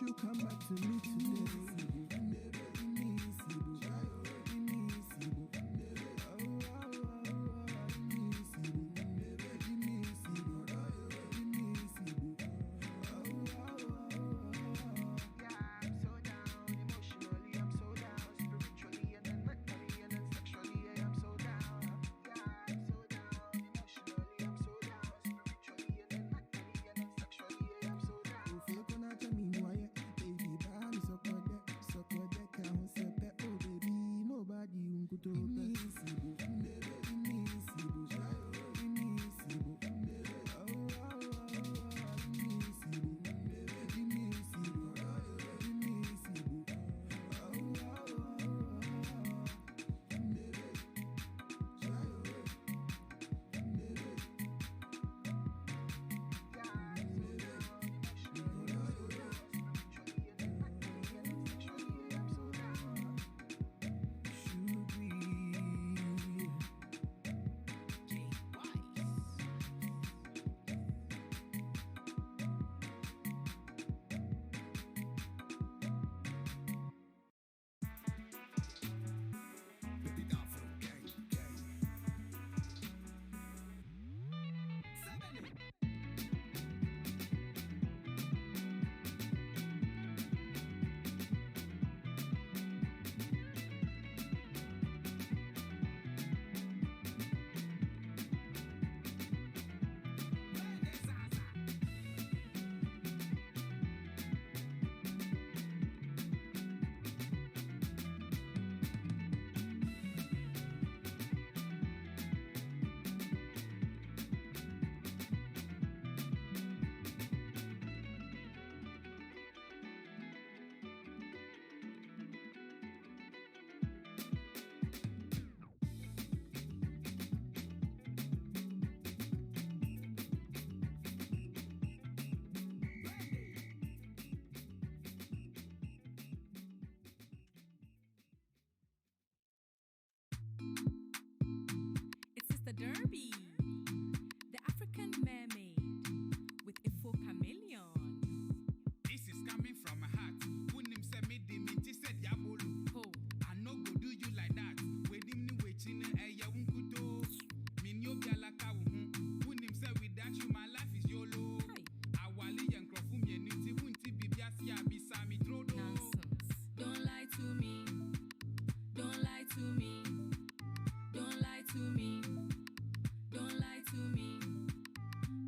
wish you come back to me today. the Derby, the African mermaid with a full chameleon. This is coming from my heart. Unim se me di minti se diabolo. Oh, I no go do you like that. Wedim ni wechine eya unkuto. Minyo bialaka wuhu. Unim se without you my life is YOLO. Awali yankrofu mieniti wunti bibiasi abisa mi trodo. Nonsense. Don't lie to me. Don't lie to me. Don't lie to me. Don't lie to me.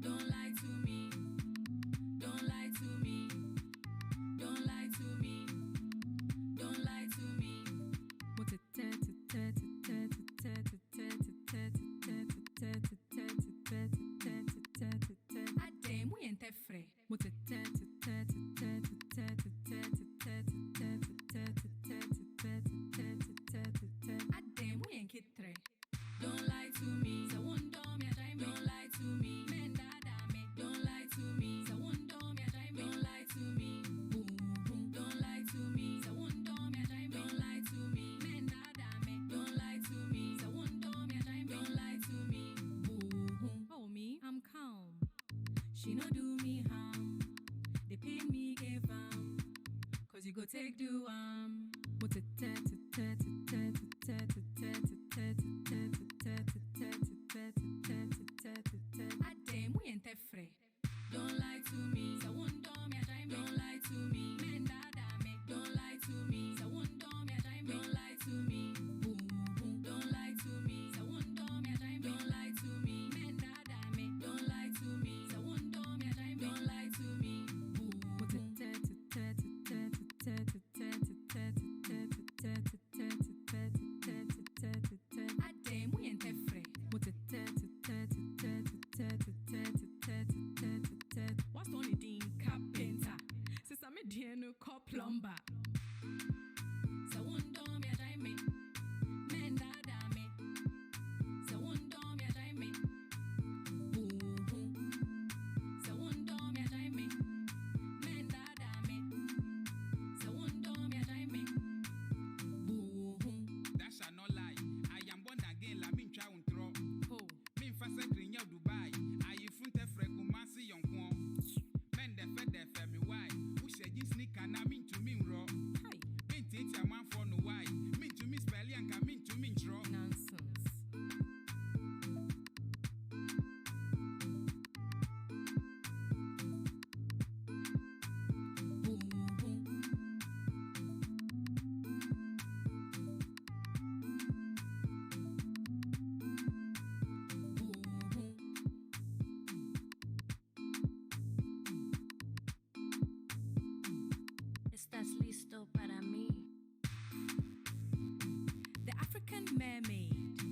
Don't lie to me. Don't lie to me. Don't lie to me. Don't lie to me. What a damn, we ain't free. What a damn, we ain't kitre. Don't lie to me. So one dom ya time. Don't lie to me. Men dada me. Don't lie to me. So one dom ya time. Don't lie to me. Boom boom. Don't lie to me. So one dom ya time. Don't lie to me. Men dada me. Don't lie to me. So one dom ya time. Don't lie to me. Boom boom. Oh me, I'm calm. She no do me harm. They pay me give 'cause you go take do What a I damn, we ain't free. Don't lie to me. So one dom ya time. Don't lie to me. Men dada me. Don't lie to me. So one dom ya time. Don't lie to me. Boom boom. Don't lie to me. So one dom ya time. Don't lie to me. Men dada me. Don't lie to me. So one dom ya time. Don't lie to me. Boom. What a I damn, we ain't free. What a what's the only thing carpenter? Since I'm a DNA call plumber. So one dom ya time me. Men dada me. So one dom ya time me. Boom boom. So one dom ya time me. Men dada me. So one dom ya time me. Boom boom. That shall not lie. I am born again, la min cha untro. Oh, Min fasa grinya Dubai. I funte freku masi yonkwo. Men de fe me why. Who say you sneak and mermaid.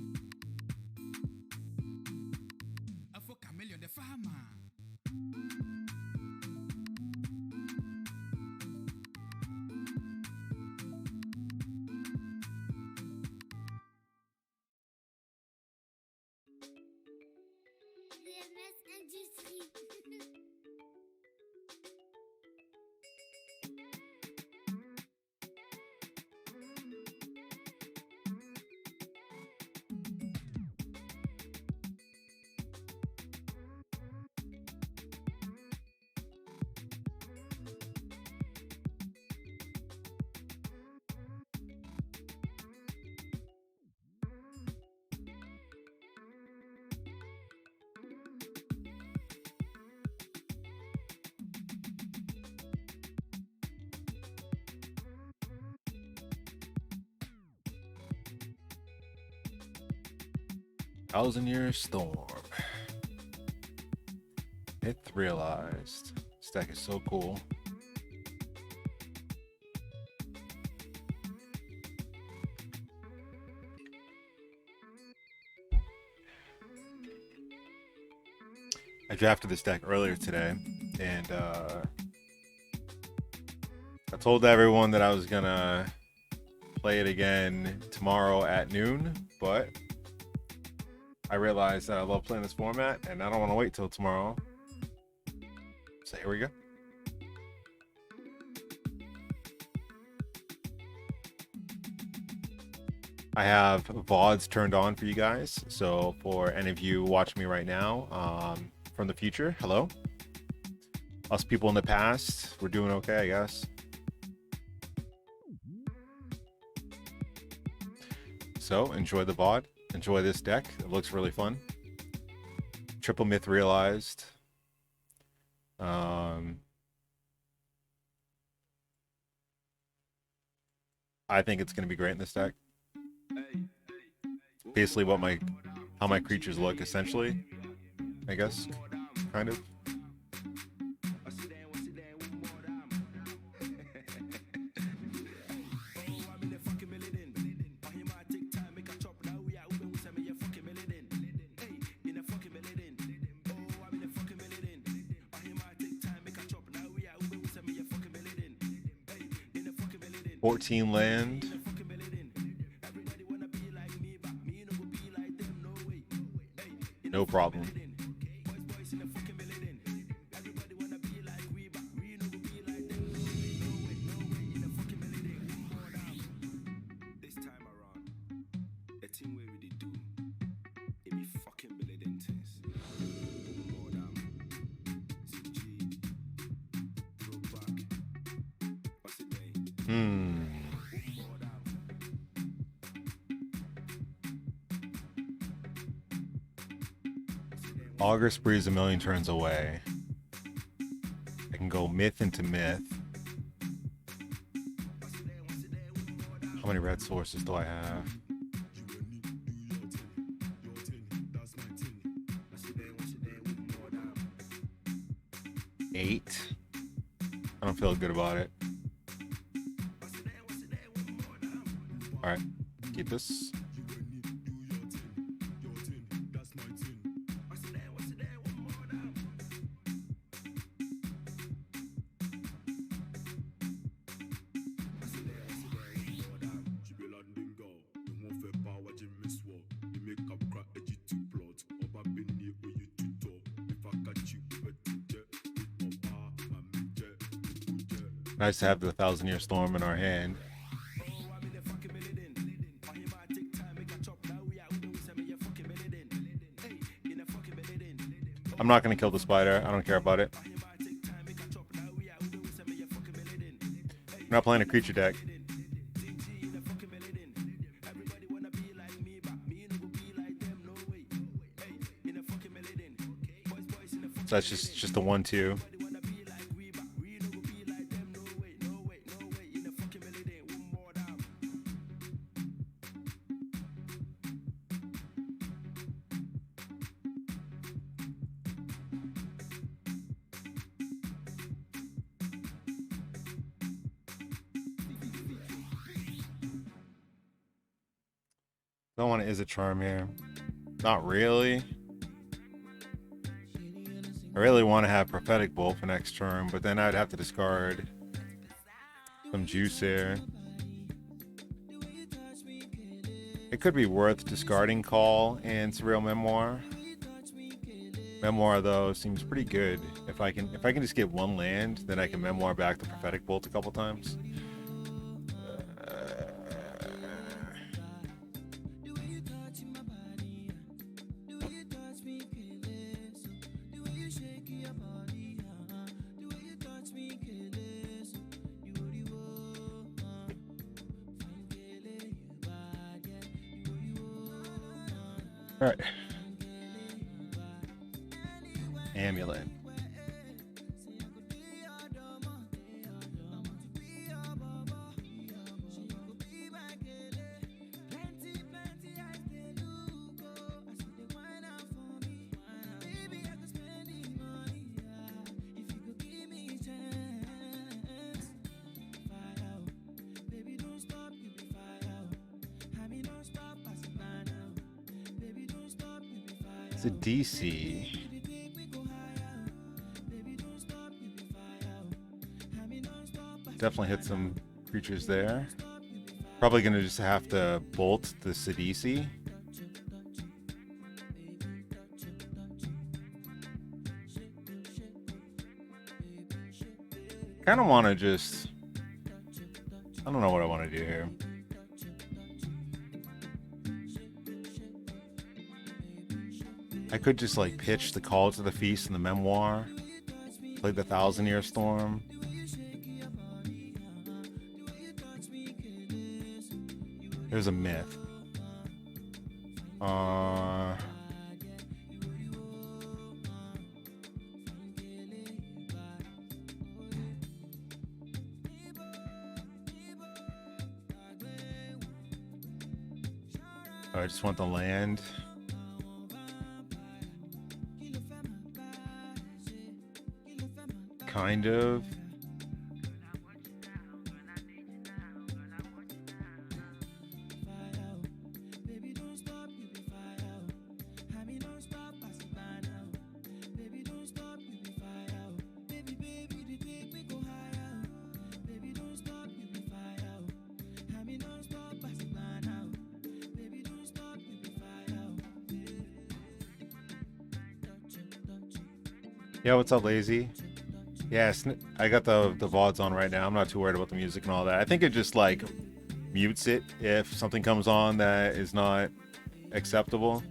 For Chameleon the farmer. Thousand-Year Storm. Myth realized. This deck is so cool. I drafted this deck earlier today, and I told everyone that I was gonna play it again tomorrow at noon, but I realized that I love playing this format, and I don't want to wait till tomorrow. So here we go. I have VODs turned on for you guys. So for any of you watching me right now from the future, hello. Us people in the past, we're doing okay, I guess. So enjoy the VOD. Enjoy this deck. It looks really fun. Triple Myth realized. I think it's going to be great in this deck. Basically how my creatures look, essentially. I guess, kind of. $14 land. No problem. Augur Spree is a million turns away. I can go myth into myth. How many red sources do I have? 8. I don't feel good about it. Alright, keep this. Nice to have the Thousand-Year Storm in our hand. I'm not going to kill the spider. I don't care about it. I'm not playing a creature deck. So that's just a 1/2. Don't want to Is a Charm here. Not really. I really want to have Prophetic Bolt for next turn, but then I'd have to discard some juice here. It could be worth discarding Call and Surreal Memoir. Memoir though seems pretty good. If I can just get one land, then I can Memoir back the Prophetic Bolt a couple times. All right. Amulet. It's a DC. Definitely hit some creatures there. Probably gonna just have to bolt the Sidisi. Kind of want to just... I don't know what I want to do here. I could just like pitch the Call to the Feast and the Memoir. Play the 1,000-Year Storm. There's a Myth. I just want the land. Kind of. Yeah, what's up, Lazy? Yes, I got the VODs on right now. I'm not too worried about the music and all that. I think it just like mutes it if something comes on that is not acceptable.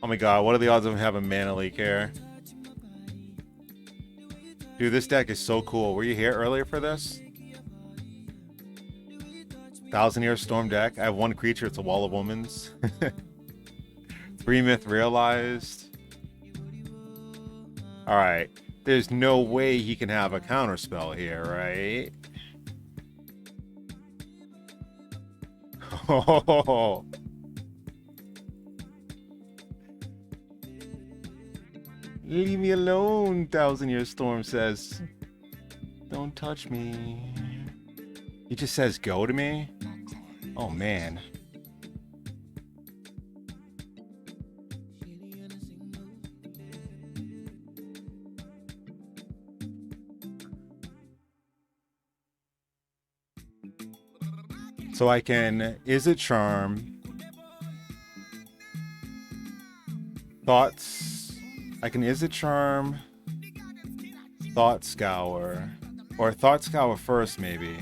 Oh my god, what are the odds of having Mana Leak here? Dude, this deck is so cool. Were you here earlier for this? 1,000-Year Storm deck. I have one creature, it's a Wall of Omens. 3 Myth Realized. Alright, there's no way he can have a counterspell here, right? Oh. Leave me alone, 1,000-Year Storm says. Don't touch me. He just says go to me? Oh man. So I can Is it Charm? Thoughts. I can Is it Charm? Thought Scour. Or Thought Scour first, maybe.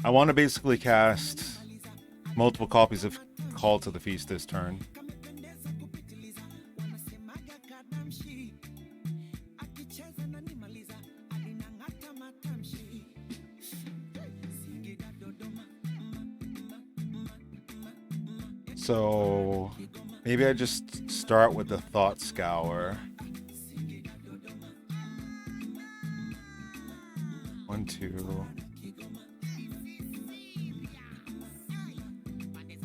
I want to basically cast multiple copies of Call to the Feast this turn. So maybe I just start with the Thought Scour. 1, 2.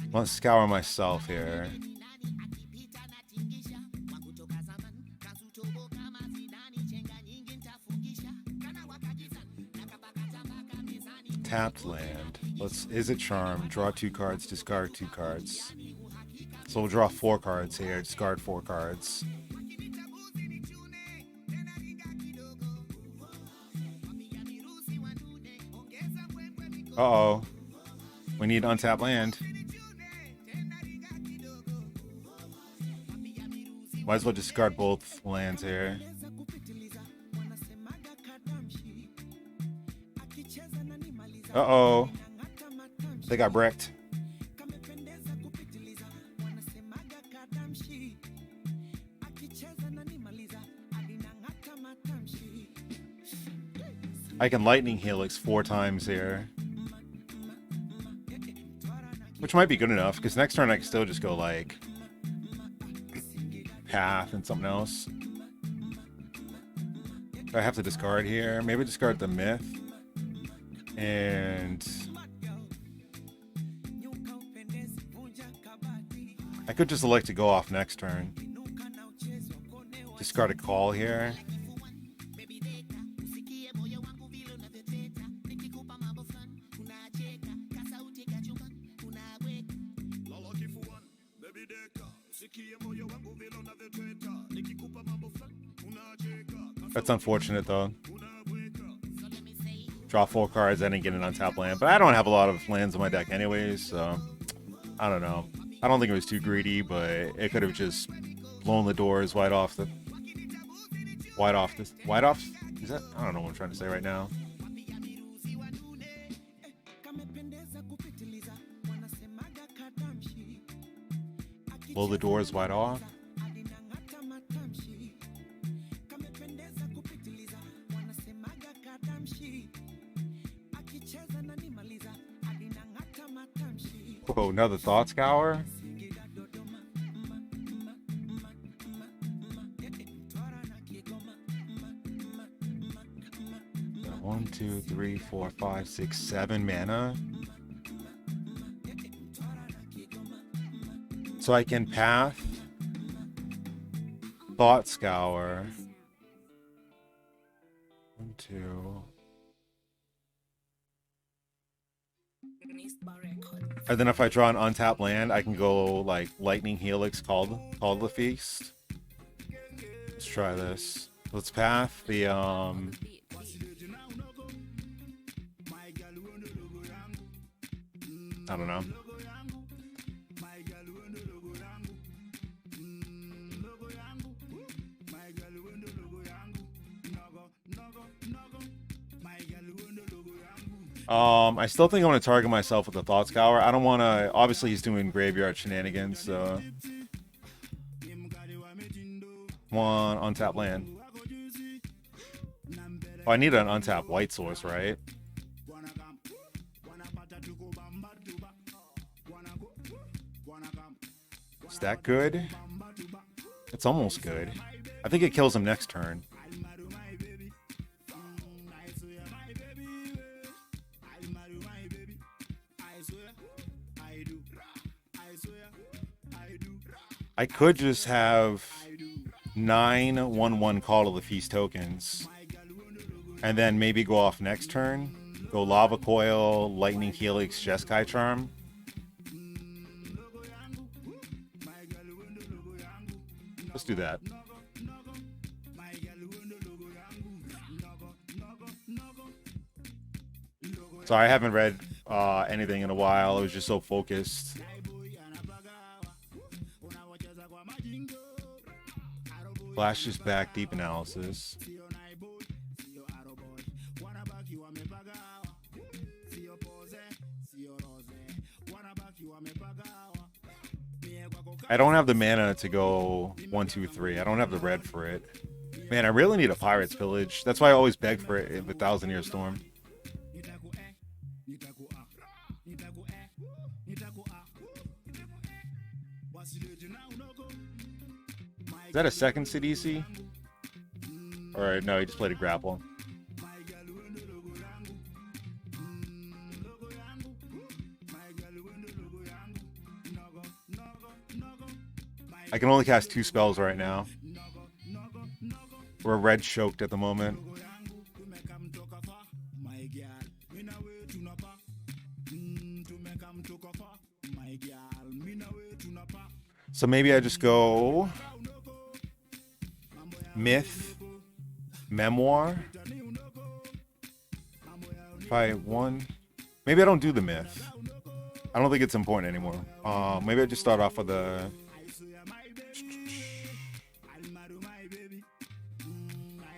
I want to scour myself here. tapped land. Is it charm? Draw 2 cards, discard 2 cards. So we'll draw 4 cards here, discard 4 cards. Uh-oh. We need untapped land. Might as well discard both lands here. Uh-oh. They got bricked. I can Lightning Helix 4 times here. Which might be good enough, because next turn I can still just go, like, Path and something else. I have to discard here. Maybe discard the Myth. And I could just elect to go off next turn. Discard a call here. That's unfortunate though. Draw 4 cards, I didn't get an untapped land. But I don't have a lot of lands in my deck anyways, so I don't know. I don't think it was too greedy, but it could have just blown the doors wide off the... Wide off? Is that? I don't know what I'm trying to say right now. Blow the doors wide off? Oh, another Thought Scour? One, 2, 3, 4, 5, 6, 7 mana. So I can Path, Thought Scour. 1, 2. And then if I draw an untapped land, I can go like Lightning Helix, call the Feast. Let's try this. Let's Path the I don't know. I still think I'm going to target myself with the Thought Scour. I don't want to... Obviously, he's doing graveyard shenanigans, so... One untapped land. Oh, I need an untapped white source, right? Is that good? It's almost good. I think it kills him next turn. I could just have 9 1/1 Call to the Feast tokens, and then maybe go off next turn. Go Lava Coil, Lightning Helix, Jeskai Charm. Let's do that. Sorry, I haven't read anything in a while. I was just so focused. Flash is back, deep analysis. I don't have the mana to go 1, 2, 3. I don't have the red for it. Man, I really need a Pirate's Pillage. That's why I always beg for it with 1,000-Year Storm. Is that a second CDC? Or no, he just played a grapple. I can only cast 2 spells right now. We're red choked at the moment. So maybe I just go myth, memoir. If I won, maybe I don't do the myth. I don't think it's important anymore. Maybe I just start off with the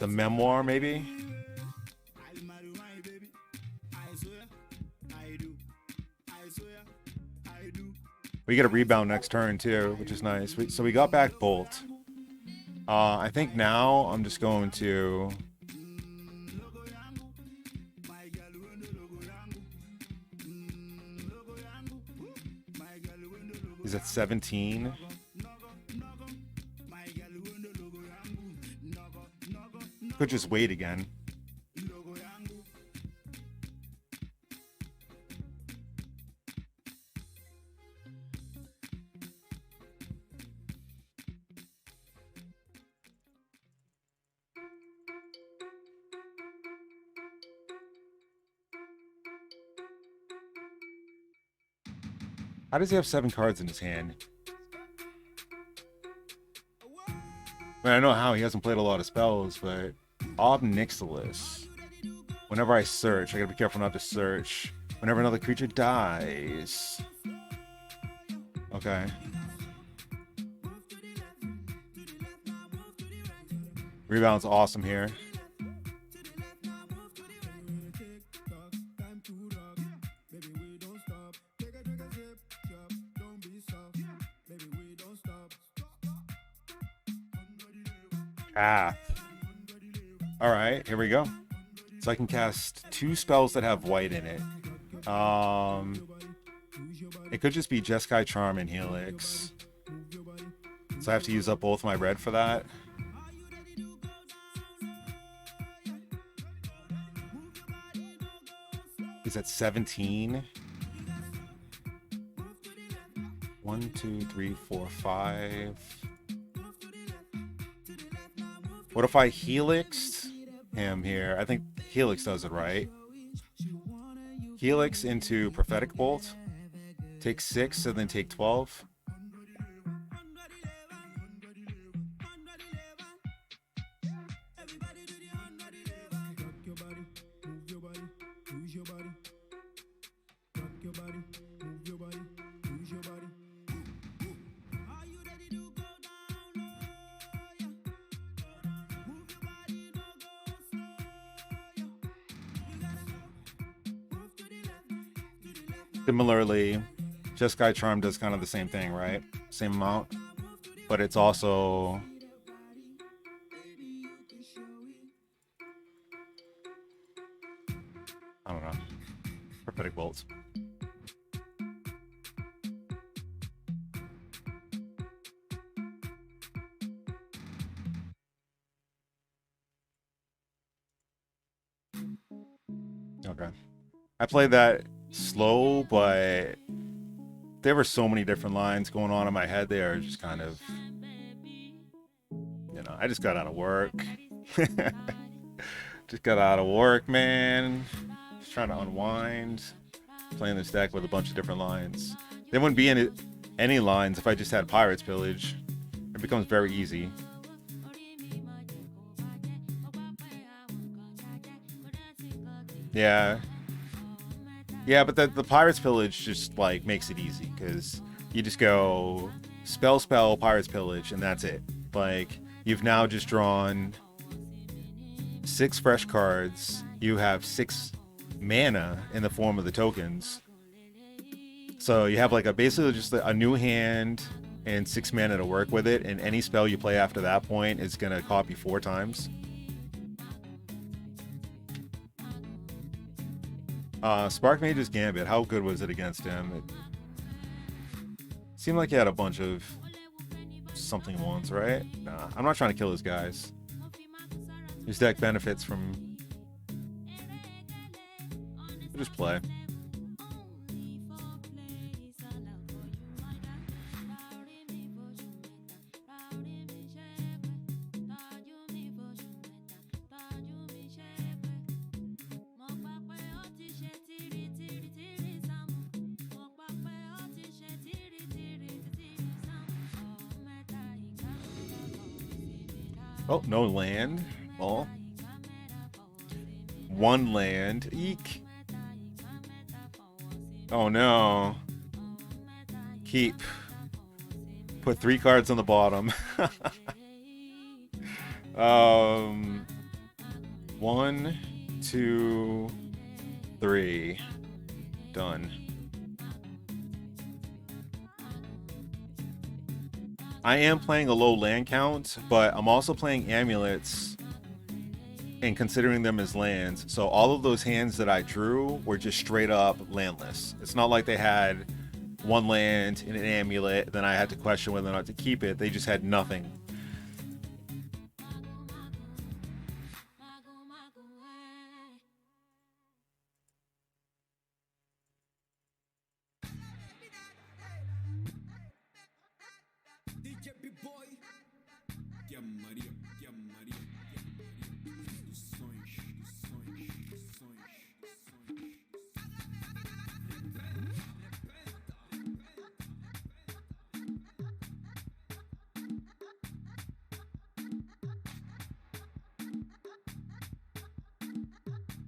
memoir, maybe. We get a rebound next turn too, which is nice. So we got back Bolt. I think now I'm just going to. He's at 17. Could just wait again. How does he have 7 cards in his hand? I mean, I know how he hasn't played a lot of spells, but Ob Nixilis. Whenever I search, I gotta be careful not to search. Whenever another creature dies. Okay. Rebound's awesome here. Path. All right, here we go. So I can cast 2 spells that have white in it. It could just be Jeskai Charm and Helix. So I have to use up both my red for that. He's at 17. 1, 2, 3, 4, 5. What if I Helixed him here? I think Helix does it, right? Helix into Prophetic Bolt. Take 6 and then take 12. Similarly, Jeskai Charm does kind of the same thing, right? Same amount. But it's also... I don't know. Prophetic Bolts. Okay. I played that slow, but there were so many different lines going on in my head there. Just kind of, you know, I just got out of work. Just got out of work, man. Just trying to unwind. Playing this deck with a bunch of different lines. There wouldn't be any lines if I just had Pirate's Pillage. It becomes very easy. Yeah. Yeah, but the Pirate's Pillage just, like, makes it easy, because you just go spell, Pirate's Pillage, and that's it. Like, you've now just drawn 6 fresh cards. You have 6 mana in the form of the tokens. So you have, like, basically just a new hand and 6 mana to work with it, and any spell you play after that point is going to copy 4 times. Spark Mage's Gambit, how good was it against him? It seemed like he had a bunch of something ones, right? Nah, I'm not trying to kill his guys. His deck benefits from... just play. Oh, no land. Well, one land. Eek. Oh no. Keep. Put 3 cards on the bottom. 1, 2, 3. Done. I am playing a low land count, but I'm also playing amulets and considering them as lands. So all of those hands that I drew were just straight up landless. It's not like they had one land and an amulet, then I had to question whether or not to keep it. They just had nothing.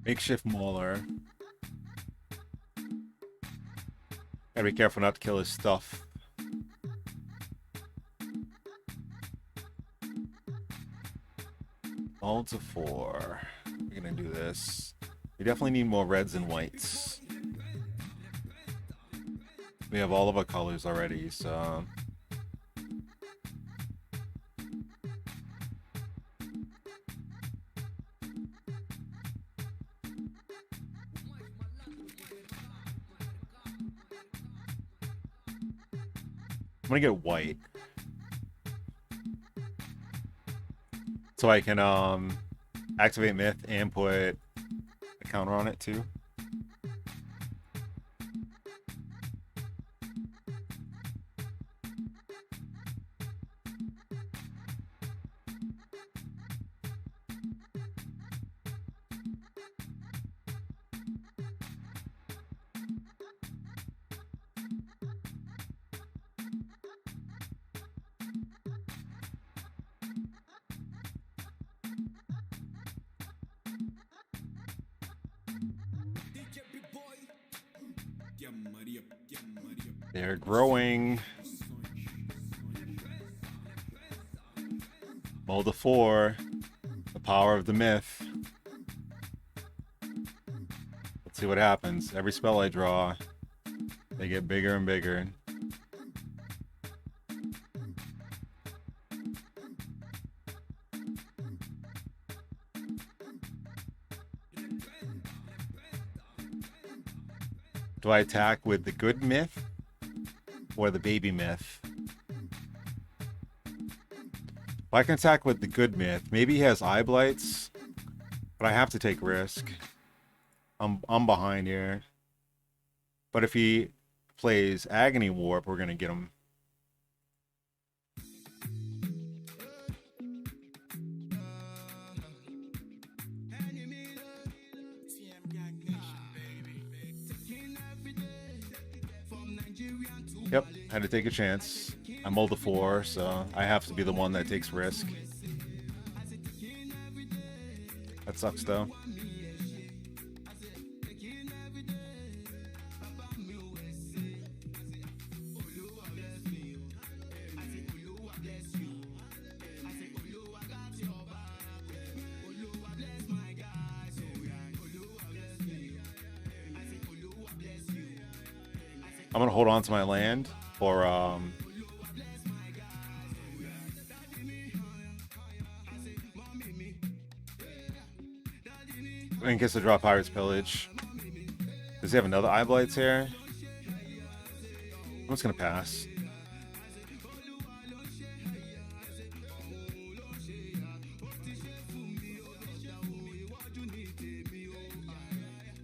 Makeshift Mauler. Gotta be careful not to kill his stuff. All to 4. We're gonna do this. We definitely need more reds and whites. We have all of our colors already, so... I'm gonna get white. So I can activate Myth and put a counter on it too. They're growing. Mold to 4. The power of the myth. Let's see what happens. Every spell I draw, they get bigger and bigger. Do I attack with the good myth or the baby myth? If I can attack with the good myth, maybe he has eye blights, but I have to take risk. I'm behind here. But if he plays Agony Warp, we're gonna get him. Yep, had to take a chance. I mulled a 4, so I have to be the one that takes risk. That sucks though. I'm gonna hold on to my land for in case I draw Pirate's Pillage. Does he have another Eye Blights here? I'm just gonna pass.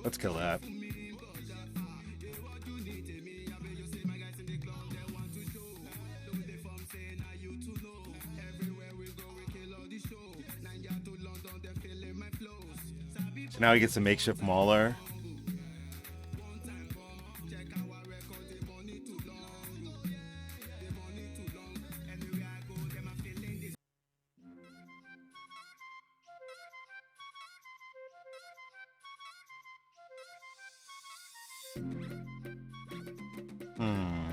Let's kill that. So now he gets a makeshift mauler. Hmm.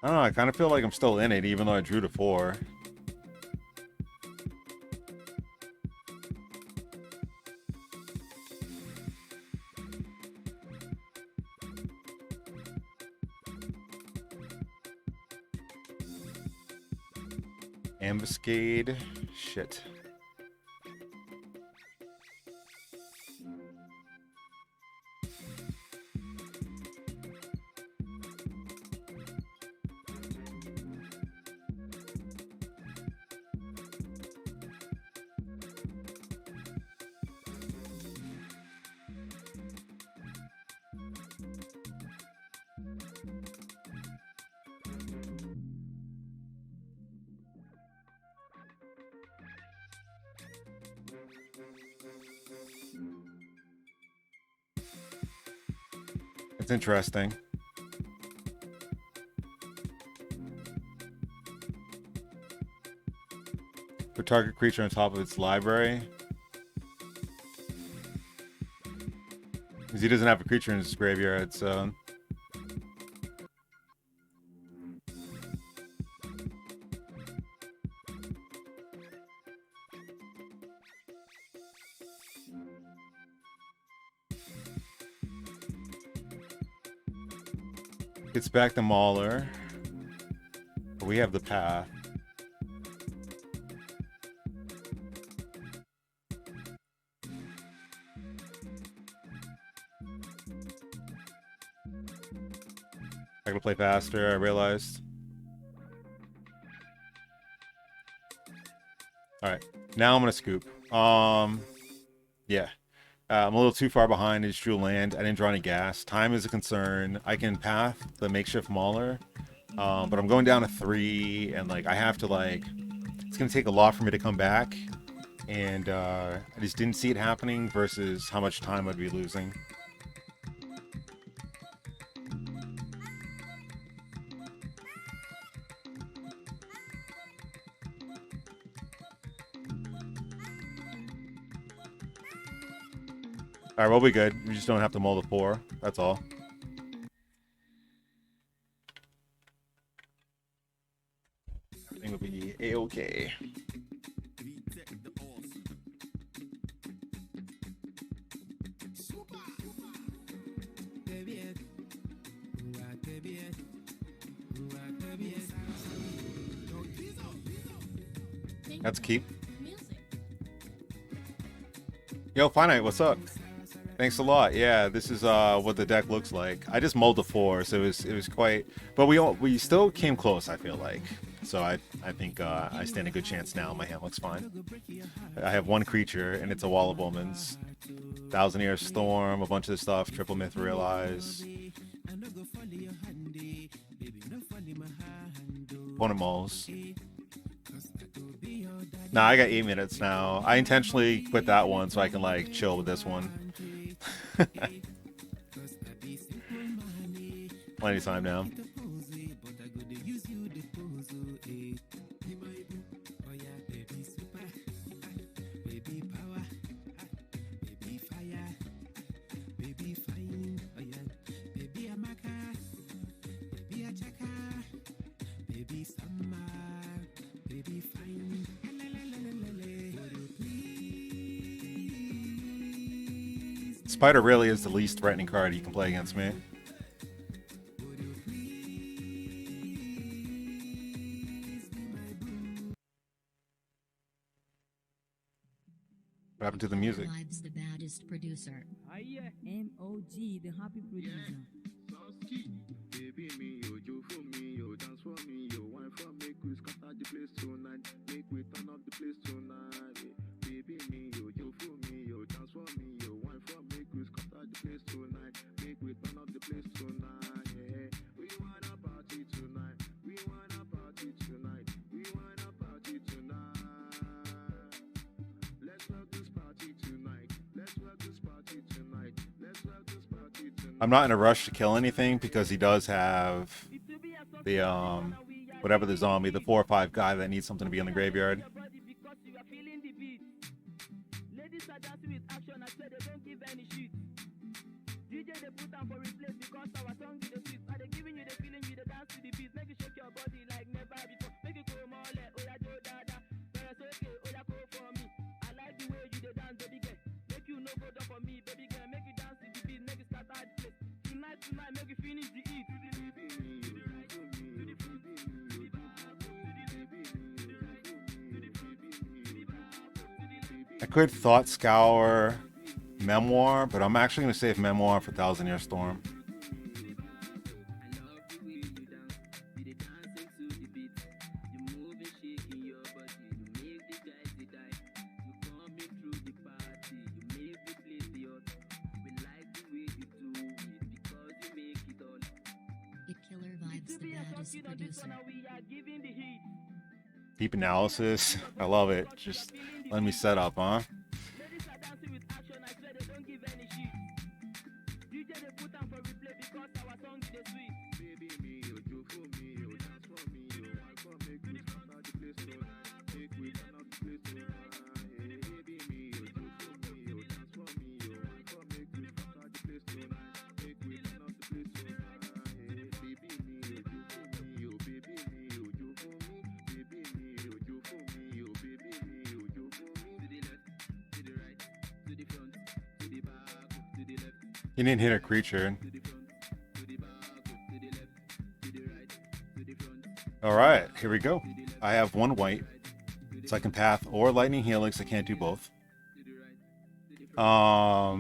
I don't know, I kind of feel like I'm still in it, even though I drew to 4. Ambuscade. Shit. It's interesting. For target creature on top of its library. Because he doesn't have a creature in his graveyard, so... Gets back the Mauler. But we have the path. I gotta play faster, I realized. Alright, now I'm gonna scoop. Yeah. I'm a little too far behind. I just drew land. I didn't draw any gas. Time is a concern. I can path the makeshift Mauler. But I'm going down to 3, and like I have to like... It's gonna take a lot for me to come back. And I just didn't see it happening versus how much time I'd be losing. Alright, we'll be good. We just don't have to mull the 4. That's all. Everything will be A-okay. That's keep. Yo, Finite, what's up? Thanks a lot. Yeah, this is what the deck looks like. I just mulled the 4, so it was quite. But we still came close. I feel like. So I think I stand a good chance now. My hand looks fine. I have 1 creature, and it's a Wall of Omens, Thousand Year Storm, a bunch of stuff, Triple Myth Realize. Opponent mulls. Nah, I got 8 minutes now. I intentionally quit that one so I can like chill with this one. Plenty of time now. Spider really is the least threatening card you can play against me. What happened to the music? Life's the baddest producer. MOG, the happy producer. Baby me, yo, you for me, yo, dance for me, yo, wine for me, we scatter the place tonight, make we turn up the place tonight. Baby me, yo, you for me, yo, dance for me, yo, wine for me, we scatter the place tonight, make we turn up the place tonight. Yeah, we wanna party tonight, we wanna party tonight, we wanna party tonight. Let's rock this party tonight, let's rock this party tonight, let's rock this party tonight. I'm not in a rush to kill anything because he does have the whatever the zombie, the 4 or 5 guy that needs something to be in the graveyard. Ladies are dancing with action, I swear they don't give any shit. DJ they put on for replace because our song is the sweet. Are they giving you the feeling you the dance to the beat? Make you shake your body like never before. Make you go more like oh yeah, do dada. But it's okay, oh yeah, go for me. I like the way you the dance, baby girl. Make you no go down for me, baby girl. Make you dance to the beat, make you start at the place. Tonight, make you finish the eat. I could Thought Scour Memoir, but I'm actually going to save Memoir for Thousand Year Storm. Deep analysis. I love it. Just let me set up, huh? You didn't hit a creature. All right, here we go. I have 1 white, second path, or lightning helix. I can't do both. I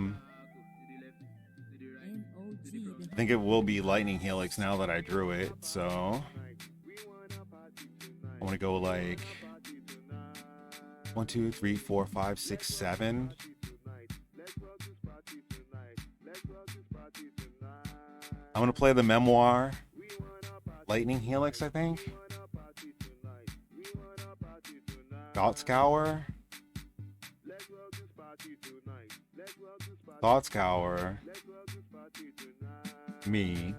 think it will be lightning helix now that I drew it. So I want to go like 1, 2, 3, 4, 5, 6, 7. I'm going to play the Memoir, Lightning Helix, I think. Thought Scour. Thought Scour. Me.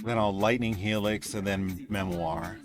Then I'll Lightning Helix and then Memoir.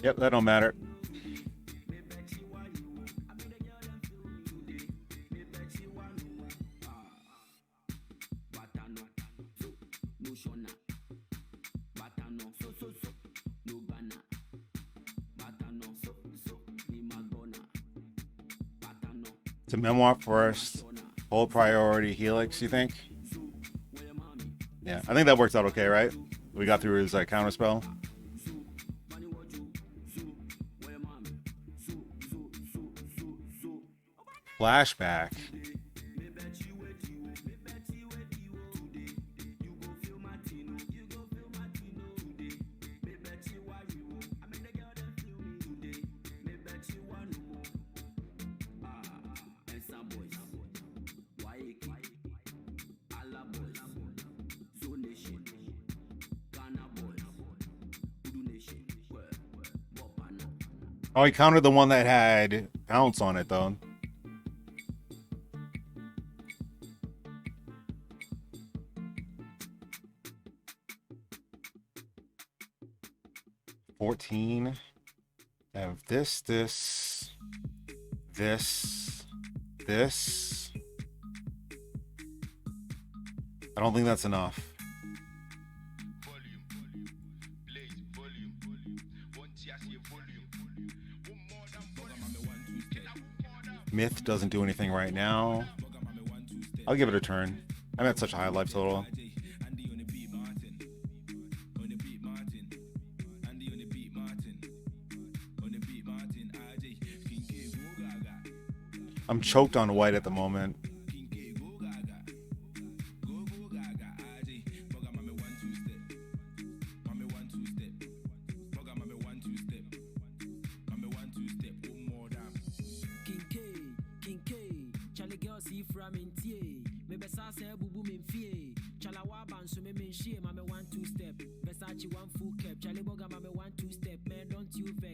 Yep, that don't matter. It's a Memoir first, hold priority Helix, you think? Yeah, I think that works out okay, right? We got through his counter spell. Flashback. Oh, he countered the one that had Pounce on it, though. I have this. I don't think that's enough. Myth doesn't do anything right now. I'll give it a turn. I'm at such a high life total. I'm choked on white at the moment.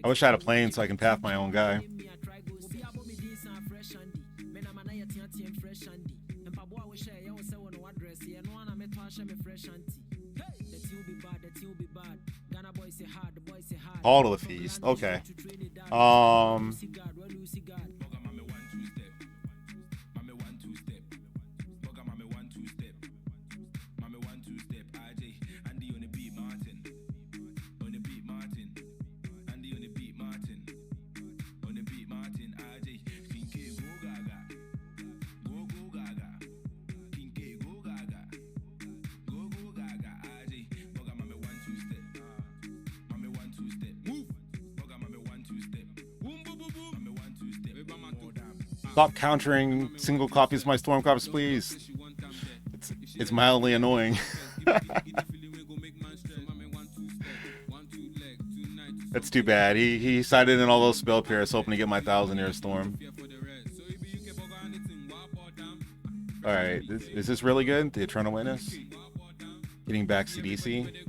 I wish I had a plane so I can path my own guy. All to the feast. Okay. Stop countering single copies of my storm copies, please. It's mildly annoying. That's too bad. He sided in all those spell pierce, hoping to get my 1,000-year storm. All right, is this really good? The Eternal Witness, getting back CDC.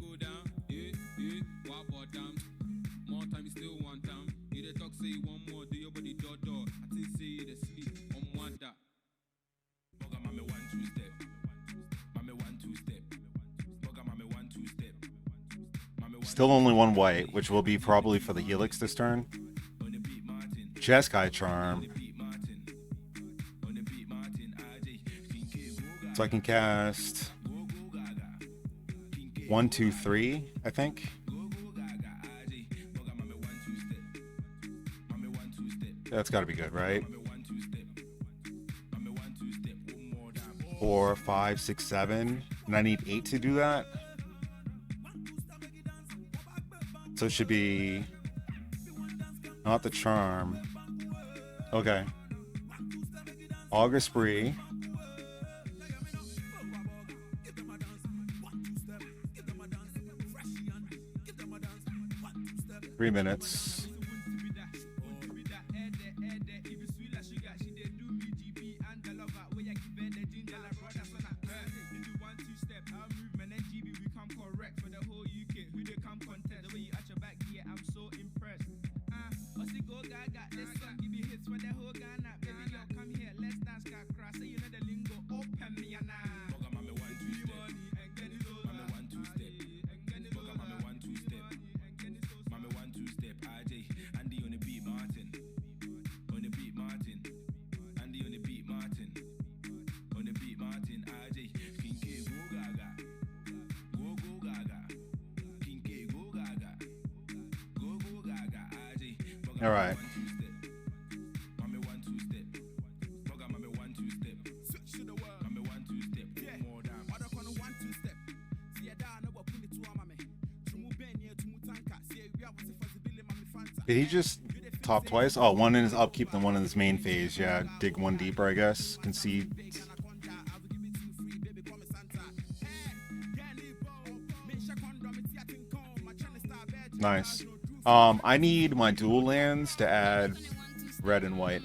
Still only one white, which will be probably for the Helix this turn. Jeskai Charm. So I can cast 1, 2, 3, I think. That's got to be good, right? 4, 5, 6, 7. And I need 8 to do that. So it should be not the charm. Okay. August Spree. Three minutes. All right. Did he just top twice? Oh, one in his upkeep and one in his main phase. Yeah, dig one deeper, I guess. Concede. Nice. I need my dual lands to add red and white.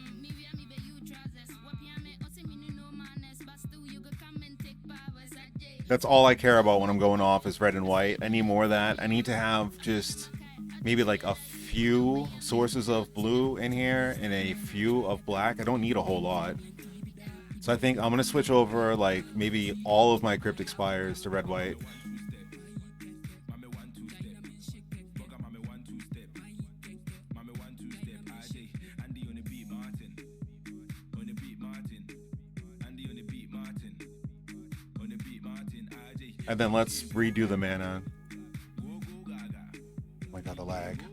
That's all I care about when I'm going off is red and white. I need more of that. I need to have just maybe like a few sources of blue in here and a few of black. I don't need a whole lot. So I think I'm going to switch over like maybe all of my cryptic spires to red-white. And then let's redo the mana. Oh my god, the lag.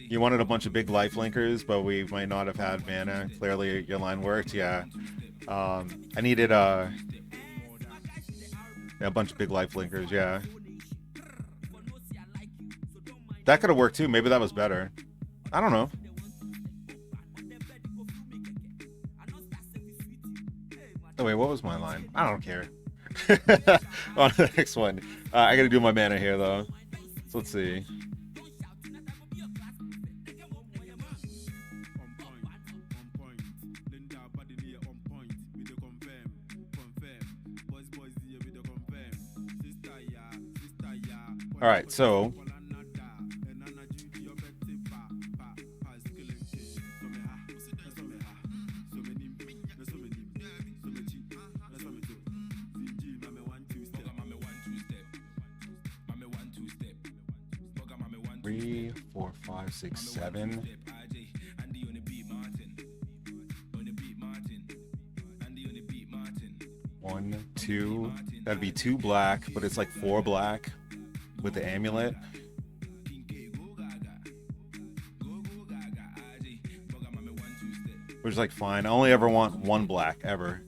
You wanted a bunch of big life linkers, but we might not have had mana. Clearly, your line worked. Yeah. I needed a bunch of big life linkers. Yeah. That could have worked too. Maybe that was better. I don't know. Oh wait, what was my line? I don't care. On the next one. I gotta do my mana here though. So let's see. All right, so three, four, five, six, seven. 1, 2. That'd be 2 black, but it's like 4 black with the amulet. Which is like fine. I only ever want 1 black ever.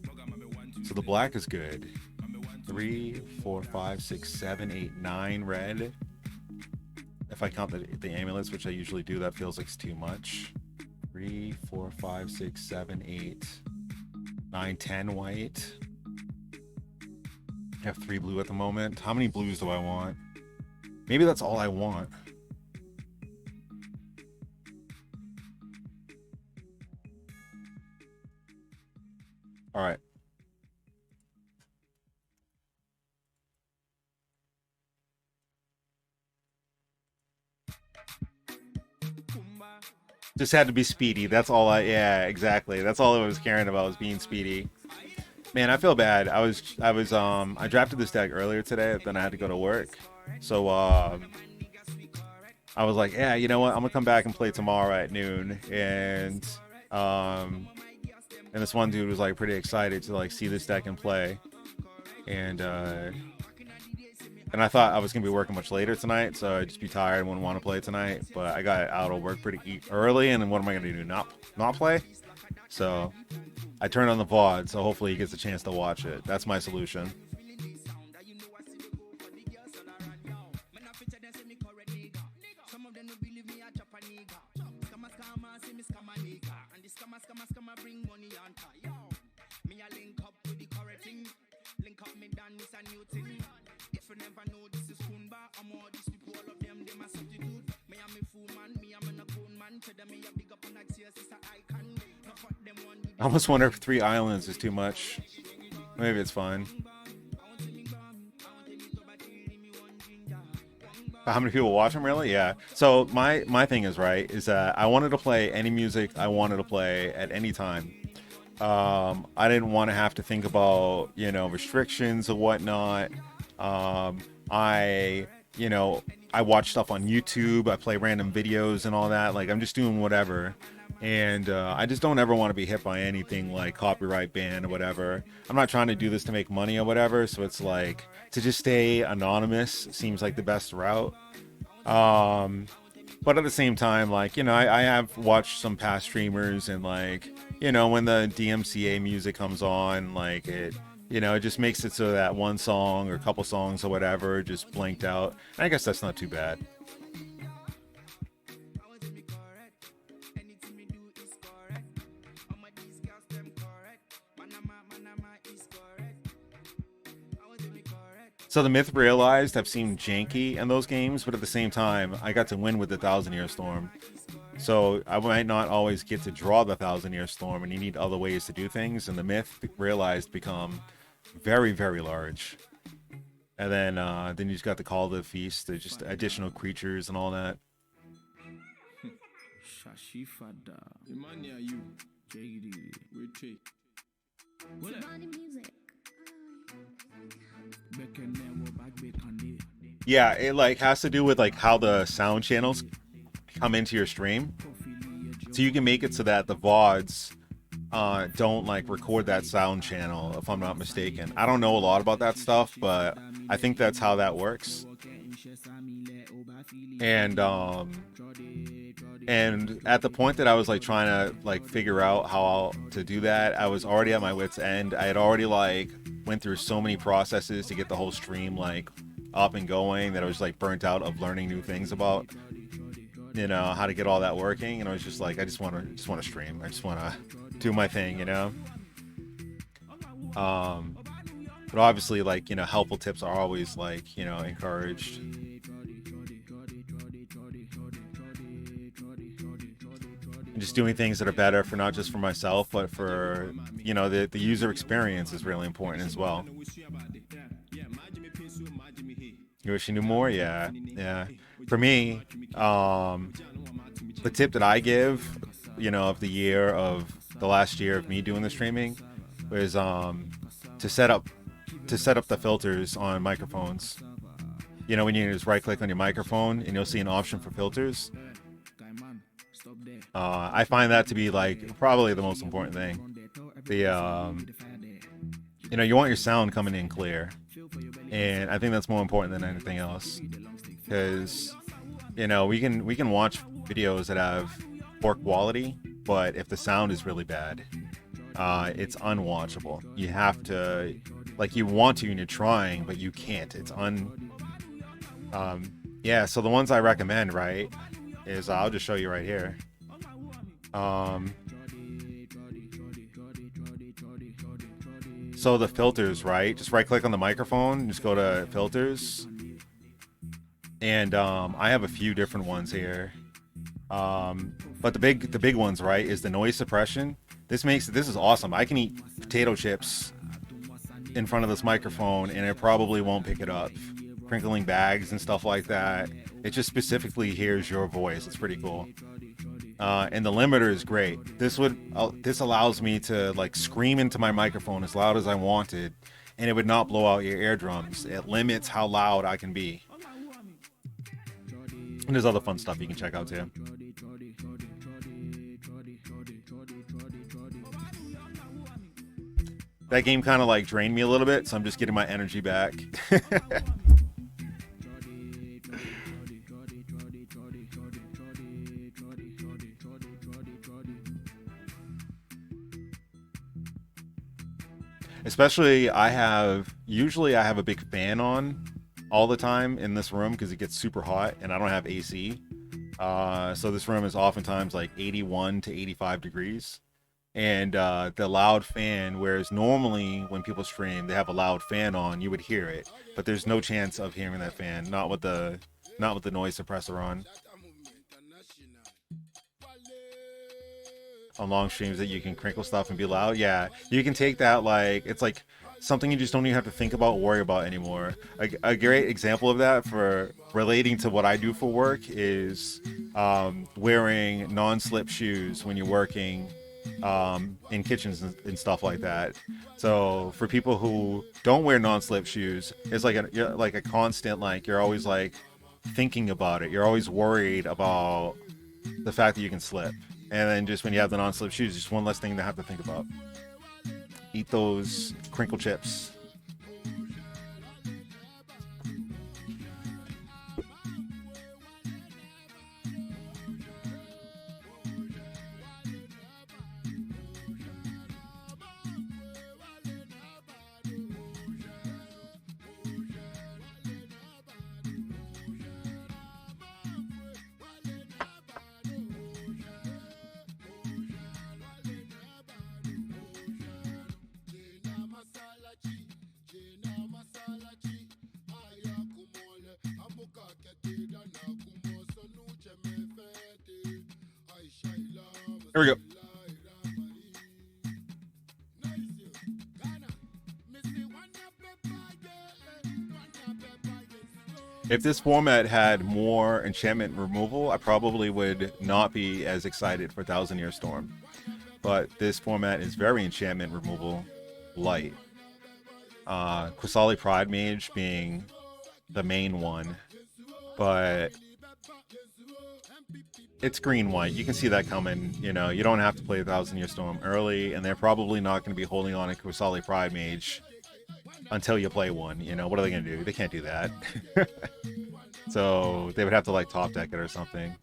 So the black is good. 3, 4, 5, 6, 7, 8, 9 red. If I count the amulets, which I usually do, that feels like it's too much. 3, 4, 5, 6, 7, 8, 9, 10 white. I have 3 blue at the moment. How many blues do I want? Maybe that's all I want. All right. Just had to be speedy. That's all yeah, exactly. That's all I was caring about, was being speedy. Man, I feel bad. I drafted this deck earlier today, then I had to go to work. So I was like, yeah, you know what? I'm gonna come back and play tomorrow at noon. And this one dude was like pretty excited to like see this deck and play. And I thought I was gonna be working much later tonight, so I'd just be tired and wouldn't want to play tonight. But I got out of work pretty early, and then what am I gonna do? Not play? So I turned on the VOD, so hopefully he gets a chance to watch it. That's my solution. I almost wonder if 3 islands is too much. Maybe it's fine. How many people watch them, really? Yeah. So my thing is, right, is that I wanted to play any music I wanted to play at any time. I didn't want to have to think about, restrictions or whatnot. I watch stuff on YouTube. I play random videos and all that. Like, I'm just doing whatever. And I just don't ever want to be hit by anything like copyright ban or whatever. I'm not trying to do this to make money or whatever. So it's like, to just stay anonymous seems like the best route. But at the same time, like, I have watched some past streamers, and like, when the DMCA music comes on, like it just makes it so that one song or a couple songs or whatever just blanked out. And I guess that's not too bad. So the myth realized I've seen janky in those games, but at the same time, I got to win with the 1,000-Year Storm. So I might not always get to draw the 1,000-Year Storm, and you need other ways to do things. And the myth realized become very, very large. And then you just got the Call to the Feast. There's just additional creatures and all that. Yeah, it like has to do with like how the sound channels come into your stream. So you can make it so that the VODs don't like record that sound channel, if I'm not mistaken. I don't know a lot about that stuff, but I think that's how that works. And And at the point that I was like trying to like figure out how to do that, I was already at my wit's end. I had already like went through so many processes to get the whole stream like up and going that I was like burnt out of learning new things about, you know, how to get all that working. And I was just like, I just want to stream. I just want to do my thing, you know. But obviously, like, you know, helpful tips are always like, you know, encouraged. And just doing things that are better for not just for myself, but for, you know, the user experience is really important as well. You wish you knew more? Yeah, yeah. For me, the tip that I give, you know, of the last year of me doing the streaming was to set up the filters on microphones. You know, when you just right click on your microphone and you'll see an option for filters. I find that to be like probably the most important thing. You know, you want your sound coming in clear, and I think that's more important than anything else, because, you know, we can watch videos that have poor quality, but if the sound is really bad, it's unwatchable. You have to, like, you want to and you're trying, but you can't. It's yeah. So the ones I recommend, right, is I'll just show you right here. So the filters, right? Just right click on the microphone, just go to filters. And I have a few different ones here. But the big ones, right, is the noise suppression. This is awesome. I can eat potato chips in front of this microphone and it probably won't pick it up. Crinkling bags and stuff like that. It just specifically hears your voice. It's pretty cool. And the limiter is great. This allows me to like scream into my microphone as loud as I wanted, and it would not blow out your eardrums. It limits how loud I can be. And there's other fun stuff you can check out too. That game kind of like drained me a little bit, so I'm just getting my energy back. Especially, usually I have a big fan on all the time in this room because it gets super hot and I don't have AC. So this room is oftentimes like 81 to 85 degrees. And the loud fan, whereas normally when people stream, they have a loud fan on, you would hear it. But there's no chance of hearing that fan, not with the noise suppressor on. On long streams that you can crinkle stuff and be loud. Yeah, you can take that, like, it's like something you just don't even have to think about or worry about anymore. A great example of that for relating to what I do for work is wearing non-slip shoes when you're working in kitchens and stuff like that. So for people who don't wear non-slip shoes, it's like a constant, like, you're always like thinking about it. You're always worried about the fact that you can slip. And then just when you have the non-slip shoes, just one less thing to have to think about. Eat those crinkle chips. Here we go. If this format had more enchantment removal, I probably would not be as excited for Thousand Year Storm. But this format is very enchantment removal light. Quasali Pride Mage being the main one. But it's green-white. You can see that coming. You know, you don't have to play Thousand Year Storm early, and they're probably not going to be holding on to Quasali Pride Mage until you play one. You know, what are they going to do? They can't do that. So they would have to, like, top deck it or something.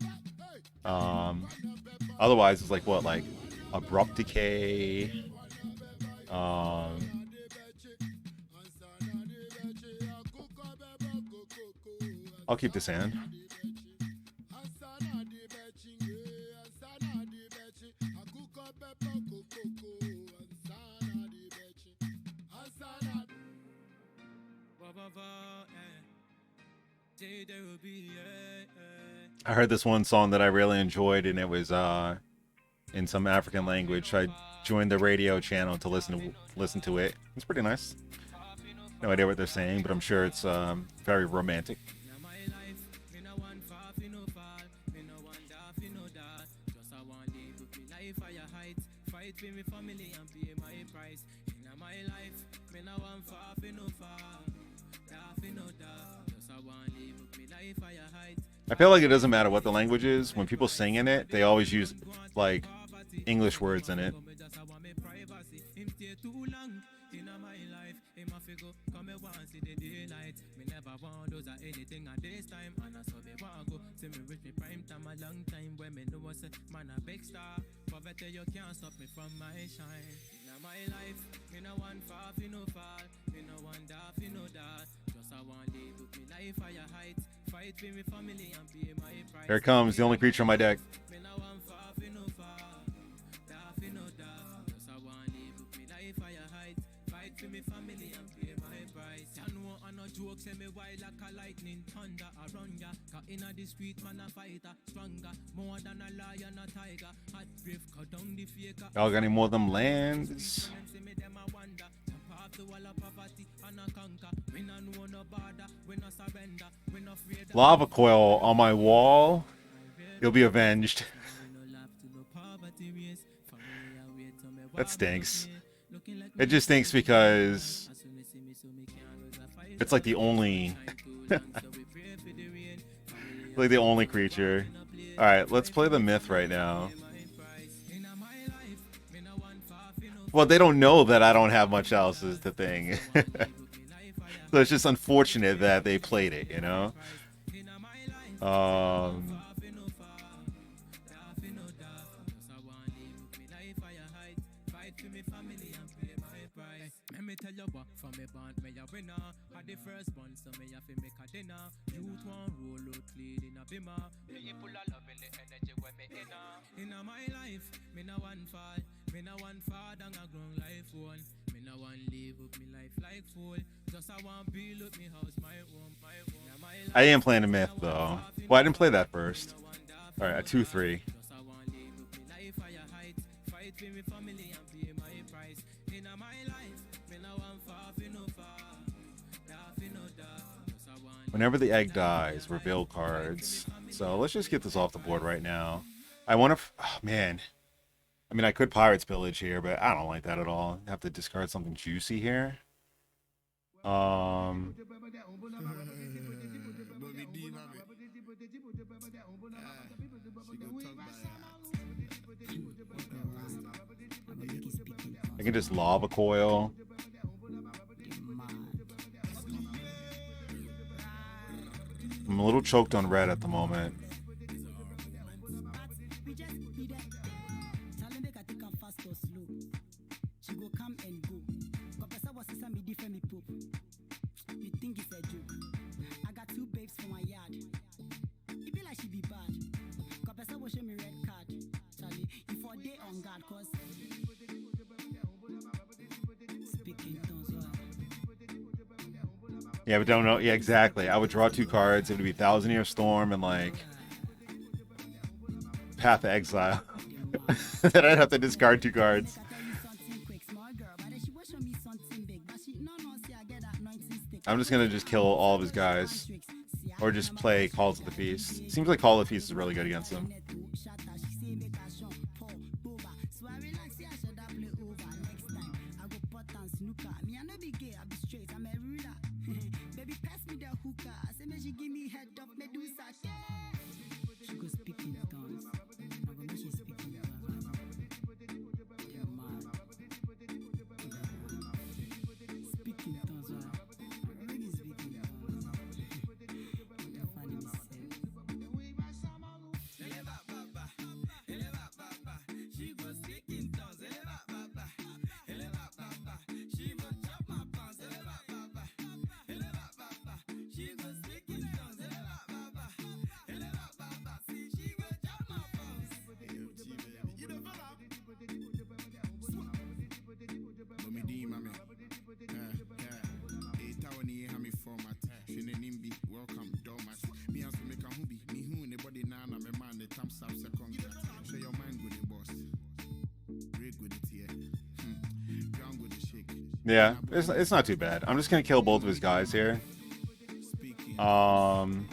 Otherwise, it's like what, like abrupt decay. Um, I'll keep this hand. I heard this one song that I really enjoyed, and it was in some African language. I joined the radio channel to listen to it. It's pretty nice. No idea what they're saying, but I'm sure it's very romantic. I feel like it doesn't matter what the language is. When people sing in it, they always use like English words in it. Here it comes, the only creature on my deck. Y'all got any more of them lands? Lava coil on my wall. You'll be avenged. That stinks. It just stinks because it's like the only like the only creature. Alright, let's play the myth right now. Well, they don't know that I don't have much else is the thing. So it's just unfortunate that they played it, you know? I am playing a myth though. Well, I didn't play that first. Alright, a 2-3. Whenever the egg dies, reveal cards. So let's just get this off the board right now. I want to... Oh, man. I mean, I could Pirate's Pillage here, but I don't like that at all. I have to discard something juicy here. I'm I can just Lava Coil. I'm a little choked on red at the moment. Yeah, but don't know. Yeah, exactly. I would draw 2 cards. It would be Thousand Year Storm and like Path of Exile. Then I'd have to discard 2 cards. I'm just gonna just kill all of his guys, or just play Calls of the Feast. Seems like Call of the Feast is really good against him. Yeah, it's not too bad. I'm just gonna kill both of his guys here. And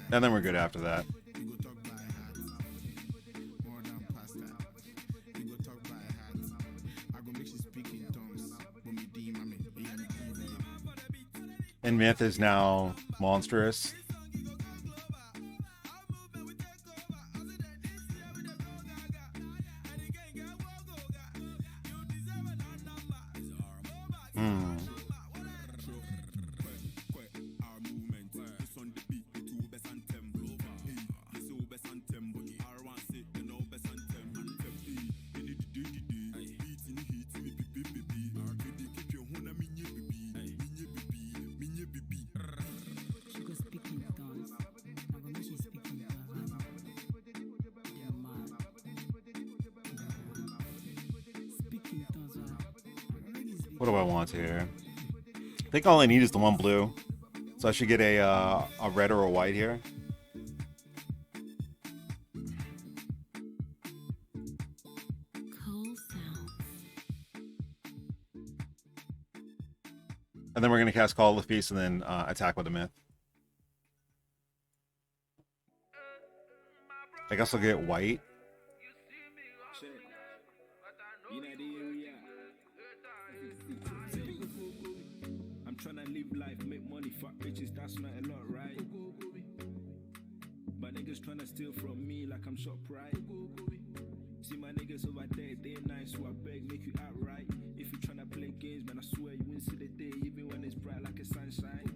then we're good after that. And Myth is now monstrous. What do I want here? I think all I need is the one blue. So I should get a red or a white here. Cool sounds. And then we're going to cast Call of the Feast and then attack with the Myth. I guess I'll get white. I'm trying to live life, make money, fuck bitches, that's not a lot, right? But niggas trying to steal from me like I'm shop right. See my niggas over there, they nice, so I beg, make you outright. If you trying to play games, man, I swear you won't see the day, even when it's bright like a sunshine.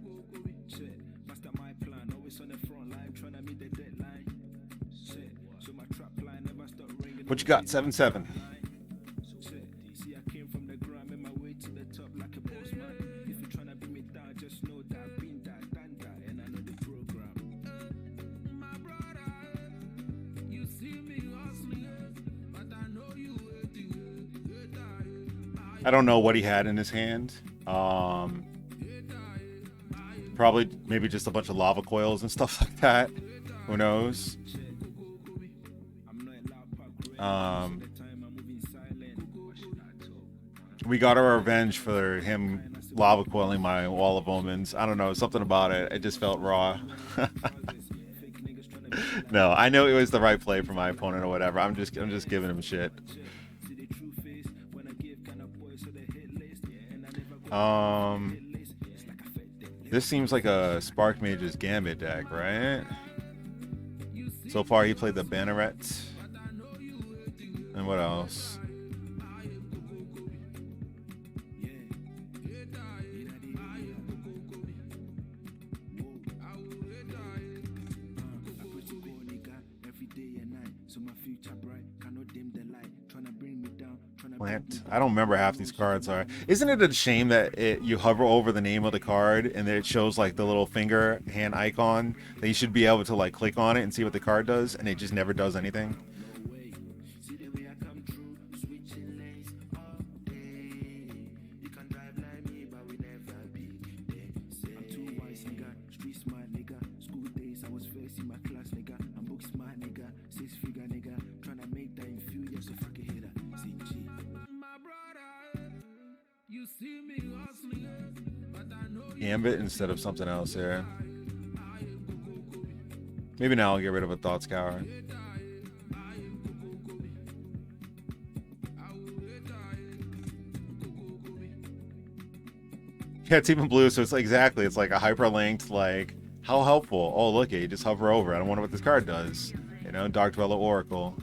Shit, master my plan, always on the front line, trying to meet the deadline. Shit, so my trap line never stop ringing. What you got? 7-7. See, I came from the ground, made my way to the top like a boss man. If you're trying to bring me down, just know that I've been that, done that, and I know the program. My brother, you see me hustling, but I know you waiting. I don't know what he had in his hand. Probably maybe just a bunch of lava coils and stuff like that. Who knows? We got our revenge for him lava coiling my wall of omens. I don't know, something about it. It just felt raw. No, I know it was the right play for my opponent or whatever. I'm just giving him shit. This seems like a Spark Mage's Gambit deck, right? So far he played the Banneret. And what else? Plant. I don't remember half these cards are. Isn't it a shame that you hover over the name of the card and then it shows like the little finger hand icon that you should be able to like click on it and see what the card does, and it just never does anything? Gambit instead of something else here. Maybe now I'll get rid of a Thought Scour. Yeah, it's even blue, so it's like, exactly, it's like a hyperlinked, like, how helpful. Oh, look, you just hover over. I don't wonder what this card does. You know, Dark Dweller Oracle.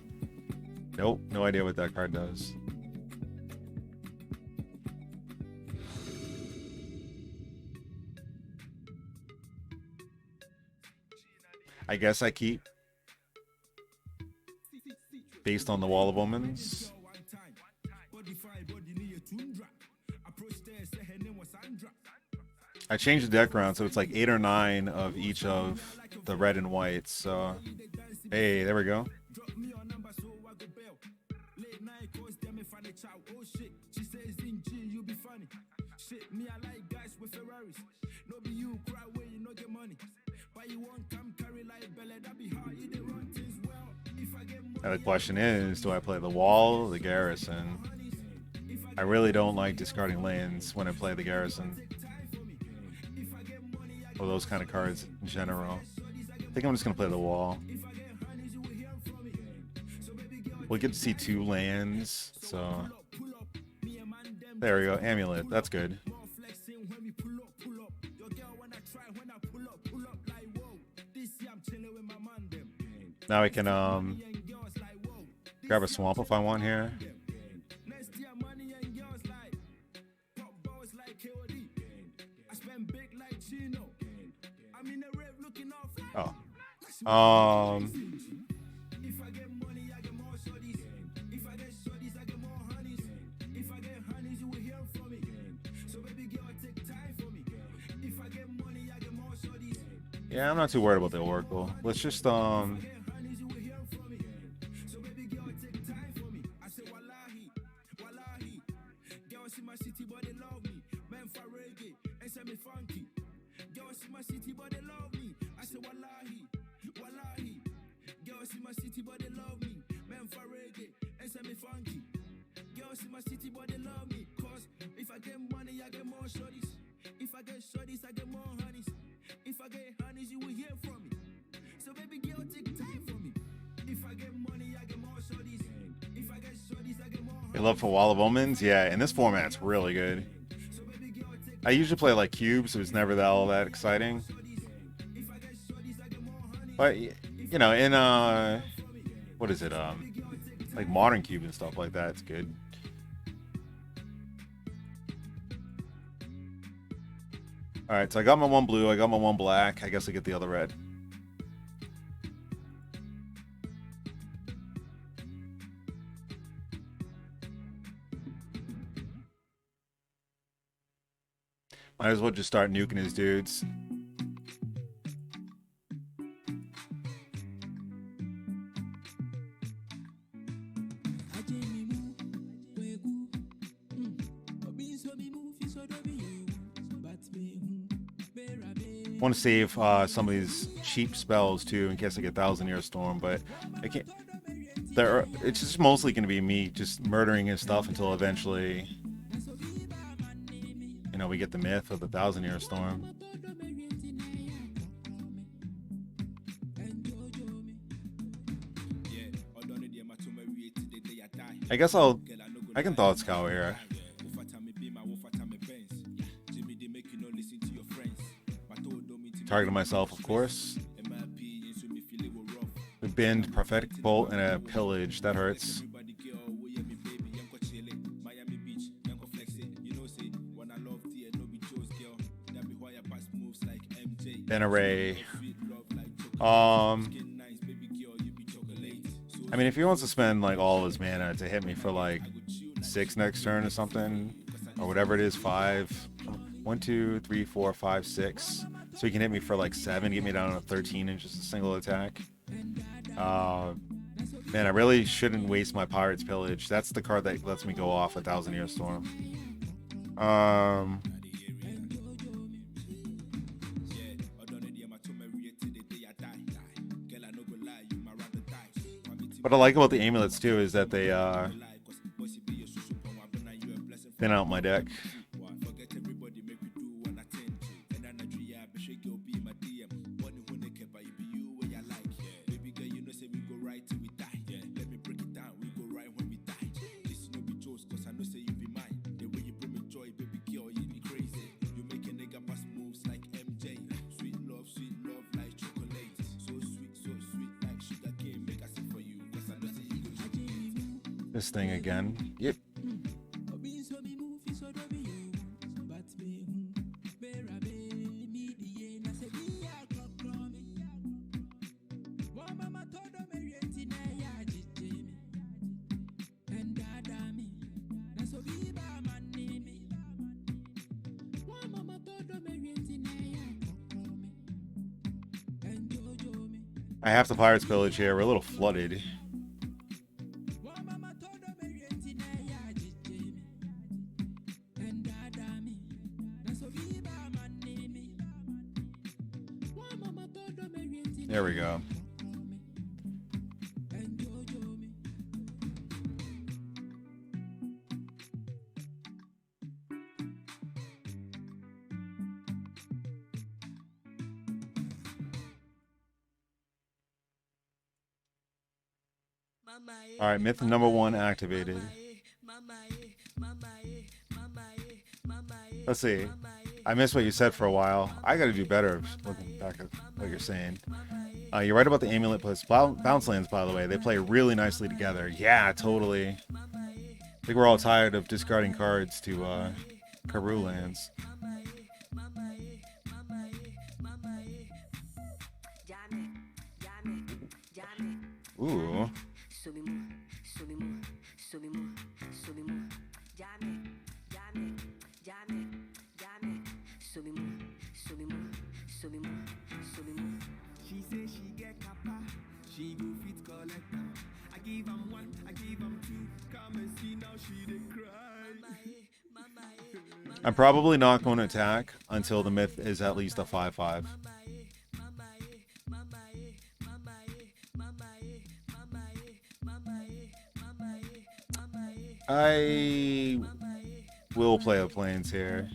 Nope, no idea what that card does. I guess I keep based on the Wall of Omens. I changed the deck around so it's like 8 or 9 of each of the red and whites. So, hey, there we go. Now the question is, do I play the wall or the garrison? I really don't like discarding lands when I play the Garrison. Or those kind of cards in general. I think I'm just gonna play the wall. We get to see 2 lands, so there we go. Amulet, that's good. Now I can grab a swamp if I want here. Oh. Yeah, I'm not too worried about the Oracle. Let's just you love for Wall of Omens? Yeah, in this format it's really good. I usually play like cubes, so it's never all that exciting. But you know, in what is it? Like modern cube and stuff like that, it's good. Alright, so I got my 1 blue, I got my 1 black. I guess I get the other red. Might as well just start nuking his dudes. Want to save some of these cheap spells too in case I get Thousand Year Storm, but I can't. It's just mostly going to be me just murdering his stuff until eventually, you know, we get the myth of the Thousand Year Storm. I guess I can Thought Scour here. Target myself, of course. A Bend, Prophetic Bolt, and a Pillage. That hurts. Then Array. I mean, if he wants to spend like all of his mana to hit me for like 6 next turn or something, or whatever it is, 5. 1, 2, 3, 4, 5, 6. So he can hit me for like 7, get me down to 13 in just a single attack. Man, I really shouldn't waste my Pirate's Pillage. That's the card that lets me go off a Thousand Year Storm. What I like about the amulets too is that they thin out my deck. This thing again. Yep. I have the Pirate's Village here. We're a little flooded. There we go. All right, myth number 1 activated. Let's see. I missed what you said for a while. I got to do better looking back at what you're saying. You're right about the amulet plus bounce lands, by the way. They play really nicely together. Yeah, totally. I think we're all tired of discarding cards to Karoo lands. Ooh. She say she get kappa, she go fit collector. I give 'em one, I give 'em two. Come and see now she dey cry. I'm probably not going to attack until the myth is at least a 5/5. I will play the planes here.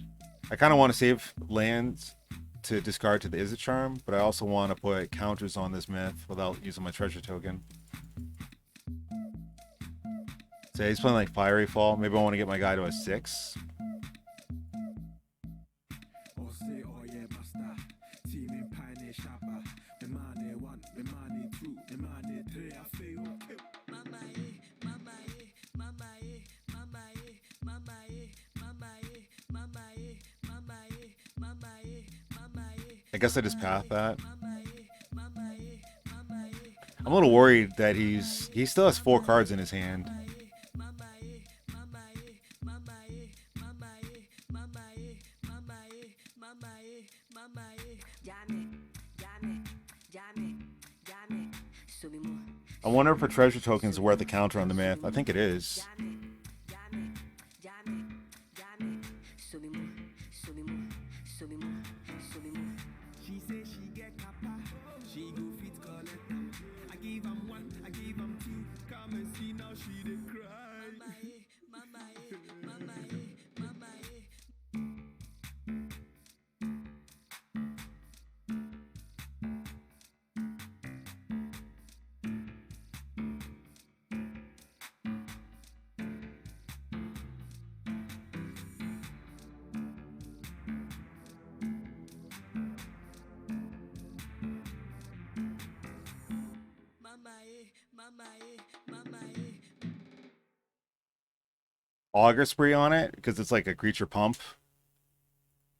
I kind of want to save lands to discard to the Izzet Charm, but I also want to put counters on this myth without using my treasure token. So he's playing like Fiery Fall. Maybe I want to get my guy to a 6. I guess I just path that. I'm a little worried that he still has 4 cards in his hand. I wonder if a treasure token is worth a counter on the myth. I think it is. Auger Spree on it because it's like a creature pump,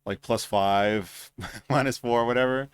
like +5, -4, whatever.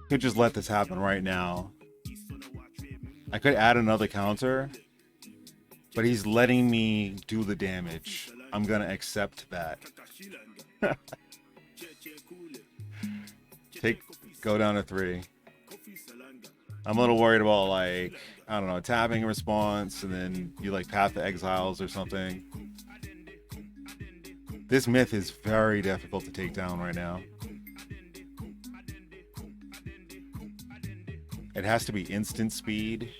Could just let this happen right now. I could add another counter, but he's letting me do the damage. I'm gonna accept that. Go down to 3. I'm a little worried about, like, I don't know, tapping a response and then you like Path to Exiles or something. This myth is very difficult to take down right now. It has to be instant speed.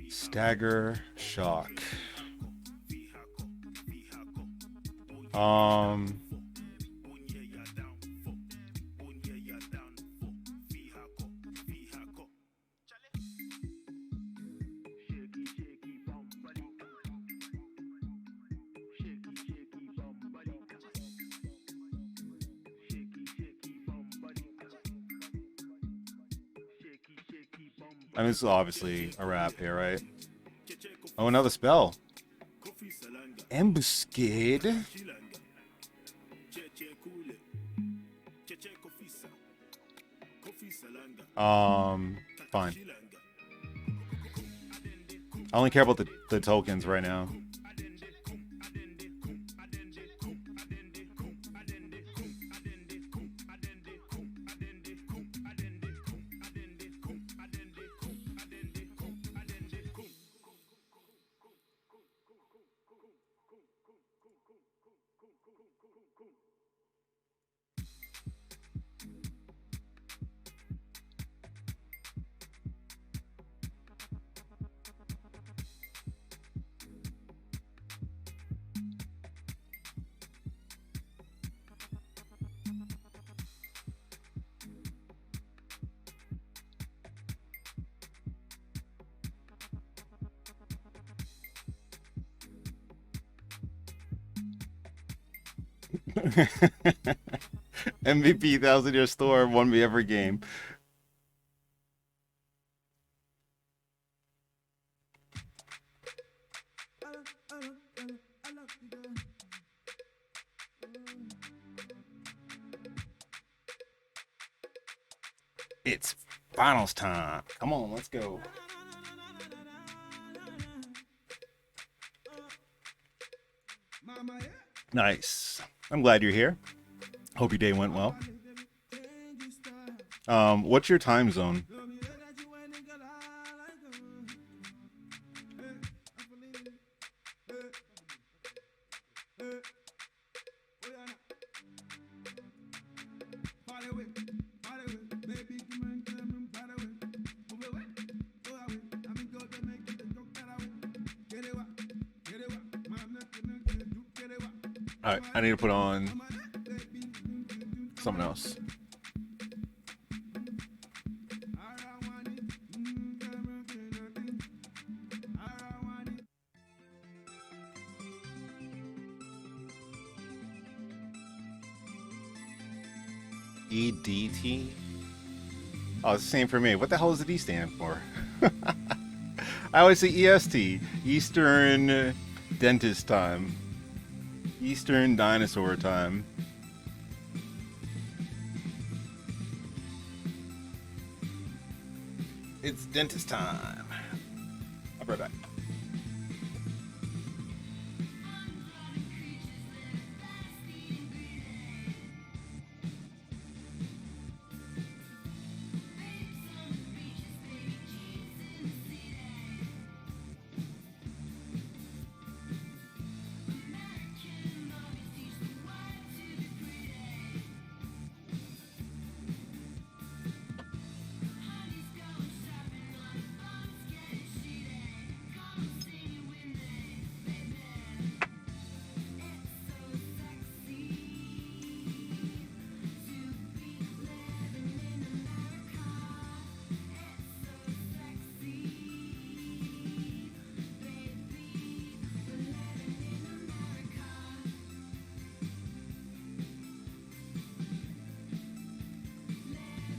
Stagger Shock. I mean, this is obviously a wrap here, right? Oh, another spell. Ambuscade. Fine. I only care about the tokens right now. MVP 1,000-year store, 1v every game. It's finals time. Come on, let's go. Nice. I'm glad you're here. Hope your day went well. What's your time zone? All right, I need to put on something else. EDT? Oh, it's the same for me. What the hell does the D stand for? I always say EST. Eastern Dentist Time. Eastern Dinosaur Time. It's dentist time. I'll be right back.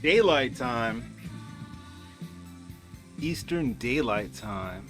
Daylight time. Eastern Daylight Time.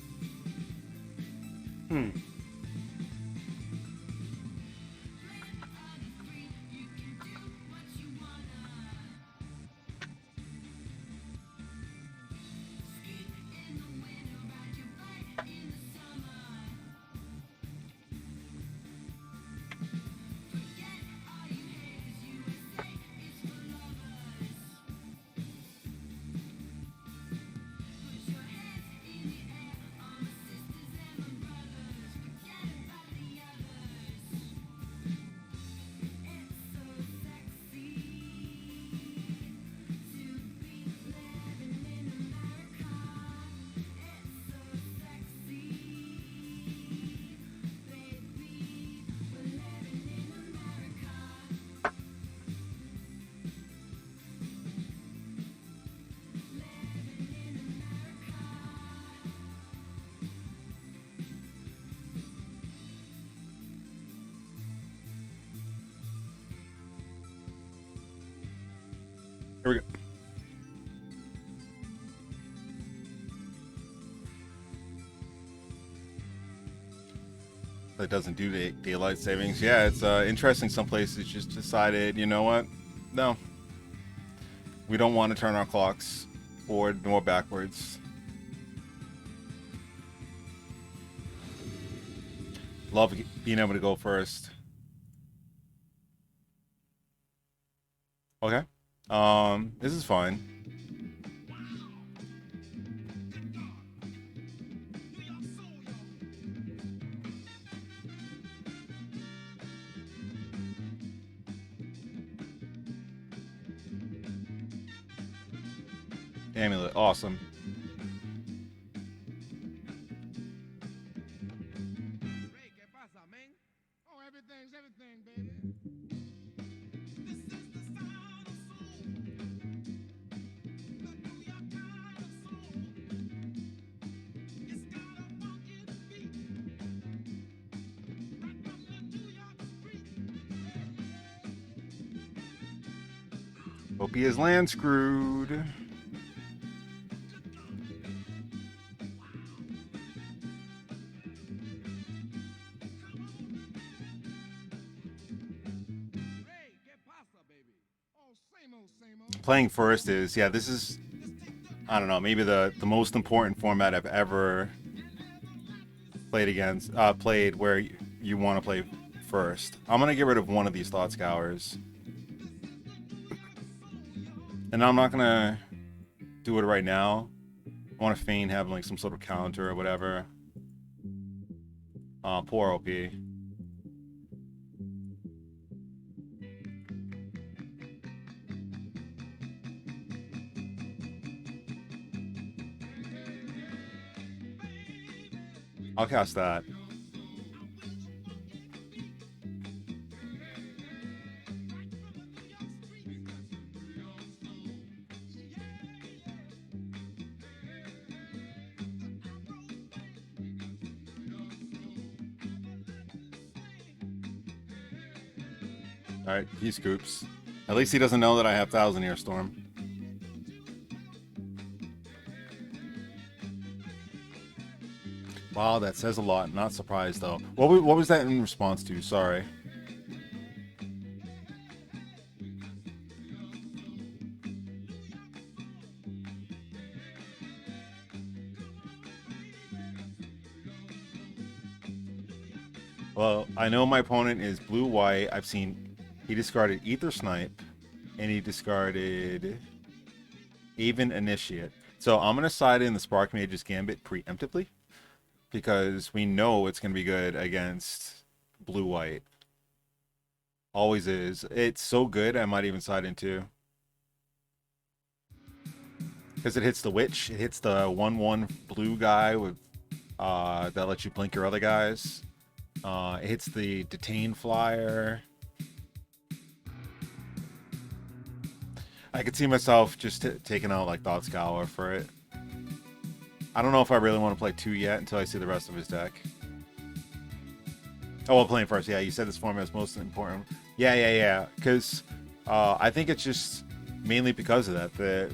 that doesn't do daylight savings. Yeah, it's interesting. Some places just decided, you know what? No, we don't want to turn our clocks forward nor backwards. Love being able to go first. Okay. This is fine. Amulet, awesome. Ray, ¿qué pasa, man? Oh, everything's everything, baby. This is the sound of soul. The New York kind of soul. It's got a funky beat. Right from the New York street. Hope he is land screwed. Ray, ¿qué pasa, baby? Oh, same old, same old. Playing first is, yeah, this is, I don't know, maybe the most important format I've ever played against, played where you want to play first. I'm going to get rid of one of these Thought Scours. And I'm not going to do it right now. I want to feign having like some sort of counter or whatever. Poor OP. I'll cast that. Alright, he scoops. At least he doesn't know that I have Thousand Year Storm. Wow, that says a lot. Not surprised, though. What was that in response to? Sorry. Well, I know my opponent is blue-white. I've seen he discarded Ether Snipe, and he discarded Aven Initiate. So I'm going to side in the Spark Mage's Gambit preemptively, because we know it's going to be good against blue-white. Always is. It's so good, I might even side in two. Because it hits the Witch, it hits the 1/1 blue guy with that lets you blink your other guys. It hits the Detain Flyer. I could see myself just taking out like Thought Scour for it. I don't know if I really want to play 2 yet until I see the rest of his deck. Oh, well, playing first. Yeah, you said this format is most important. Yeah. Because I think it's just mainly because of that.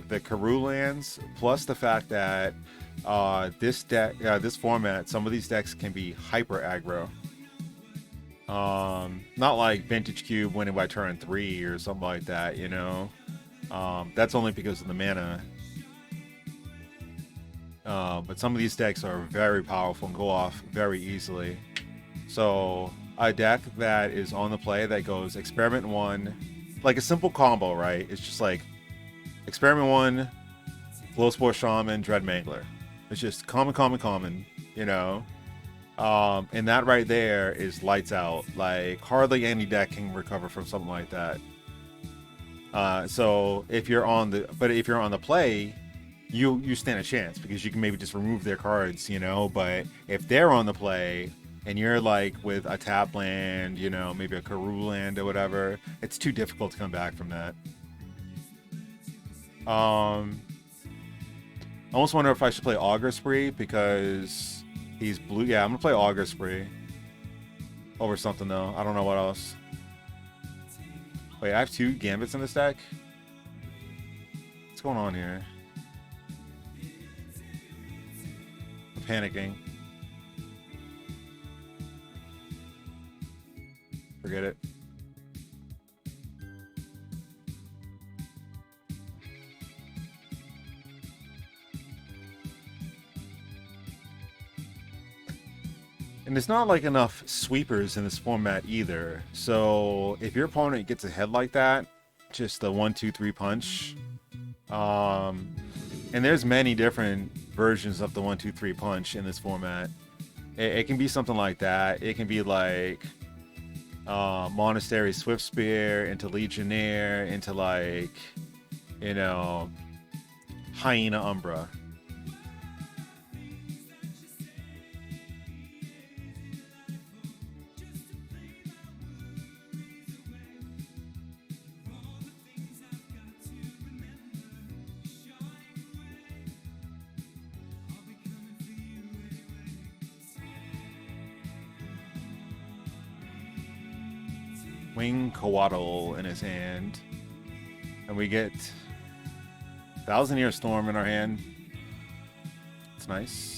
The Karoo lands, plus the fact that this deck, this format, some of these decks can be hyper aggro. Not like Vintage Cube winning by turn 3 or something like that, you know. That's only because of the mana. But some of these decks are very powerful and go off very easily. So a deck that is on the play that goes Experiment 1, like a simple combo, right? It's just like Experiment 1, Glowspore Shaman, Dread Mangler. It's just common, you know. And that right there is lights out. Like hardly any deck can recover from something like that. So if you're on the play, you stand a chance because you can maybe just remove their cards, you know. But if they're on the play and you're like with a tap land, you know, maybe a Karoo land or whatever, it's too difficult to come back from that. I almost wonder if I should play Augur Spree because he's blue. Yeah, I'm gonna play Augur Spree over something though. I don't know what else. Wait, I have 2 Gambits in this deck? What's going on here? I'm panicking. Forget it. And there's not like enough sweepers in this format either. So if your opponent gets ahead like that, just the 1-2-3 punch. And there's many different versions of the 1-2-3 punch in this format. It can be something like that. It can be like Monastery Swift Spear into Legionnaire into like, you know, Hyena Umbra. Wing Coatl in his hand. And we get Thousand Year Storm in our hand. It's nice.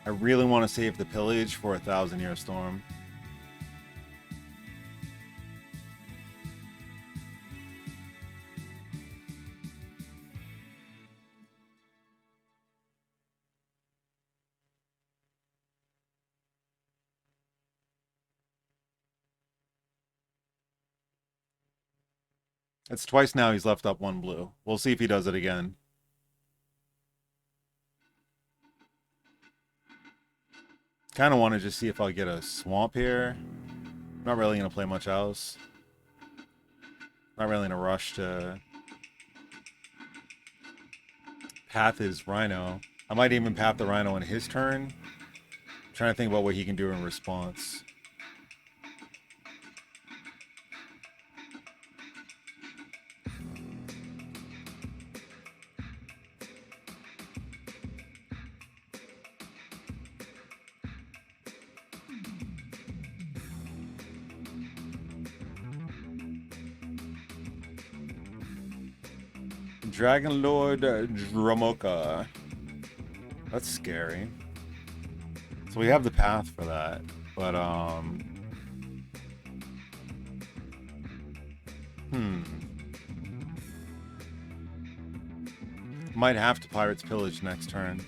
I really want to save the pillage for a 1,000 Year Storm. It's twice now he's left up 1 blue. We'll see if he does it again. Kind of want to just see if I'll get a swamp here. Not really going to play much else. Not really in a rush to path his Rhino. I might even path the Rhino in his turn. I'm trying to think about what he can do in response. Dragon Lord Dromoka. That's scary. So we have the path for that, but might have to Pirate's Pillage next turn.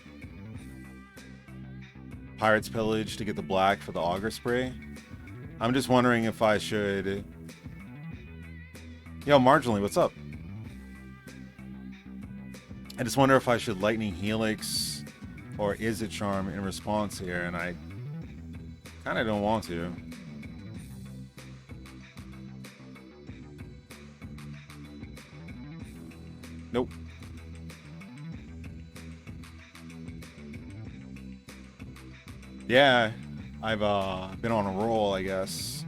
Pirate's Pillage to get the black for the Auger Spray. I'm just wondering if I should... Yo, Marginally, what's up? I just wonder if I should Lightning Helix or Izzet Charm in response here, and I kind of don't want to. Nope. Yeah, I've been on a roll, I guess.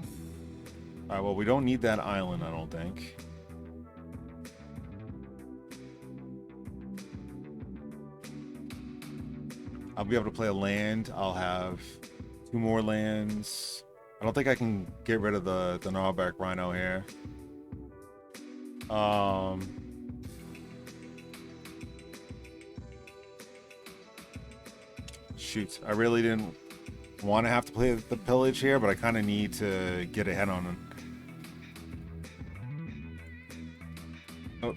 Alright, well, we don't need that island, I don't think. I'll be able to play a land. I'll have 2 more lands. I don't think I can get rid of the Gnawback Rhino here. Shoot, I really didn't want to have to play the Pillage here, but I kind of need to get ahead on it. Oh.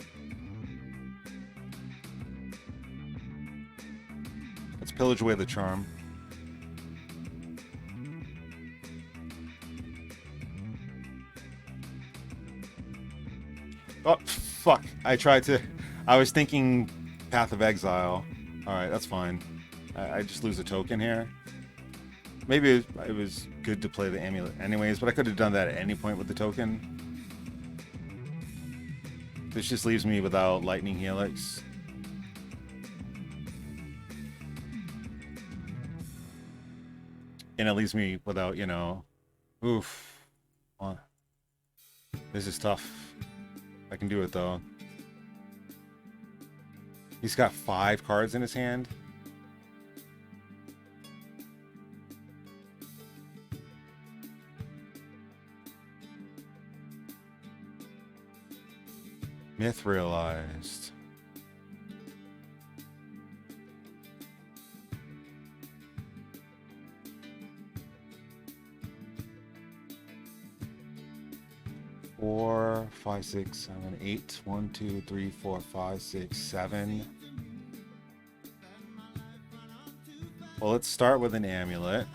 Let's pillage away the charm. Oh, fuck. I was thinking Path of Exile. Alright, that's fine. I just lose a token here. Maybe it was good to play the amulet anyways, but I could have done that at any point with the token. This just leaves me without Lightning Helix. And it leaves me without, you know... Oof. This is tough. I can do it though. He's got 5 cards in his hand. Myth realized. Four, 5, 6, 7, 8. 1, 2, 3, 4, 5, 6, 7. Well, let's start with an amulet.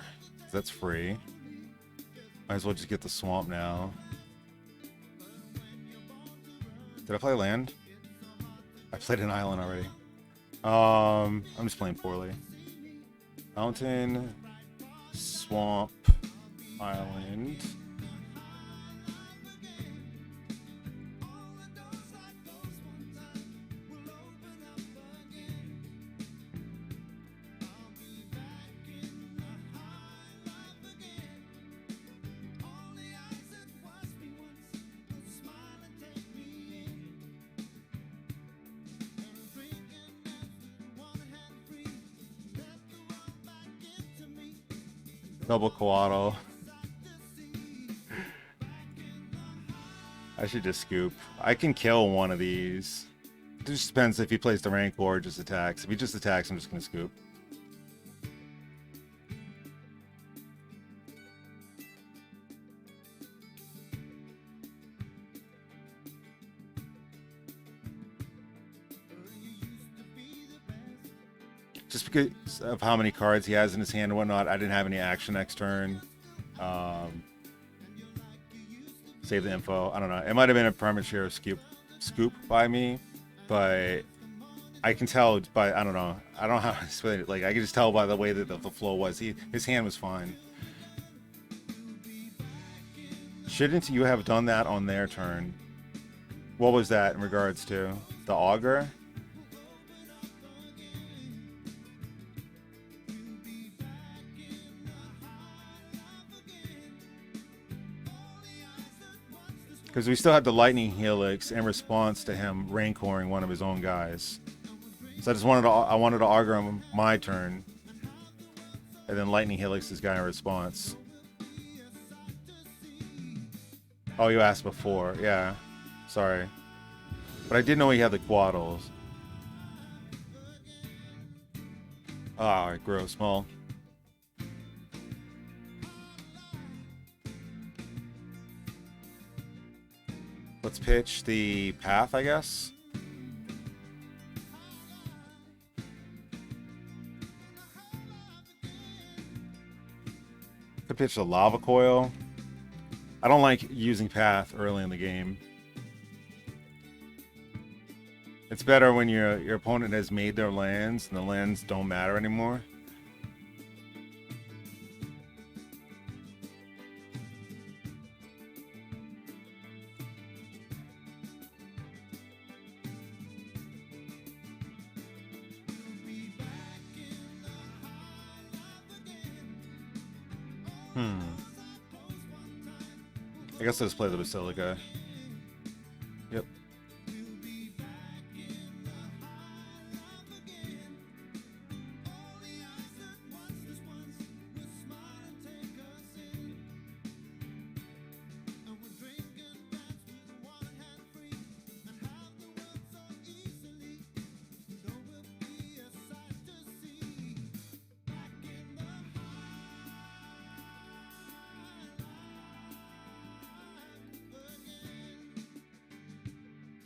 That's free. Might as well just get the swamp now. Did I play land? I played an island already. I'm just playing poorly. Mountain, swamp, island. Double Coatl. I should just scoop. I can kill one of these. It just depends if he plays the Rancor or just attacks. If he just attacks, I'm just gonna scoop. Just because of how many cards he has in his hand and whatnot, I didn't have any action next turn. Save the info. I don't know. It might have been a premature scoop by me, but I can tell by, I don't know. I don't know how to explain it. Like, I can just tell by the way that the flow was. His hand was fine. Shouldn't you have done that on their turn? What was that in regards to? The Augur? Because we still had the Lightning Helix in response to him Rancoring one of his own guys. So I wanted to Augur him my turn. And then Lightning Helix this guy in response. Oh, you asked before. Yeah. Sorry. But I did know he had the Coatls. Ah, gross. Small. Let's pitch the path, I guess. Could pitch the lava coil. I don't like using path early in the game. It's better when your opponent has made their lands and the lands don't matter anymore. I guess let's play the Basilica. Yep.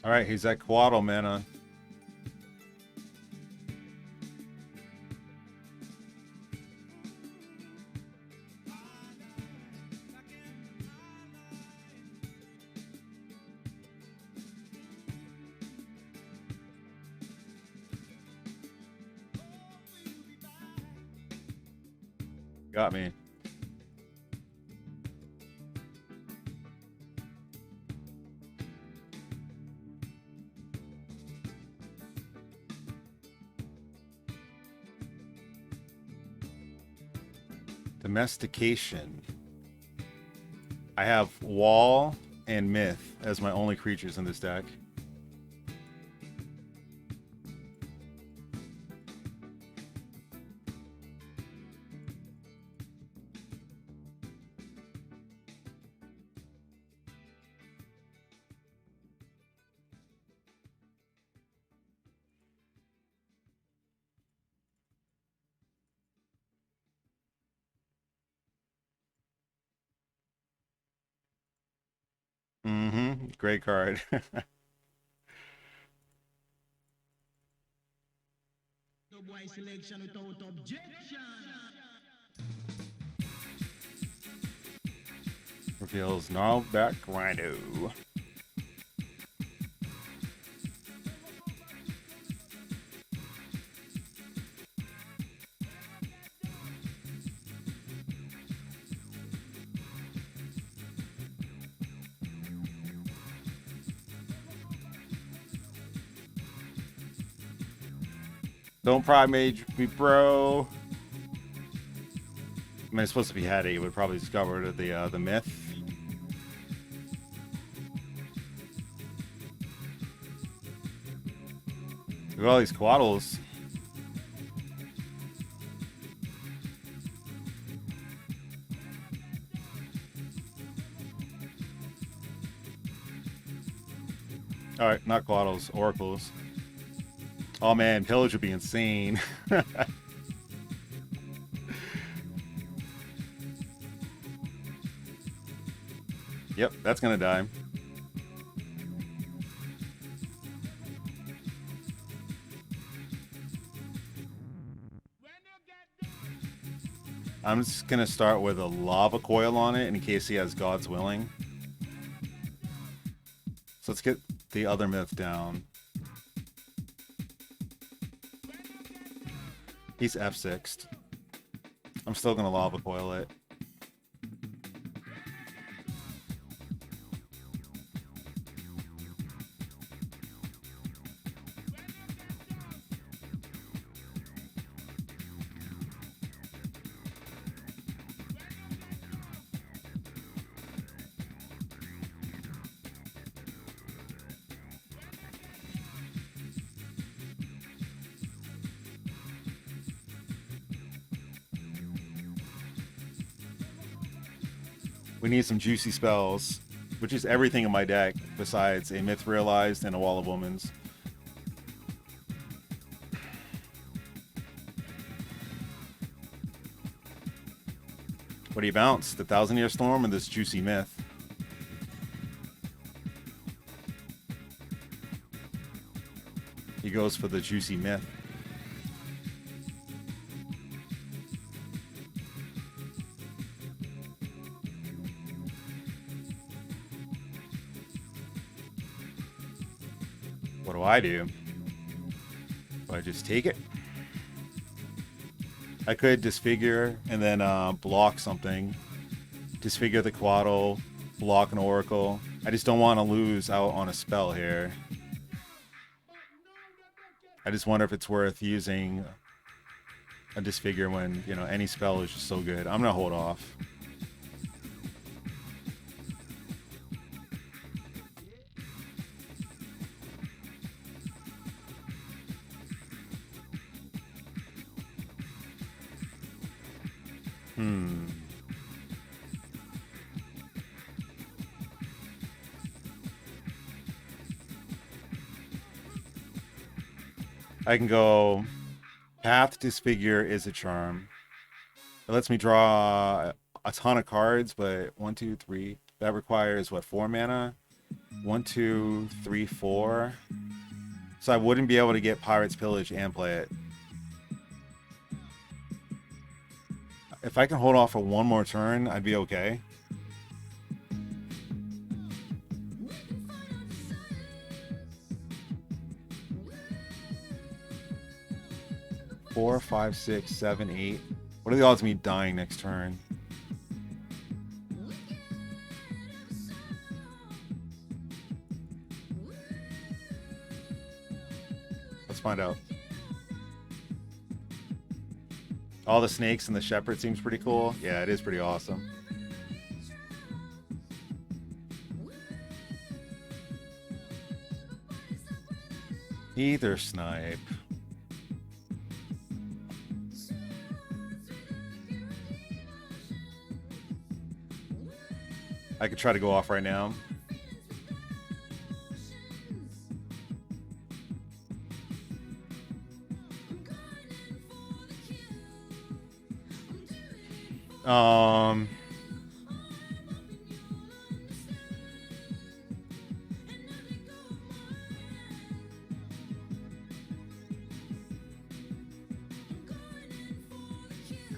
All right, he's at Coatl mana. Got me. Domestication. I have wall and Myth as my only creatures in this deck. Great card. Reveals Gnarlback Rhino. Don't Primate me, bro. I mean, it's supposed to be Hattie. You would probably discover the myth. Look at all these Quaddles. All right, not Quaddles, Oracles. Oh man, Pillage would be insane. Yep, that's gonna die. I'm just gonna start with a Lava Coil on it in case he has God's Willing. So let's get the other myth down. He's F6'd. I'm still gonna Lava Coil it. We need some juicy spells, which is everything in my deck besides a Myth Realized and a Wall of Womans. What do you bounce? The Thousand Year Storm and this juicy Myth? He goes for the juicy Myth. What do I do? Do I just take it? I could disfigure and then block something. Disfigure the Quaddle, block an Oracle. I just don't want to lose out on a spell here. I just wonder if it's worth using a disfigure when, you know, any spell is just so good. I'm gonna hold off. I can go Path Disfigure is a charm. It lets me draw a ton of cards, but 1, 2, 3. That requires what, 4 mana? 1, 2, 3, 4. So I wouldn't be able to get Pirate's Pillage and play it. If I can hold off for one more turn, I'd be okay. Four, 5, 6, 7, 8. What are the odds of me dying next turn? Let's find out. All the snakes and the shepherd seems pretty cool. Yeah, it is pretty awesome. Either snipe. I could try to go off right now.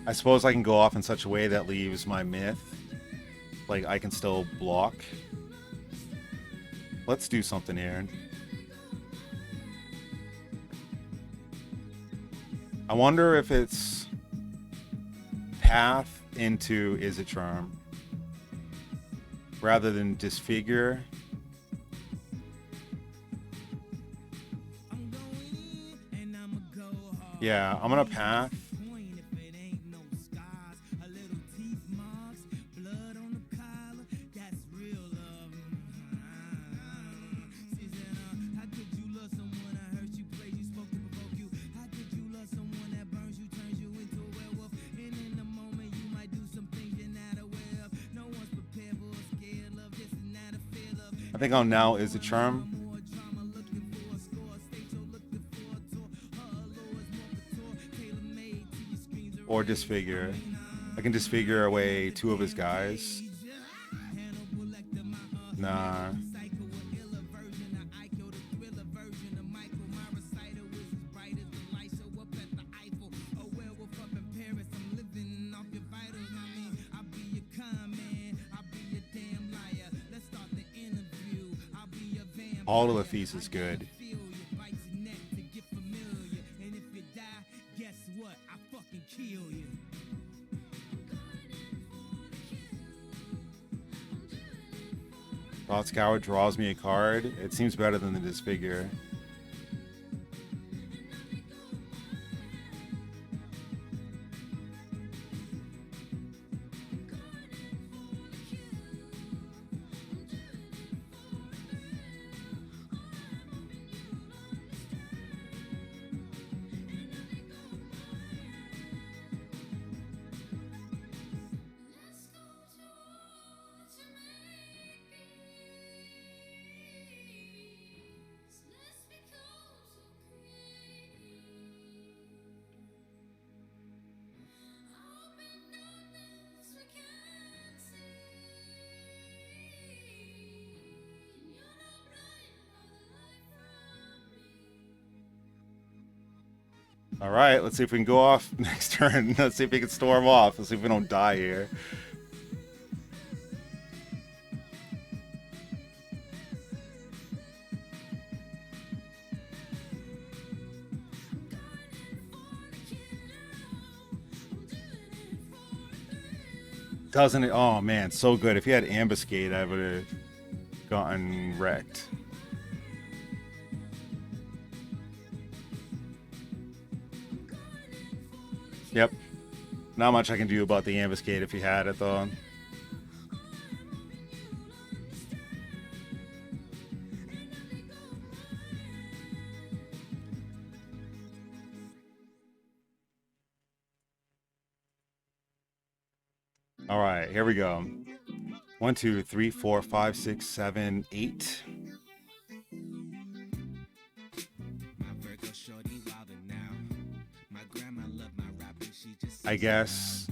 I suppose I can go off in such a way that leaves my myth. Like, I can still block. Let's do something here. I wonder if it's path into Is It Charm rather than disfigure. Yeah, I'm gonna path. I think I'll now Is It Charm. Or disfigure. I can disfigure away two of his guys. Nah. All of the feast is good. Thought Scour draws me a card. It seems better than the Disfigure. All right, let's see if we can go off next turn. Let's see if we can storm off. Let's see if we don't die here. Doesn't it? Oh man, so good. If he had Ambuscade, I would have gotten wrecked. Yep. Not much I can do about the Ambuscade if he had it, though. All right, here we go. 1, 2, 3, 4, 5, 6, 7, 8. I guess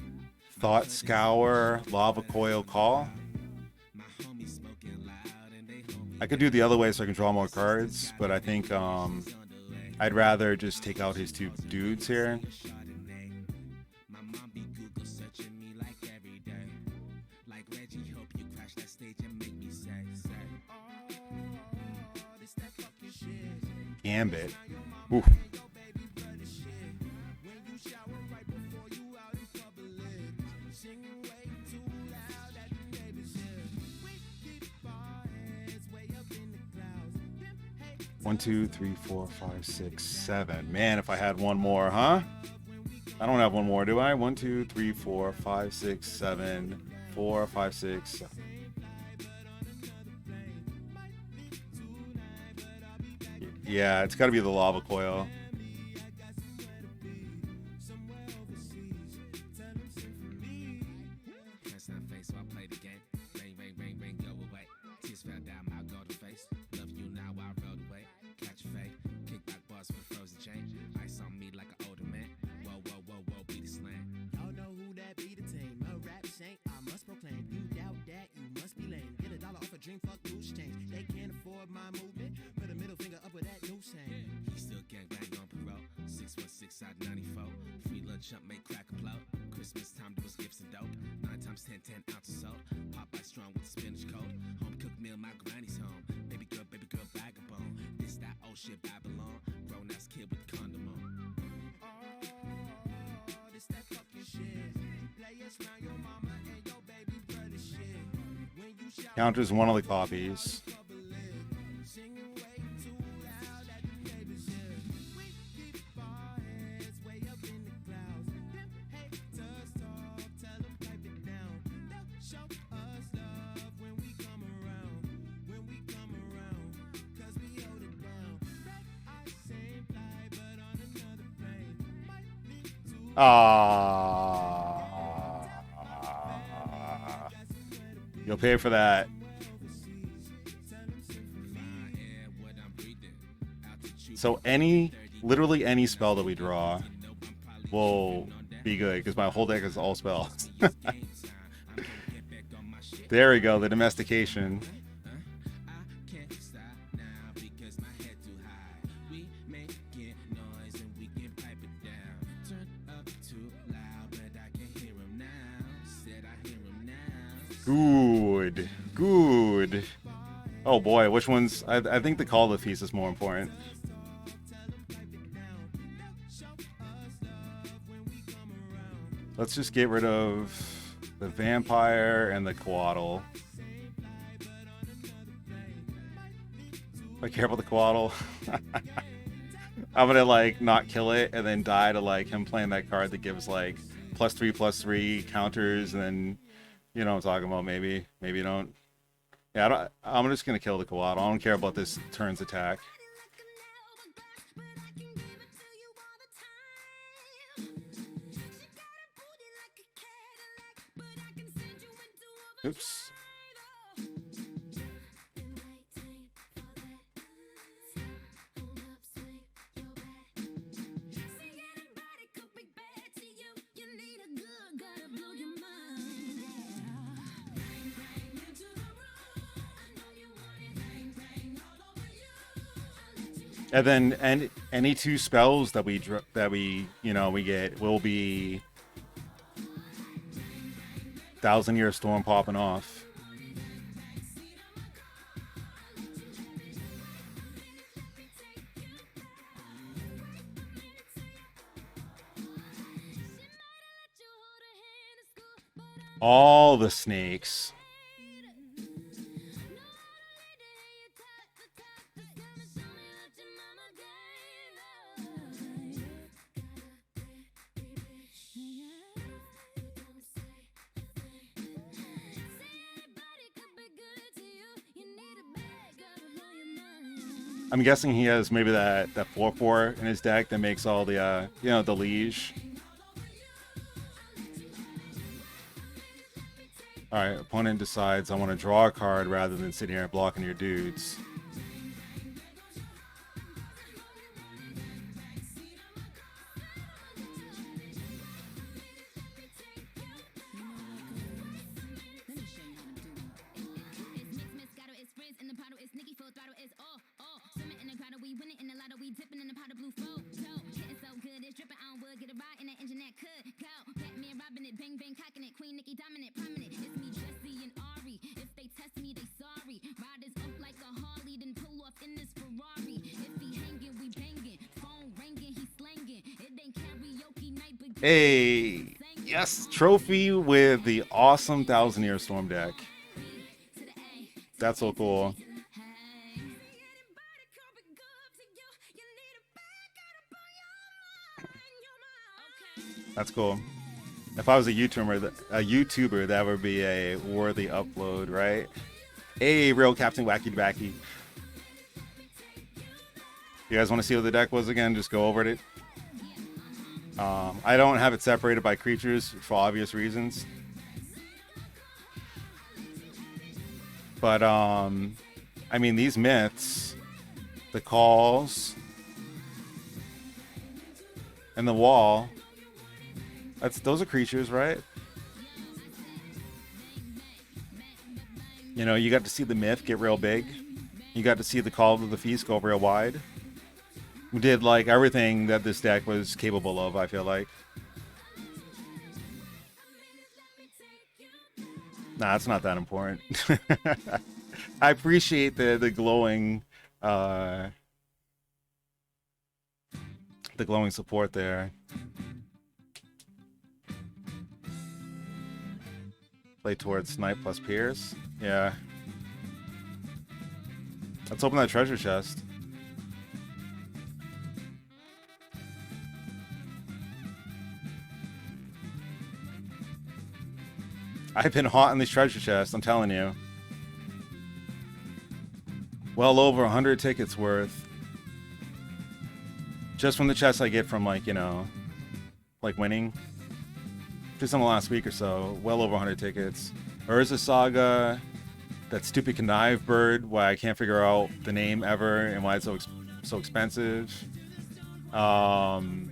Thought Scour, Lava Coil, Call. I could do the other way so I can draw more cards, but I think I'd rather just take out his two dudes here. Gambit. Oof. One, 2, 3, 4, 5, 6, 7. Man, if I had one more, huh? I don't have one more, do I? 1, 2, 3, 4, 5, 6, 7, 4, 5, 6, 7. Yeah, it's got to be the lava coil. Y'all know who that be the team. A rap saint, I must proclaim. You doubt that, you must be lame. Get $1 off a dream, fuck loose change. They can't afford my movement. Put a middle finger up with that new saying. He still gang bang on parole. 616 out 94. Free lunch up, make crack applaud. Christmas time, do us gifts and dope. 9 times 10, 10 ounces salt. Pop by strong with the spinach cold. Home cooked meal, my granny's home. Baby girl, bag of bone. This that old shit Babylon. Grown ass kid with condom on. This that fucking shit. Play us round your mama and your baby brother shit. When you shout Counters one of the copies. singing way too loud at the neighbors hear. We keep our heads way up in the clouds. Them haters talk, tell them pipe it down. They'll show us love when we come around. When we come around, cause we hold it down. Red eyes, same fly, but on another plane. Might be too You'll pay for that. So literally any spell that we draw will be good because my whole deck is all spells. There we go, the domestication. Good. Oh boy, which one's? I think the Call of the Feast is more important. Let's just get rid of the vampire and the coatl. I care about the coatl. I'm gonna like not kill it and then die to like him playing that card that gives like +3/+3 counters, and then you know what I'm talking about. Maybe you don't. Yeah, I'm just gonna kill the coatl. I don't care about this turn's attack. Oops. And then any two spells that we get will be Thousand Year Storm popping off. All the snakes. I'm guessing he has maybe that 4/4 in his deck that makes all the the liege. All right, opponent decides I want to draw a card rather than sit here and blocking your dudes. Hey, yes, trophy with the awesome Thousand Year Storm deck. That's so cool. That's cool. If I was a YouTuber, that would be a worthy upload, right? Hey, real Captain Wacky Backy. You guys want to see what the deck was again? Just go over it. I don't have it separated by creatures for obvious reasons. But, I mean, these myths, the calls, and the wall, those are creatures, right? You know, you got to see the myth get real big. You got to see the call to the feast go real wide. We did, like, everything that this deck was capable of, I feel like. Nah, it's not that important. I appreciate the glowing support there. Play towards Snipe plus Pierce. Yeah. Let's open that treasure chest. I've been hot on these treasure chests, I'm telling you. Well over 100 tickets worth. Just from the chests I get from, like, you know, like winning. Just in the last week or so. Well over 100 tickets. Urza Saga. That stupid connive bird. Why I can't figure out the name ever and why it's so expensive. And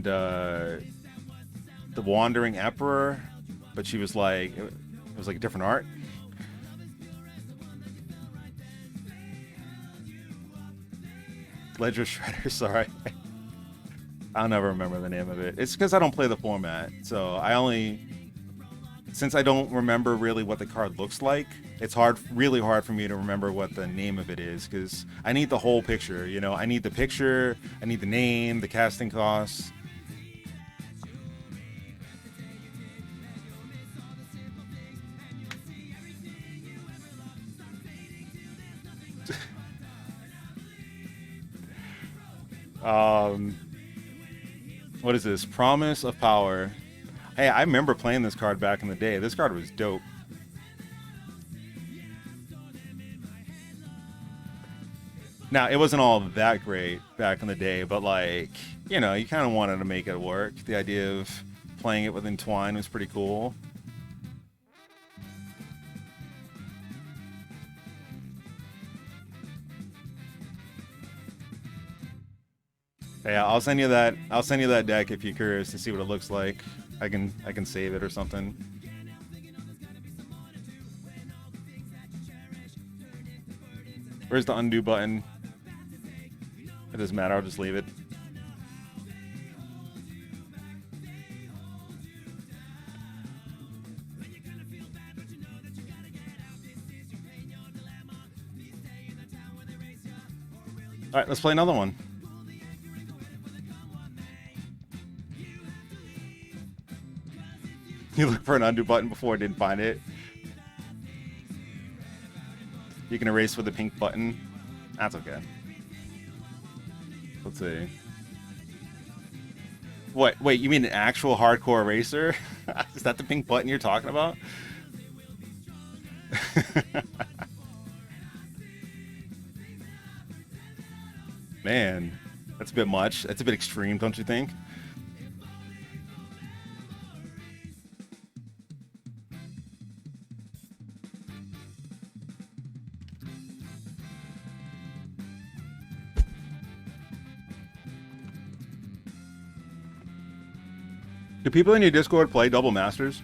the Wandering Emperor. But she was like, it was like a different art. Ledger Shredder, sorry. I'll never remember the name of it. It's because I don't play the format. So since I don't remember really what the card looks like, it's really hard for me to remember what the name of it is, because I need the whole picture, you know? I need the picture, I need the name, the casting costs. What is this? Promise of Power. Hey, I remember playing this card back in the day. This card was dope. Now, it wasn't all that great back in the day, but, like, you know, you kind of wanted to make it work. The idea of playing it with Entwine was pretty cool. Yeah, I'll send you that. I'll send you that deck if you're curious to see what it looks like. I can save it or something. Where's the undo button? It doesn't matter. I'll just leave it. All right, let's play another one. You look for an undo button before I didn't find it. You can erase with the pink button. That's okay. Let's see. What? Wait, you mean an actual hardcore eraser? Is that the pink button you're talking about? Man, that's a bit much. That's a bit extreme, don't you think? Do people in your Discord play Double Masters?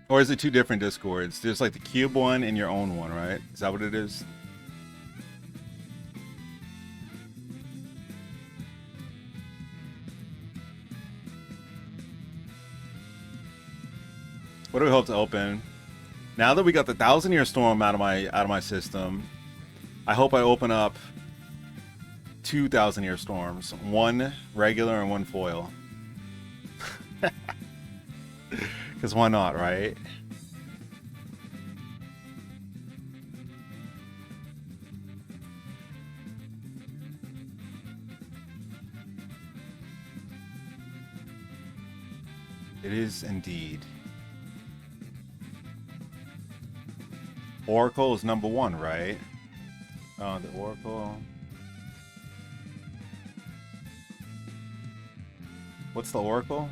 Or is it two different Discords? There's like the Cube one and your own one, right? Is that what it is? What do we hope to open? Now that we got the 1,000-Year Storm out of my system, I hope I open up 2 1,000-Year Storms, one regular and one foil. Because why not, right? It is indeed. Oracle is number 1, right? The Oracle. What's the Oracle?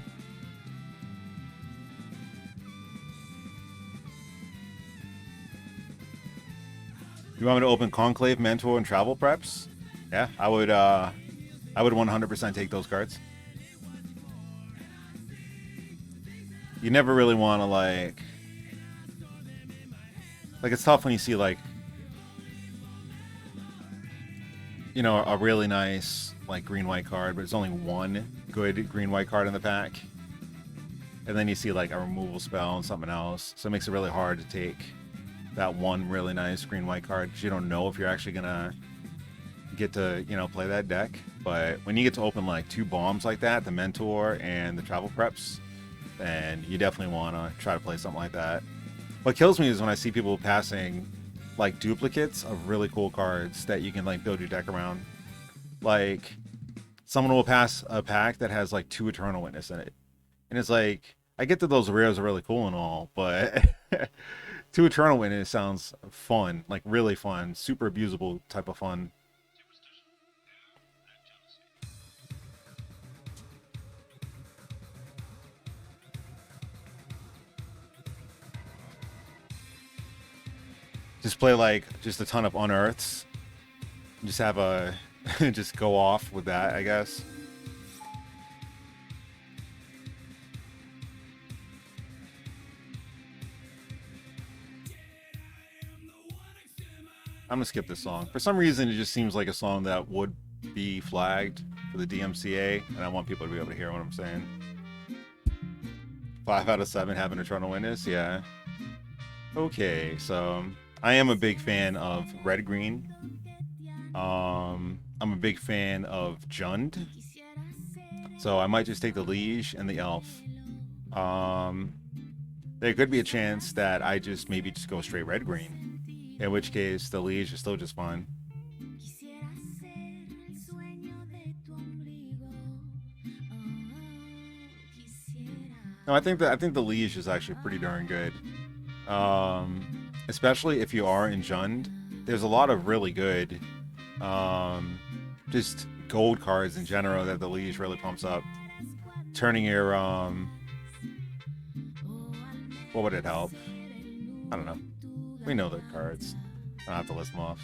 You want me to open Conclave, Mentor, and Travel Preps? Yeah, I would 100% take those cards. You never really want to like it's tough when you see like, you know, a really nice like green-white card, but it's only one good green-white card in the pack. And then you see like a removal spell and something else. So it makes it really hard to take that one really nice green-white card because you don't know if you're actually gonna get to, you know, play that deck. But when you get to open like 2 bombs like that, the Mentor and the Travel Preps, then you definitely want to try to play something like that. What kills me is when I see people passing like duplicates of really cool cards that you can like build your deck around. Like someone will pass a pack that has like 2 Eternal Witness in it. And it's like, I get that those rares are really cool and all, but 2 Eternal Witness sounds fun, like really fun, super abusable type of fun. Just play like just a ton of unearths. Just have a just go off with that, I guess. I'm gonna skip this song. For some reason, it just seems like a song that would be flagged for the DMCA, and I want people to be able to hear what I'm saying. 5 out of 7 have an Eternal Witness, yeah. Okay, so I am a big fan of red green. I'm a big fan of Jund, so I might just take the Liege and the Elf. There could be a chance that I just maybe just go straight red green, in which case the Liege is still just fine. No, I think the Liege is actually pretty darn good. Especially if you are in Jund, there's a lot of really good just gold cards in general that the Liege really pumps up. Turning your what would it help? I don't know. We know the cards. I don't have to list them off.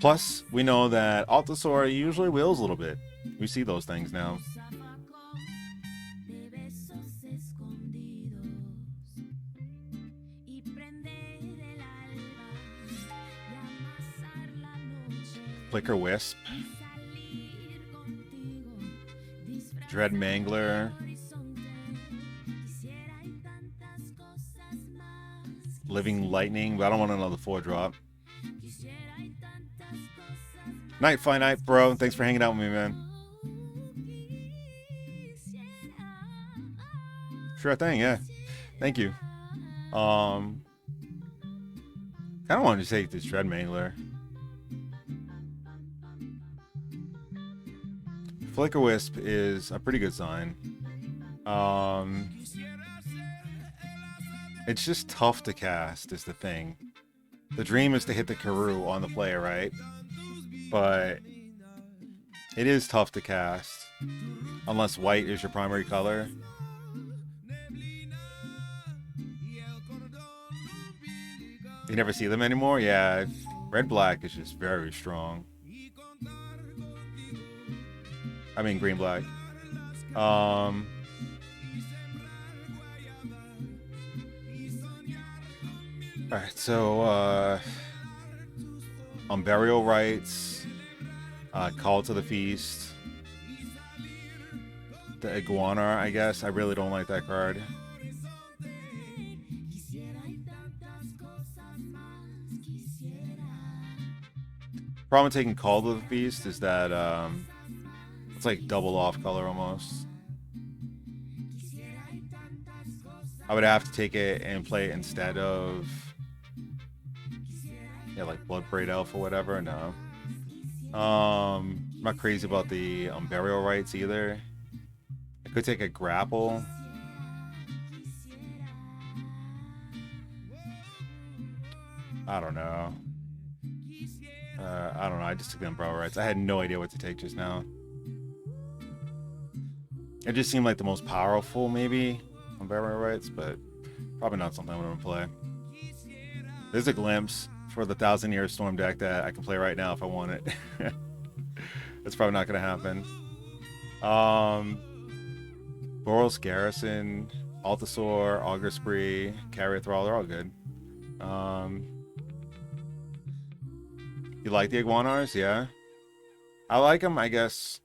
Plus, we know that Altasaur usually wheels a little bit. We see those things now. Flicker Wisp, Dread Mangler, Living Lightning, but I don't want another 4-drop. Night Finite, bro. Thanks for hanging out with me, man. Sure thing, yeah. Thank you. I don't want to take this Dread Mangler. Flicker Wisp is a pretty good sign. It's just tough to cast is the thing. The dream is to hit the Karoo on the play, right? But it is tough to cast unless white is your primary color. You never see them anymore? Yeah, red-black is just very strong. I mean green-black. Alright, so Burial Rites, Call to the Feast, the Iguana, I guess. I really don't like that card. Problem with taking Call to the Feast is that it's like double off color almost. I would have to take it and play it instead of, yeah, like Bloodbraid Elf or whatever. No. I'm not crazy about the Burial Rites either. I could take a Grapple. I don't know. I don't know. I just took the umbrella rights. I had no idea what to take just now. It just seemed like the most powerful, maybe, umbrella rights, but probably not something I'm going to play. There's a glimpse for the 1,000-Year Storm deck that I can play right now if I want it. That's probably not going to happen. Boros Garrison, Altasaur, Augur Spree, Carrier Thrall, they're all good. You like the Iguanars? Yeah. I like them, I guess,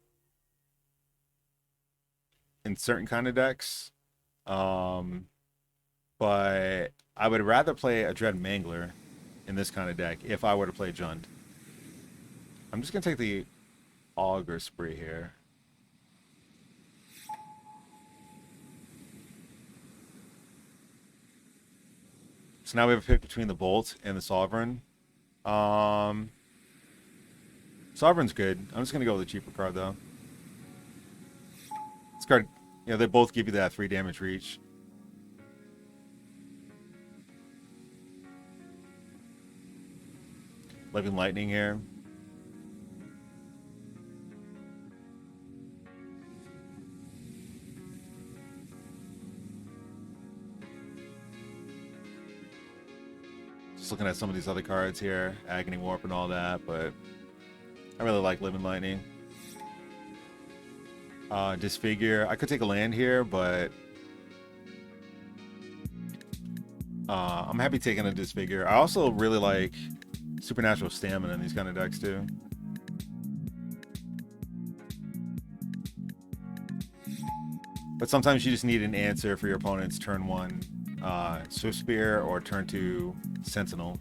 in certain kind of decks. But I would rather play a Dread Mangler in this kind of deck if I were to play Jund. I'm just going to take the Augur Spree here. So now we have a pick between the Bolt and the Sovereign. Sovereign's good. I'm just going to go with the cheaper card, though. This card, you know, they both give you that 3 damage reach. Living Lightning here. Just looking at some of these other cards here, Agony Warp and all that, but I really like Living Lightning. Disfigure. I could take a land here, but I'm happy taking a Disfigure. I also really like Supernatural Stamina in these kind of decks too. But sometimes you just need an answer for your opponent's turn 1 Swift Spear or turn 2 Sentinel.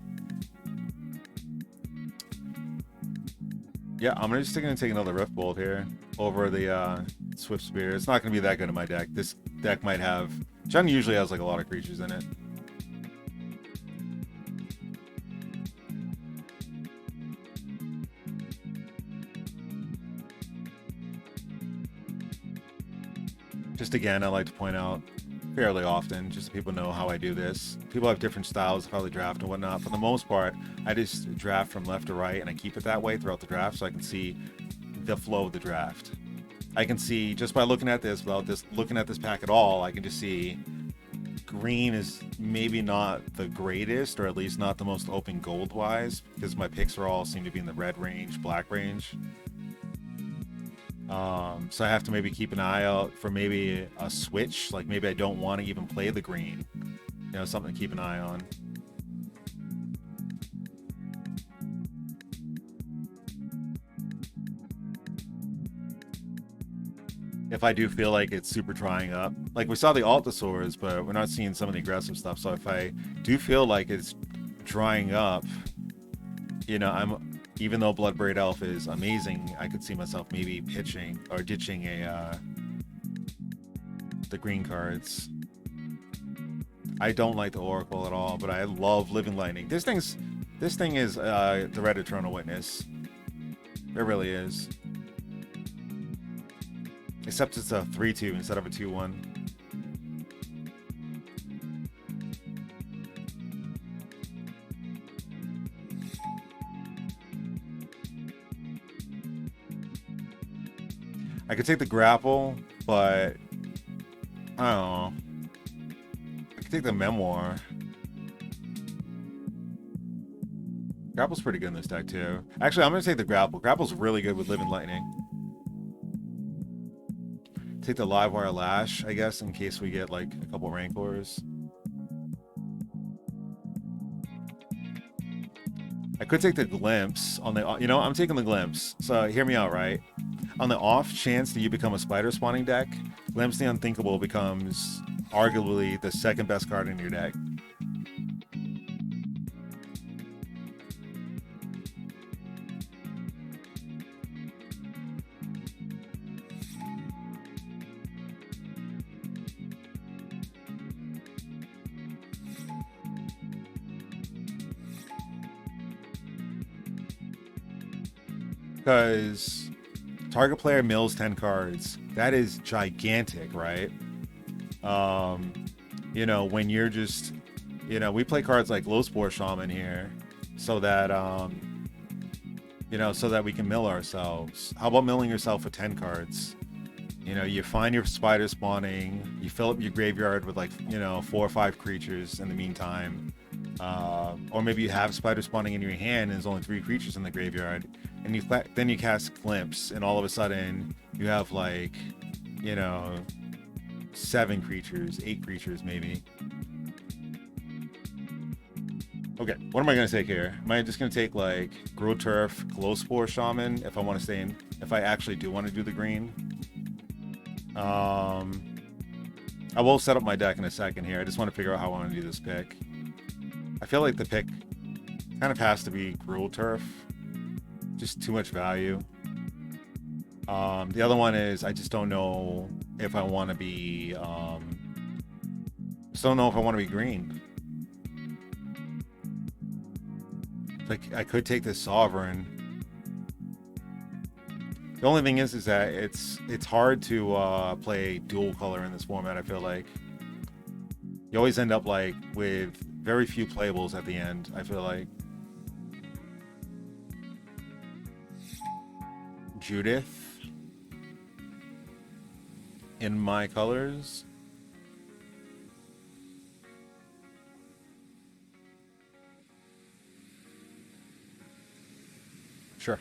Yeah, I'm just going to take another Rift Bolt here over the Swift Spear. It's not going to be that good in my deck. This deck might have... Jund usually has like a lot of creatures in it. Just again, I like to point out fairly often, just so people know how I do this. People have different styles of how they draft and whatnot. For the most part, I just draft from left to right, and I keep it that way throughout the draft so I can see the flow of the draft. I can see, just by looking at this, without looking at this pack at all, I can just see green is maybe not the greatest, or at least not the most open gold-wise, because my picks are all seem to be in the red range, black range. So I have to maybe keep an eye out for maybe a switch, like maybe I don't want to even play the green, you know, something to keep an eye on. If I do feel like it's super drying up, like we saw the Altasaurs, but we're not seeing some of the aggressive stuff. So if I do feel like it's drying up, you know, even though Bloodbraid Elf is amazing, I could see myself maybe pitching or ditching the green cards. I don't like the Oracle at all, but I love Living Lightning. This thing is the Red Eternal Witness. It really is. Except it's a 3-2 instead of a 2-1. I could take the Grapple, but I don't know. I could take the Memoir. Grapple's pretty good in this deck too. Actually, I'm gonna take the Grapple. Grapple's really good with Living Lightning. Take the Livewire Lash, I guess, in case we get like a couple Rancors. I could take the Glimpse on the, you know, I'm taking the Glimpse. So hear me out, right? On the off chance that you become a Spider spawning deck, Glimpse the Unthinkable becomes arguably the second best card in your deck. Because target player mills 10 cards. That is gigantic, right? You know, when you're just, you know, we play cards like Low Spore Shaman here, so that you know, so that we can mill ourselves. How about milling yourself with 10 cards? You know, you find your spider spawning, you fill up your graveyard with like, you know, 4 or 5 creatures in the meantime. Or maybe you have spider spawning in your hand and there's only 3 creatures in the graveyard. And then you cast Glimpse and all of a sudden you have like, you know, 7 creatures, 8 creatures maybe. Okay, what am I gonna take here? Am I just gonna take like Grow Turf, Glow Spore Shaman if I want to stay in, if I actually do want to do the green? I will set up my deck in a second here. I just want to figure out how I want to do this pick. I feel like the pick kind of has to be Gruel Turf. Just too much value. The other one is I just don't know if I want to be just don't know if I want to be green. Like I could take this Sovereign. The only thing is that it's hard to play dual color in this format. I feel like you always end up like with very few playables at the end. I feel like Judith in my colors. Sure.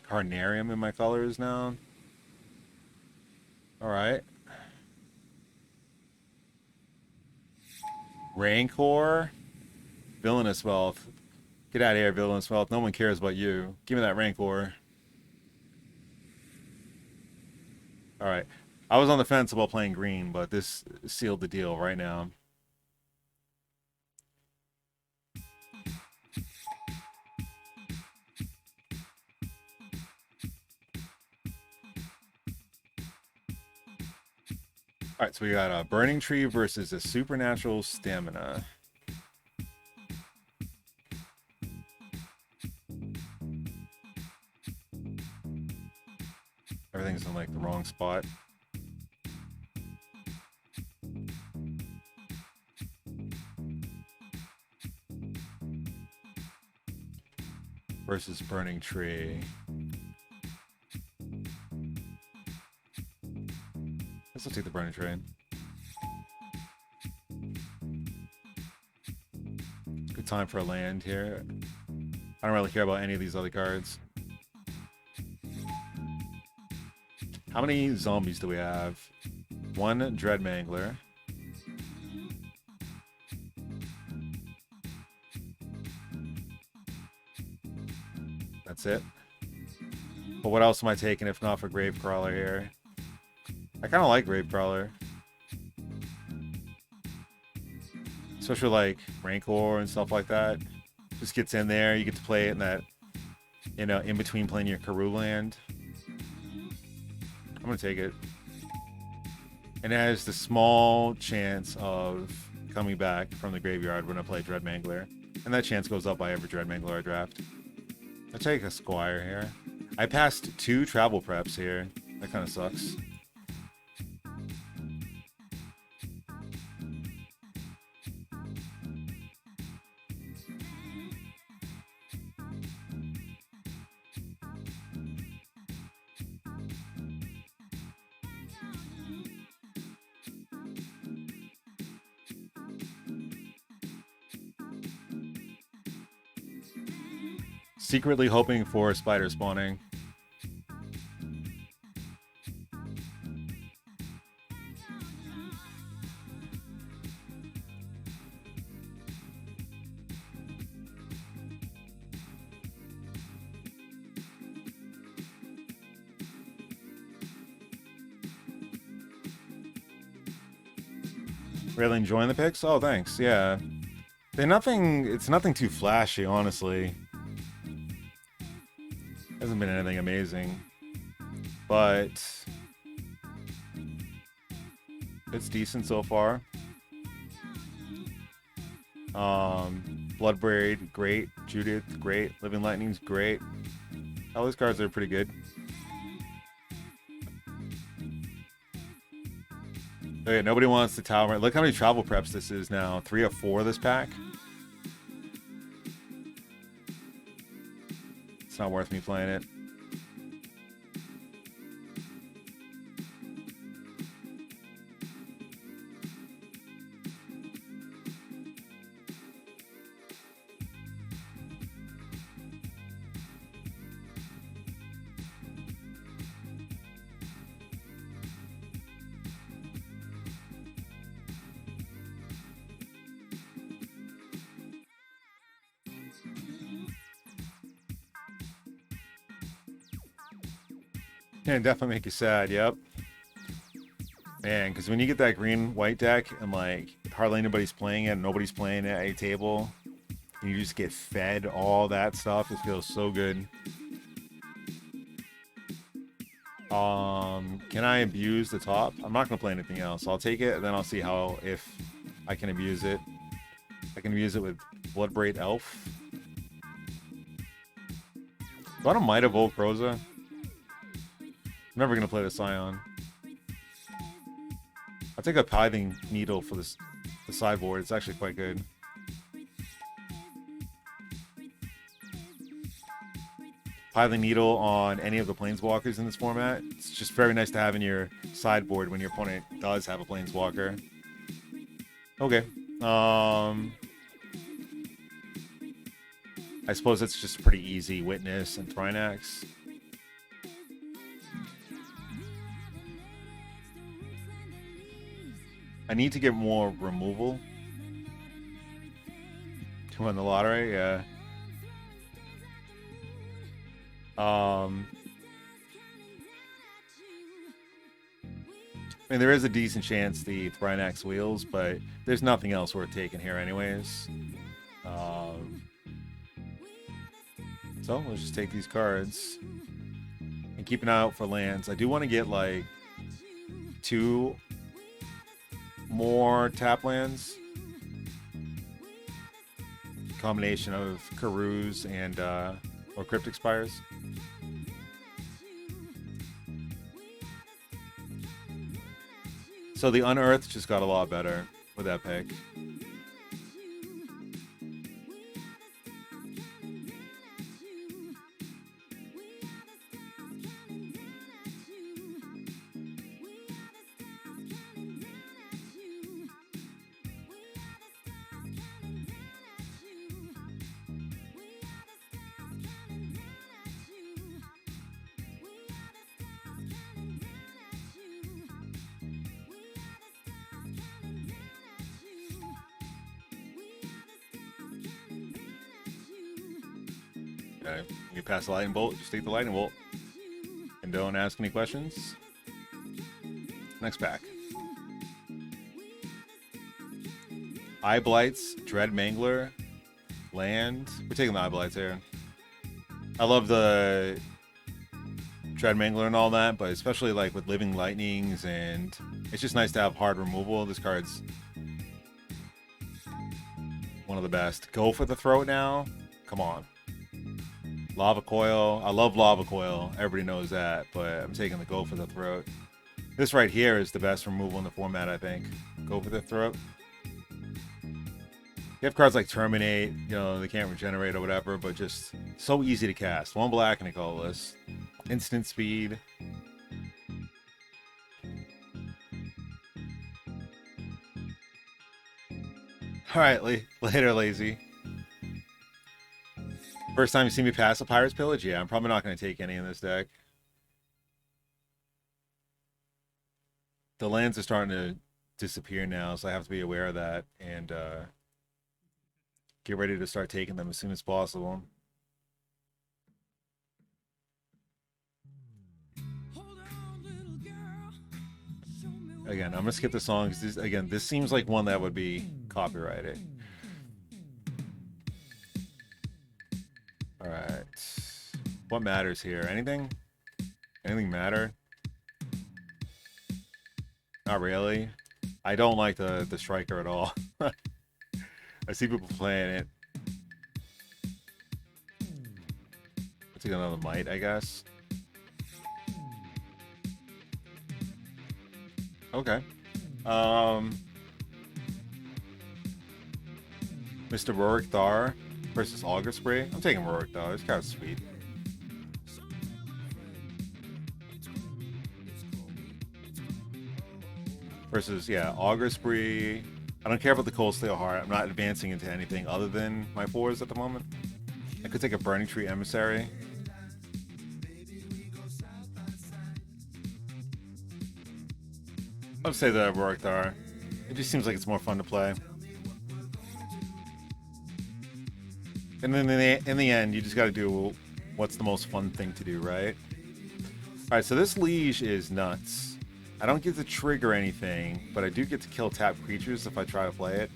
Carnarium in my colors now. All right. Rancor. Villainous Wealth. Get out of here, Villainous Wealth. No one cares about you. Give me that Rancor. All right. I was on the fence about playing green, but this sealed the deal right now. All right, so we got a Burning Tree versus a Supernatural Stamina. Everything's in like the wrong spot. Versus Burning Tree. Let's take the Burning Tree. Good time for a land here. I don't really care about any of these other cards. How many zombies do we have? 1 Dreadmangler. That's it. But what else am I taking if not for Gravecrawler here? I kind of like Gravecrawler. Especially like Rancor and stuff like that. Just gets in there, you get to play it in that, you know, in between playing your Karoo land. I'm gonna take it. And it has the small chance of coming back from the graveyard when I play Dreadmangler. And that chance goes up by every Dreadmangler I draft. I'll take a Squire here. I passed 2 travel preps here. That kind of sucks. Secretly hoping for spider spawning. Really enjoying the picks? Oh, thanks. Yeah. It's nothing too flashy, honestly. Hasn't been anything amazing, but it's decent so far. Bloodbraid, great. Judith, great. Living Lightning's great. All these cards are pretty good. Okay, nobody wants the tower. Look how many travel preps this is now. 3 or 4 this pack. It's not worth me playing it. Can definitely make you sad, yep. Man, because when you get that green-white deck and like hardly anybody's playing it, nobody's playing it at a table, and you just get fed all that stuff, it feels so good. Can I abuse the top? I'm not gonna play anything else. I'll take it, and then I'll see how if I can abuse it. I can abuse it with Bloodbraid Elf. Do I want a Might of Old Croza? I'm never gonna play the Scion. I'll take a Pithing Needle for this the sideboard. It's actually quite good. Pithing Needle on any of the Planeswalkers in this format. It's just very nice to have in your sideboard when your opponent does have a Planeswalker. Okay. I suppose it's just pretty easy. Witness and Thrinax. I need to get more removal. 2 on the lottery, yeah. I mean, there is a decent chance the Thrinax wheels, but there's nothing else worth taking here anyways. So let's just take these cards and keep an eye out for lands. I do want to get like 2 more tap lands. Combination of Karuz and or Cryptic Spires. So the Unearthed just got a lot better with that pick. Okay, you pass the lightning bolt, just take the lightning bolt. And don't ask any questions. Next pack. Eye Blights, Dread Mangler, Land. We're taking the Eye Blights here. I love the Dread Mangler and all that, but especially like with Living Lightnings, and it's just nice to have hard removal. This card's one of the best. Go for the throat now. Come on. Lava Coil. I love Lava Coil. Everybody knows that, but I'm taking the Go for the Throat. This right here is the best removal in the format, I think. Go for the Throat. You have cards like Terminate, you know, they can't regenerate or whatever, but just so easy to cast. 1 black and a colorless. Instant speed. Alright, later, lazy. First time you see me pass a Pirate's Pillage? Yeah, I'm probably not going to take any in this deck. The lands are starting to disappear now, so I have to be aware of that and get ready to start taking them as soon as possible. Again, I'm going to skip the song because this seems like one that would be copyrighted. Alright. What matters here? Anything? Anything matter? Not really. I don't like the striker at all. I see people playing it. Let's take another might, I guess. Okay. Mr. Rorik Thar versus Auger Spray. I'm taking Rorik Thar. It's kind of sweet. Versus, yeah, Auger Spree. I don't care about the Cold Steel Heart. I'm not advancing into anything other than my 4s at the moment. I could take a Burning Tree Emissary. I'll say the Rorik Thar. It just seems like it's more fun to play. And then in the end, you just got to do what's the most fun thing to do, right? Alright, so this Liege is nuts. I don't get to trigger anything, but I do get to kill tap creatures if I try to play it.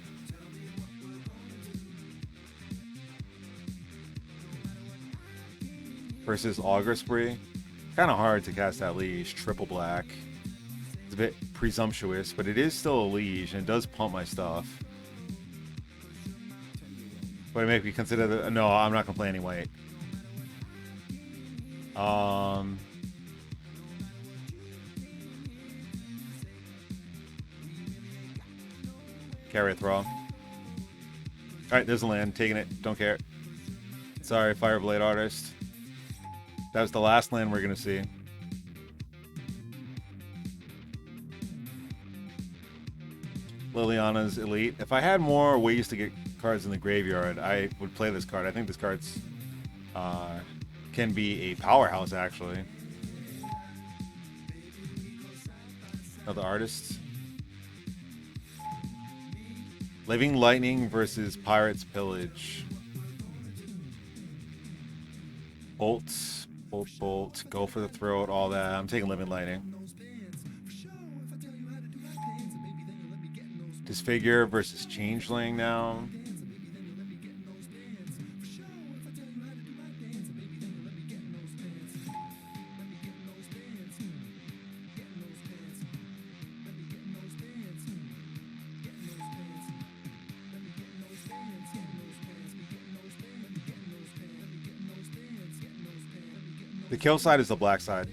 Versus Auger Spree. Kind of hard to cast that Liege, triple black. It's a bit presumptuous, but it is still a Liege, and it does pump my stuff. But it make me consider that. No, I'm not gonna play any white. Carry a throw. Alright, there's a land. Taking it. Don't care. Sorry, Fireblade Artist. That was the last land we're gonna see. Liliana's Elite. If I had more ways to get cards in the graveyard, I would play this card. I think this card's can be a powerhouse, actually. Another artist. Living Lightning versus Pirate's Pillage. Bolt, bolt, bolt. Go for the throat, all that. I'm taking Living Lightning. Disfigure versus Changeling now. The kill side is the black side.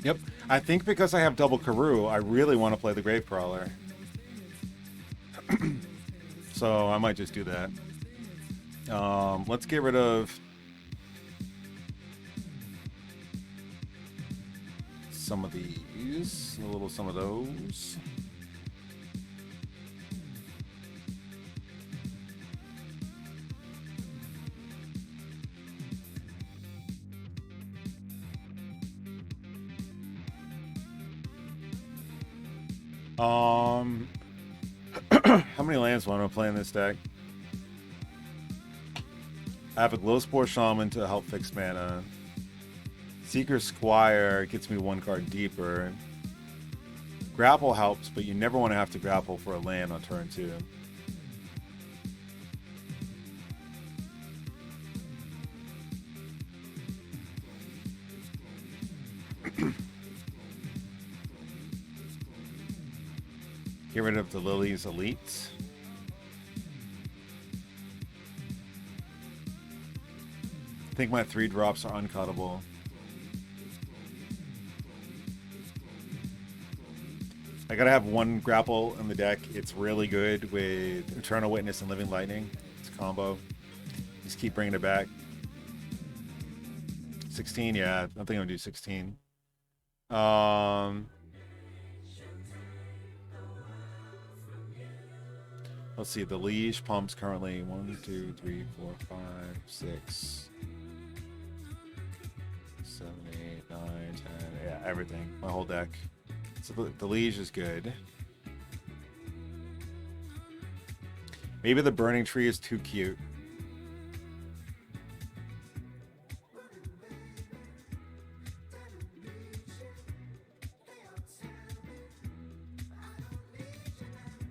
Yep. I think because I have double Karoo, I really want to play the Gravecrawler. So I might just do that. Let's get rid of some of these, some of those. How many lands want to play in this deck? I have a Glowspore Shaman to help fix mana. Seeker Squire gets me one card deeper. Grapple helps, but you never want to have to grapple for a land on turn 2. Get rid of the Lily's Elite. I think my 3 drops are uncuttable. I gotta have one grapple in the deck. It's really good with Eternal Witness and Living Lightning. It's a combo. Just keep bringing it back. 16, yeah. I think I'm gonna do 16. Let's see. The Liege pumps currently 1, 2, 3, 4, 5, 6. 7, 8, 9, 10. Yeah, everything. My whole deck. So the Liege is good. Maybe the Burning Tree is too cute.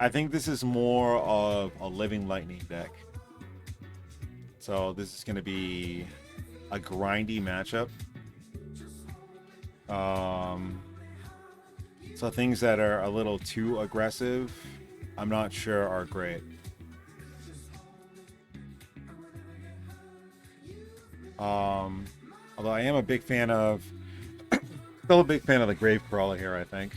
I think this is more of a Living Lightning deck. So this is going to be a grindy matchup. So things that are a little too aggressive, I'm not sure are great. Although I am a big fan of, still a big fan of the Grave Crawler here, I think.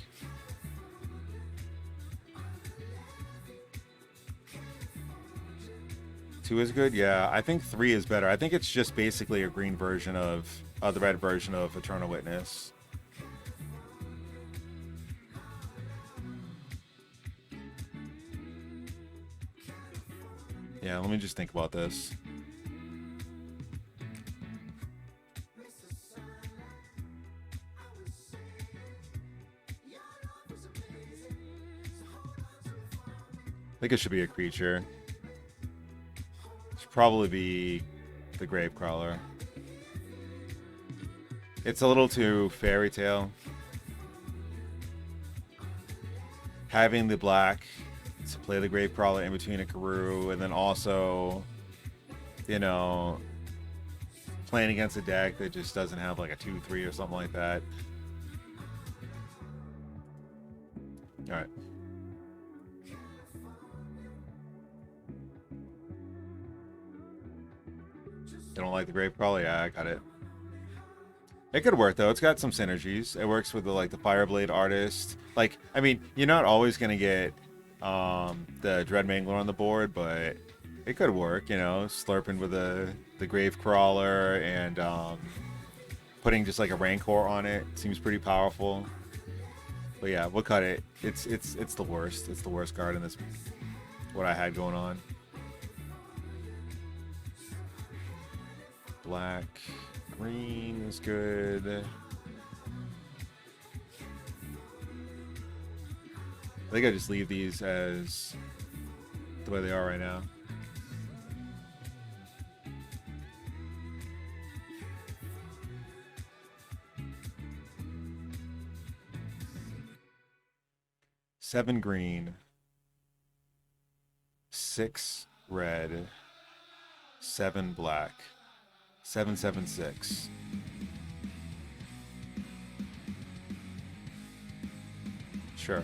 Two is good, yeah. I think 3 is better. I think it's just basically a green version of the red version of Eternal Witness. Yeah, let me just think about this. I think it should be a creature. Should probably be the Gravecrawler. It's a little too fairy tale. Having the black to play the Gravecrawler in between a Karoo, and then also, you know, playing against a deck that just doesn't have like a 2/3 or something like that. All right. You don't like the Gravecrawler? Yeah, I got it. It could work though. It's got some synergies. It works with the Fireblade artist. Like, I mean, you're not always gonna get the Dreadmangler on the board, but it could work. You know, slurping with the Gravecrawler and putting just like a Rancor on it seems pretty powerful. But yeah, we'll cut it. It's the worst. It's the worst card in this. What I had going on. Black, green is good. I think I just leave these as the way they are right now. Seven green, 6 red, 7 black. 776. Sure.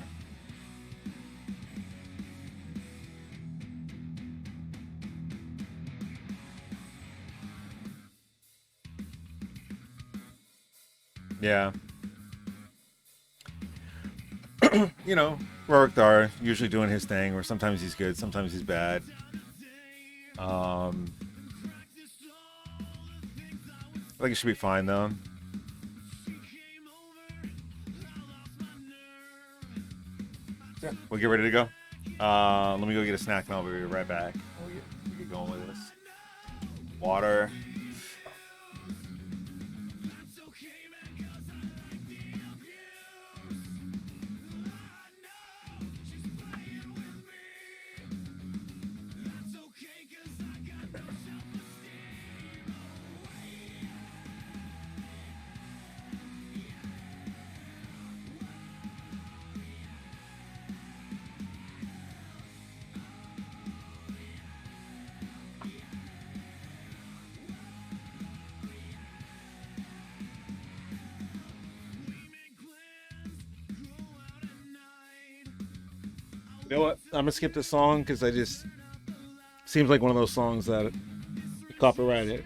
Yeah. You know, Rorikthar usually doing his thing, where sometimes he's good, sometimes he's bad. I think it should be fine though. Yeah, we'll get ready to go. Let me go get a snack and I'll be right back. We'll get going with this. Water. You know what? I'm gonna skip this song because I just seems like one of those songs that copyrighted.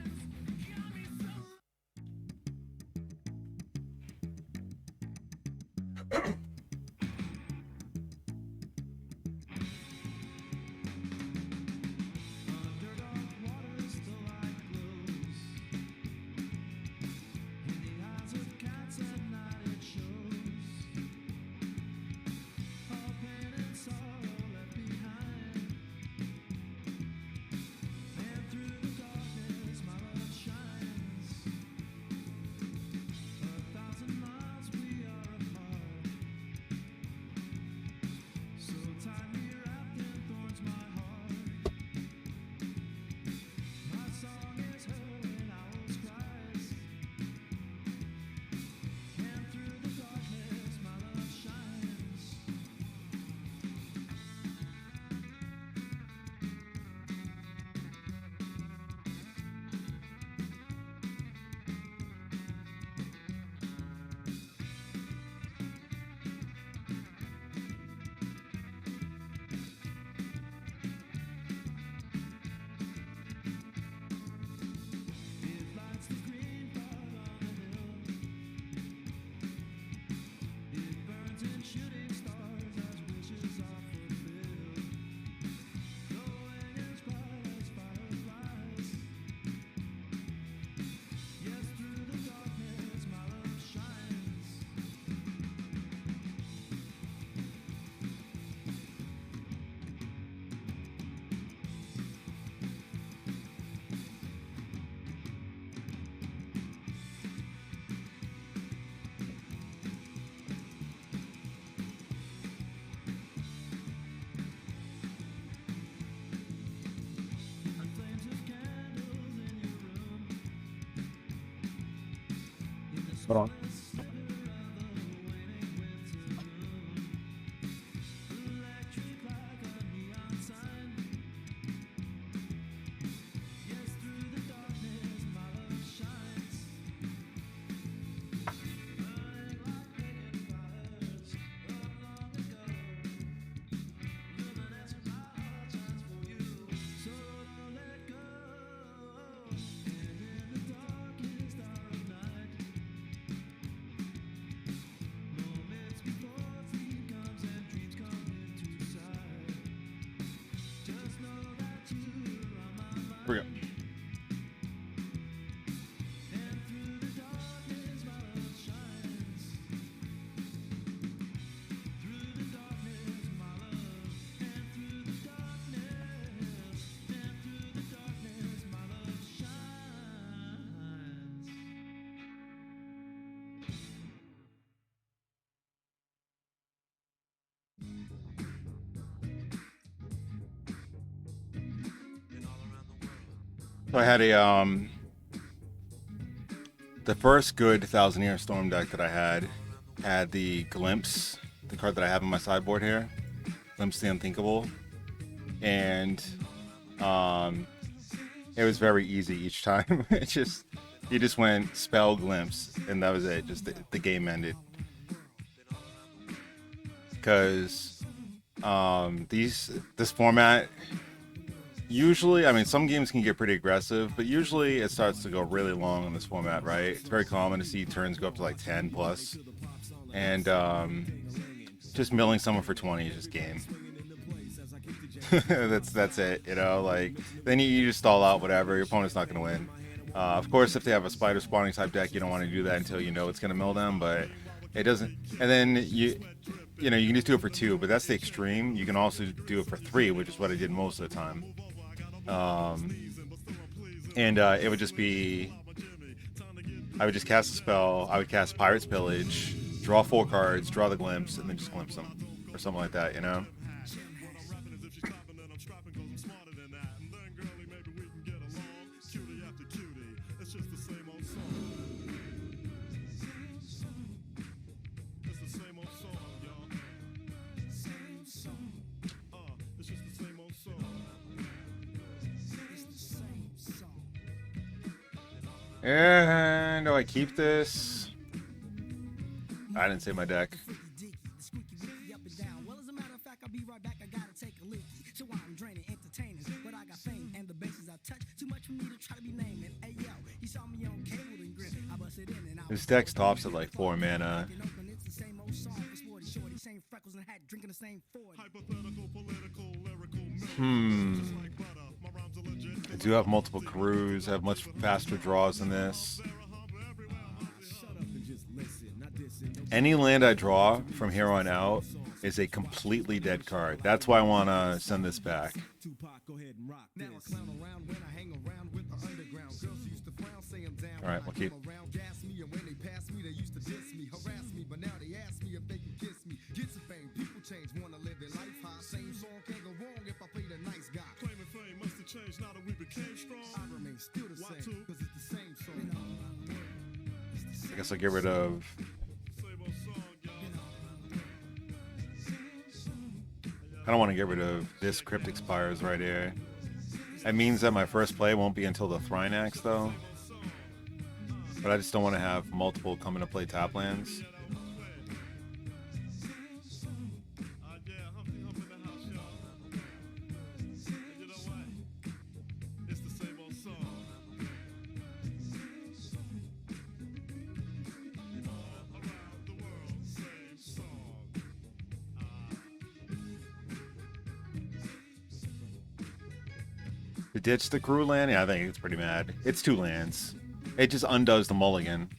Hold on. Here we go. So I had the first good Thousand Year Storm deck that I had the Glimpse, the card that I have on my sideboard here, Glimpse the Unthinkable, and it was very easy each time. You just went spell Glimpse and that was it. Just the game ended because this format. Usually, I mean, some games can get pretty aggressive, but usually it starts to go really long in this format, right? It's very common to see turns go up to like 10 plus. And just milling someone for 20 is just game. that's it, you know? Like, then you just stall out whatever. Your opponent's not going to win. Of course, if they have a spider spawning type deck, you don't want to do that until you know it's going to mill them, but it doesn't. And then you know, you can just do it for 2, but that's the extreme. You can also do it for 3, which is what I did most of the time. It would just be, I would just cast a spell, I would cast Pirate's Pillage, draw 4 cards, draw the Glimpse, and then just glimpse them, or something like that, you know? And do I keep this? I didn't save my deck. This deck stops at like 4 mana. I do have multiple crews. I have much faster draws than this. Any land I draw from here on out is a completely dead card. That's why I want to send this back. All right, we'll keep. I guess I'll get rid of. I don't want to get rid of this Cryptic Spires right here. That means that my first play won't be until the Thrynax, though. But I just don't want to have multiple come into play tap lands. To ditch the crew land? Yeah, I think it's pretty mad. It's 2 lands. It just undoes the mulligan.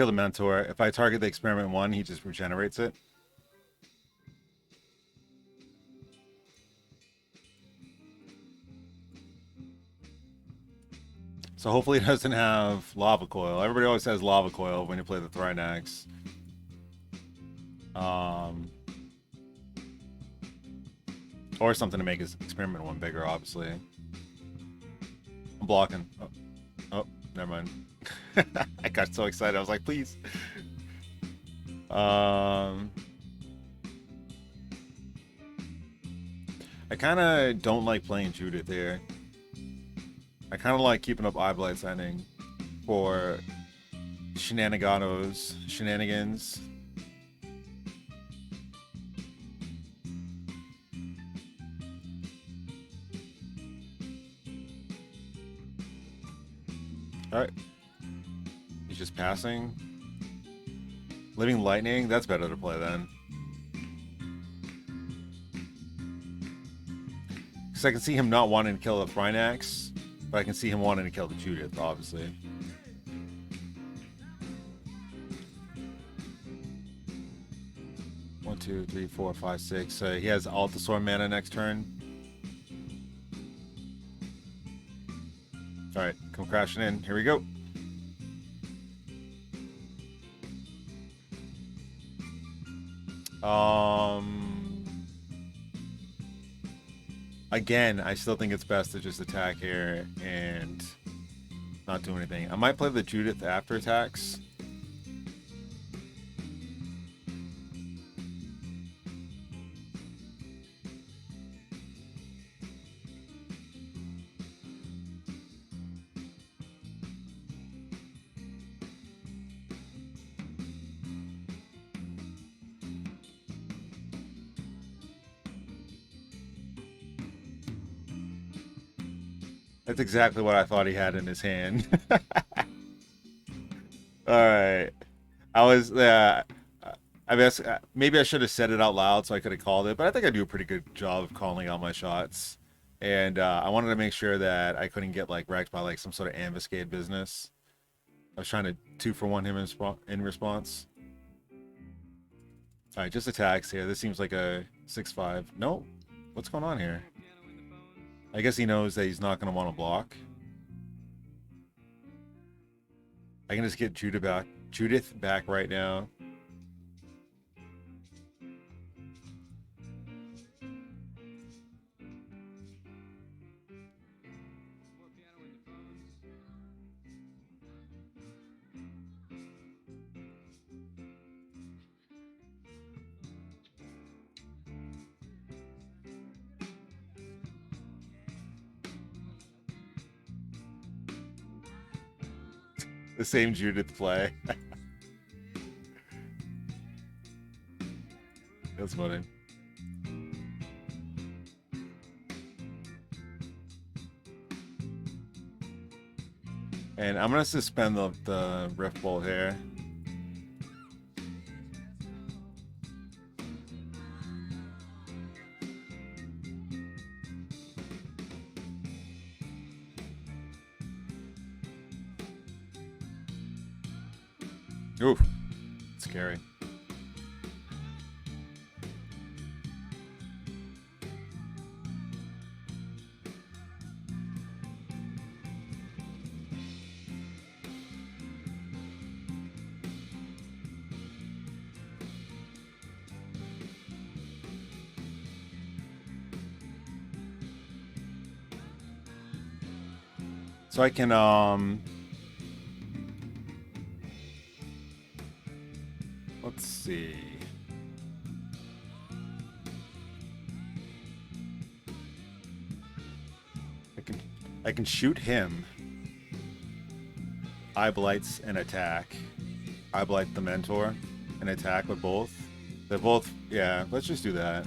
Kill the mentor. If I target the experiment 1, he just regenerates it. So hopefully it doesn't have lava coil. Everybody always says lava coil when you play the Thrynax. Or something to make his experiment 1 bigger, obviously. I'm blocking. Oh, never mind. I got so excited. I was like, please. I kind of don't like playing Judith here. I kind of like keeping up Eyeblights ending for shenanigans. Alright. He's just passing. Living Lightning? That's better to play then. Because I can see him not wanting to kill the Thrynax, but I can see him wanting to kill the Judith, obviously. One, two, three, four, five, six. He has Altasaur mana next turn. Alright, come crashing in. Here we go. Again, I still think it's best to just attack here and not do anything. I might play the Judith after attacks. That's exactly what I thought he had in his hand. Alright. I guess maybe I should have said it out loud so I could have called it, but I think I do a pretty good job of calling out my shots. And I wanted to make sure that I couldn't get like wrecked by like some sort of ambuscade business. I was trying to 2-for-1 him in response. Alright, just attacks here. This seems like a 6-5. No? What's going on here? I guess he knows that he's not going to want to block. I can just get Judith back right now. The same Judith play. That's funny. And I'm gonna suspend the Rift Bolt here. Oof, scary. So I can let's see. I can shoot him. Eye Blights and attack. Eye Blight the Mentor and attack with both. They're both, yeah, let's just do that.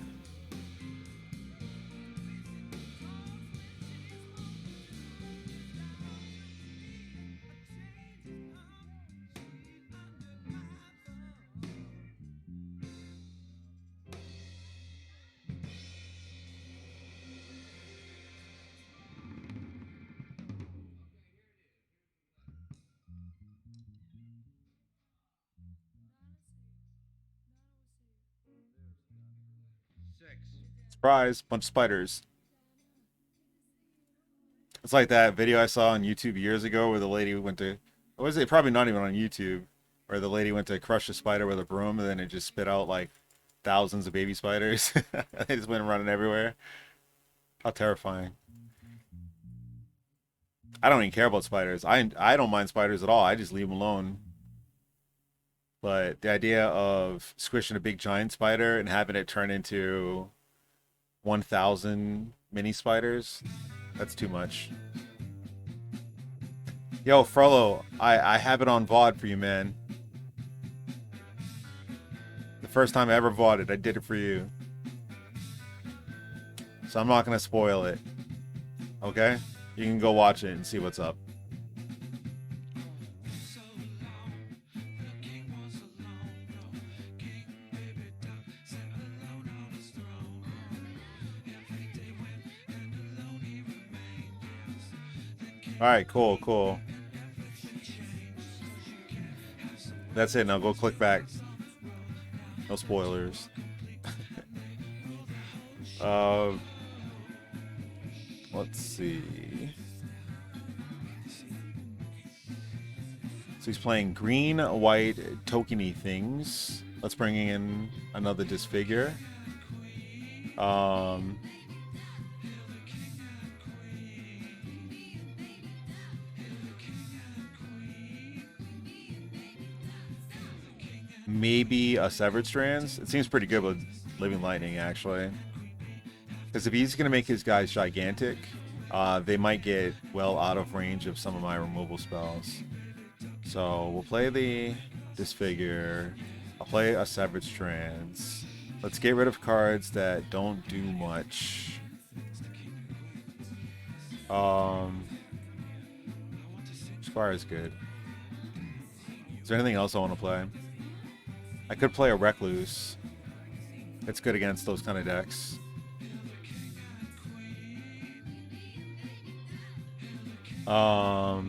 Surprise, bunch of spiders. It's like that video I saw on YouTube years ago where the lady went to, or was it probably not even on YouTube, where the lady went to crush a spider with a broom and then it just spit out like thousands of baby spiders. They just went running everywhere. How terrifying. I don't even care about spiders. I don't mind spiders at all. I just leave them alone. But the idea of squishing a big giant spider and having it turn into 1,000 mini spiders, that's too much. Yo, Frollo, I have it on VOD for you, man. The first time I ever VODed, I did it for you. So I'm not going to spoil it. Okay? You can go watch it and see what's up. Alright, cool, cool. That's it, now go click back. No spoilers. Let's see. So he's playing green, white, tokeny things. Let's bring in another disfigure. Maybe a Severed Strands. It seems pretty good with Living Lightning, actually. Because if he's going to make his guys gigantic, they might get well out of range of some of my removal spells. So we'll play the Disfigure. I'll play a Severed Strands. Let's get rid of cards that don't do much. Squire is good. Is there anything else I want to play? I could play a Recluse. It's good against those kind of decks. No,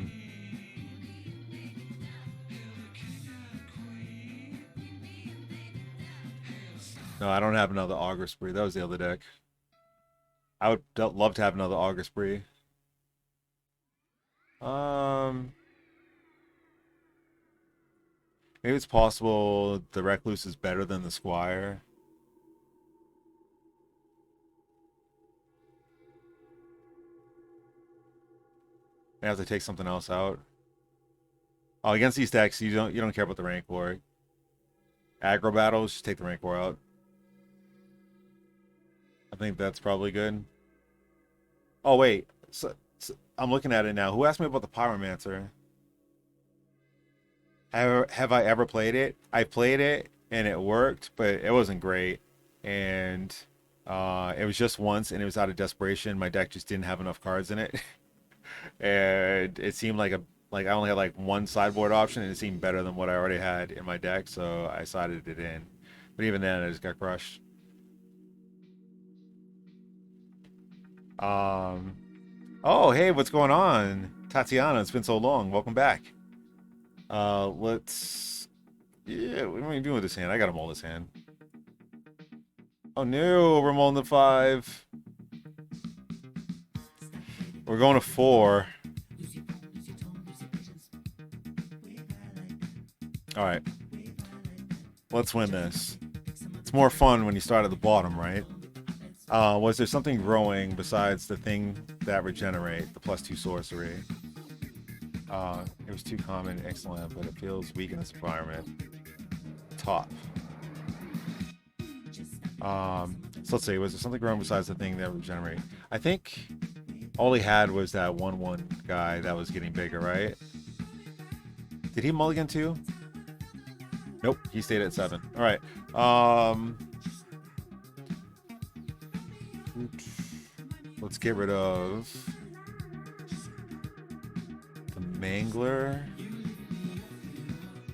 I don't have another Augur Spree. That was the other deck. I would love to have another Augur Spree. Maybe it's possible the Recluse is better than the Squire. I have to take something else out. Oh, against these decks, you don't care about the Rancor. Aggro battles, just take the Rancor out. I think that's probably good. Oh wait, so I'm looking at it now. Who asked me about the Pyromancer? Have I ever played it? I played it and it worked, but it wasn't great. And it was just once, and it was out of desperation. My deck just didn't have enough cards in it. And it seemed like I only had like one sideboard option, and it seemed better than what I already had in my deck, so I sided it in. But even then, I just got crushed. Oh, hey, what's going on? Tatiana, it's been so long. Welcome back. Let's... Yeah, what am I doing with this hand? I gotta mold this hand. Oh no, we're molding the 5. We're going to 4. Alright. Let's win this. It's more fun when you start at the bottom, right? Was there something growing besides the thing that regenerate, the +2 sorcery? It was too common, excellent, but it feels weak in this environment. Top. So let's see, was there something growing besides the thing that regenerate? I think all he had was that 1/1 guy that was getting bigger, right? Did he mulligan too? Nope, he stayed at 7. Alright. Let's get rid of the Mangler,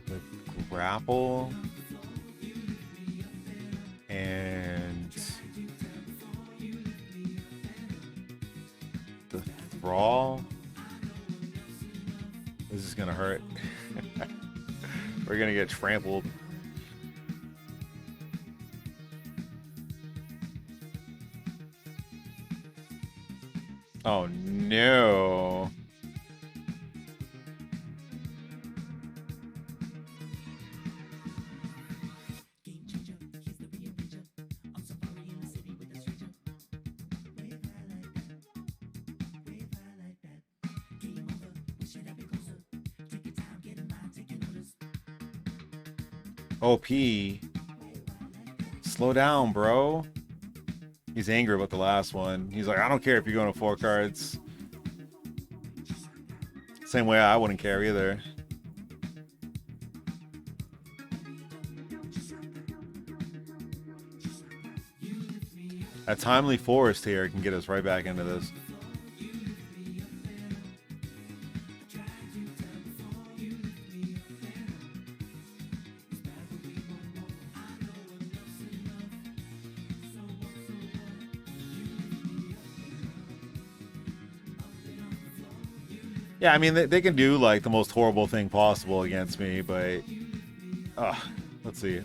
the Grapple, and the Thrall. This is gonna hurt. We're gonna get trampled. Oh no. OP. Slow down, bro. He's angry about the last one. He's like, I don't care if you're going to 4 cards. Same way I wouldn't care either. A timely forest here can get us right back into this. Yeah, I mean, they can do, like, the most horrible thing possible against me, but... let's see. You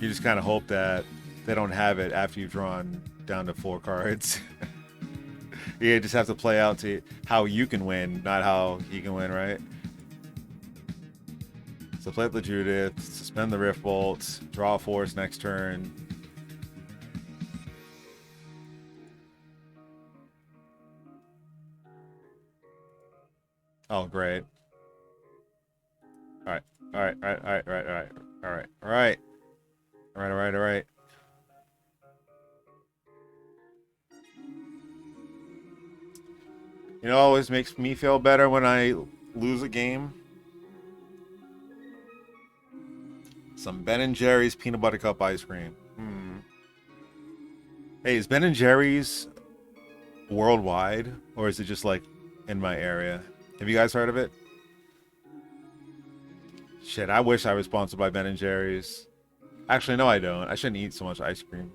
just kind of hope that they don't have it after you've drawn down to 4 cards. You just have to play out to how you can win, not how he can win, right? So play up the Judith, suspend the Rift Bolt, draw a force next turn. Oh, great. All right. All right. All right. All right. All right. All right. All right. All right. All right. All right. All right. You know, always makes me feel better when I lose a game. Some Ben & Jerry's peanut butter cup ice cream. Hey, is Ben & Jerry's worldwide, or is it just like in my area? Have you guys heard of it? Shit, I wish I was sponsored by Ben & Jerry's. Actually, no, I don't. I shouldn't eat so much ice cream.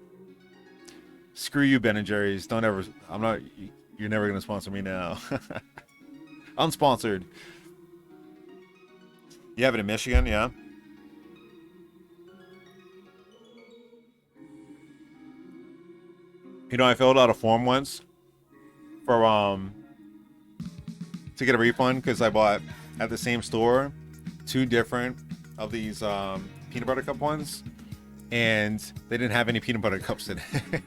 Screw you, Ben & Jerry's. Don't ever... You're never going to sponsor me now. Unsponsored. You have it in Michigan, yeah? You know, I filled out a form once for, to get a refund because I bought at the same store 2 different of these peanut butter cup ones, and they didn't have any peanut butter cups in it.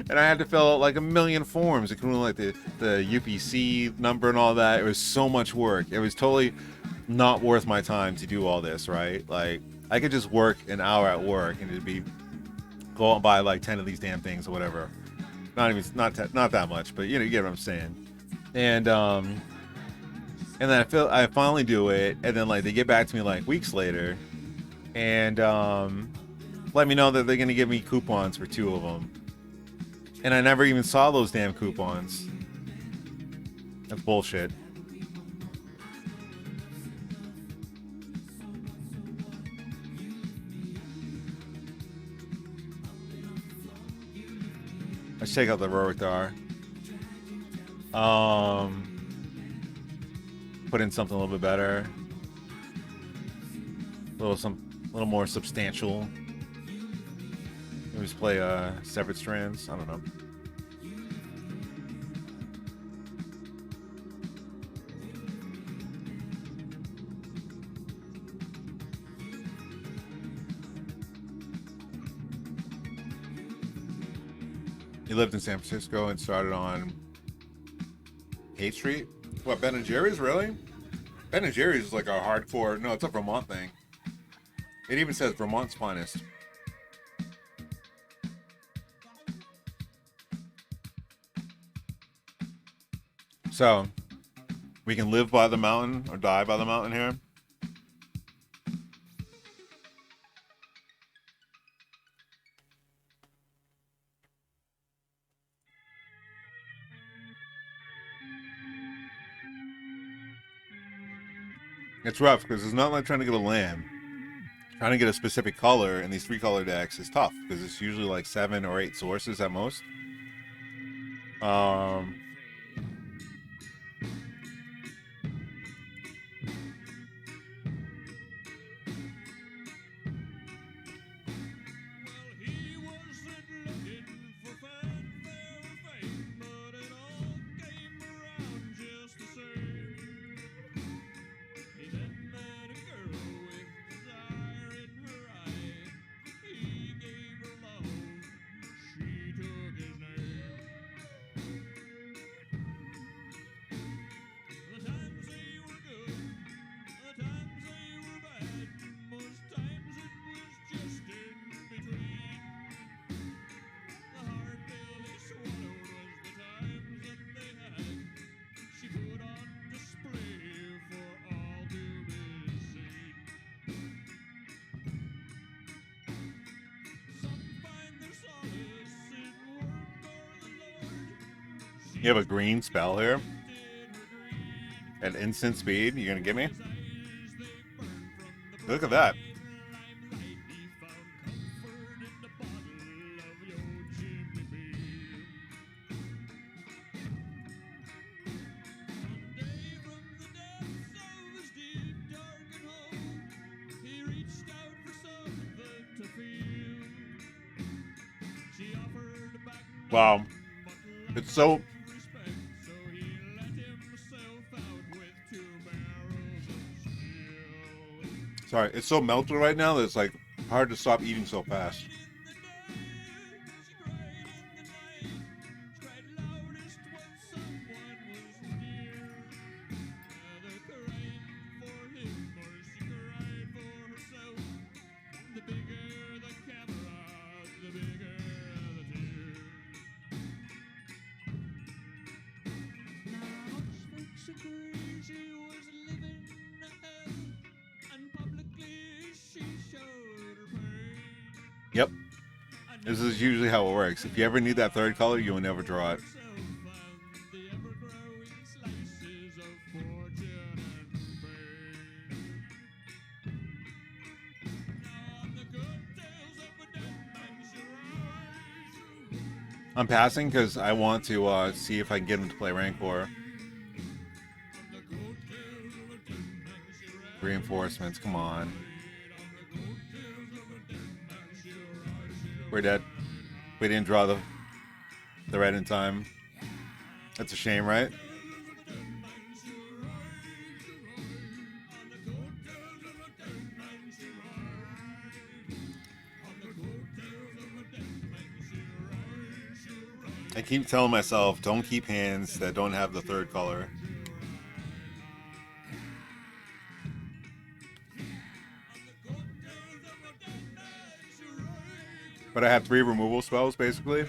And I had to fill out like a million forms, including like the UPC number and all that. It was so much work. It was totally not worth my time to do all this, right? Like, I could just work an hour at work and it'd be go out and buy like 10 of these damn things or whatever. Not that much, but you know, you get what I'm saying. And then I finally do it, and then like they get back to me like weeks later, and let me know that they're gonna give me coupons for 2 of them. And I never even saw those damn coupons. That's bullshit. Let's check out the Roritar. Put in something a little bit better. A little more substantial. Maybe just play Separate Strands. I don't know. He lived in San Francisco and started on Haight Street. What, Ben & Jerry's, really? Ben & Jerry's is like a hardcore... No, it's a Vermont thing. It even says Vermont's finest. So, we can live by the mountain or die by the mountain here. It's rough because it's not like trying to get a land. Trying to get a specific color in these 3-color decks is tough because it's usually like 7 or 8 sources at most. You have a green spell here at instant speed. You're gonna give me? Look at that. Wow. It's so... Sorry, it's so melted right now that it's like hard to stop eating so fast. Yep. This is usually how it works. If you ever need that third color, you will never draw it. I'm passing because I want to see if I can get him to play Rancor. Reinforcements, come on. We're dead. We didn't draw the red in time. That's a shame, right? I keep telling myself, don't keep hands that don't have the third color. But I have 3 removal spells, basically.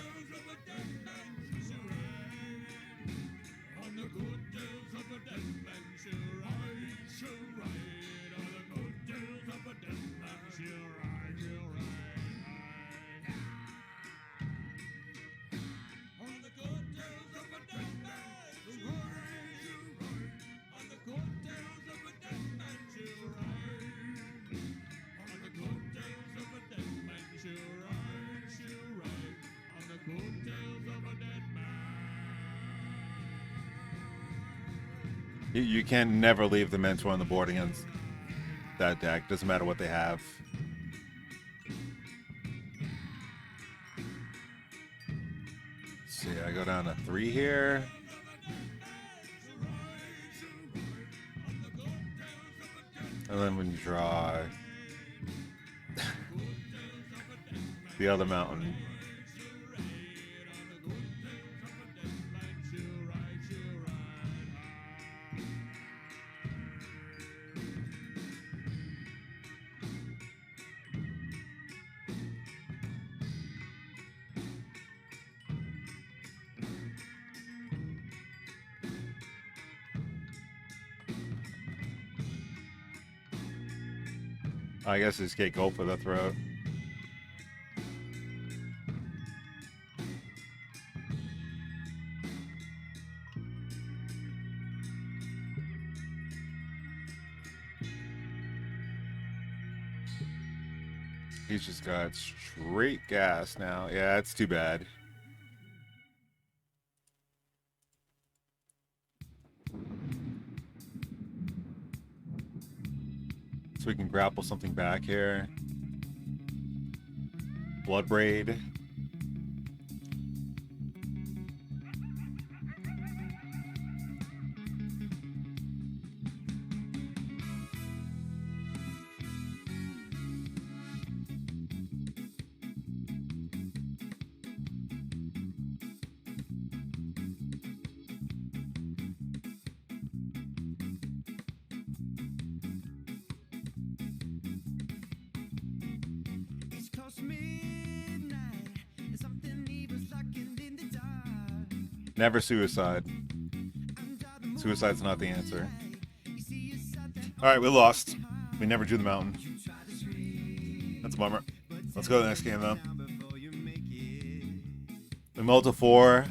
You can never leave the Mentor on the board against that deck. Doesn't matter what they have. Let's see, I go down to 3 here. And then when you draw the other mountain. I guess this can't go for the throat. He's just got straight gas now. Yeah, it's too bad. So we can grapple something back here. Bloodbraid. Never suicide. Suicide's not the answer. Alright, we lost. We never drew the mountain. That's a bummer. Let's go to the next game, though. We mulled to 4.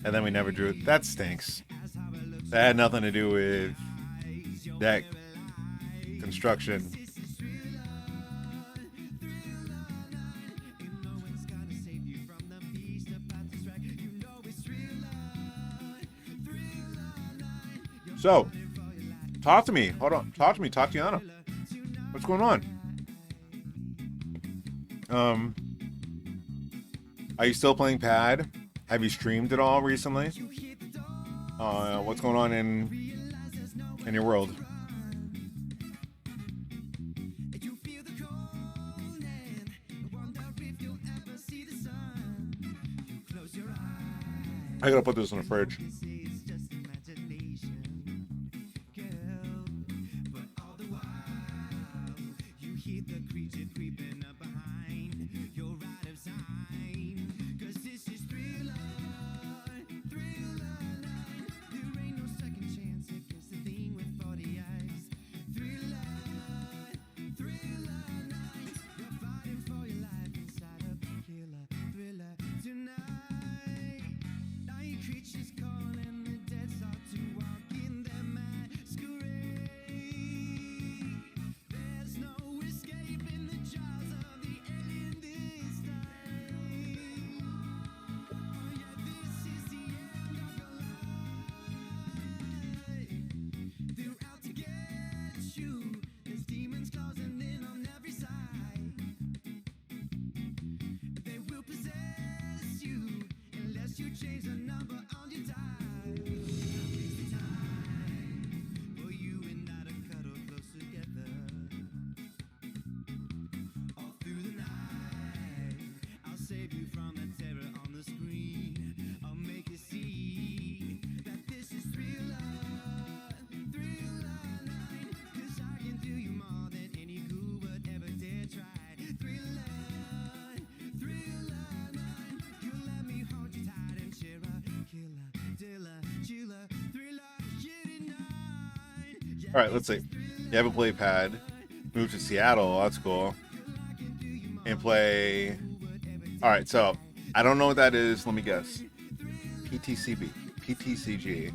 and then we never drew it. That stinks. That had nothing to do with deck construction. So, talk to me. Hold on. Talk to me, Tatiana. What's going on? Are you still playing Pad? Have you streamed at all recently? What's going on in your world? I gotta put this in the fridge. All right, let's see. You haven't played Pad. Moved to Seattle. That's cool. And play. All right, so I don't know what that is. Let me guess. PTCB. PTCG.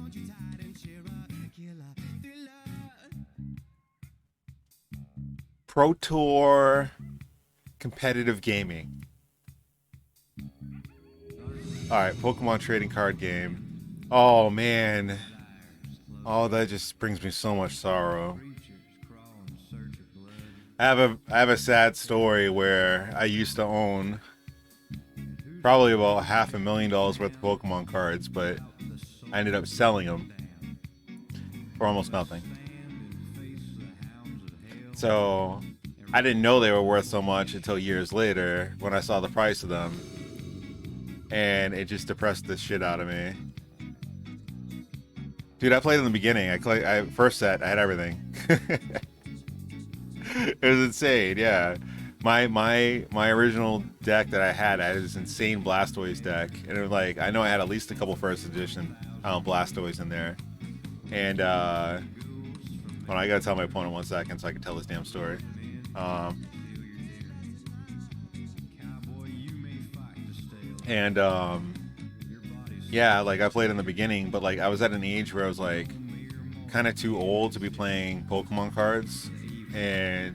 Pro Tour competitive gaming. All right, Pokemon trading card game. Oh man. Oh, that just brings me so much sorrow. I have a sad story where I used to own probably about $500,000 worth of Pokemon cards, but I ended up selling them for almost nothing. So I didn't know they were worth so much until years later when I saw the price of them, and it just depressed the shit out of me. Dude, I played in the beginning. I first set, I had everything. It was insane, yeah. My original deck that I had this insane Blastoise deck, and it was like, I know I had at least a couple first edition Blastoise in there. And hold on, I gotta tell my opponent 1 second so I can tell this damn story. Yeah, like I played in the beginning, but like I was at an age where I was like kind of too old to be playing Pokemon cards, and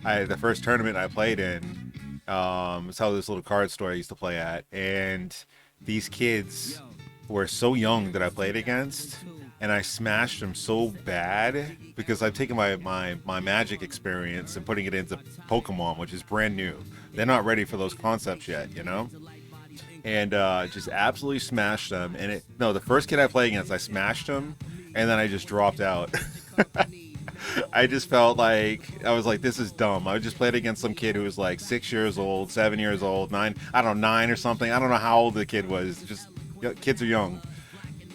the first tournament I played in, it's how this little card store I used to play at, and these kids were so young that I played against, and I smashed them so bad because I've taken my Magic experience and putting it into Pokemon, which is brand new. They're not ready for those concepts yet, you know? And just absolutely smashed them. And the first kid I played against, I smashed him, and then I just dropped out. I just felt like, I was like, this is dumb. I just played against some kid who was like 6 years old, 7 years old, 9 or something. I don't know how old the kid was. Just, kids are young.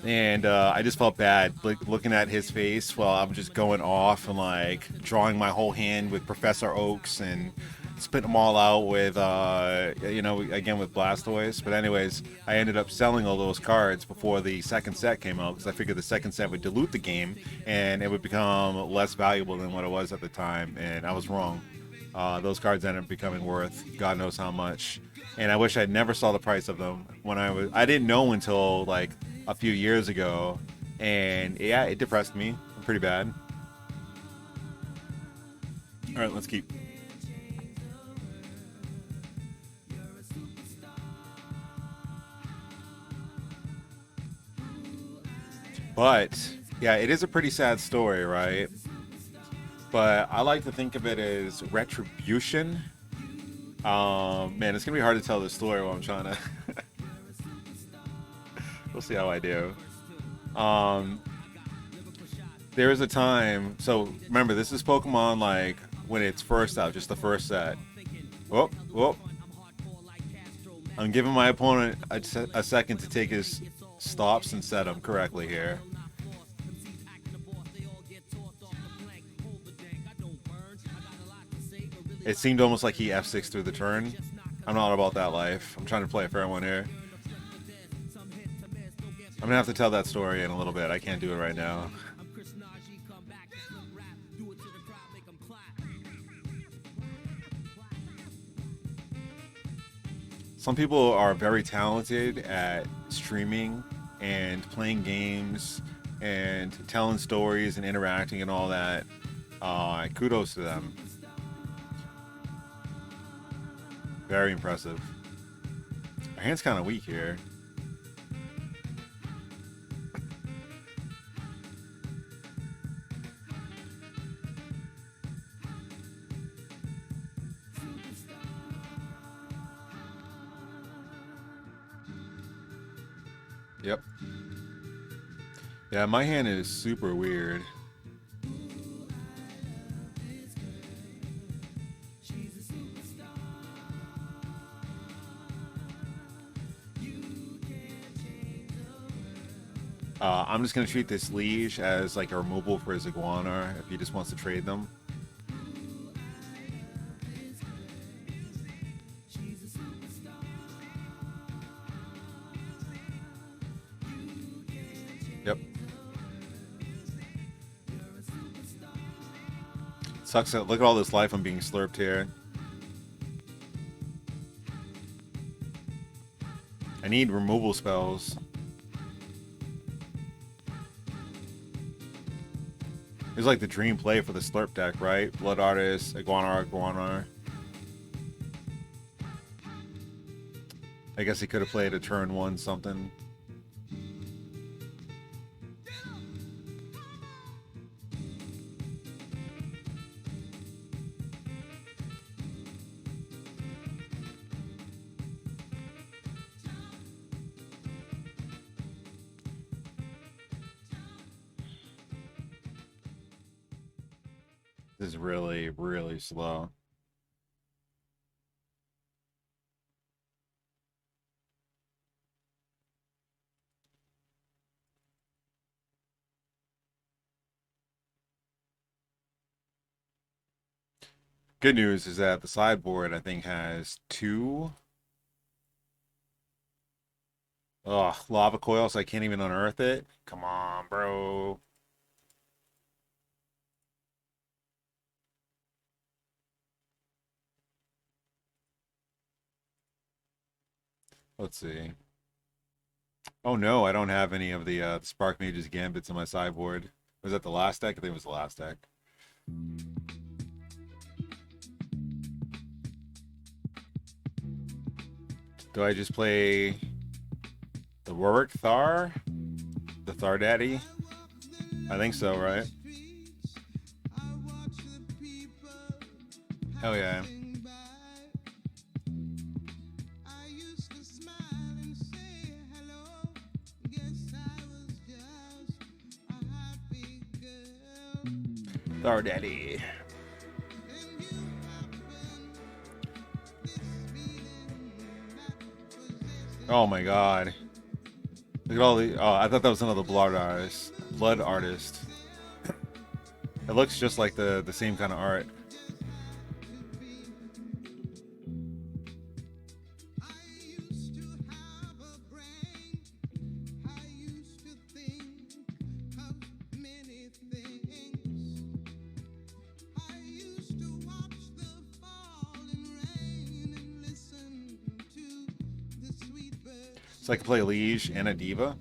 And I just felt bad, like looking at his face while I'm just going off and like drawing my whole hand with Professor Oaks and spit them all out with, again with Blastoise. But anyways, I ended up selling all those cards before the second set came out because I figured the second set would dilute the game and it would become less valuable than what it was at the time. And I was wrong. those cards ended up becoming worth God knows how much. And I wish I never saw the price of them when I didn't know until like a few years ago, and yeah, it depressed me pretty bad. All right, let's keep. But yeah, it is a pretty sad story, right? But I like to think of it as retribution. Man, it's gonna be hard to tell this story while I'm trying to. We'll see how I do. There was a time. So remember, this is Pokemon like when it's first out, just the first set. Whoop, whoop. I'm giving my opponent a second to take his stops and set them correctly here. It seemed almost like he F6 through the turn. I'm not about that life. I'm trying to play a fair one here. I'm gonna have to tell that story in a little bit. I can't do it right now. Some people are very talented at streaming and playing games and telling stories and interacting and all that. Kudos to them. Very impressive. Our hand's kind of weak here. Yep. Yeah, my hand is super weird. I'm just going to treat this Liege as like a removal for his Iguana if he just wants to trade them. Yep. Sucks that look at all this life I'm being slurped here. I need removal spells. It's like the dream play for the Slurp deck, right? Blood Artist, Iguana. I guess he could have played a turn 1 something. This is really, really slow. Good news is that the sideboard, I think, has 2 lava coils. I can't even unearth it. Come on, bro. Let's see. Oh no, I don't have any of the Spark Mage's Gambits in my sideboard. Was that the last deck? I think it was the last deck. Do I just play the Warwick Thar? The Thar Daddy? I think so, right? Hell yeah. Thar Daddy. Oh my god. Look at all the... Oh, I thought that was another Blood Artist. Blood Artist. It looks just like the same kind of art. So I can play Liege and a Diva.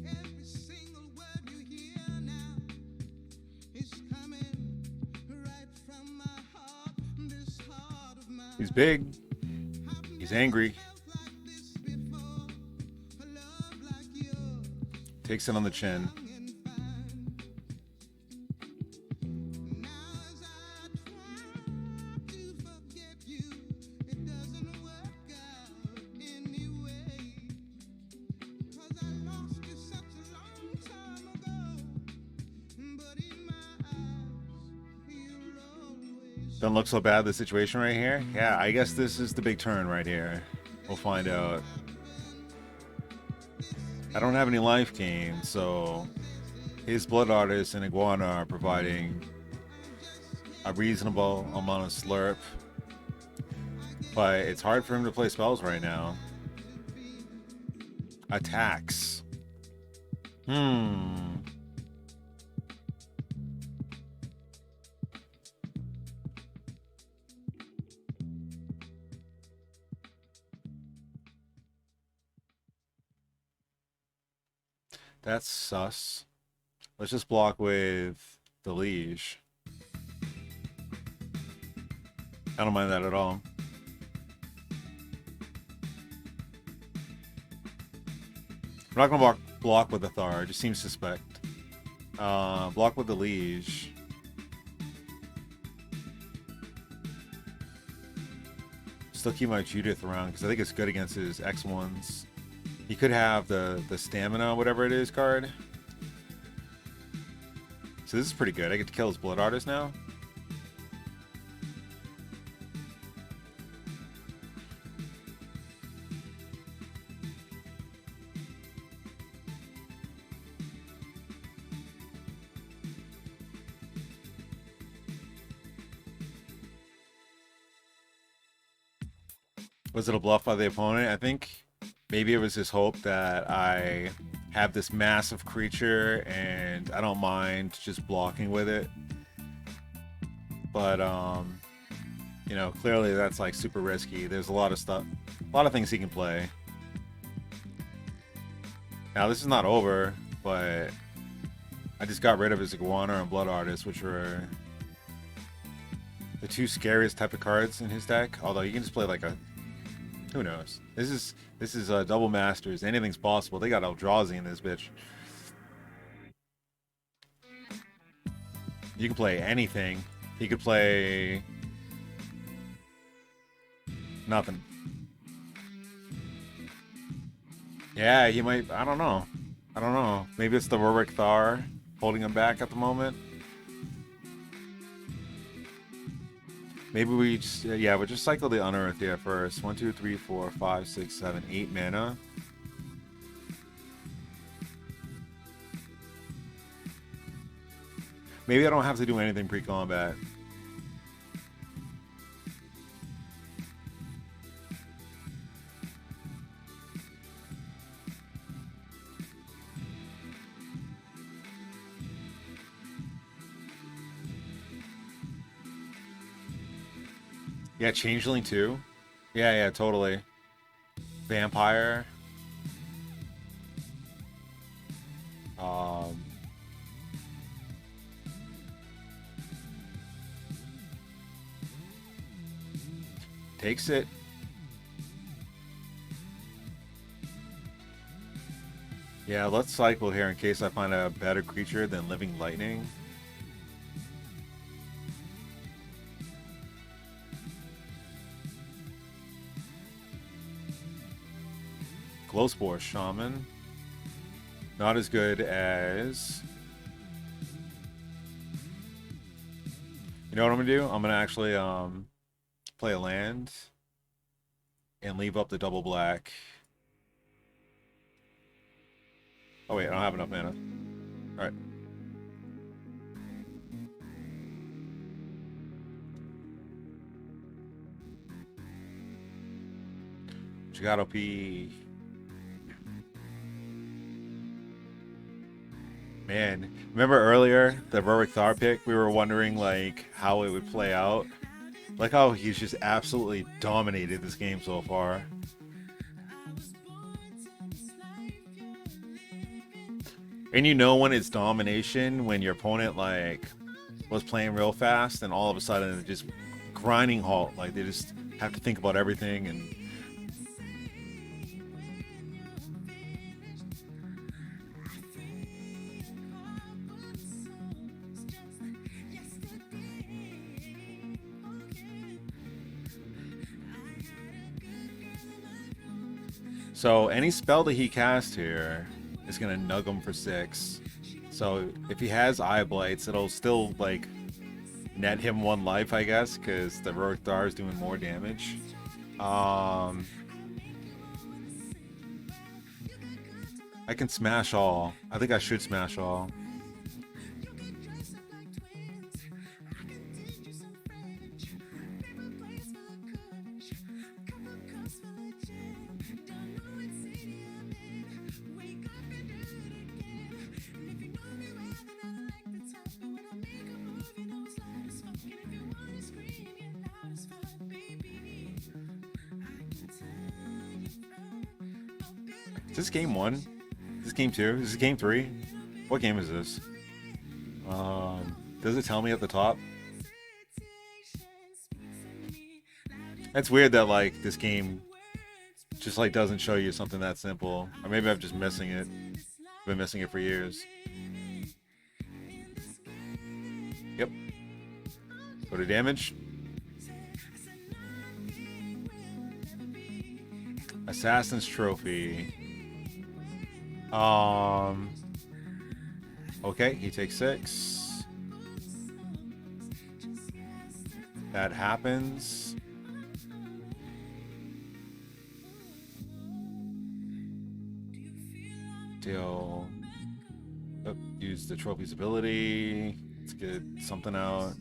Every single word you hear now is coming right from my heart, this heart of mine. He's big. He's angry. Like this before, a love like yours, Takes it on the chin. young and fine. Now as I try to forget you, it doesn't work out anyway. 'Cause I lost you such a long time ago, but in my eyes, you're always. Doesn't look so bad, the situation right here. Yeah, I guess this is the big turn right here. We'll find out. I don't have any life gain, so his Blood Artist and Iguana are providing a reasonable amount of slurp. But it's hard for him to play spells right now. Attacks. That's sus. Let's just block with the Liege. I don't mind that at all. I'm not gonna block with the Thar. It just seems suspect. Block with the Liege. Still keep my Judith around because I think it's good against his X1s. He could have the stamina, whatever it is, card. So this is pretty good. I get to kill his Blood Artist now. Was it a bluff by the opponent? I think maybe it was his hope that I have this massive creature and I don't mind just blocking with it. But, you know, clearly that's like super risky. There's a lot of stuff, a lot of things he can play. Now, this is not over, but I just got rid of his Iguana and Blood Artist, which were the two scariest type of cards in his deck. Although you can just play like a, who knows? This is double masters. Anything's possible. They got Eldrazi in this bitch. You can play anything. He could play nothing. Yeah, he might. I don't know. I don't know. Maybe it's the Rurik Thar holding him back at the moment. Maybe we just, yeah, we'll just cycle the Unearth here first. 1, 2, 3, 4, 5, 6, 7, 8 mana. Maybe I don't have to do anything pre-combat. Yeah, Changeling too. Yeah, totally. Vampire. Takes it. Yeah, let's cycle here in case I find a better creature than Living Lightning. Glowspore Shaman. Not as good as know what I'm gonna do? I'm gonna actually play a land and leave up the double black. Oh wait, I don't have enough mana. All right. Chigato P. Man, remember earlier the Berwick Thar pick? We were wondering like how it would play out. Like how he's just absolutely dominated this game so far. And you know when it's domination when your opponent like was playing real fast and all of a sudden it just grinding halt. Like they just have to think about everything and so any spell that he casts here is gonna nug him for 6. So if he has Eye Blights, it'll still like net him 1 life, I guess, because the Heroic Thar is doing more damage. I can smash all. I think I should smash all. Is this game 1? Is this game 2? Is this game 3? What game is this? Does it tell me at the top? That's weird that like this game just like doesn't show you something that simple. Or maybe I'm just missing it. I've been missing it for years. Yep. Go to damage. Assassin's Trophy. Okay, he takes 6. That happens. Deal. Oh, use the trophy's ability. Let's get something out.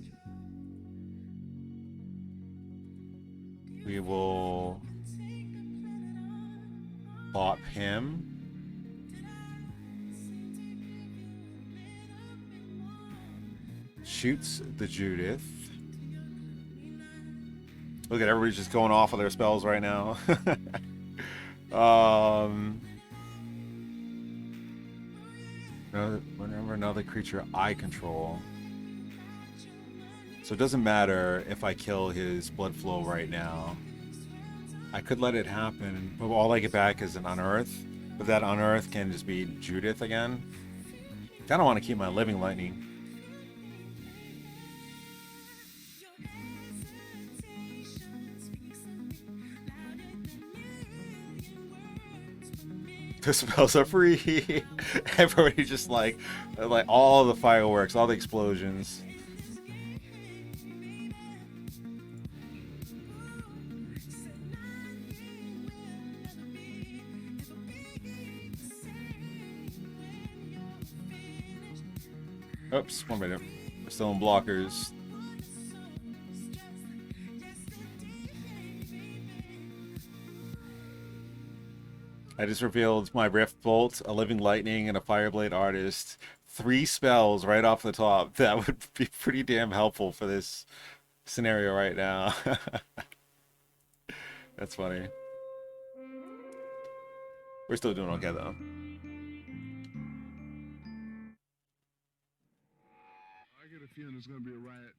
We will bop him. Shoots the Judith. Look at everybody's just going off of their spells right now. Whenever another creature I control. So it doesn't matter if I kill his blood flow right now. I could let it happen, but all I get back is an unearth. But that unearth can just be Judith again. I don't want to keep my living lightning. The spells are free. Everybody just like all the fireworks, all the explosions. Oops, 1 minute. We're still in blockers. I just revealed my Rift Bolt, a Living Lightning, and a Fireblade Artist. 3 spells right off the top. That would be pretty damn helpful for this scenario right now. That's funny. We're still doing okay though. I get a feeling there's gonna be a riot.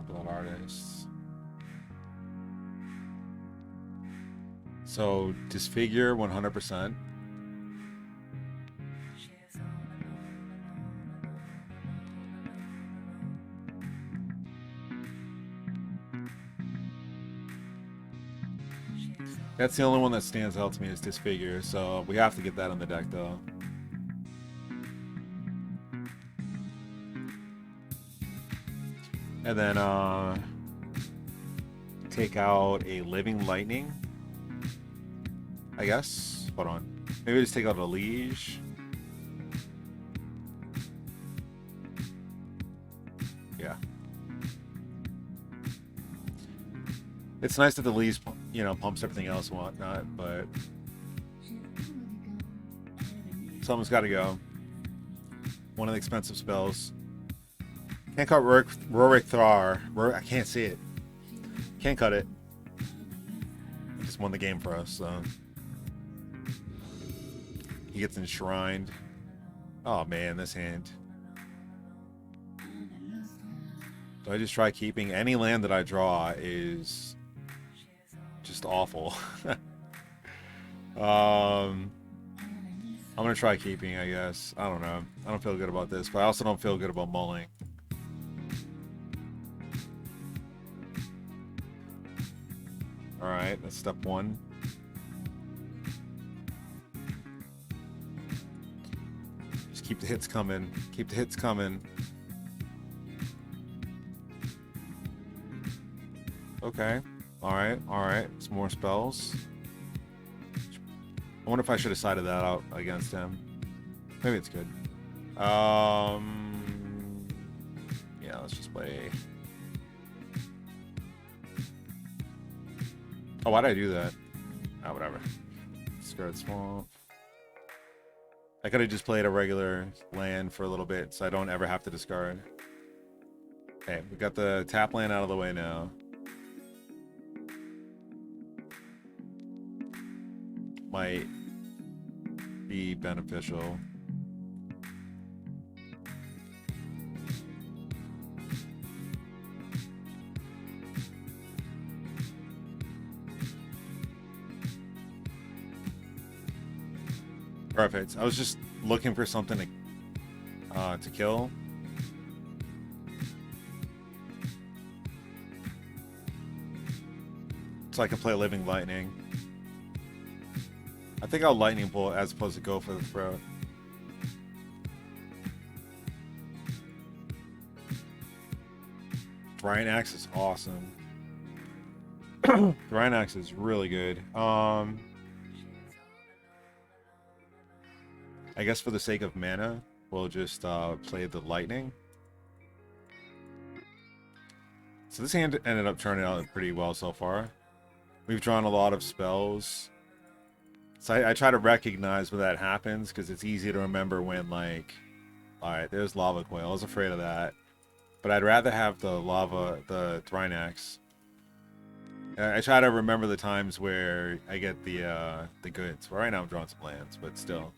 Blood Artists. So disfigure 100%. That's the only one that stands out to me is Disfigure, so we have to get that on the deck though. And then take out a Living Lightning, I guess. Hold on. Maybe just take out a Liege. Yeah. It's nice that the Liege, you know, pumps everything else and whatnot, but something's got to go. One of the expensive spells. Can't cut Rorik Thrar. I can't see it. Can't cut it. He just won the game for us, so. He gets enshrined. Oh man, this hand. Do I just try keeping? Any land that I draw is just awful. I'm gonna try keeping, I guess. I don't know. I don't feel good about this, but I also don't feel good about mulling. Alright, that's step one. Just keep the hits coming. Keep the hits coming. Okay. Alright, alright. Some more spells. I wonder if I should have sided that out against him. Maybe it's good. Yeah, let's just play. Oh, why did I do that? Oh, whatever. Discard Swamp. I could have just played a regular land for a little bit, so I don't ever have to discard. Okay, we got the tap land out of the way now. Might be beneficial. Perfect. I was just looking for something to kill. So I can play Living Lightning. I think I'll Lightning Bolt as opposed to go for the throat. Thrion Axe is awesome. Thrion Axe is really good. I guess for the sake of mana, we'll just play the Lightning. So this hand ended up turning out pretty well so far. We've drawn a lot of spells. So I try to recognize when that happens, because it's easy to remember when, like, alright, there's Lava Coil. I was afraid of that. But I'd rather have the Thrion Axe. I try to remember the times where I get the goods. Well, right now I'm drawing some lands, but still.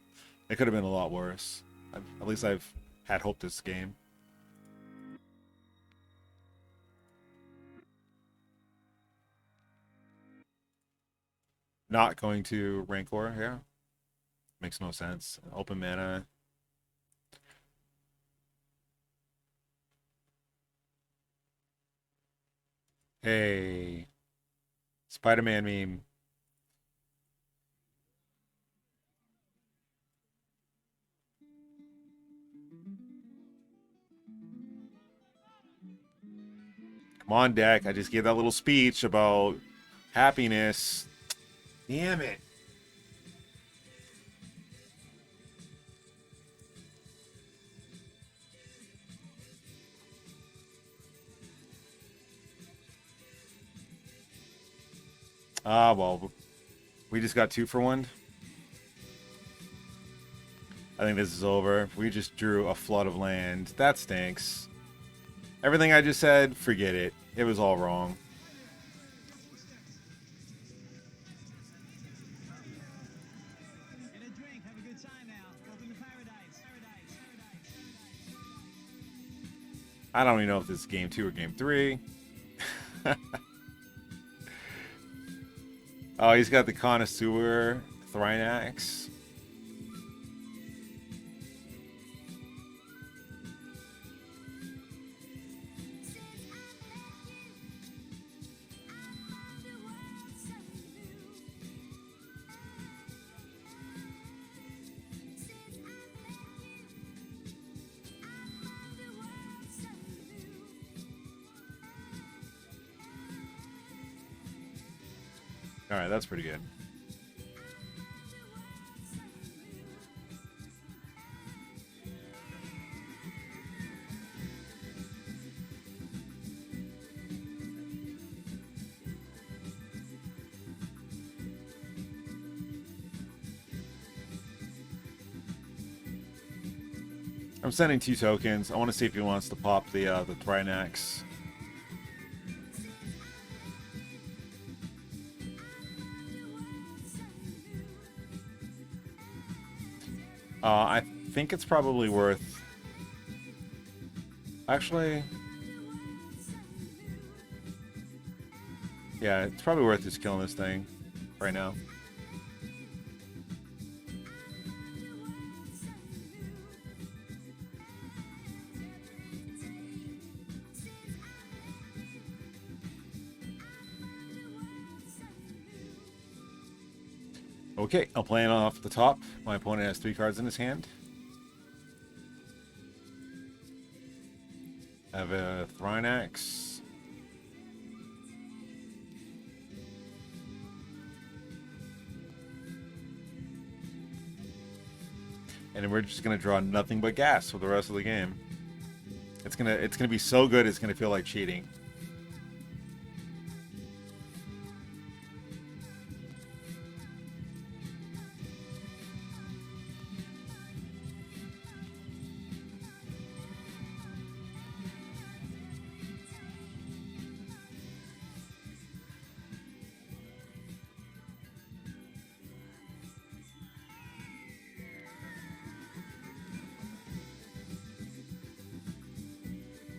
It could have been a lot worse. At least I've had hope this game. Not going to Rancor here. Makes no sense. Open mana. Hey. Spider-Man meme. Come on, deck. I just gave that little speech about happiness. Damn it. Ah, well, we just got 2 for 1. I think this is over. We just drew a flood of land. That stinks. Everything I just said, forget it. It was all wrong. I don't even know if this is game 2 or game 3. Oh, he's got the Connoisseur Thrion Axe. All right, that's pretty good. I'm sending 2 tokens. I want to see if he wants to pop the Thrynax. I think it's probably worth... Actually... Yeah, it's probably worth just killing this thing right now. Okay, I'll play it off the top. My opponent has 3 cards in his hand. I have a Thrynax. And we're just gonna draw nothing but gas for the rest of the game. It's gonna be so good. It's gonna feel like cheating.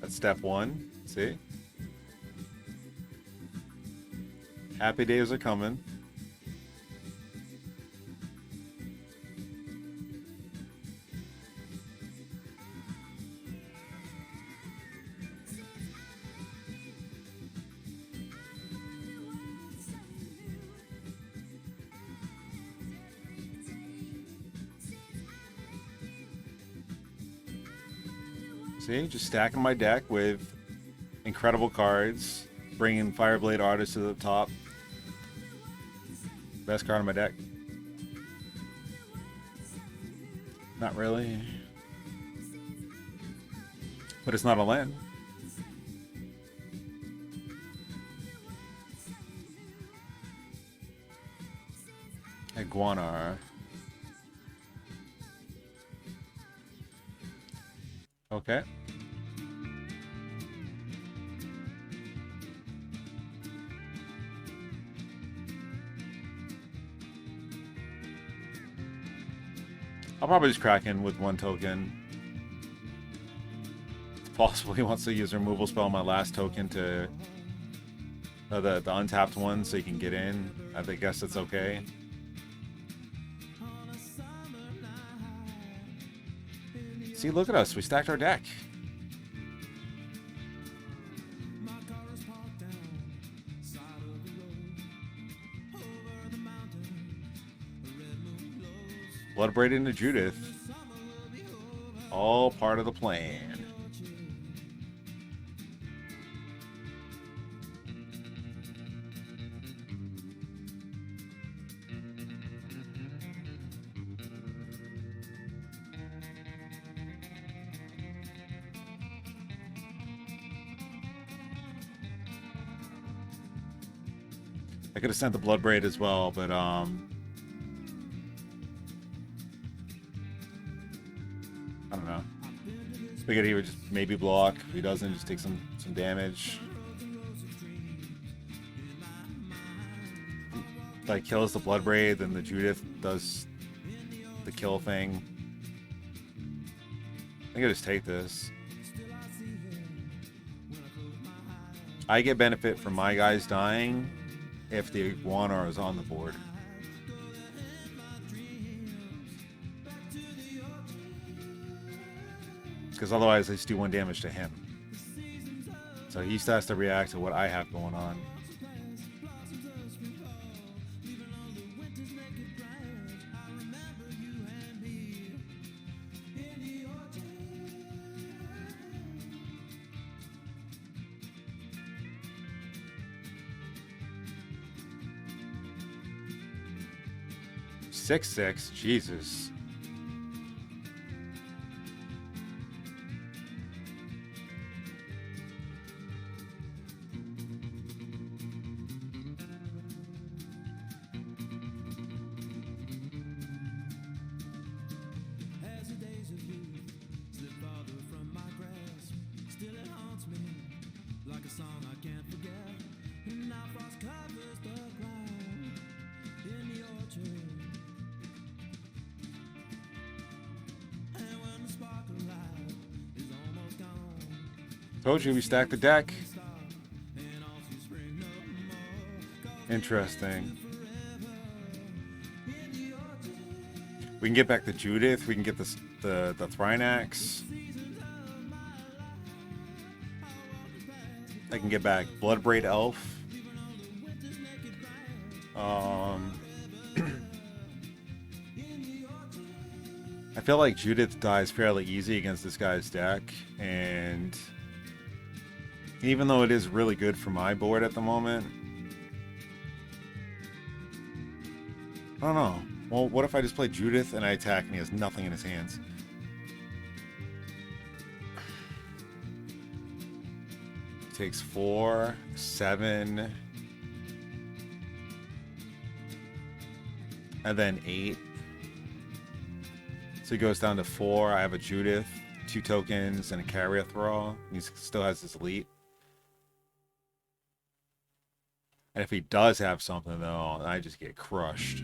That's step 1. See? Happy days are coming. See, just stacking my deck with incredible cards, bringing Fireblade Artist to the top. Best card on my deck. Not really. But it's not a land. Iguanar. Okay. I'll probably just crack in with 1 token. It's possible he wants to use a removal spell on my last token to the untapped one so he can get in. I guess that's okay. See, look at us. We stacked our deck. Bloodbraid into Judith. All part of the plan. I could have sent the Bloodbraid as well, but I don't know. Figured he would just maybe block. If he doesn't, just take some damage. Like kills the Bloodbraid, then the Judith does the kill thing. I think I just take this. I get benefit from my guys dying if the Iguanar is on the board. Because otherwise I just do 1 damage to him. So he still has to react to what I have going on. 6/6. Jesus. As the days of youth slip farther from my grasp, still it haunts me like a song I can't forget. And now frost covers the ground in the orchard. And when the spark of life is almost gone, Told you we stacked the deck. and all to spring no more. Interesting. We can get back to Judith. We can get the Thrynax. I can get back Bloodbraid Elf. I feel like Judith dies fairly easy against this guy's deck, and even though it is really good for my board at the moment, I don't know. Well, what if I just play Judith and I attack and he has nothing in his hands? Takes 4, 7, and then 8. So he goes down to 4. I have a Judith, 2 tokens, and a Carrier Thrall. He still has his elite. And if he does have something, though, I just get crushed.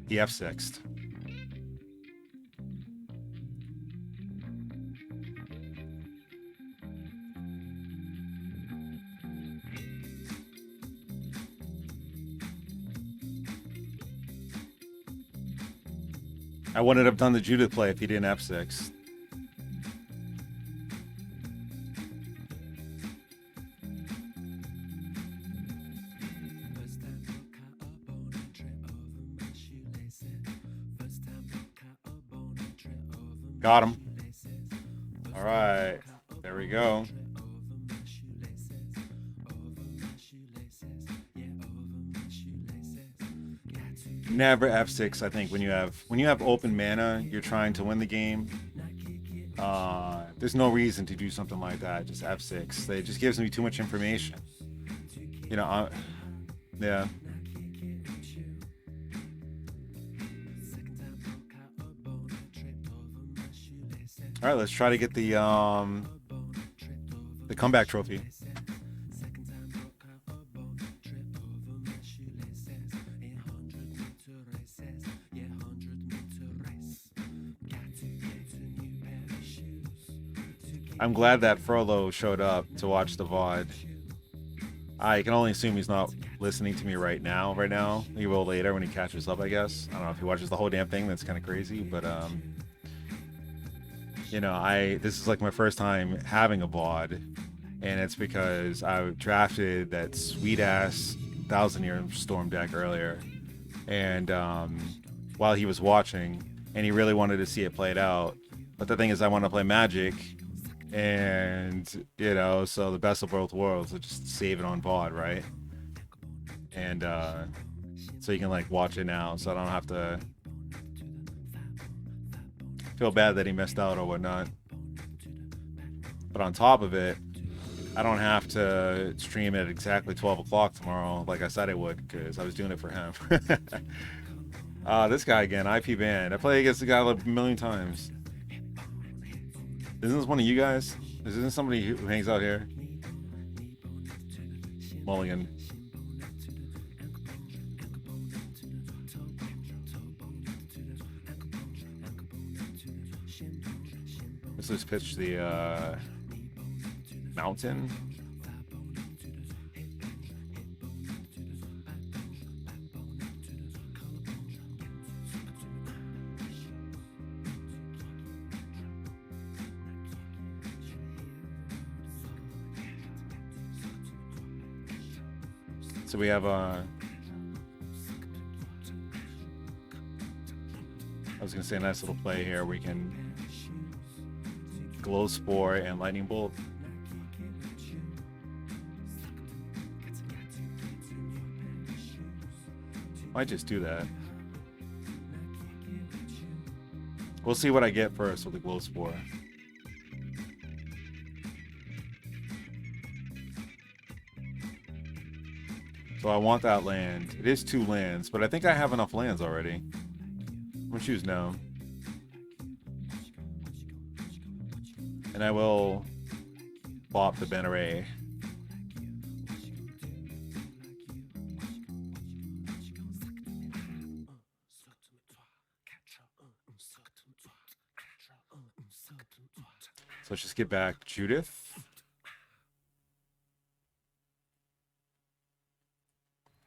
He F6'd. I wouldn't have done the Judith play if he didn't F6. Got him. All right. There we go. Never F6. I think when you have open mana, you're trying to win the game. There's no reason to do something like that. Just F6. It just gives me too much information. You know, yeah. All right, let's try to get the comeback trophy. I'm glad that Frollo showed up to watch the VOD. I can only assume he's not listening to me right now. He will later when he catches up, I guess. I don't know if he watches the whole damn thing. That's kind of crazy, but you know, this is like my first time having a VOD, and it's because I drafted that sweet ass 1,000-Year Storm deck earlier, and while he was watching, and he really wanted to see it played out. But the thing is, I want to play Magic, and you know, so the best of both worlds, I just save it on VOD, right? And so you can like watch it now, so I don't have to feel bad that he missed out or whatnot. But on top of it, I don't have to stream at exactly 12 o'clock tomorrow like I said I would, because I was doing it for him. This guy again, IP banned. I play against the guy like a million times. Isn't this one of you guys? Isn't this somebody who hangs out here? Mulligan. Let's pitch the mountain. So we have I was gonna say a nice little play here. We can Glow Spore and Lightning Bolt. Might just do that. We'll see what I get first with the glow spore. So I want that land. It is 2 lands, but I think I have enough lands already. I'm gonna choose no. And I will bop the Benaray. So let's just get back Judith.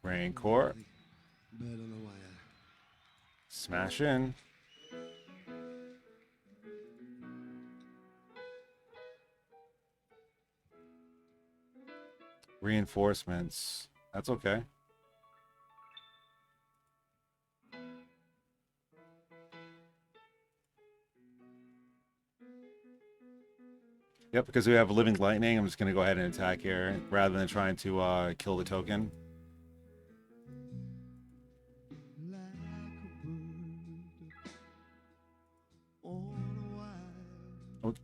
Rancor. Smash in. Reinforcements. That's okay. Yep, because we have Living Lightning, I'm just going to go ahead and attack here rather than trying to kill the token. Oh,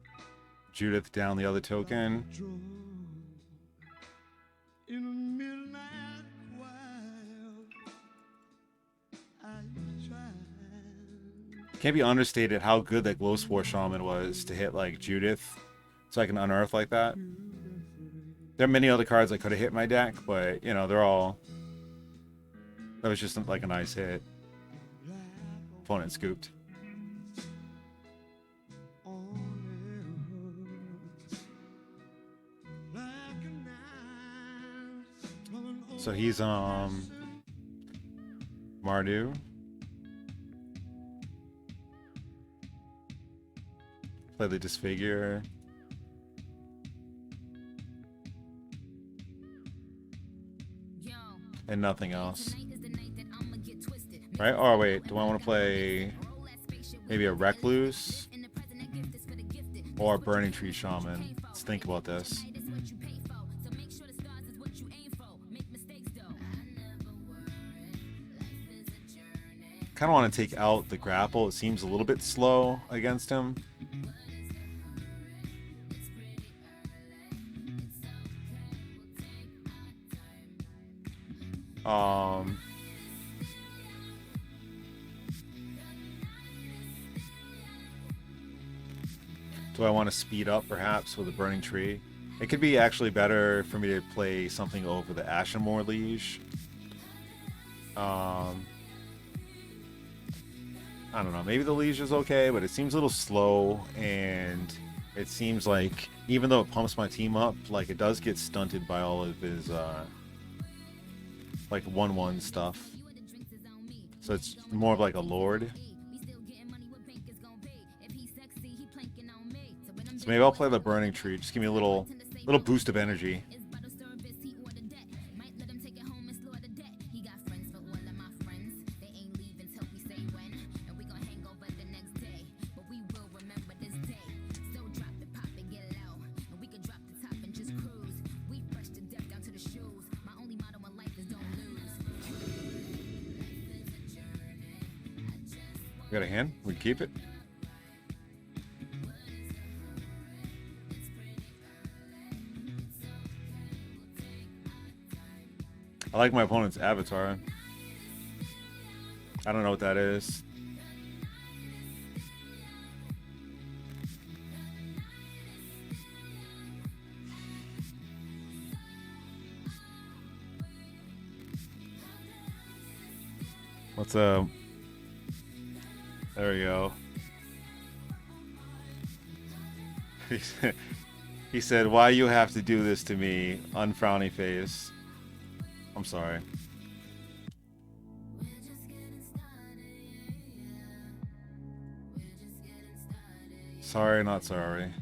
Judith down the other token. Can't be understated how good that Glow Spore Shaman was to hit like Judith, so I can unearth like that. There are many other cards I could have hit in my deck, but you know, they're all. That was just like a nice hit. Opponent scooped. So he's Mardu. Play the Disfigure. And nothing else. Right? Oh, wait. Do I want to play maybe a Recluse? Or a Burning Tree Shaman? Let's think about this. Kind of want to take out the grapple. It seems a little bit slow against him. Do I want to speed up perhaps with a Burning Tree? It could be actually better for me to play something over the Ashenmoor Liege. I don't know, maybe the Liege is okay, but it seems a little slow, and it seems like even though it pumps my team up, like it does get stunted by all of his like 1/1 stuff. So it's more of like a Lord. So maybe I'll play the Burning Tree. Just give me a little boost of energy. Got a hand? We keep it. I like my opponent's avatar. I don't know what that is. What's up? There we go. He said, "Why you have to do this to me?" Unfrowny face. I'm sorry. Sorry, not sorry.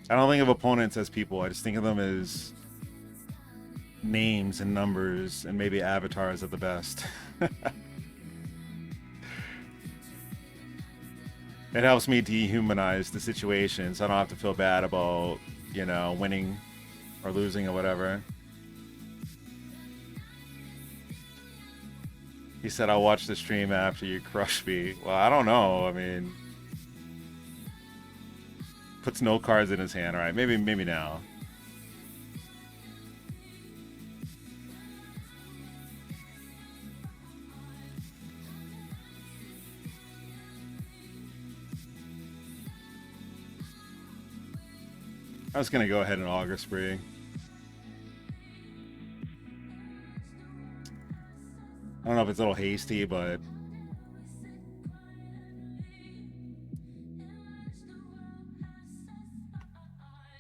I don't think of opponents as people. I just think of them as names and numbers and maybe avatars at the best. It helps me dehumanize the situation so I don't have to feel bad about, you know, winning or losing or whatever. He said, I'll watch the stream after you crush me. Well, I don't know. I mean, puts no cards in his hand. All right, maybe now. I was going to go ahead and auger spree. I don't know if it's a little hasty, but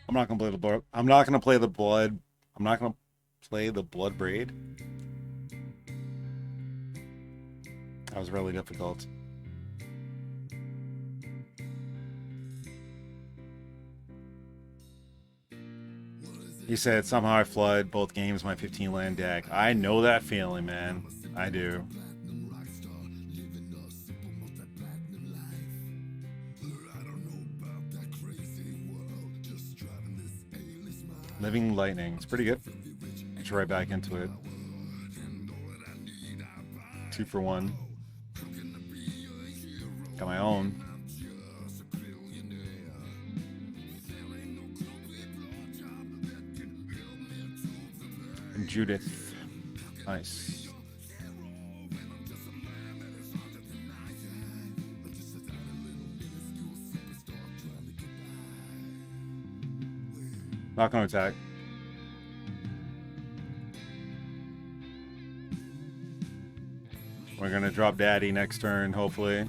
I'm not gonna play the blood. I'm not gonna play the blood. I'm not gonna play the blood braid. That was really difficult. He said somehow I flood both games my 15 land deck. I know that feeling, man. I do. Living Lightning. It's pretty good. Get right back into it. 2 for 1. Got my own. And Judith. Nice. Not gonna attack. We're gonna drop Daddy next turn, hopefully.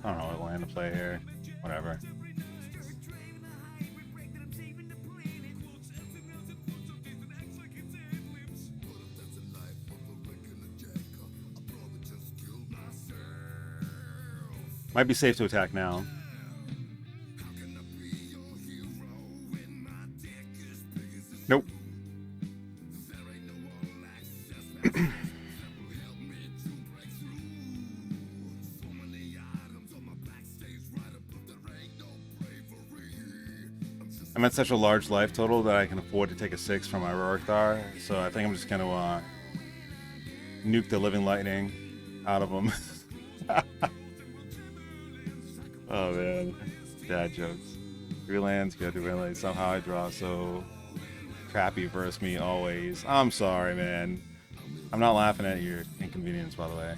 I don't know what land to play here. Whatever. Might be safe to attack now. Nope. I'm at such a large life total that I can afford to take a 6 from my Rorikthar, so I think I'm just gonna nuke the Living Lightning out of him. Oh man, dad jokes. 3 lands, go to relay. Somehow I draw so crappy versus me always. I'm sorry, man. I'm not laughing at your inconvenience, by the way.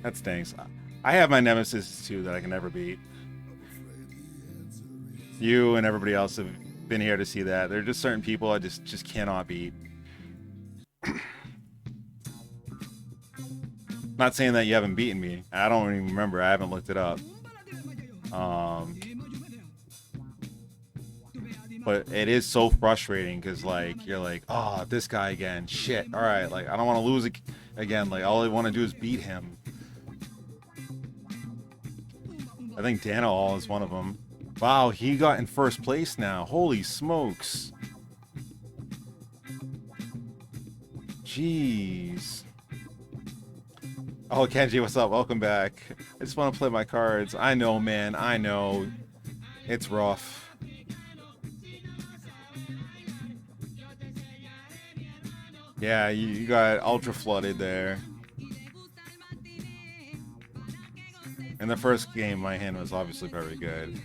That stinks. I have my nemesis too that I can never beat. You and everybody else have been here to see that. There are just certain people I just cannot beat. Not saying that you haven't beaten me. I don't even remember. I haven't looked it up. But it is so frustrating because, like, you're like, oh, this guy again. Shit. All right. Like, I don't want to lose again. Like, all I want to do is beat him. I think Danahall is one of them. Wow, he got in first place now. Holy smokes. Jeez. Oh, Kenji, what's up? Welcome back. I just want to play my cards. I know, man. I know. It's rough. Yeah, you got ultra flooded there. In the first game, my hand was obviously very good.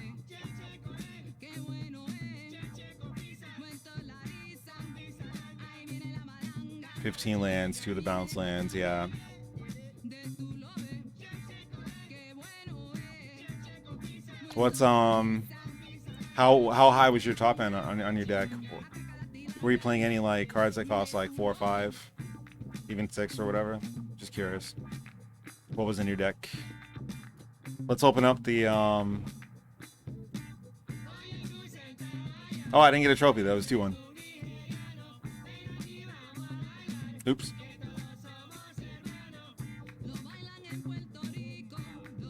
$15 lands, 2 of the bounce lands, yeah. What's how high was your top end on your deck? Were you playing any like cards that cost like 4 or 5, even 6 or whatever? Just curious. What was in your deck? Let's open up the Oh, I didn't get a trophy. That was 2-1. Oops.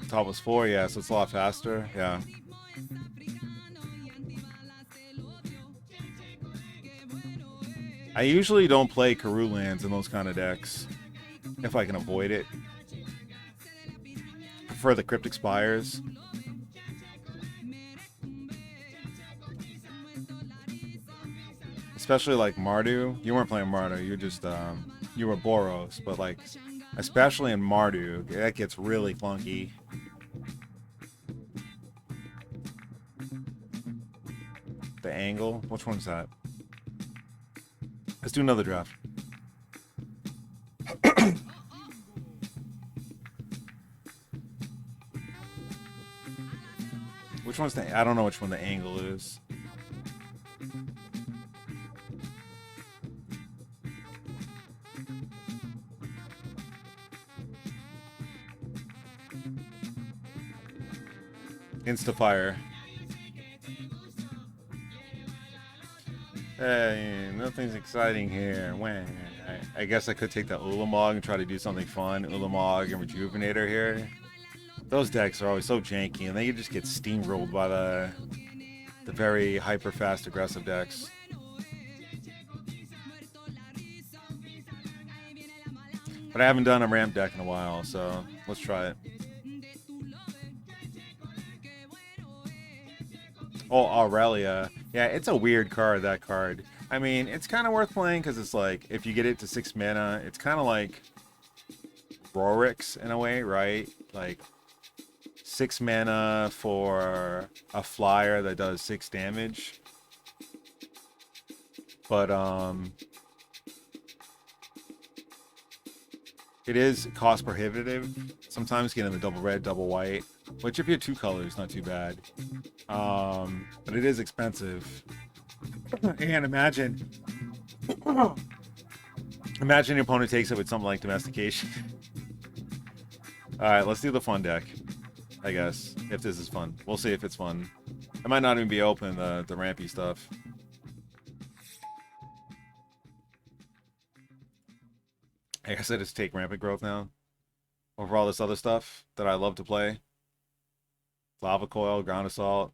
Top was 4, yeah, so it's a lot faster. Yeah. I usually don't play Karoo lands in those kind of decks if I can avoid it. Prefer the Cryptic Spires. Especially like Mardu. You weren't playing Mardu, you just you were Boros, but like especially in Mardu, that gets really clunky. The angle, which one's that? Let's do another draft. Which one's the? I don't know which one the angle is. Instafire. Hey, nothing's exciting here. When I guess I could take the Ulamog and try to do something fun. Ulamog and Rejuvenator here. Those decks are always so janky, and then you just get steamrolled by the very hyper fast aggressive decks. But I haven't done a ramp deck in a while, so let's try it. Oh, Aurelia. Yeah, it's a weird card, that card. I mean, it's kind of worth playing because it's like, if you get it to 6 mana, it's kind of like Rorik's in a way, right? Like 6 mana for a flyer that does 6 damage. But, it is cost prohibitive. Sometimes getting the double red, double white, which if you have 2 colors, not too bad. But it is expensive. And imagine your opponent takes it with something like Domestication. Alright, let's do the fun deck, I guess, if this is fun. We'll see if it's fun. It might not even be open, the rampy stuff. I guess I just take Rampant Growth now over all this other stuff that I love to play. Lava Coil, Ground Assault.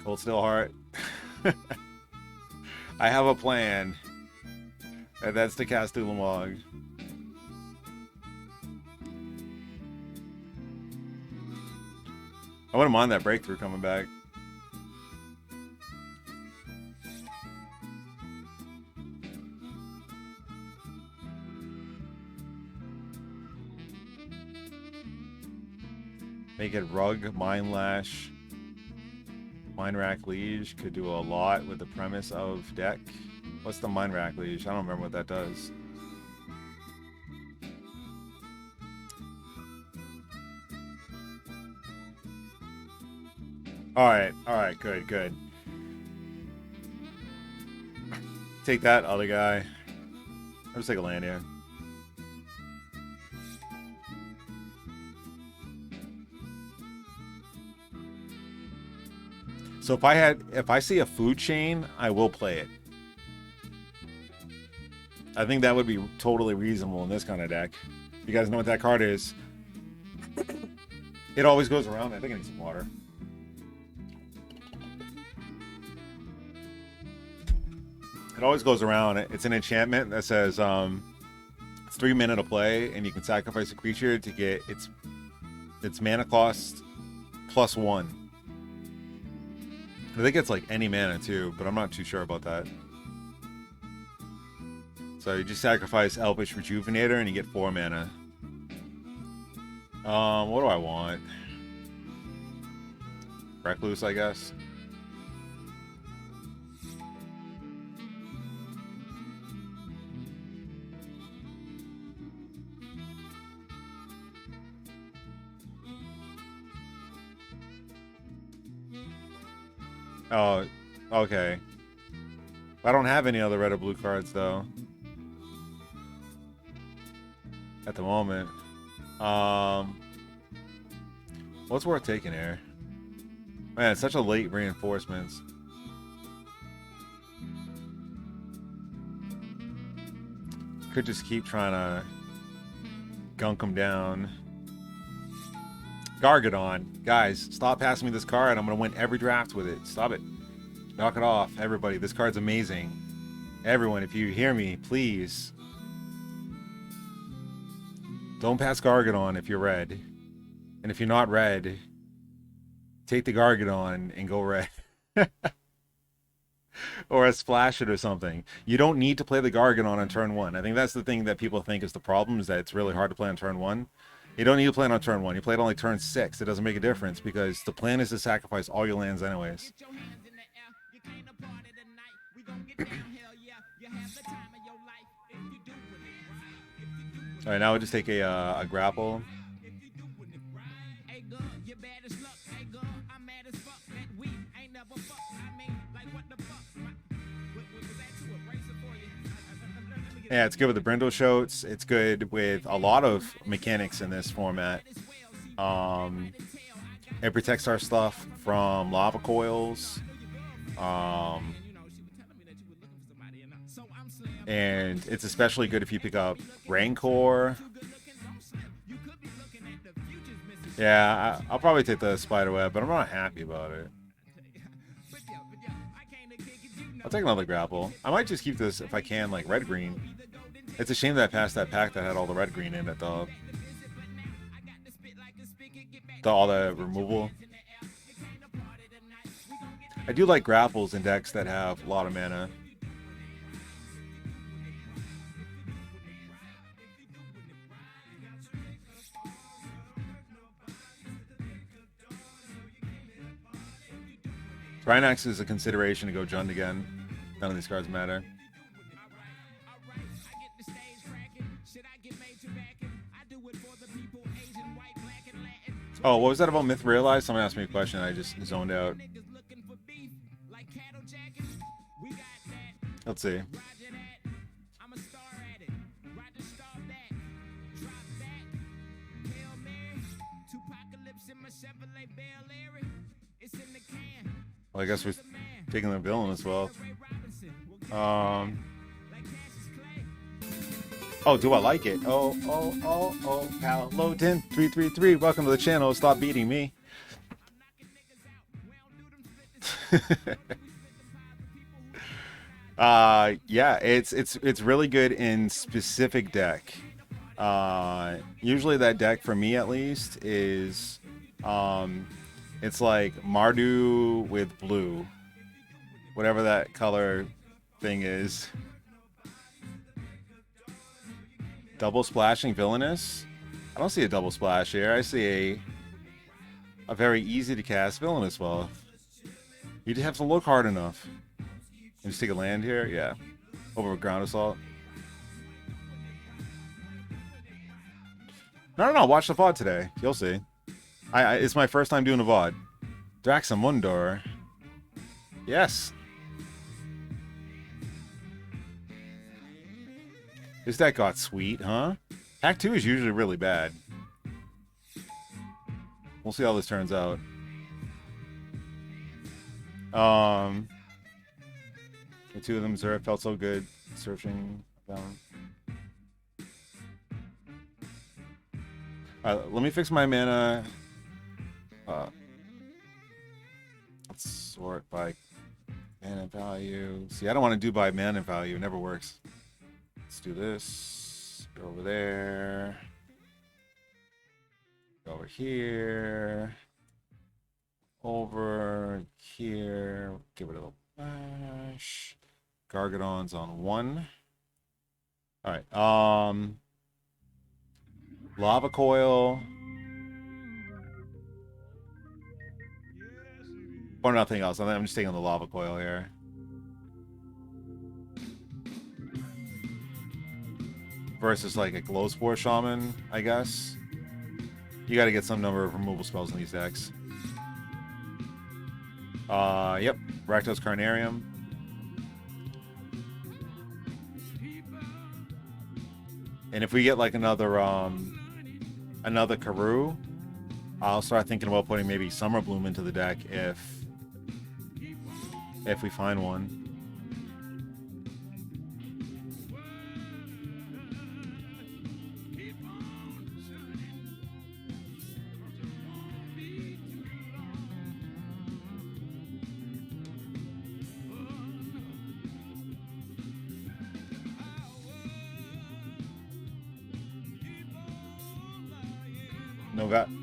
Cold Steel Heart. I have a plan. And that's to cast Ulamog. I wouldn't mind that Breakthrough coming back. Make it Rug, Mind Lash, Mind Rack Liege. Could do a lot with the premise of deck. What's the Mind Rack Liege? I don't remember what that does. Alright, good. Take that, other guy. Let's take a land here. So if I see a food chain, I will play it. I think that would be totally reasonable in this kind of deck. You guys know what that card is? It always goes around. I think I need some water. It always goes around. It's an enchantment that says it's 3 mana to play, and you can sacrifice a creature to get its mana cost +1. I think it's like any mana too, but I'm not too sure about that. So you just sacrifice Elvish Rejuvenator and you get 4 mana. What do I want? Recluse, I guess. Oh, okay. I don't have any other red or blue cards, though. At the moment. What's worth taking here? Man, it's such a late reinforcements. Could just keep trying to gunk them down. Gargadon. Guys, stop passing me this card. I'm going to win every draft with it. Stop it. Knock it off, everybody. This card's amazing. Everyone, if you hear me, please. Don't pass Gargadon if you're red. And if you're not red, take the Gargadon and go red. Or a splash it or something. You don't need to play the Gargadon on turn 1. I think that's the thing that people think is the problem, is that it's really hard to play on turn 1. You don't need to play it on turn 1. You play it on like turn 6. It doesn't make a difference because the plan is to sacrifice all your lands anyways. Alright, now we'll just take a grapple. Yeah, it's good with the Brindle Shoats. It's good with a lot of mechanics in this format. It protects our stuff from lava coils. And it's especially good if you pick up Rancor. Yeah, I'll probably take the Spiderweb, but I'm not happy about it. I'll take another grapple. I might just keep this, if I can, like red-green. It's a shame that I passed that pack that had all the red-green in it, though. All the removal. I do like grapples in decks that have a lot of mana. Rhinox is a consideration to go Jund again. None of these cards matter. Oh, what was that about Myth Realized? Someone asked me a question. I just zoned out. Let's see. Well, I guess we're taking the villain as well. Oh, do I like it? Oh, Paladin 333. Welcome to the channel. Stop beating me. Yeah, it's really good in specific deck. Usually that deck, for me at least, is it's like Mardu with blue, whatever that color thing is. Double splashing Villainous? I don't see a double splash here. I see a very easy to cast Villainous. Well, you just have to look hard enough. And just take a land here? Yeah. Over a Ground Assault. No. Watch the VOD today. You'll see. It's my first time doing a VOD. Draxamundor. Yes. This deck got sweet, huh? Pack 2 is usually really bad. We'll see how this turns out. The two of them, Zerif felt so good. Searching down. Alright, let me fix my mana. Let's sort by mana value. See, I don't want to do by mana value. It never works. Let's do this. Go over there. Go over here. Over here. Give it a little flash. Gargadon's on 1. Alright. Lava Coil. Or nothing else. I'm just taking the Lava Coil here. Versus like a Glow Spore Shaman, I guess. You gotta get some number of removal spells in these decks. Yep. Rakdos Carnarium. And if we get like another Karoo, I'll start thinking about putting maybe Summer Bloom into the deck if we find one.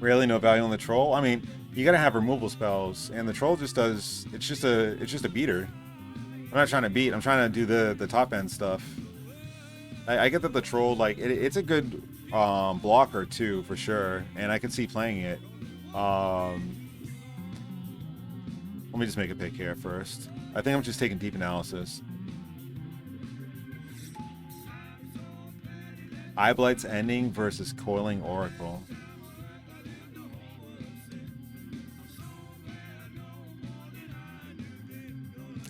Really no value on the troll. I mean, you gotta have removal spells, and the troll just does. It's just a beater. I'm not trying to beat. I'm trying to do the top end stuff. I get that the troll, like, it's a good blocker too, for sure, and I can see playing it. Let me just make a pick here first. I think I'm just taking deep analysis. Eyelight's Ending versus Coiling Oracle.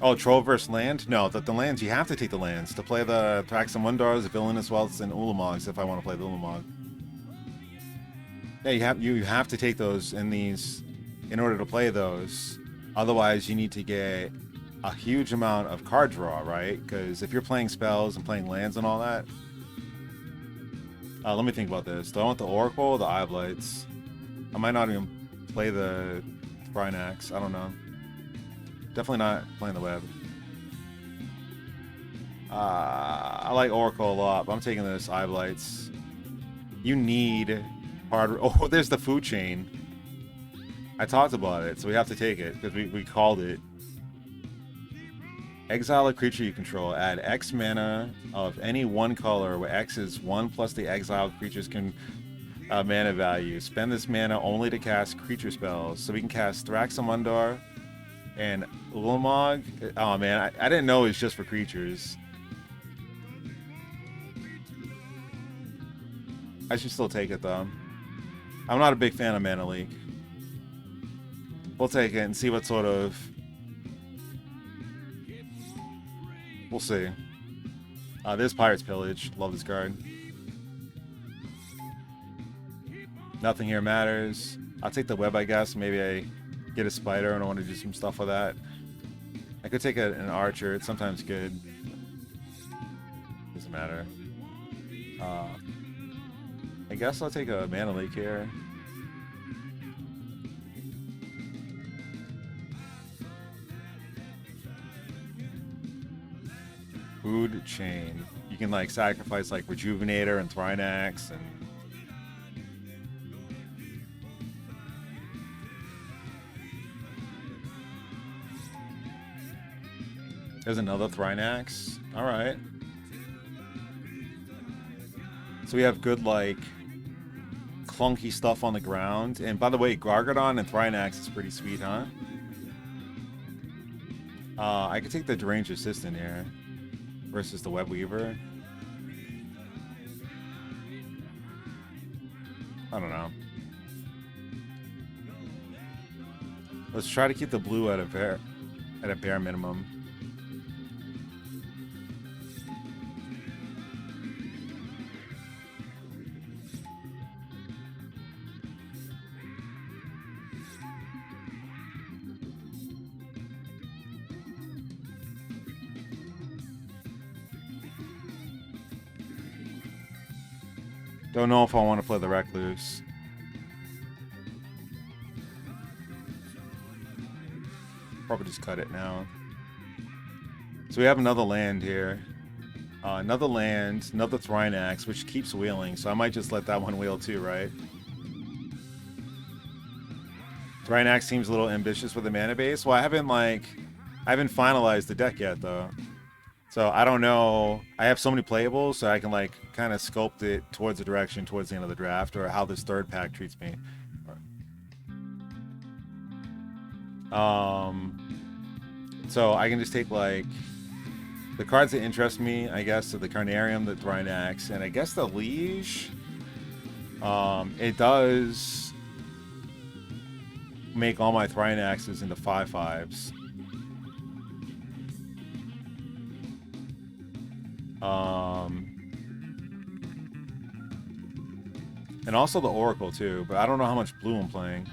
Oh, Troll versus Land? No, the lands, you have to take the lands to play the Thraxamundars, Villainous Welts, and Ulamogs if I want to play the Ulamog. Yeah, you have to take those in these in order to play those. Otherwise, you need to get a huge amount of card draw, right? Because if you're playing spells and playing lands and all that... let me think about this. Do I want the Oracle or the Eyeblights? I might not even play the Brinax. I don't know. Definitely not playing the web. I like Oracle a lot, but I'm taking this Eyeblights. You need hard... Oh, there's the food chain. I talked about it, so we have to take it, because we called it. Exile a creature you control. Add X mana of any one color, where X is 1 plus the exiled creature's mana value. Spend this mana only to cast creature spells. So we can cast Thraxamundar and Ulamog. Oh man, I didn't know it was just for creatures. I should still take it though. I'm not a big fan of Mana Leak. We'll take it and see what sort of... We'll see. There's Pirate's Pillage. Love this card. Nothing here matters. I'll take the web, I guess. Maybe I get a spider and I want to do some stuff with that. I could take an archer. It's sometimes good. Doesn't matter. I guess I'll take a Mana Leak here. Food chain. You can like sacrifice like Rejuvenator and Thrynax and... There's another Thrynax. Alright. So we have good like clunky stuff on the ground. And by the way, Gargadon and Thrynax is pretty sweet, huh? I could take the Deranged Assistant here versus the Web Weaver. I don't know. Let's try to keep the blue at a bare minimum. Don't know if I want to play the Recluse. Probably just cut it now. So we have another land here. Another land, another Thrynax, which keeps wheeling. So I might just let that one wheel too, right? Thrynax seems a little ambitious with the mana base. Well, I haven't finalized the deck yet, though. So I don't know. I have so many playables, so I can like kind of sculpt it towards the direction towards the end of the draft, or how this third pack treats me. So I can just take like the cards that interest me, I guess, so the Carnarium, the Thrynax, and I guess the Liege. It does make all my Thrynaxes into 5/5s. And also the Oracle too, but I don't know how much blue I'm playing.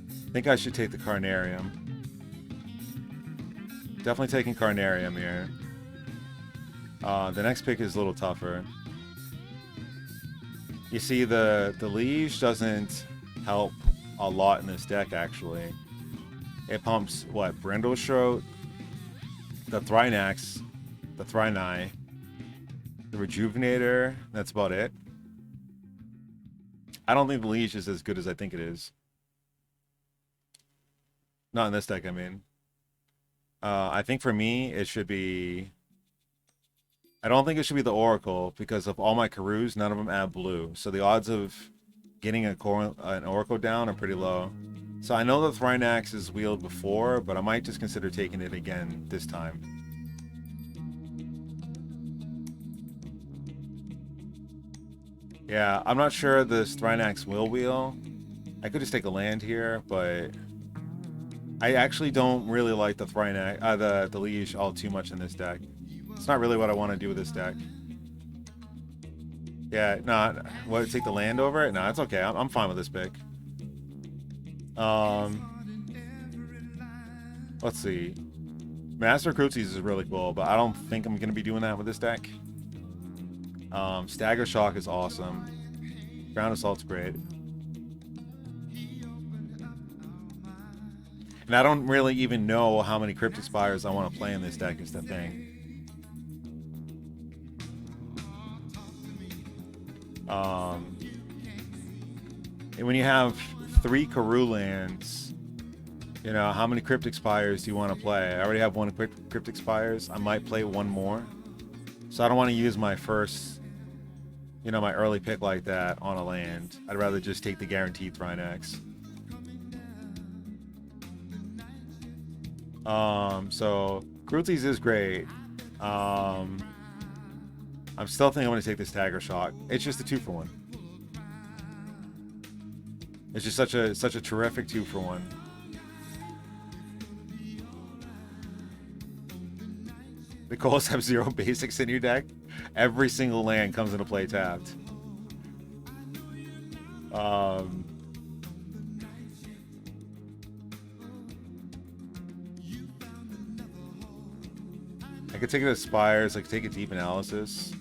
I think I should take the Carnarium. Definitely taking Carnarium here. The next pick is a little tougher. You see, the Liege doesn't help a lot in this deck, actually. It pumps, what, Brindleshroat, the Thrynax, the Thryni, The Rejuvenator, that's about it. I don't think the Leash is as good as I think it is. Not in this deck, I mean. I think for me, it should be... I don't think it should be the Oracle, because of all my Karus, none of them add blue. So the odds of getting an Oracle down are pretty low. So I know the Thrynax is wheeled before, but I might just consider taking it again this time. Yeah, I'm not sure this Thrynax will wheel. I could just take a land here, but I actually don't really like the Thrynax, the Leash all too much in this deck. It's not really what I want to do with this deck. Yeah, no, what, take the land over it? No, it's okay. I'm fine with this pick. Let's see. Master Crucis is really cool, but I don't think I'm going to be doing that with this deck. Stagger Shock is awesome. Ground Assault's great. And I don't really even know how many Cryptic Spires I want to play in this deck is the thing. And when you have 3 Karu lands, you know, how many Cryptic Spires do you want to play? I already have 1 Cryptic Spires. I might play 1 more. So I don't want to use my first, you know, my early pick like that on a land. I'd rather just take the guaranteed Thrynax. So Crucis is great. I'm still thinking I'm going to take this Stagger Shock. It's just a 2-for-1. It's just such a terrific 2-for-1. The goals have 0 basics in your deck. Every single land comes into play tapped. I could take it as Spires, I could take a Deep Analysis.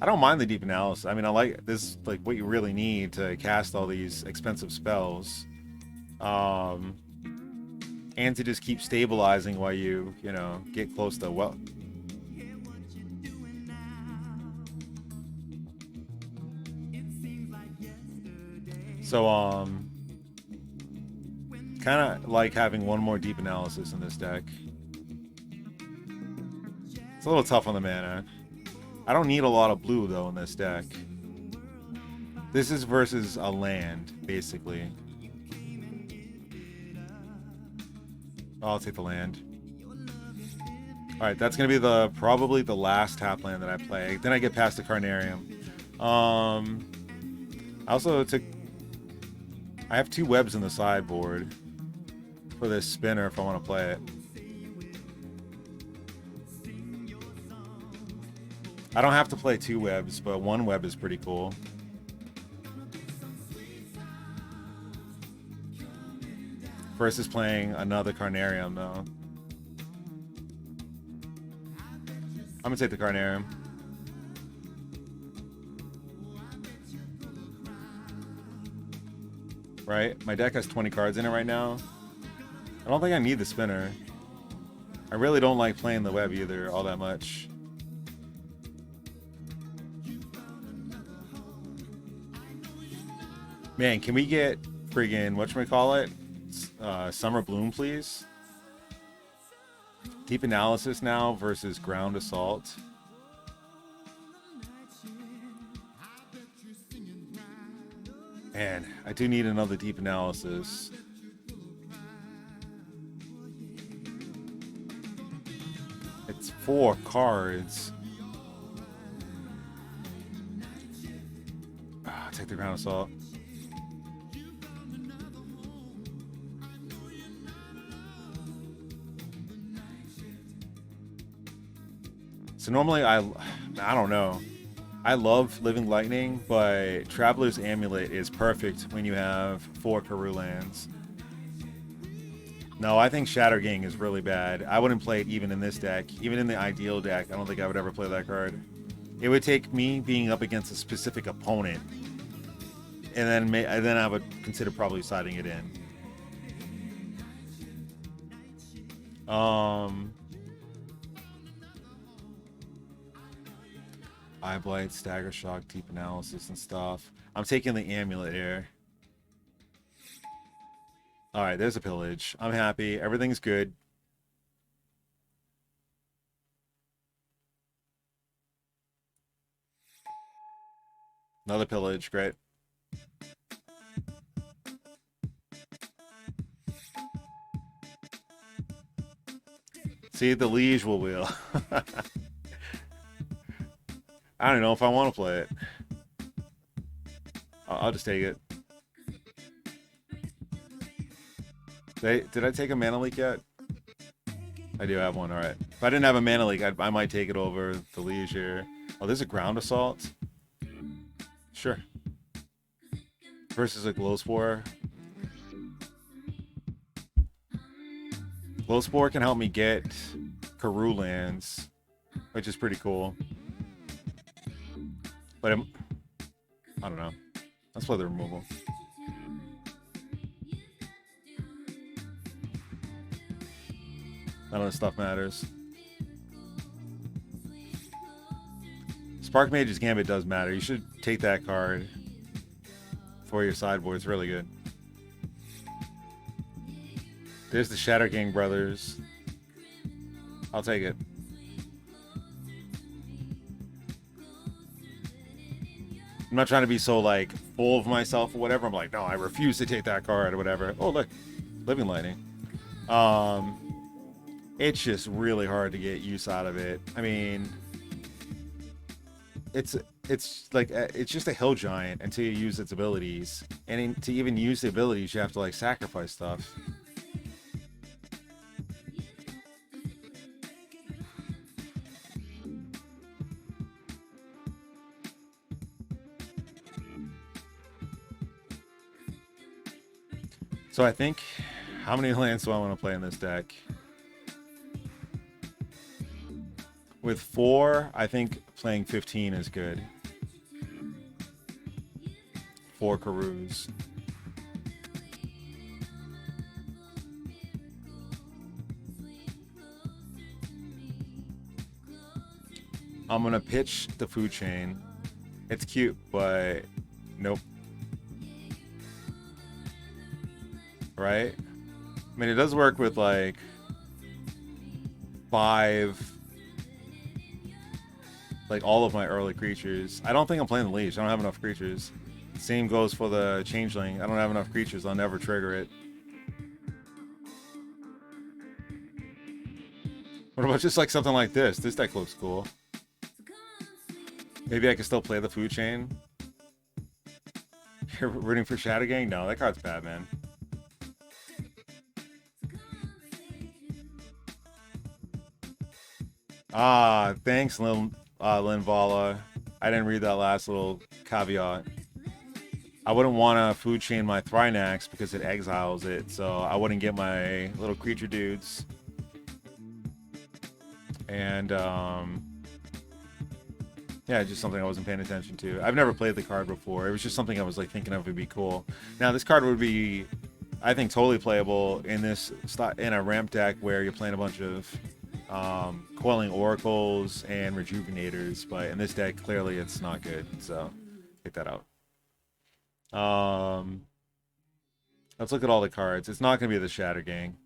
I don't mind the Deep Analysis. I mean, I like this, like what you really need to cast all these expensive spells. And to just keep stabilizing while you know, get close to well. So, kind of like having 1 more Deep Analysis in this deck. It's a little tough on the mana. I don't need a lot of blue, though, in this deck. This is versus a land, basically. I'll take the land. Alright, that's going to be probably the last tap land that I play. Then I get past the Carnarium. I also took... I have 2 webs in the sideboard for this spinner if I want to play it. I don't have to play 2 webs, but 1 web is pretty cool. Versus playing another Carnarium, though. I'm gonna take the Carnarium. Right? My deck has 20 cards in it right now. I don't think I need the spinner. I really don't like playing the web either all that much. Man, can we get friggin' whatchamacallit? Summer Bloom, please? Deep Analysis now versus Ground Assault. Man, I do need another Deep Analysis. It's 4 cards. Take the Ground Assault. So normally I don't know. I love Living Lightning, but Traveler's Amulet is perfect when you have 4 Karu lands. No, I think Shatter Gang is really bad. I wouldn't play it even in this deck. Even in the ideal deck, I don't think I would ever play that card. It would take me being up against a specific opponent, and then I would consider probably siding it in. Eye Blight, Stagger Shock, Deep Analysis, and stuff. I'm taking the Amulet here. Alright, there's a pillage. I'm happy. Everything's good. Another pillage, great. See, the Liege will wheel. I don't know if I want to play it. I'll just take it. Did I take a mana leak yet? I do have one, alright. If I didn't have a mana leak, I might take it over the Liege here. Oh, there's a Ground Assault? Sure. Versus a Glow Spore. Glow Spore can help me get Karoo lands, which is pretty cool. But I don't know. Let's play the removal. None of this stuff matters. Spark Mage's Gambit does matter. You should take that card for your sideboard. It's really good. There's the Shadow Gang Brothers. I'll take it. I'm not trying to be so, like, full of myself or whatever. I'm like, no, I refuse to take that card or whatever. Oh, look. Living Lightning. It's just really hard to get use out of it. I mean, it's like, it's just a hill giant until you use its abilities. And to even use the abilities, you have to, like, sacrifice stuff. So I think, how many lands do I want to play in this deck? With 4, I think playing 15 is good. 4 Karoos. I'm gonna pitch the food chain. It's cute, but nope. Right? I mean, it does work with like 5, like all of my early creatures. I don't think I'm playing the Leash. I don't have enough creatures. Same goes for the Changeling. I don't have enough creatures. I'll never trigger it. What about just like something like this? This deck looks cool. Maybe I can still play the food chain. You're rooting for Shadow Gang? No, that card's bad, man. Ah, thanks, Linvala. I didn't read that last little caveat. I wouldn't want to food chain my Thrynax because it exiles it, so I wouldn't get my little creature dudes. And, yeah, just something I wasn't paying attention to. I've never played the card before. It was just something I was like thinking of would be cool. Now, this card would be, I think, totally playable in a ramp deck where you're playing a bunch of Quelling Oracles and Rejuvenators, but in this deck, clearly it's not good, so take that out. Let's look at all the cards. It's not going to be the Shatter Gang.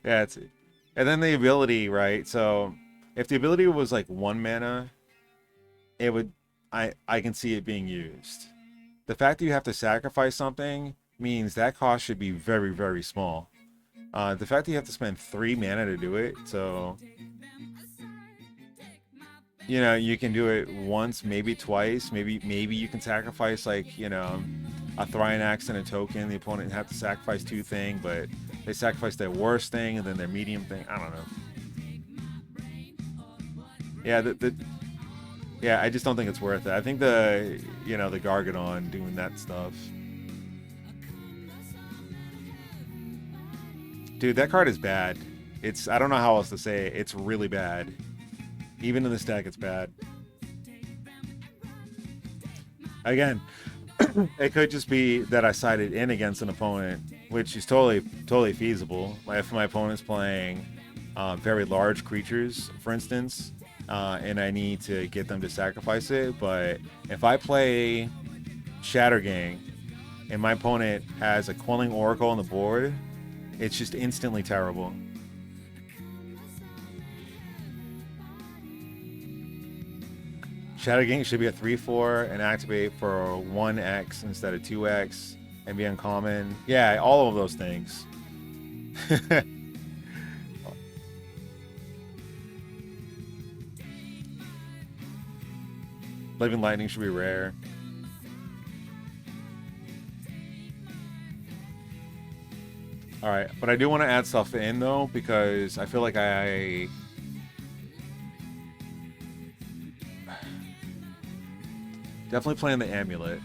Yeah, and then the ability, right? So if the ability was like 1 mana, it would, I can see it being used. The fact that you have to sacrifice something means that cost should be very, very small. The fact that you have to spend 3 mana to do it, so you know, you can do it once, maybe twice, maybe you can sacrifice, like, you know, a Thrynax and a token. The opponent have to sacrifice 2 things, but they sacrifice their worst thing and then their medium thing. I don't know. Yeah, yeah, I just don't think it's worth it. I think the Gargadon doing that stuff. Dude, that card is bad. I don't know how else to say it. It's really bad. Even in this deck, it's bad. Again, it could just be that I sided in against an opponent, which is totally feasible. If my opponent's playing very large creatures, for instance, and I need to get them to sacrifice it. But if I play Shattergang and my opponent has a Quelling Oracle on the board, it's just instantly terrible. Shattergang should be a 3/4 and activate for 1x instead of 2x and be uncommon. Yeah, all of those things. Living Lightning should be rare. Alright, but I do want to add stuff in though, because I feel like I definitely playing the Amulet.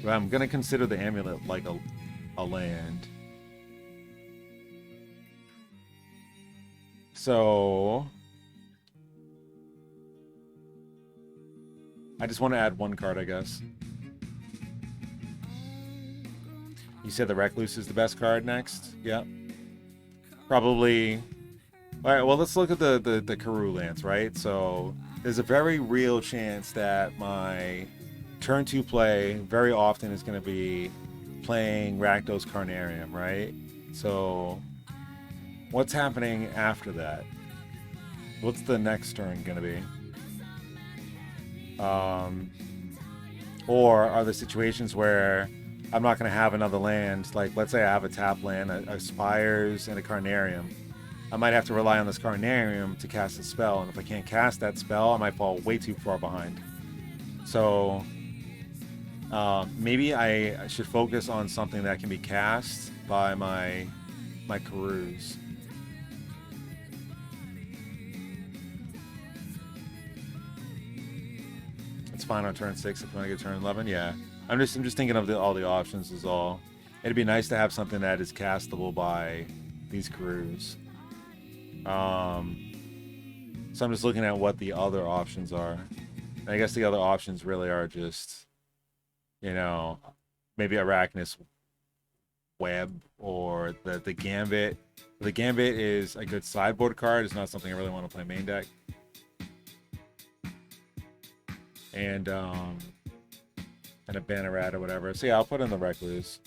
But I'm gonna consider the Amulet like a land. So I just want to add one card, I guess. You said the Recluse is the best card next? Yeah. Probably. Alright, well, let's look at the Karoo lands, right? So there's a very real chance that my turn 2 play very often is going to be playing Rakdos Carnarium, right? So what's happening after that? What's the next turn going to be? Or are there situations where I'm not going to have another land? Like, let's say I have a tap land, a Spires, and a Carnarium. I might have to rely on this Carnarium to cast a spell, and if I can't cast that spell, I might fall way too far behind. So maybe I should focus on something that can be cast by my Karoos. It's fine on turn 6 if you want to get turn 11. Yeah, I'm just thinking of all the options is all. It'd be nice to have something that is castable by these Karoos. So I'm just looking at what the other options are. And I guess the other options really are just, you know, maybe Arachnus Web or the Gambit. The Gambit is a good sideboard card. It's not something I really want to play main deck. And a Banneret or whatever. So yeah, I'll put in the Recluse.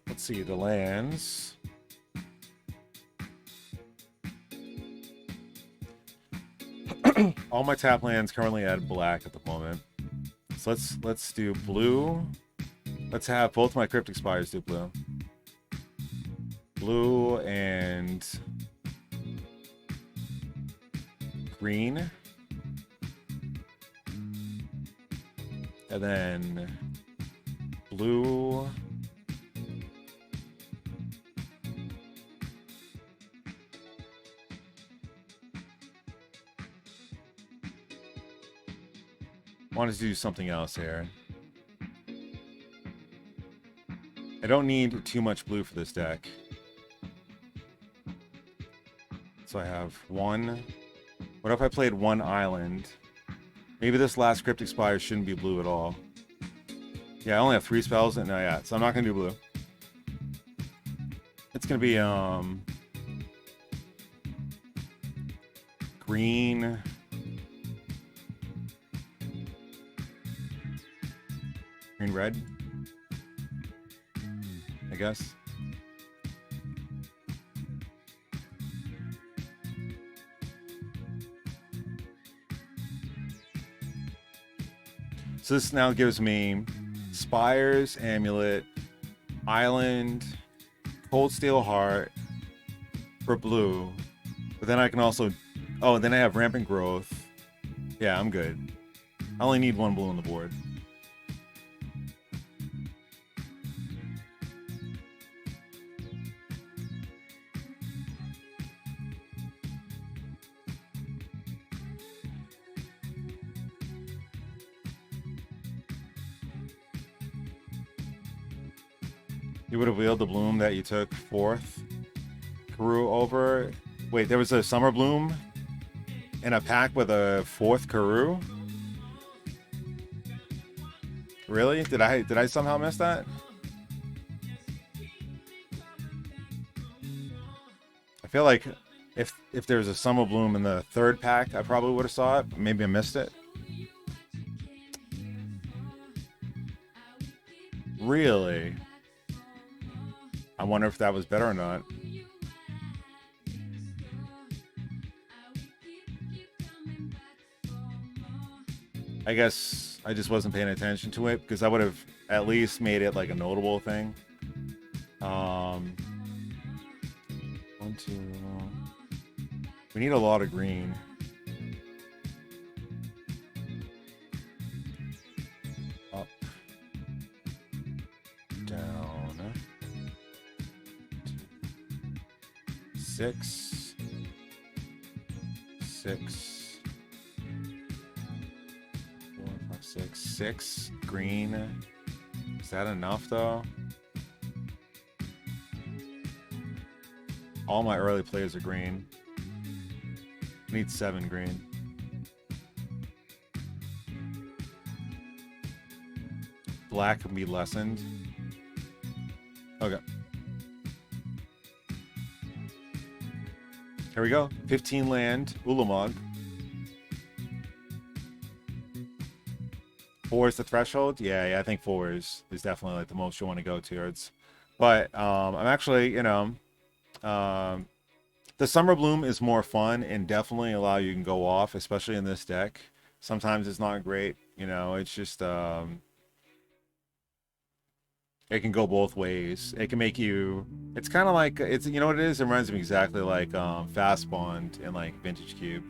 Let's see, the lands. All my tap lands currently at black at the moment. So let's do blue. Let's have both my Cryptic Spires do blue. Blue and green. And then blue. I want to do something else here. I don't need too much blue for this deck. So I have one. What if I played one island? Maybe this last Cryptic Spire shouldn't be blue at all. Yeah, I only have 3 spells. No, yeah, so I'm not going to do blue. It's going to be green. Green red, I guess. So this now gives me Spires, Amulet, Island, Cold Steel Heart for blue. But then I can also... Oh, and then I have Rampant Growth. Yeah, I'm good. I only need 1 blue on the board. You would have wheeled the bloom that you took 4th Karoo over. Wait, there was a Summer Bloom in a pack with a 4th Karoo? Really? Did I somehow miss that? I feel like If there's a Summer Bloom in the third pack, I probably would have saw it. Maybe I missed it. Really? I wonder if that was better or not. I guess I just wasn't paying attention to it because I would have at least made it like a notable thing. 1, 2. We need a lot of green. Up, down, 6, 6, 4, 5, 6, 6 green. Is that enough though? All my early plays are green. I need 7 green. Black can be lessened. Okay. Here we go. 15 land, Ulamog. 4 is the threshold? Yeah, I think 4 is definitely like the most you want to go towards. But I'm actually, the Summer Bloom is more fun and definitely allow you can go off, especially in this deck. Sometimes it's not great, it's just it can go both ways. It can make you, it's kind of like, it's, you know what it is? It reminds me exactly like Fast Bond in like Vintage Cube.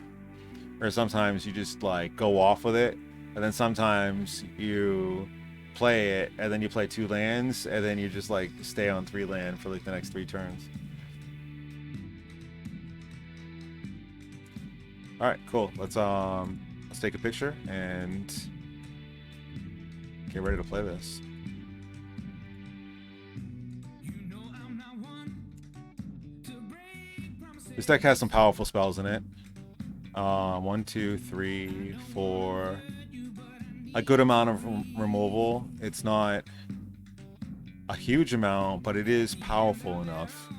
Or sometimes you just like go off with it, and then sometimes you play it and then you play 2 lands and then you just like stay on 3 land for like the next 3 turns. All right, cool. Let's take a picture and get ready to play this. This deck has some powerful spells in it. 1, 2, 3, 4. A good amount of removal. It's not a huge amount, but it is powerful enough.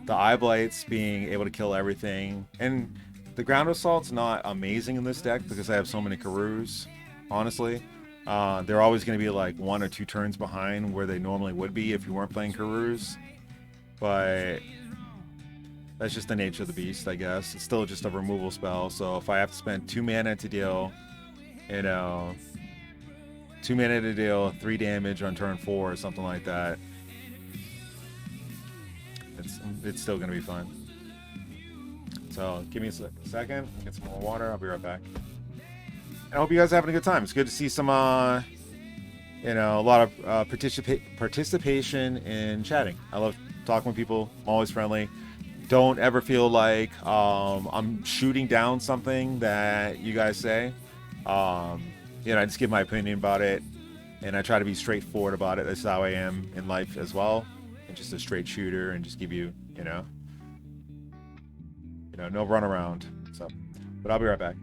The Eye Blights being able to kill everything, and the Ground Assault's not amazing in this deck because I have so many Karus, honestly. They're always going to be like 1 or 2 turns behind where they normally would be if you weren't playing Karus. But that's just the nature of the beast, I guess. It's still just a removal spell, so if I have to spend 2 mana to deal, 2 mana to deal 3 damage on turn 4 or something like that, it's still going to be fun. So give me a second, get some more water, I'll be right back. And I hope you guys are having a good time. It's good to see some, a lot of participation in chatting. I love talking with people. I'm always friendly. Don't ever feel like I'm shooting down something that you guys say. I just give my opinion about it, and I try to be straightforward about it. That's how I am in life as well. And just a straight shooter, and just give you, no run around. So, but I'll be right back.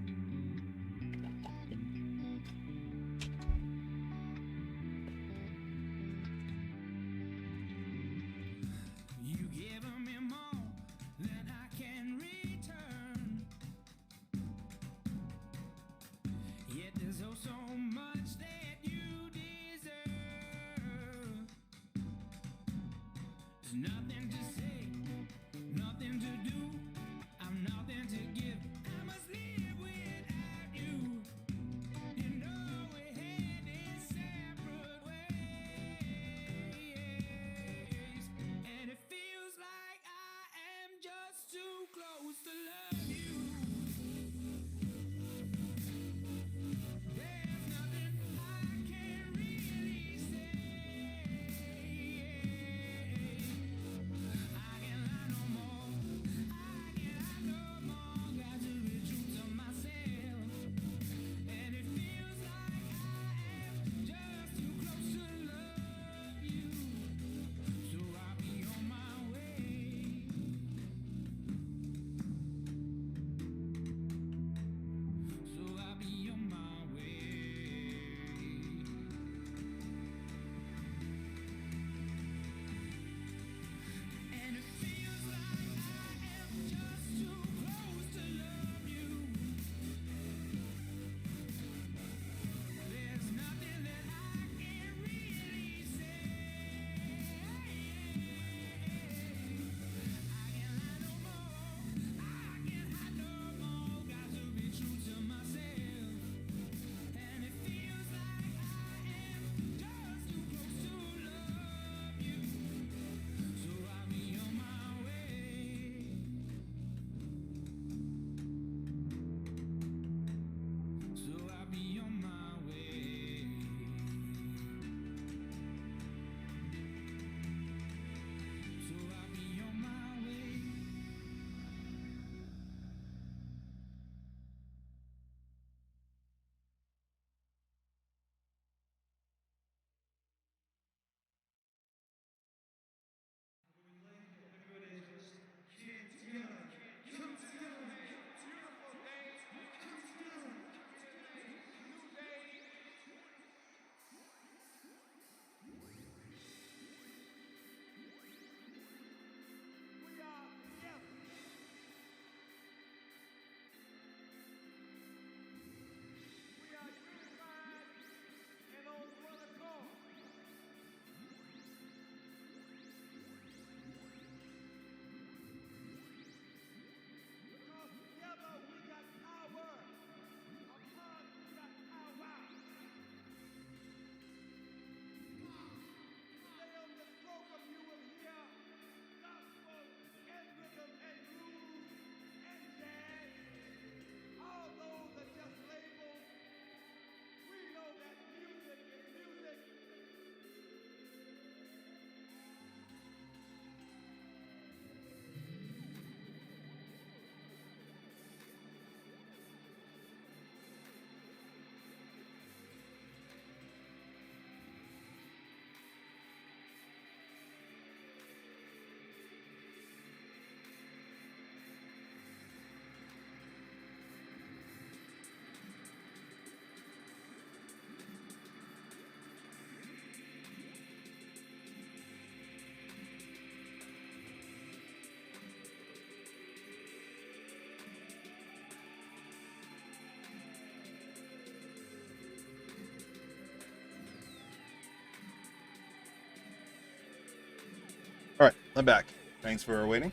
I'm back. Thanks for waiting.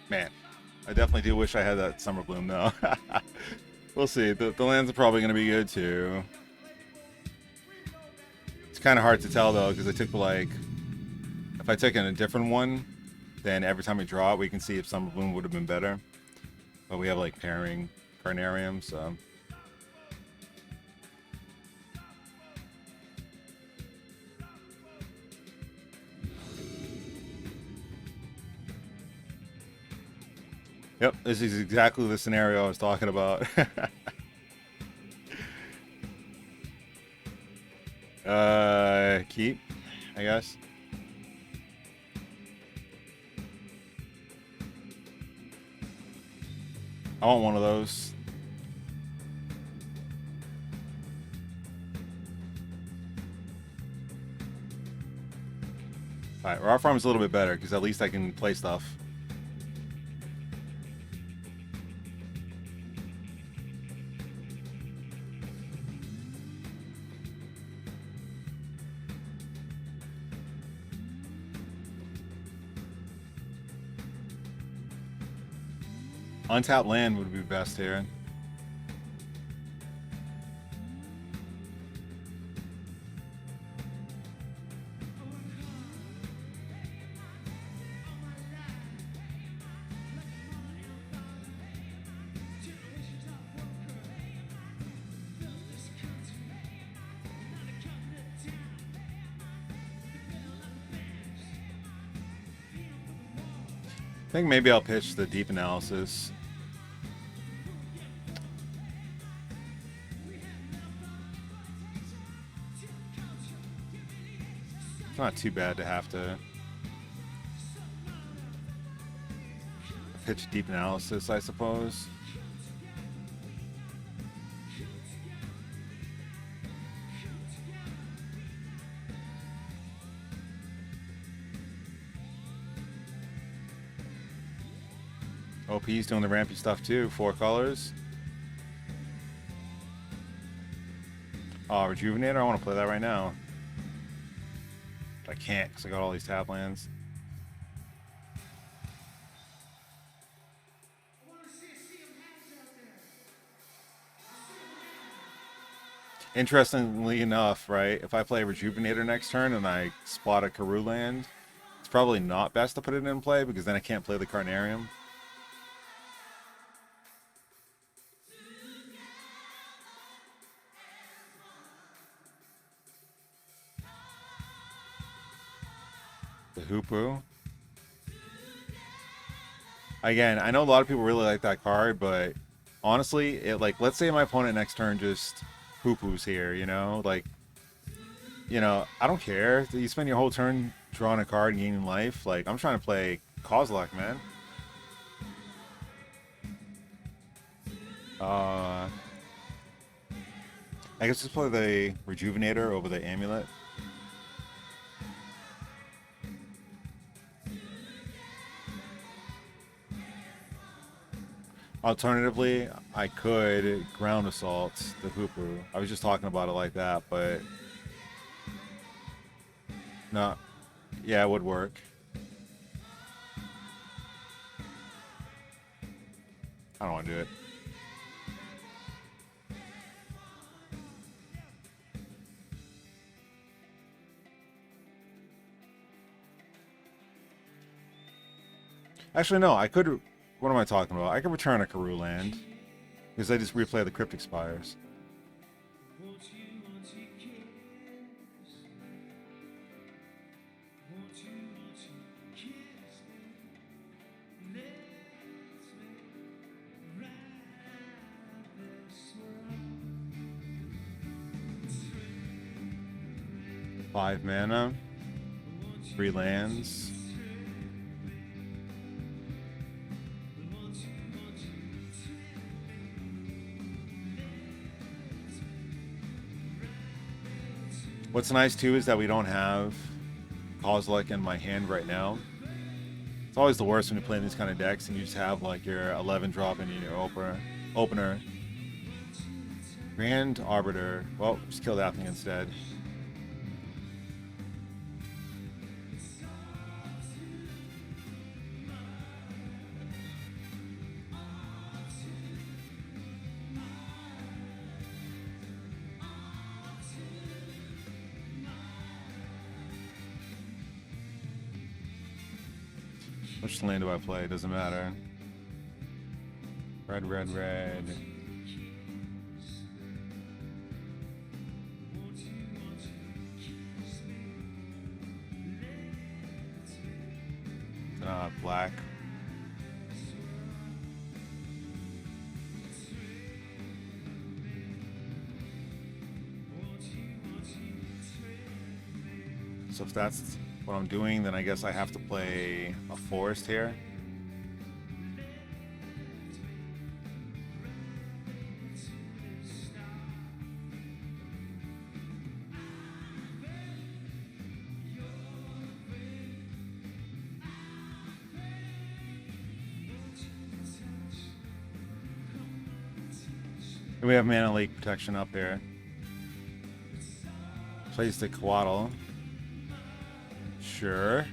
Man, I definitely do wish I had that Summer Bloom though. We'll see. The lands are probably going to be good too. It's kind of hard to tell though because I took like, if I took in a different one, then every time we draw it, we can see if Summer Bloom would have been better. But we have like pairing Carnarium, so. Yep, this is exactly the scenario I was talking about. Keep, I guess. I want one of those. Alright, Raw Farm's a little bit better because at least I can play stuff. Untapped land would be best here. I think maybe I'll pitch the deep analysis. It's not too bad to have to pitch deep analysis, I suppose. OP's doing the rampy stuff too, 4 colors. Oh, Rejuvenator, I want to play that right now. But I can't because I got all these tap lands. Interestingly enough, right, if I play Rejuvenator next turn and I spot a Karoo land, it's probably not best to put it in play because then I can't play the Carnarium. The Hoopu. Again, I know a lot of people really like that card, but honestly, it like, let's say my opponent next turn just Hoopus here, you know, like, you know, I don't care. You spend your whole turn drawing a card and gaining life. Like, I'm trying to play Kozilek, man. I guess just play the Rejuvenator over the Amulet. Alternatively, I could Ground Assault the Hoopu. I was just talking about it like that, but no, yeah, it would work. I don't want to do it. Actually, no, I could. What am I talking about? I could return a Karoo land because I just replay the Cryptic Spires. Five mana, 3 lands. What's nice too is that we don't have Kozilek in my hand right now. It's always the worst when you play in these kind of decks and you just have like your 11 drop in your opener. Grand Arbiter. Well, just kill that thing instead. Which land do I play? Doesn't matter. Red, red, red. Black. So if that's what I'm doing, then I guess I have to play a forest here. And we have mana leak protection up here. Plays the Coatl. Sure.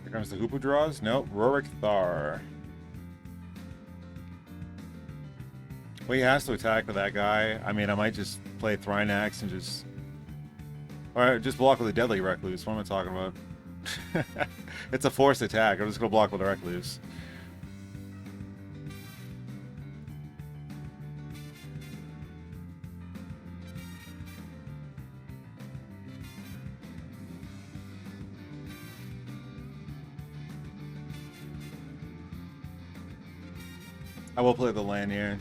Here comes the Hoopu draws. Nope. Rorik Thar. Well, he has to attack with that guy. I mean, I might just play Thrynax and just... Or just block with a Deadly Recluse. What am I talking about? It's a forced attack. I'm just going to block with a Recluse. I will play the land here.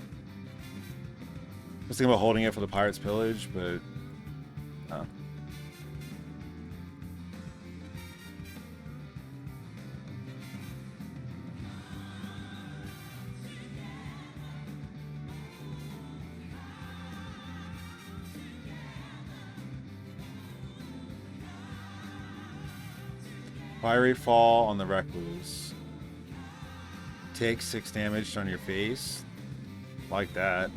I was thinking about holding it for the Pirate's Pillage, but... Oh. Fiery Fall on the Recluse. Take 6 damage on your face. Like that.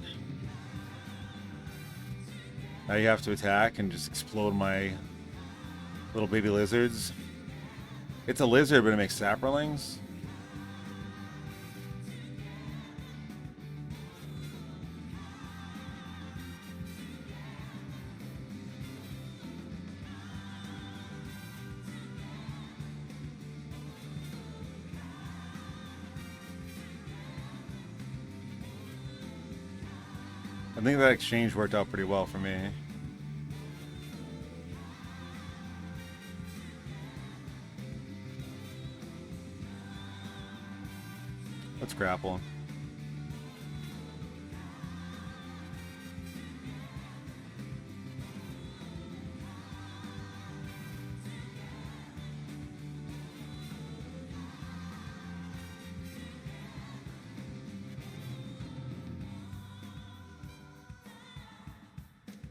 Now you have to attack and just explode my little baby lizards. It's a lizard, but it makes saprolings. I think that exchange worked out pretty well for me. Let's grapple.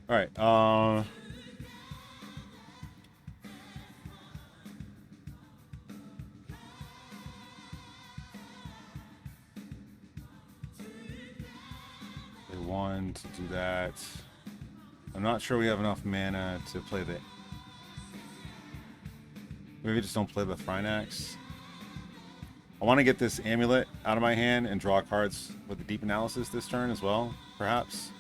All right. They want to do that. I'm not sure we have enough mana to play the... Maybe just don't play the Thrynax. I want to get this amulet out of my hand and draw cards with the deep analysis this turn as well, perhaps.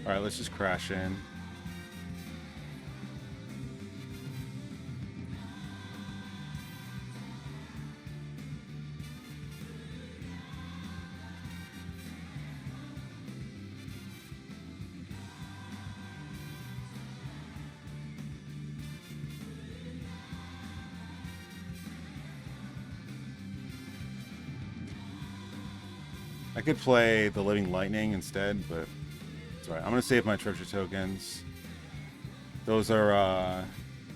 All right, let's just crash in. I could play the Living Lightning instead, but it's alright. I'm gonna save my treasure tokens. Those are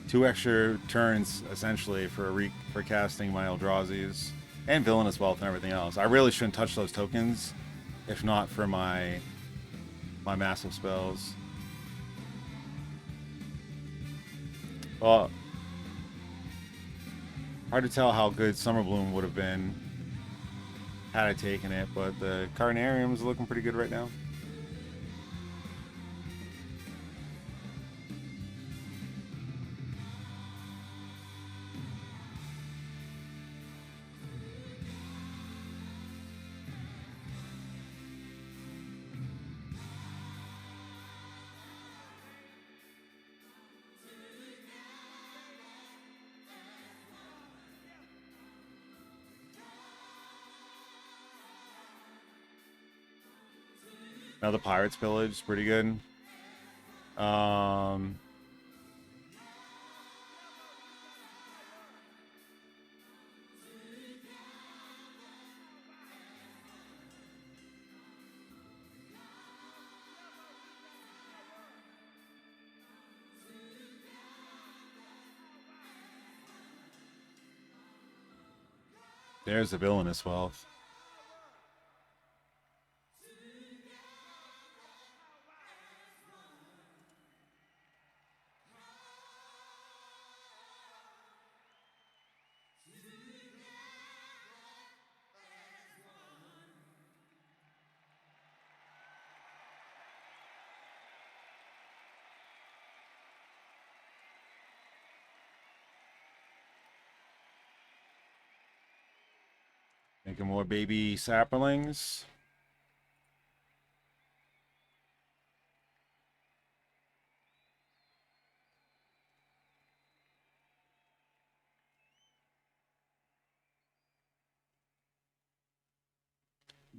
2 extra turns essentially for casting my Eldrazi's and Villainous Wealth and everything else. I really shouldn't touch those tokens if not for my massive spells. Well, hard to tell how good Summer Bloom would have been had I taken it, but the Carnarium is looking pretty good right now. Now the Pirates Village is pretty good. There's the Villainous Wealth. Making more baby sapperlings.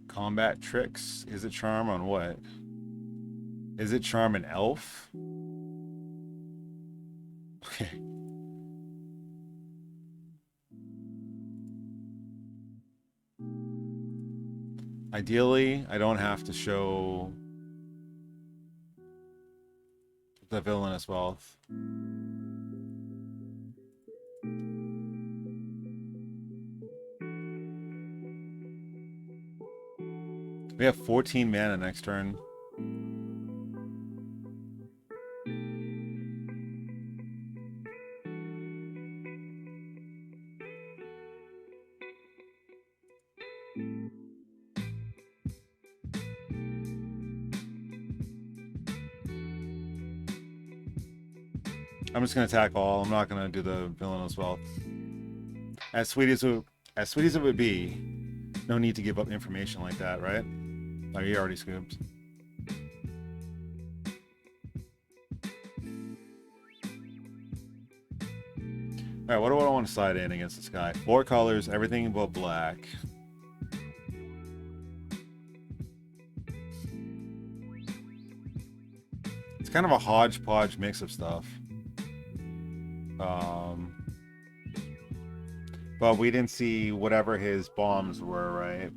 Combat tricks. Is it charm on what? Is it charm an elf? Okay. Ideally, I don't have to show the Villainous Wealth. We have 14 mana next turn. I'm just gonna attack all. I'm not gonna do the Villainous Wealth. As sweet as it would be, no need to give up information like that, right? Oh, you already scooped. Alright, what do I want to slide in against this guy? 4 colors, everything but black. It's kind of a hodgepodge mix of stuff. But we didn't see whatever his bombs were, right?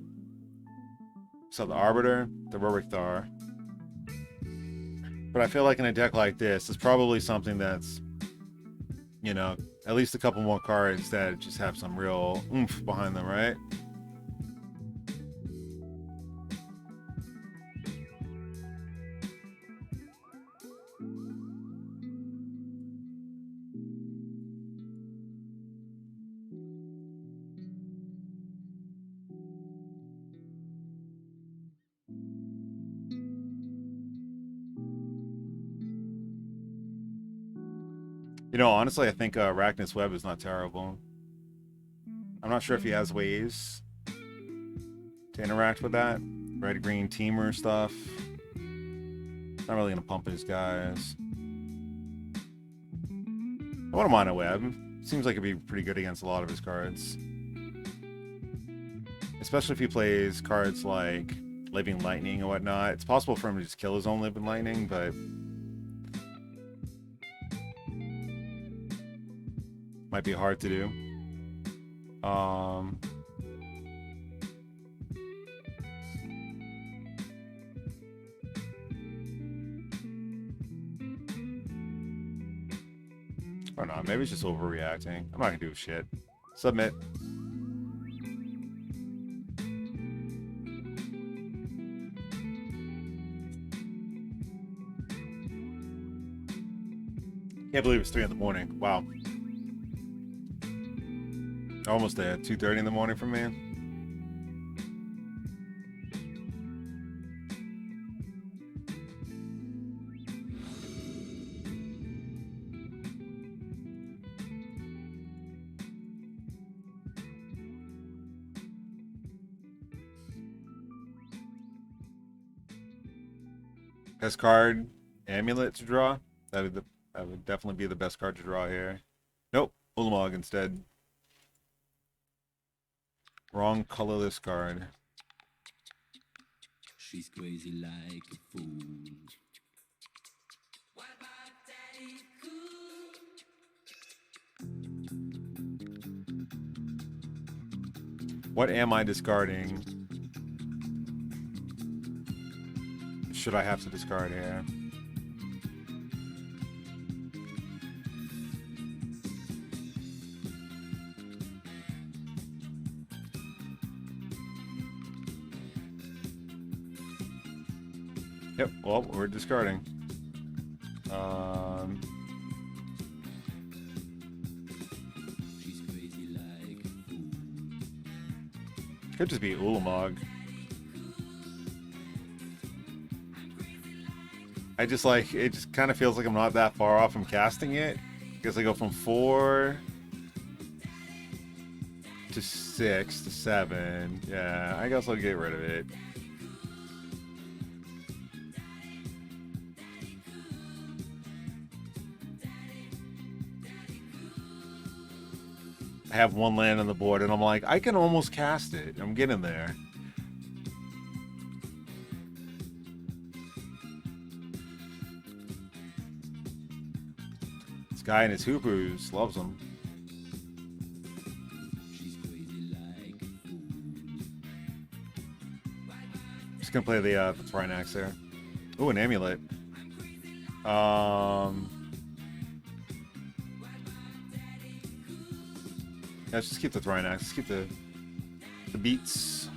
So the Arbiter, the Ruric Thar. But I feel like in a deck like this, it's probably something that's, you know, at least a couple more cards that just have some real oomph behind them, right? You know, honestly, I think Arachnus Web is not terrible. I'm not sure if he has ways to interact with that. Red-green teamer stuff. Not really gonna pump his guys. I wouldn't mind a web. Seems like it'd be pretty good against a lot of his cards. Especially if he plays cards like Living Lightning and whatnot. It's possible for him to just kill his own Living Lightning, but might be hard to do. Or not, maybe it's just overreacting. I'm not gonna do shit. Submit. Can't believe it's 3 in the morning. Wow. Almost there. 2:30 in the morning for me. Best card, Amulet to draw. That would definitely be the best card to draw here. Nope, Ulamog instead. Wrong colorless card. She's crazy like a fool. What am I discarding? Should I have to discard here? Yep, well, we're discarding. She's crazy like a fool. Could just be Ulamog. I just like, it just kind of feels like I'm not that far off from casting it. Because I go from 4 to 6 to 7. Yeah, I guess I'll get rid of it. I have 1 land on the board and I'm like, I can almost cast it. I'm getting there. This guy and his hoopers loves them. She's crazy like a fool. Just gonna play the Thrynax there. Ooh, an amulet. Yeah, let's just keep the Thrynax. Let's keep the beats.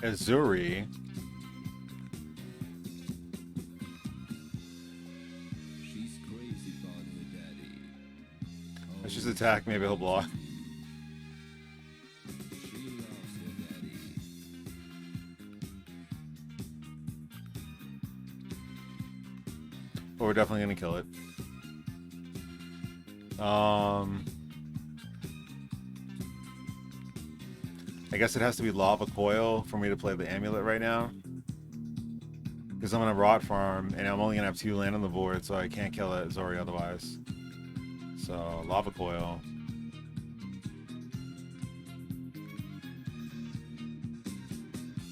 Azuri. She's crazy about her daddy. Let's just attack. Maybe he'll block. She loves her daddy. But we're definitely gonna kill it. I guess it has to be Lava Coil for me to play the amulet right now. Because I'm gonna Rot Farm and I'm only gonna have 2 land on the board, so I can't kill it Zori otherwise. So Lava Coil.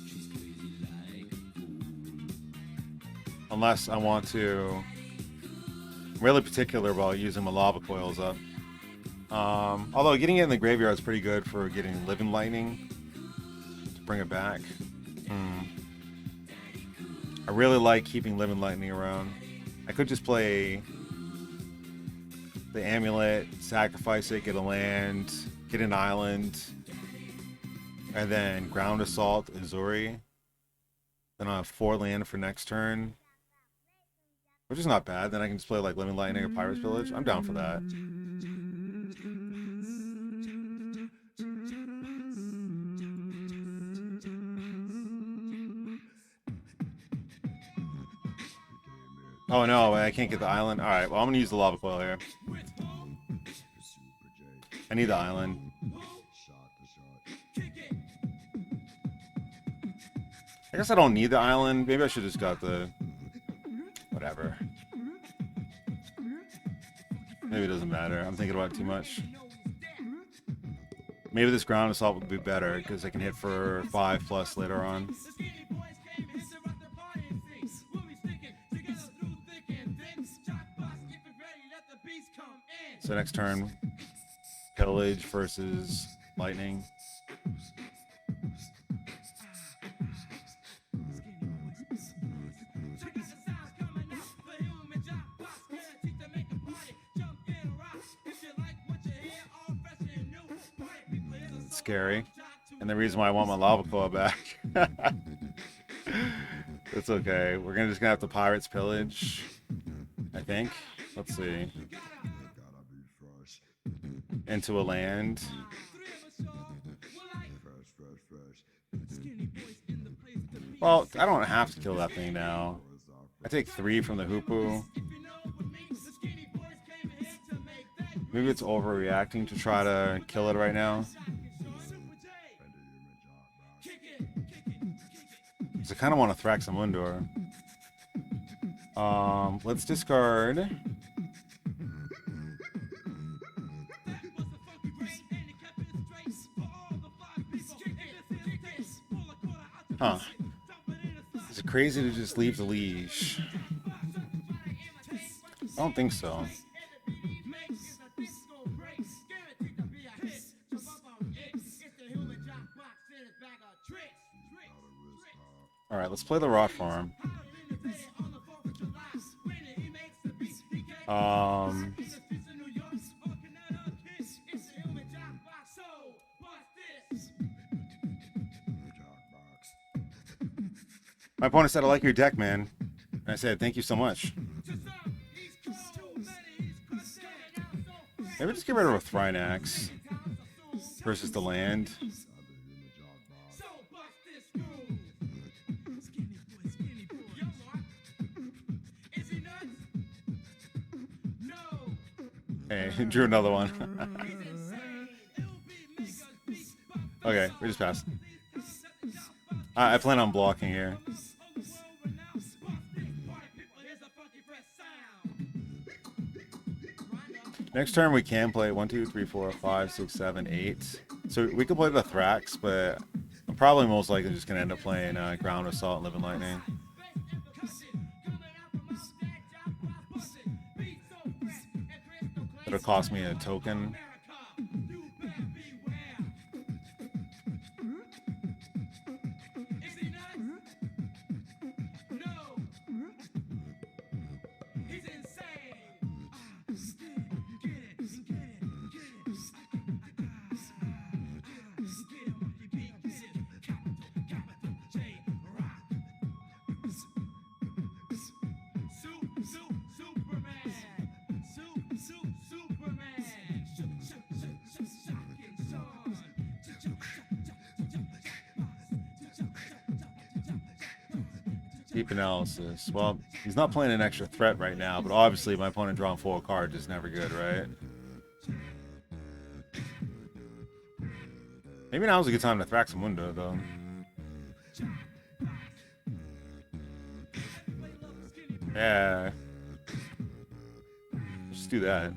She's crazy like a fool. Unless I want to. I'm really particular about using my Lava Coils up. Although getting it in the graveyard is pretty good for getting Living Lightning to bring it back. I really like keeping Living Lightning around. I could just play the amulet, sacrifice it, get a land, get an island, and then Ground Assault Azuri. Then I'll have 4 land for next turn, which is not bad. Then I can just play like Living Lightning or Pirate's Village. I'm down for that. Oh no, I can't get the island. Alright, well I'm gonna use the Lava Coil here. I need the island. I guess I don't need the island. Maybe I should just got the... whatever. Maybe it doesn't matter. I'm thinking about it too much. Maybe this ground assault would be better because I can hit for 5+ later on. So next turn, pillage versus lightning. It's scary. And the reason why I want my lava coil back. It's okay. We're just gonna have to pirates pillage, I think. Let's see. Into a land. Well, I don't have to kill that thing now. I take 3 from the hoopoe. Maybe it's overreacting to try to kill it right now. Because I kind of want to Thrax and Windor. Let's discard. Huh. Is it crazy to just leave the leash? I don't think so. Alright, let's play the rot farm. My opponent said, I like your deck, man. And I said, thank you so much. Maybe just get rid of a Thrynax versus the land. Hey, drew another one. Okay, we just passed. I plan on blocking here. Next turn we can play 1, 2, 3, 4, 5, 6, 7, 8. So we could play the Thrax, but I'm probably most likely just gonna end up playing Ground Assault and Living Lightning. It'll cost me a token. Deep analysis. Well, he's not playing an extra threat right now, but obviously my opponent drawing 4 cards is never good, right? Maybe now's a good time to Thrax some window, though. Yeah. Just do that.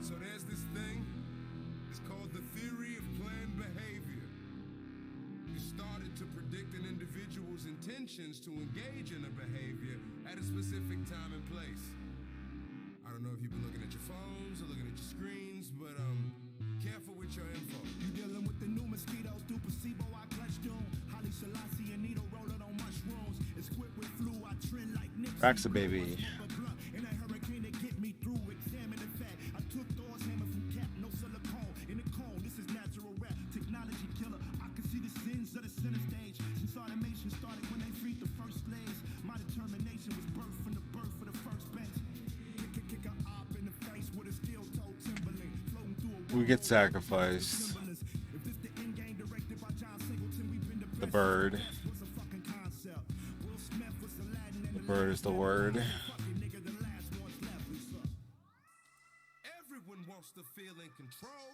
So there's this thing, it's called the theory of planned behavior. It started to predict an individual's intentions to engage in a behavior at a specific time and place. I don't know if you've been looking at your phones or looking at your screens, but careful with your info. You dealing with the new mosquitoes through placebo, I clutched on. Holly Selassie and needle rolling on mushrooms. It's quick with flu, I trend like Nipsey. Thrax a baby. In a hurricane to get me through, examine the fact. I took Thor's hammer from Cap, no silicone. In the cone, this is natural rap, technology killer. I can see the sins of the center stage. Since automation started when they freed the first slaves. My determination was birth from the birth of the first bench. Kick a op in the face with a steel toe Timberland. Floating through a We get sacrificed. The bird. The bird is the word. Everyone wants to feel in control.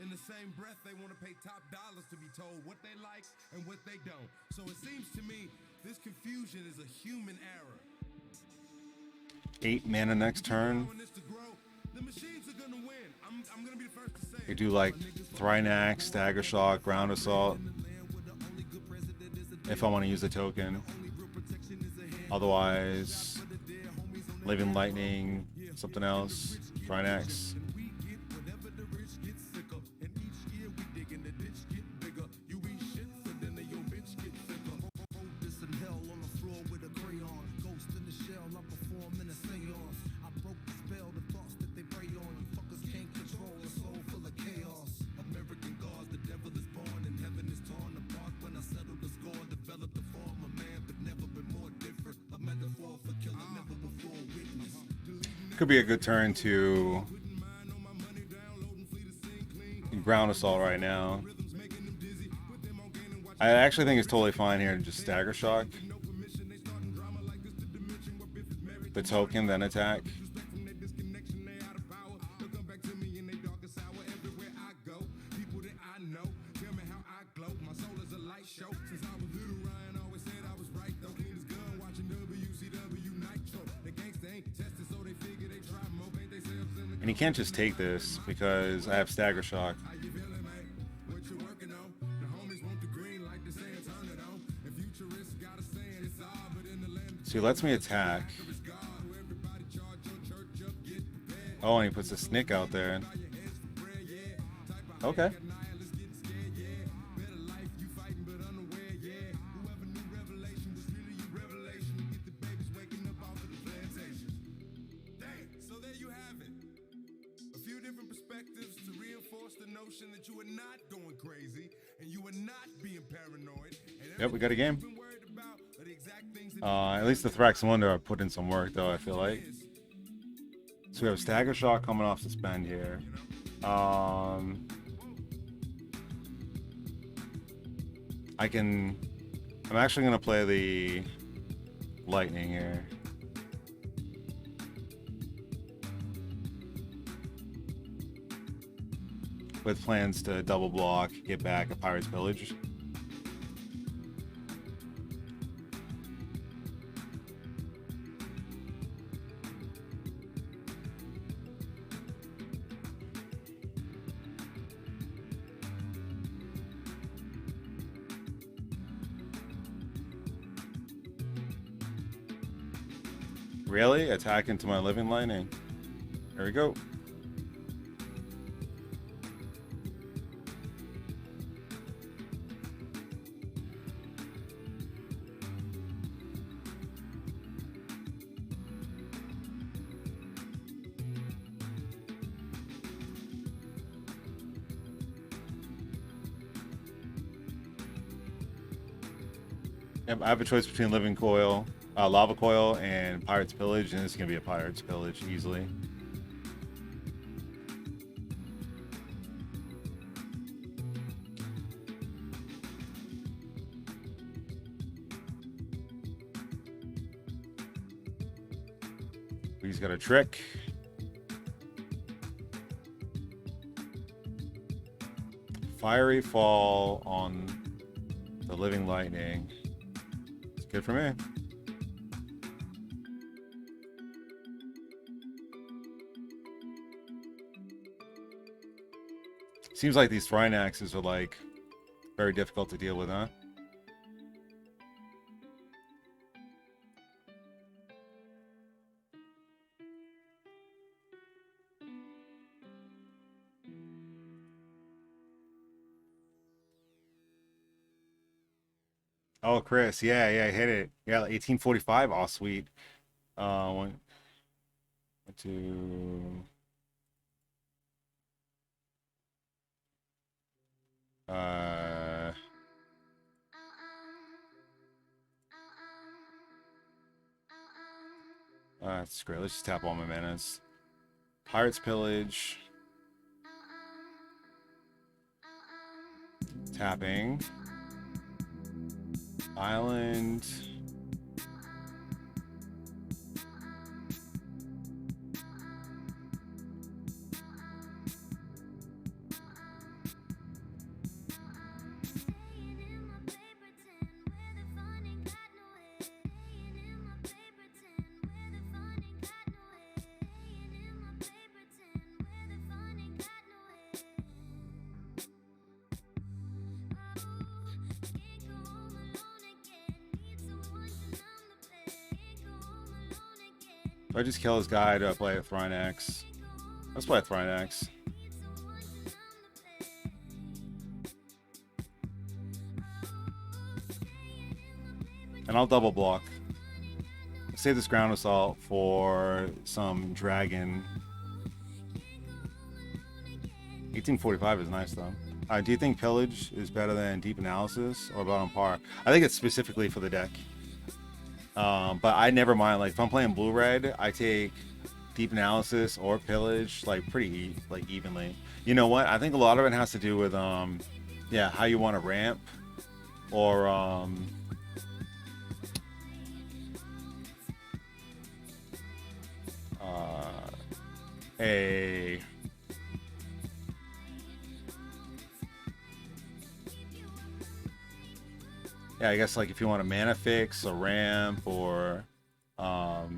In the same breath, they want to pay top dollars to be told what they like and what they don't. So it seems to me this confusion is a human error. 8 mana next turn. Allowing this to grow, the machines are gonna win. I'm gonna be the first to say They it. do like Thrynax, Stagger Shock, Ground Assault. If I want to use the token. Otherwise, Living Lightning, something else, Thrynax. Could be a good turn to Ground Assault right now. I actually think it's totally fine here to just Stagger Shock the token, then attack. And he can't just take this because I have Stagger Shock. So he lets me attack. Oh, and he puts a Snick out there. Okay. Yep, we got a game. At least the Thrax Wonder put in some work, though, I feel like. So we have Stagger Shock coming off suspend here. I'm actually going to play the Lightning here. With plans to double block, get back a Pirate's Pillage. Really? Attack into my Living Lightning. There we go. Yep, I have a choice between Living Coil, Lava Coil, and Pirate's Pillage, and this is gonna be a Pirate's Pillage easily. He's got a trick. Fiery Fall on the Living Lightning. It's good for me. Seems like these Thrynaxes are like very difficult to deal with, huh? Oh, Chris, yeah, hit it. Yeah, 1845. Oh, sweet. Went to that's great. Let's just tap all my manas. Pirate's Pillage. Tapping. Island. Do I just kill this guy? Do I play a Thrynax? Let's play a Thrynax. And I'll double block. Save this ground assault for some dragon. 1845 is nice though. Do you think pillage is better than deep analysis or about on par? I think it's specifically for the deck. But I never mind. Like if I'm playing blue red, I take deep analysis or pillage like pretty like evenly. You know what? I think a lot of it has to do with yeah, how you want to ramp or yeah, I guess like if you want a mana fix, a ramp, or uh-oh.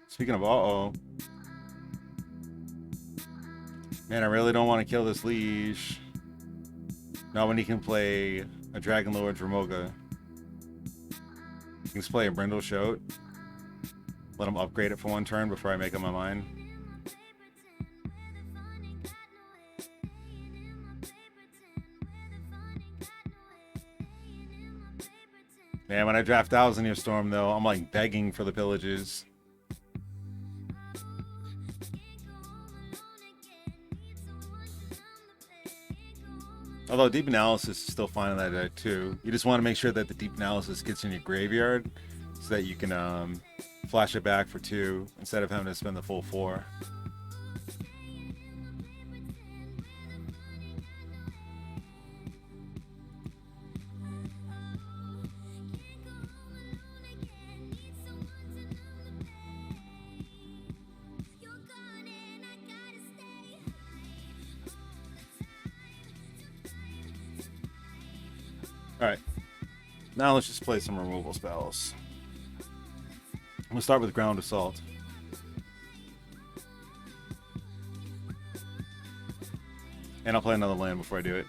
Speaking of uh-oh. Man, I really don't want to kill this leash. Not when he can play a Dragon Lord Dramoga. You can just play a Brindle Shoat. Let him upgrade it for one turn before I make up my mind. Man, when I draft Thousand Year Storm, though, I'm like begging for the pillages. Although deep analysis is still fine in that deck too. You just want to make sure that the deep analysis gets in your graveyard so that you can flash it back for 2 instead of having to spend the full 4. Alright, now let's just play some removal spells. I'm going to start with Ground Assault. And I'll play another land before I do it.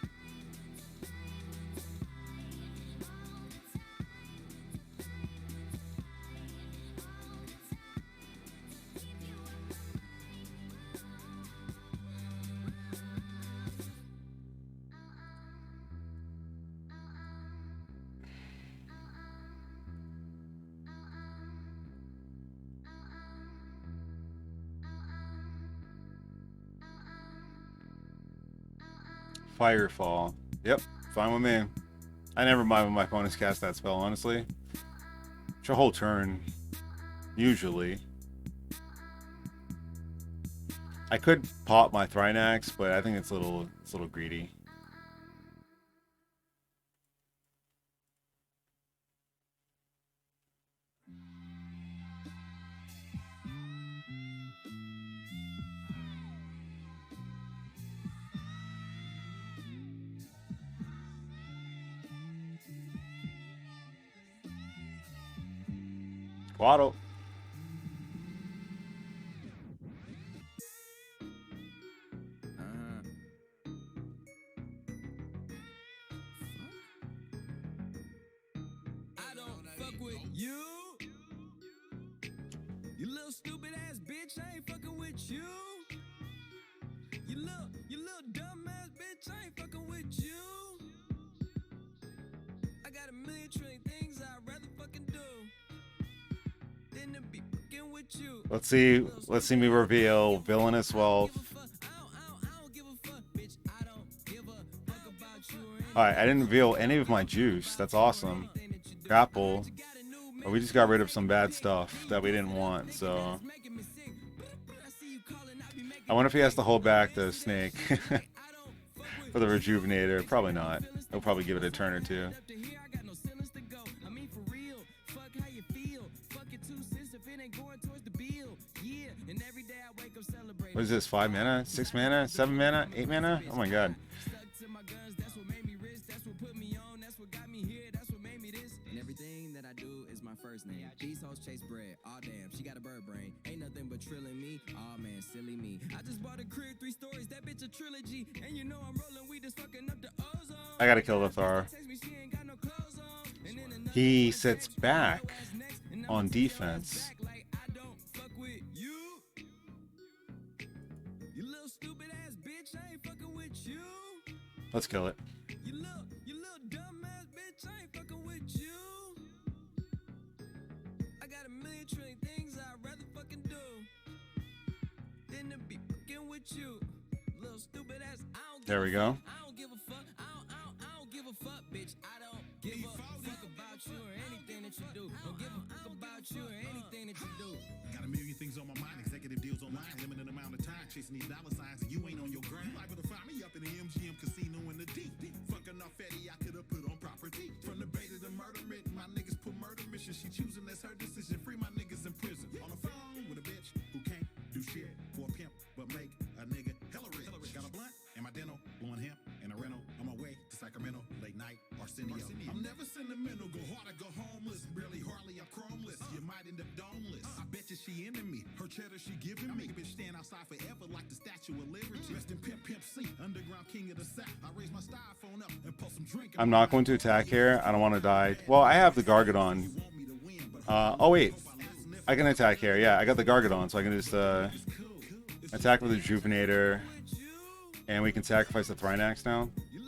Firefall. Yep, fine with me. I never mind when my opponents cast that spell, honestly. It's a whole turn, usually. I could pop my Thrynax, but I think it's a little greedy. Waddle. I don't fuck with you. You little stupid ass bitch, I ain't fucking with you. You little dumb ass bitch, I ain't fucking with you. I got a million trillion things I'd rather fucking do than to be fucking with you. Let's see me reveal Villainous Wealth. Alright, I didn't reveal any of my juice. That's awesome. Grapple. But we just got rid of some bad stuff that we didn't want, so... I wonder if he has to hold back the snake for the rejuvenator. Probably not. He'll probably give it a turn or two. What is this? 5 mana? 6 mana? 7 mana? 8 mana? Oh my god. And everything that I do is my my first name. These hoes chase bread. Aw damn, she got a bird brain. Ain't nothing but trilling me. Aw man, silly me. I just bought a crib, 3 stories. That bitch a trilogy. And you know I'm rolling weed, just fucking up the ozone. I gotta kill the Thor. He sits back on defense. Let's kill it. You little dumbass bitch, I ain't fucking with you. I got a million trillion things I'd rather fucking do than to be fucking with you. Little stupid ass, I don't There we go. I don't give a fuck. I don't give a fuck, bitch. I don't give a fuck about you or anything that you do. Don't give a fuck about you or anything that you do. Got a million things on my mind, executive deals online, limited amount of time, chasing these dollar signs, and you ain't on your grind. You liable to find me up in the MGM casino in the deep. Fucking off Fetty, I could have put on property. From the bay to the murder myth, my niggas put murder mission. She choosing, that's her decision. Free my niggas in prison. On the phone with a bitch who can't do shit for a pimp, but make a nigga hella rich. Got a blunt and my dental, blowing hemp and a rental. On my way to Sacramento, late night, Arsenio. I'm never sentimental, go hard or go homeless. Barely, hardly, I'm chromeless. You might end up domeless. I bet you she into me. Her cheddar she giving me. Make a bitch stand outside forever like the Statue of Liberty. Rest in Pimp C, underground king of the South. I raise my styrofoam up and pull some drink. I'm not going to attack here. I don't want to die. Well, I have the Gargadon. Oh wait, I can attack here. Yeah, I got the Gargadon, so I can just attack with the Juvenator, and we can sacrifice the Thrynax now. You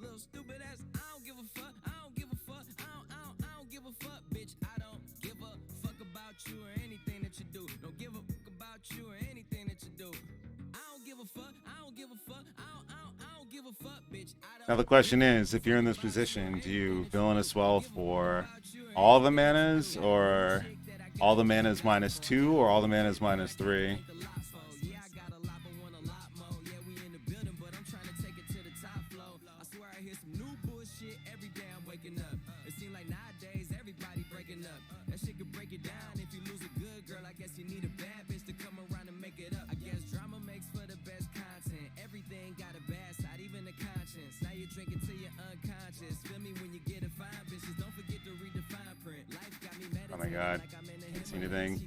little stupid ass, I don't give a fuck. I don't give a fuck. I don't give a fuck, bitch. I don't give a fuck about you or anything that you do. Don't give a fuck about you or anything that you do. I don't give a fuck. I don't give a fuck. I don't give a fuck, bitch. Now the question is, if you're in this position, do you villainous well for all the manas, or all the manas -2, or all the manas -3? Oh my god, can't see anything.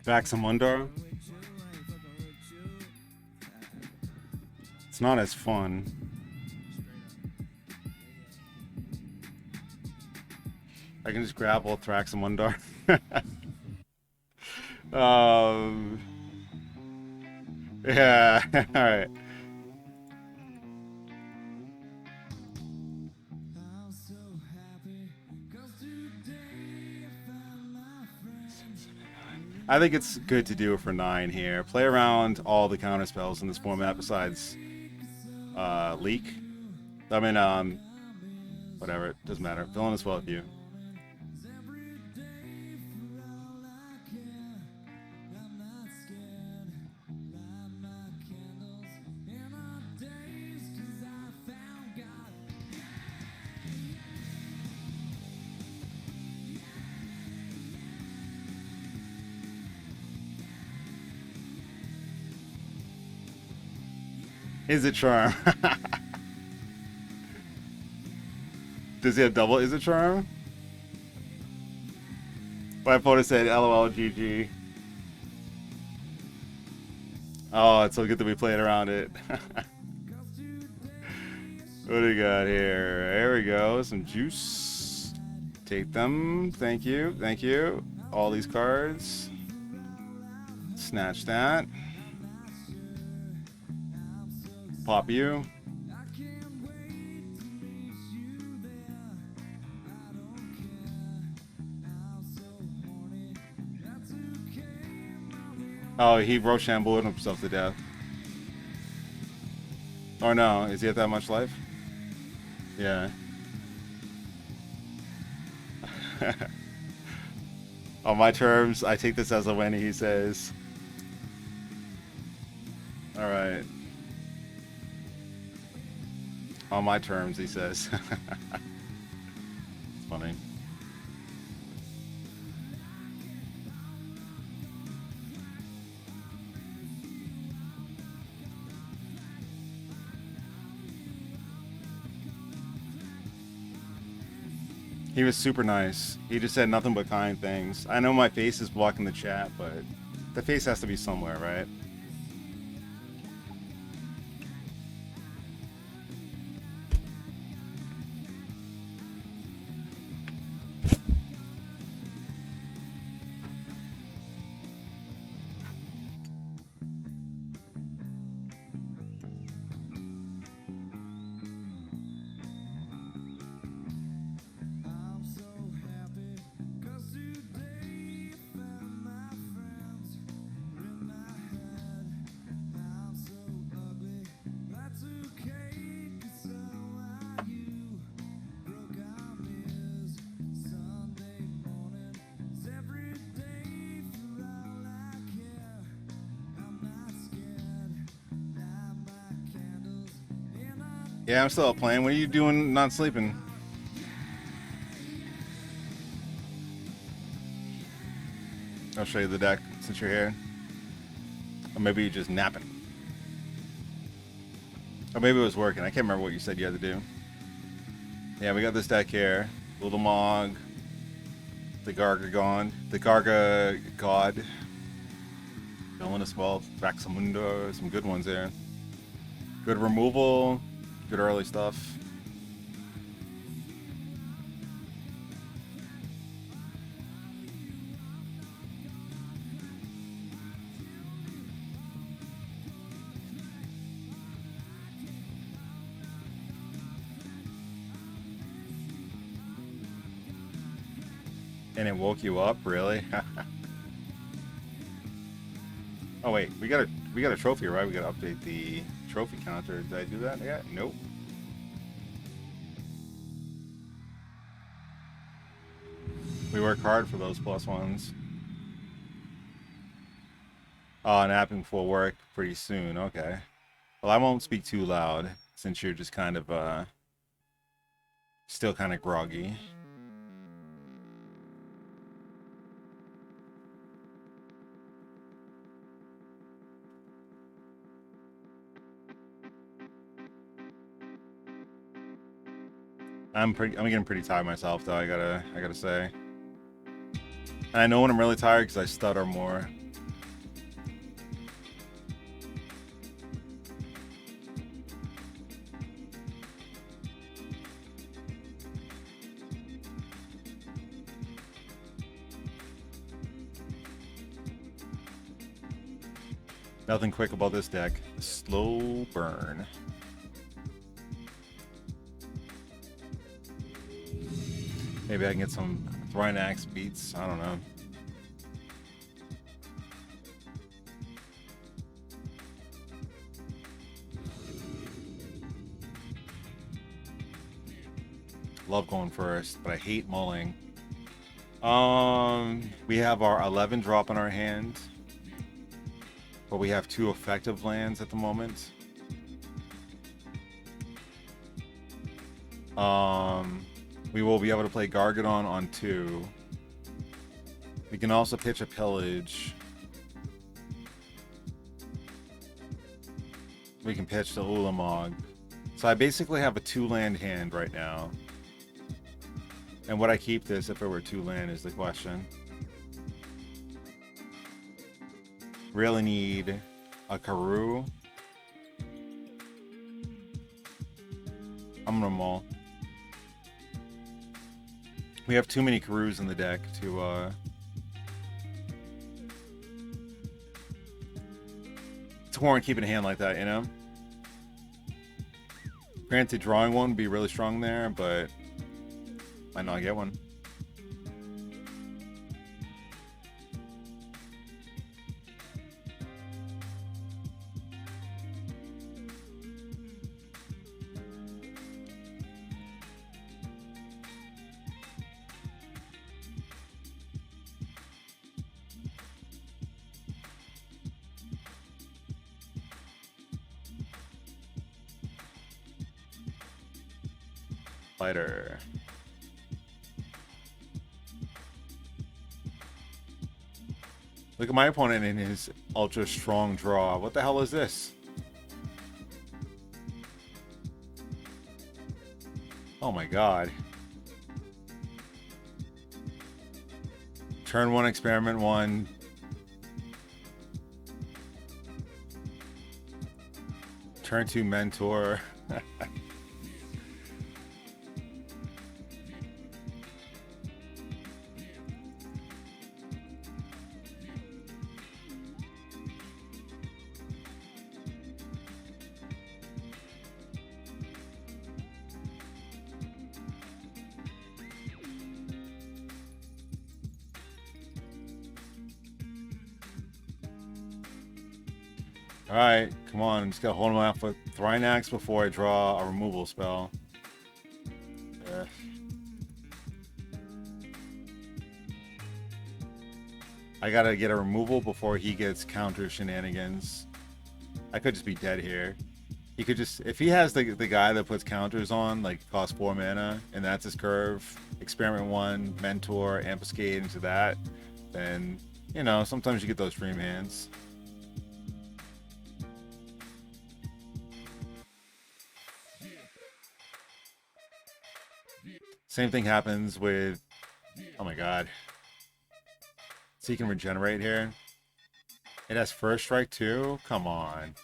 Vaxamundar. It's not as fun. I can just grapple Thraxamundar. Yeah, alright. I think it's good to do it for 9 here. Play around all the counter spells in this format besides Leak. I mean, whatever, it doesn't matter. Villainous well with you. Is it charm? Does he have double is it charm? My opponent said LOL GG. Oh, it's so good that we played around it. What do we got here? There we go. Some juice. Take them. Thank you. Thank you. All these cards. Snatch that. Pop you. Oh, he Rochambeaued himself to death. Or no, is he at that much life? Yeah. On my terms, I take this as a win, he says. Alright. On my terms, he says. It's funny. He was super nice. He just said nothing but kind things. I know my face is blocking the chat, but the face has to be somewhere, right? Yeah, I'm still up playing. What are you doing not sleeping? I'll show you the deck since you're here. Or maybe you're just napping. Or maybe it was working. I can't remember what you said you had to do. Yeah, we got this deck here. Little Mog. The Garga God. Villainous Wealth. Baxamundo. Some good ones there. Good removal. Good early stuff. And it woke you up, really? Oh wait, we got a trophy, right? We got to update the trophy counter. Did I do that yet? Nope. We work hard for those +1s. Oh, napping before work pretty soon. Okay. Well, I won't speak too loud since you're just kind of still kind of groggy. I'm getting pretty tired myself though, I gotta say. And I know when I'm really tired because I stutter more. Nothing quick about this deck. Slow burn. Maybe I can get some Thrynax beats. I don't know. Love going first, but I hate mulling. We have our 11 drop in our hand, but we have 2 effective lands at the moment. We will be able to play Gargadon on 2. We can also pitch a Pillage. We can pitch the Ulamog. So I basically have a 2-land hand right now. And would I keep this if it were 2-land is the question. Really need a Karoo. I'm gonna mull. We have too many Karoos in the deck to warrant keeping a hand like that, you know? Granted, drawing one would be really strong there, but might not get one. Fighter. Look at my opponent in his ultra strong draw. What the hell is this? Oh my god. Turn 1, experiment 1. Turn 2, mentor. Alright, come on. I'm just gonna hold him out for Thrynax before I draw a removal spell. Ugh. I gotta get a removal before he gets counter shenanigans. I could just be dead here. He could just, if he has the guy that puts counters on, like cost 4 mana, and that's his curve, experiment 1, mentor, ambuscade into that, then, you know, sometimes you get those dream hands. Same thing happens with, oh my god. So you can regenerate here. It has first strike too? Come on.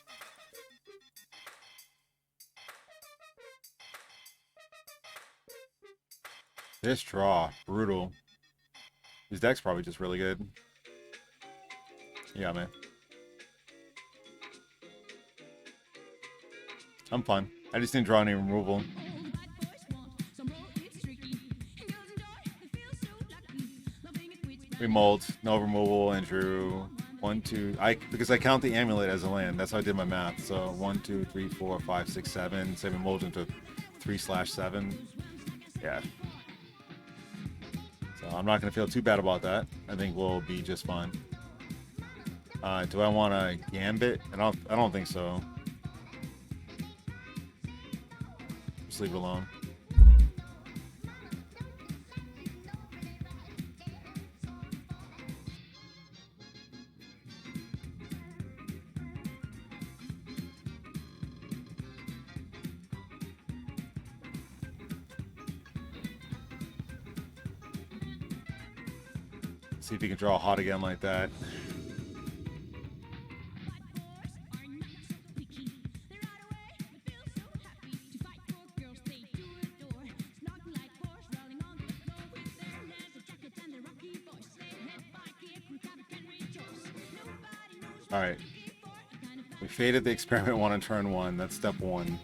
This draw, brutal. His deck's probably just really good. Yeah, man. I'm fine. I just didn't draw any removal. We mold, no removal, and drew 1, 2. Because I count the amulet as a land. That's how I did my math. So 1, 2, 3, 4, 5, 6, 7. 7 mold into 3/7. Yeah. So I'm not gonna feel too bad about that. I think we'll be just fine. Do I want to gambit? I don't think so. Just leave it alone. See if you can draw hot again like that. All right. We faded the experiment 1 on turn 1. That's step 1.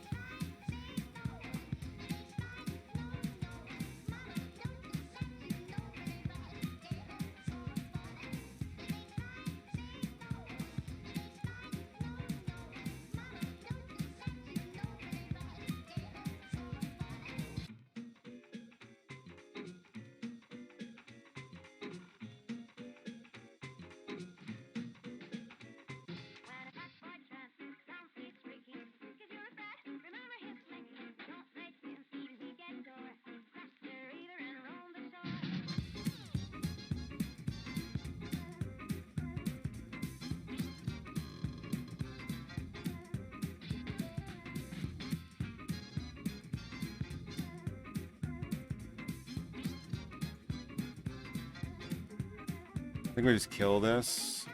I think we just kill this.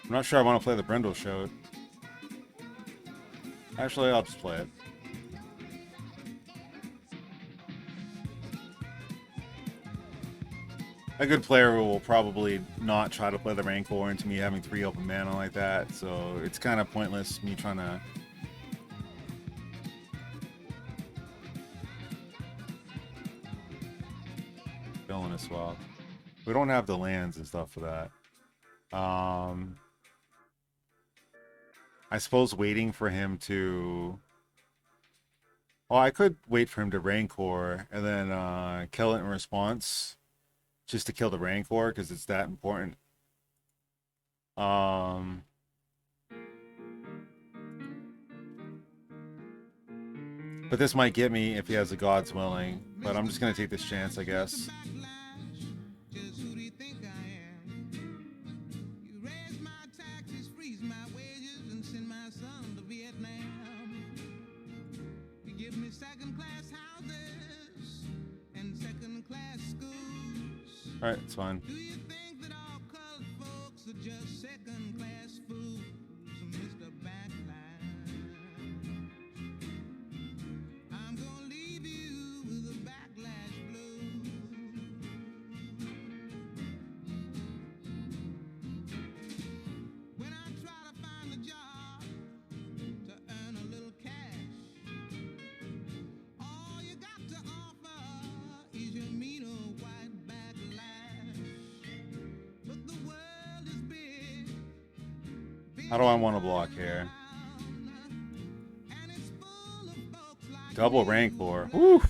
I'm not sure I want to play the Brindle Shoat. Actually, I'll just play it. A good player will probably not try to play the Rancor into me having 3 open mana like that, so it's kind of pointless me trying to... Filling a swap. We don't have the lands and stuff for that. I suppose waiting for him to... Well, I could wait for him to Rancor and then kill it in response. Just to kill the Rancor, because it's that important. But this might get me if he has a God's willing. But I'm just gonna take this chance, I guess. Just who do you think I am? You raise my taxes, freeze my wages, and send my son to Vietnam. You give me second-class houses and second-class schools. Alright, it's fine. Do you think that all colored folks are just second-class fools, Mr. Backline? I'm gonna leave you with a backlash blue. When I try to find a job to earn a little cash, all you got to offer is your mean old white backlash. But the world is big. How do I want to block here? Double rank for. Woo!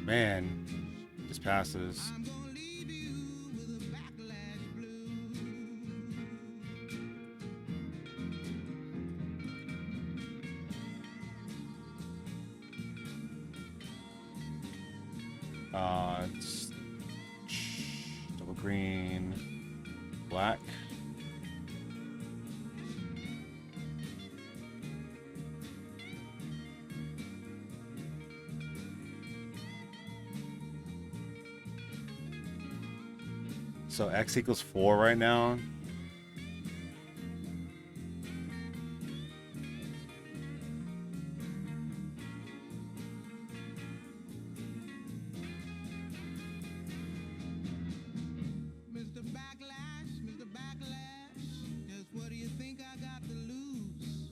Man, just passes. It's double green, black. So X equals 4 right now. Mr. Backlash, just what do you think I got to lose?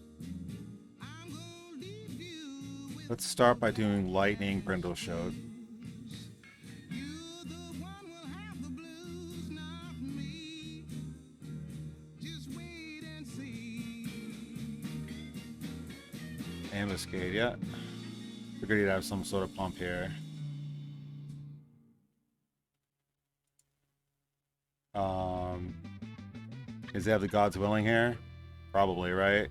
I'm gonna leave you with Let's start by doing lightning brindle show. you, the one will have the blues, not me. Just wait and see. Ambuscade, yeah. Figured he'd have some sort of pump here. Does he have the God's willing here? Probably, right?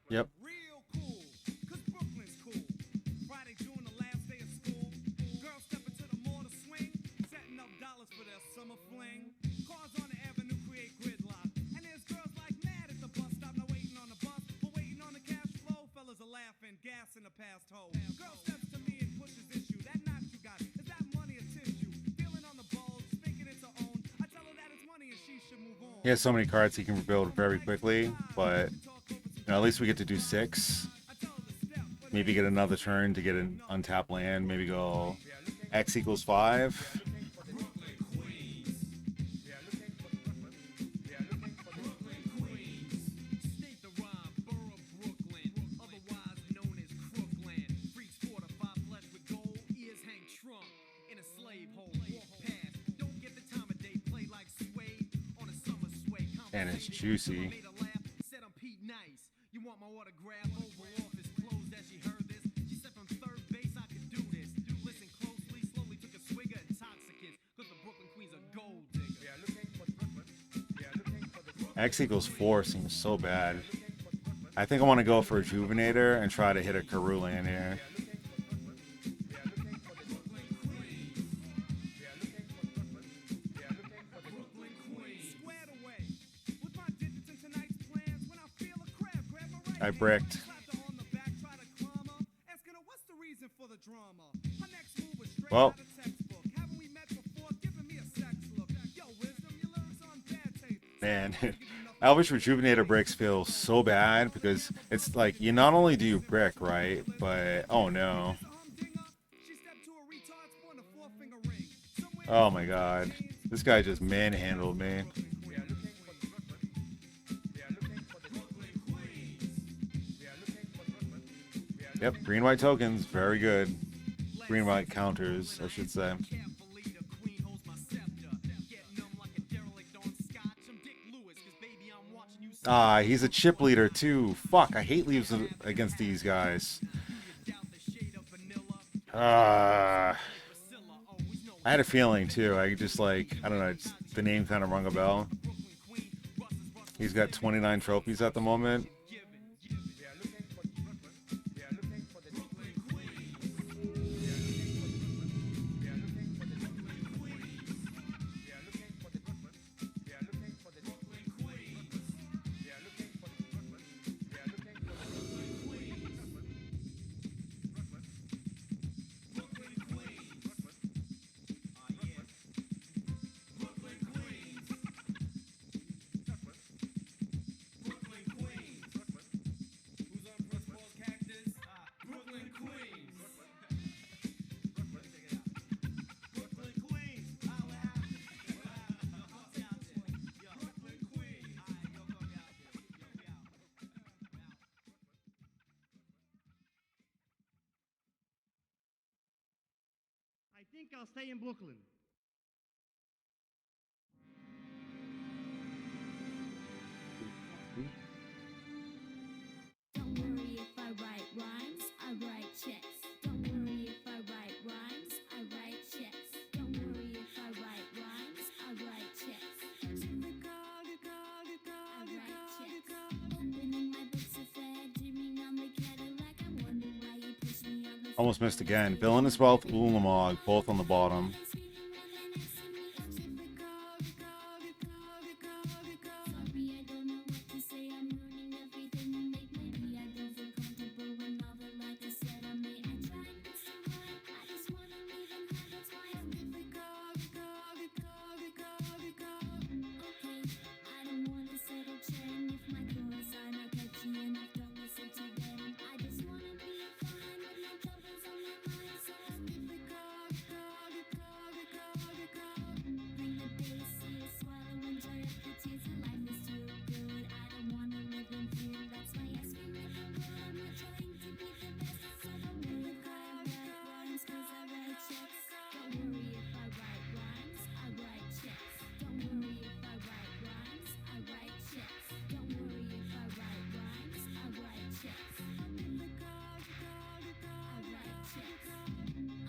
Yep. Real cool, cause Brooklyn's cool. Friday, June, the last day of school. Girls step into the mall to swing, setting up dollars for their summer fling. Cars on the avenue create gridlock. And there's girls like mad at the bus stop, not waiting on the bus, but waiting on the cash flow. Fellas are laughing, gas in the past hole. Girl steps to me and pushes issue. That knot you got, is that money or tissue? Feeling on the bulge, thinking it's her own. I tell her that it's money and she should move on. He has so many cards he can rebuild very quickly, but you know, at least we get to do 6. Maybe get another turn to get an untapped land. Maybe go X equals 5. And it's juicy. You want my autograph over office closed as she heard this. She said from third base I could do this. Listen closely, slowly took a swig of intoxicants. Cause the Brooklyn Queen's a gold digger. X equals 4 seems so bad. I think I want to go for a Rejuvenator and try to hit a Carulian here. I bricked. Well, man, I wish Rejuvenator bricks feel so bad because it's like you not only do you brick, right, but oh no. Oh my god. This guy just manhandled me. Yep, green-white tokens, very good. Green-white counters, I should say. He's a chip leader too. Fuck, I hate leaves against these guys. I had a feeling too. I just like, I don't know, the name kind of rung a bell. He's got 29 trophies at the moment. I think I'll stay in Brooklyn. Don't worry if I write rhymes, I write checks. Don't worry if I write rhymes, I write checks. Don't worry if I write rhymes, I write checks. I write checks. Opening my books of fair, dreaming on the Cadillac. I'm wondering why you push me on the Almost missed again. Villainous Wealth, Ulamog, both on the bottom.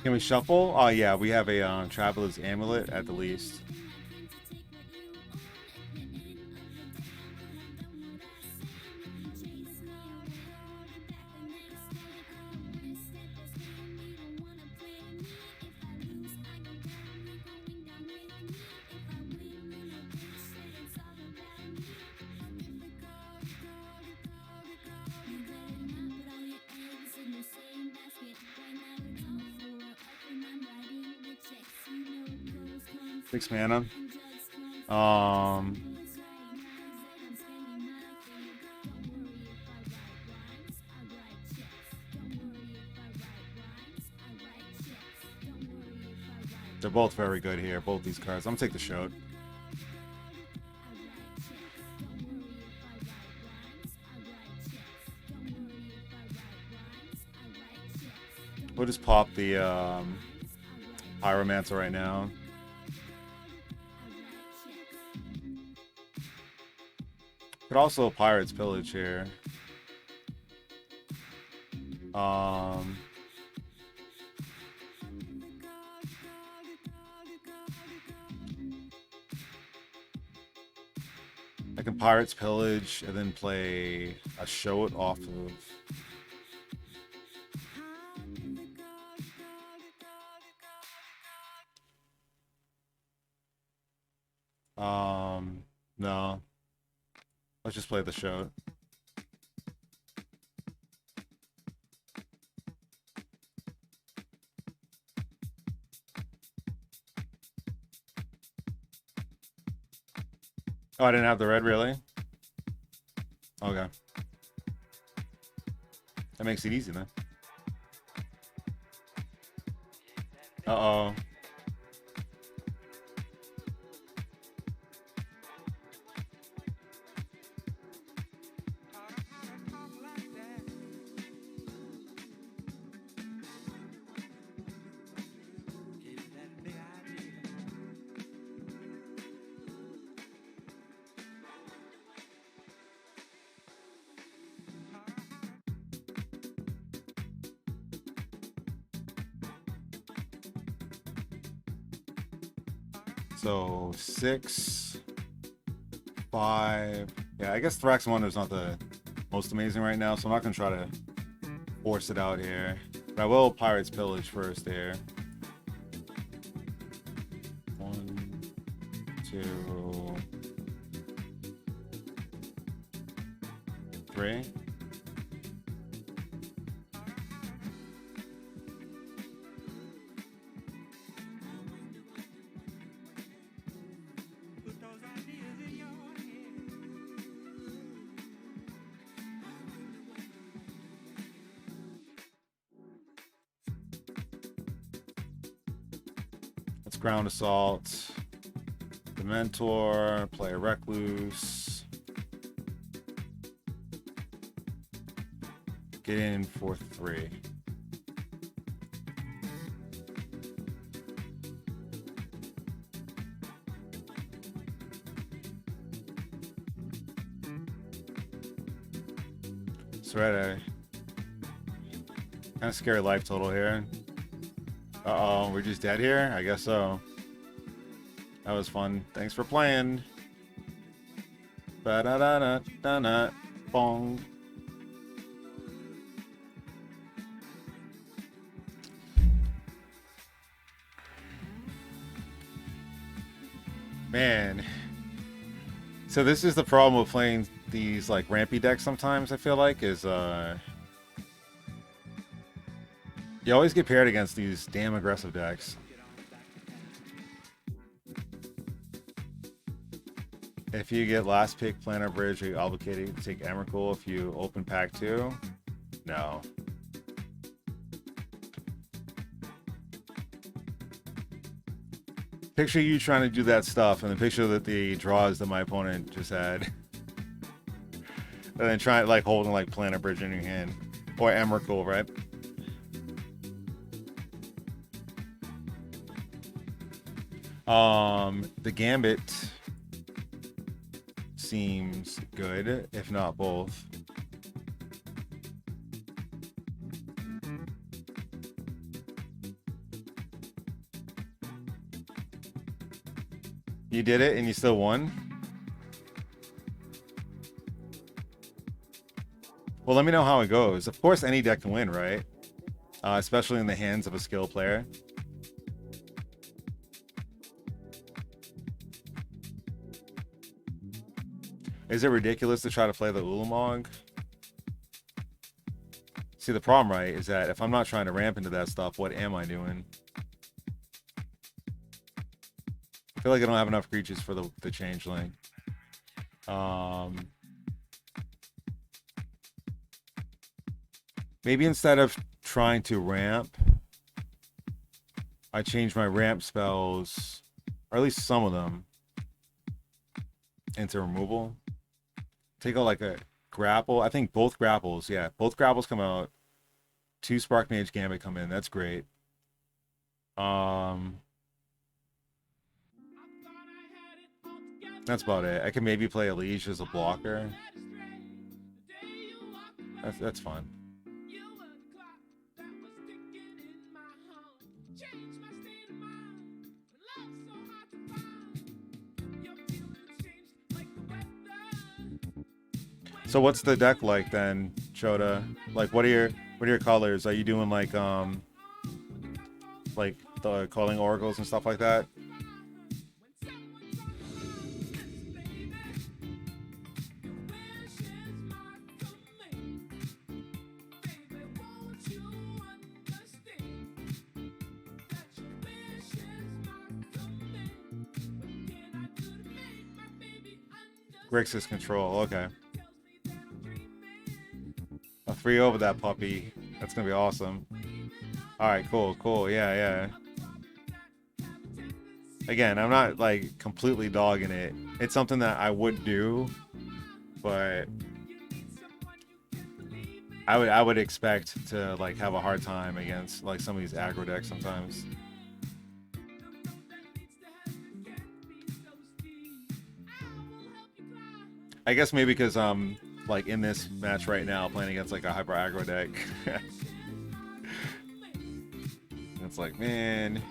Can we shuffle? Oh yeah, we have a Traveler's Amulet at the least. Six mana. They're both very good here, both these cards. I'm gonna take the shot. We'll just pop the Pyromancer right now. Could also Pirate's Pillage here. I can Pirate's Pillage and then play a Show It off of. No. Let's just play the show. Oh, I didn't have the red, really? Okay. That makes it easy then. Uh-oh. So 6, 5. Yeah, I guess Thrax Wonder's not the most amazing right now, so I'm not gonna try to force it out here. But I will Pirate's Pillage first here. 1, 2, 3. Let's Ground Assault. The Mentor, play a Recluse. Get in for 3. So we're at a kind of scary life total here. Uh-oh, we're just dead here? I guess so. That was fun. Thanks for playing. Ba-da-da-da-da-da. Bong. Man. So this is the problem with playing these like rampy decks sometimes, I feel like, is you always get paired against these damn aggressive decks. If you get last pick Planar Bridge, are you obligated to take Emrakul if you open pack 2? No. Picture you trying to do that stuff, and the picture that the draws that my opponent just had. And then try like holding like Planar Bridge in your hand. Or Emrakul, right? The Gambit seems good, if not both. You did it and you still won? Well, let me know how it goes. Of course, any deck can win, right? Especially in the hands of a skilled player. Is it ridiculous to try to play the Ulamog? See, the problem, right, is that if I'm not trying to ramp into that stuff, what am I doing? I feel like I don't have enough creatures for the Changeling. Maybe instead of trying to ramp, I change my ramp spells, or at least some of them, into removal. Take out like a grapple. I think both grapples, yeah. Both grapples come out. 2 Spark Mage Gambit come in. That's great. That's about it. I can maybe play a Liege as a blocker. That's fine. So what's the deck like then, Chota? Like what are your colors? Are you doing like the calling oracles and stuff like that? Grixis control, okay. A 3 over that puppy. That's gonna be awesome. Alright, cool, yeah. Again, I'm not like completely dogging it. It's something that I would do, but I would expect to like have a hard time against like some of these aggro decks sometimes. I guess maybe because I'm like in this match right now playing against like a hyper aggro deck. It's like, man.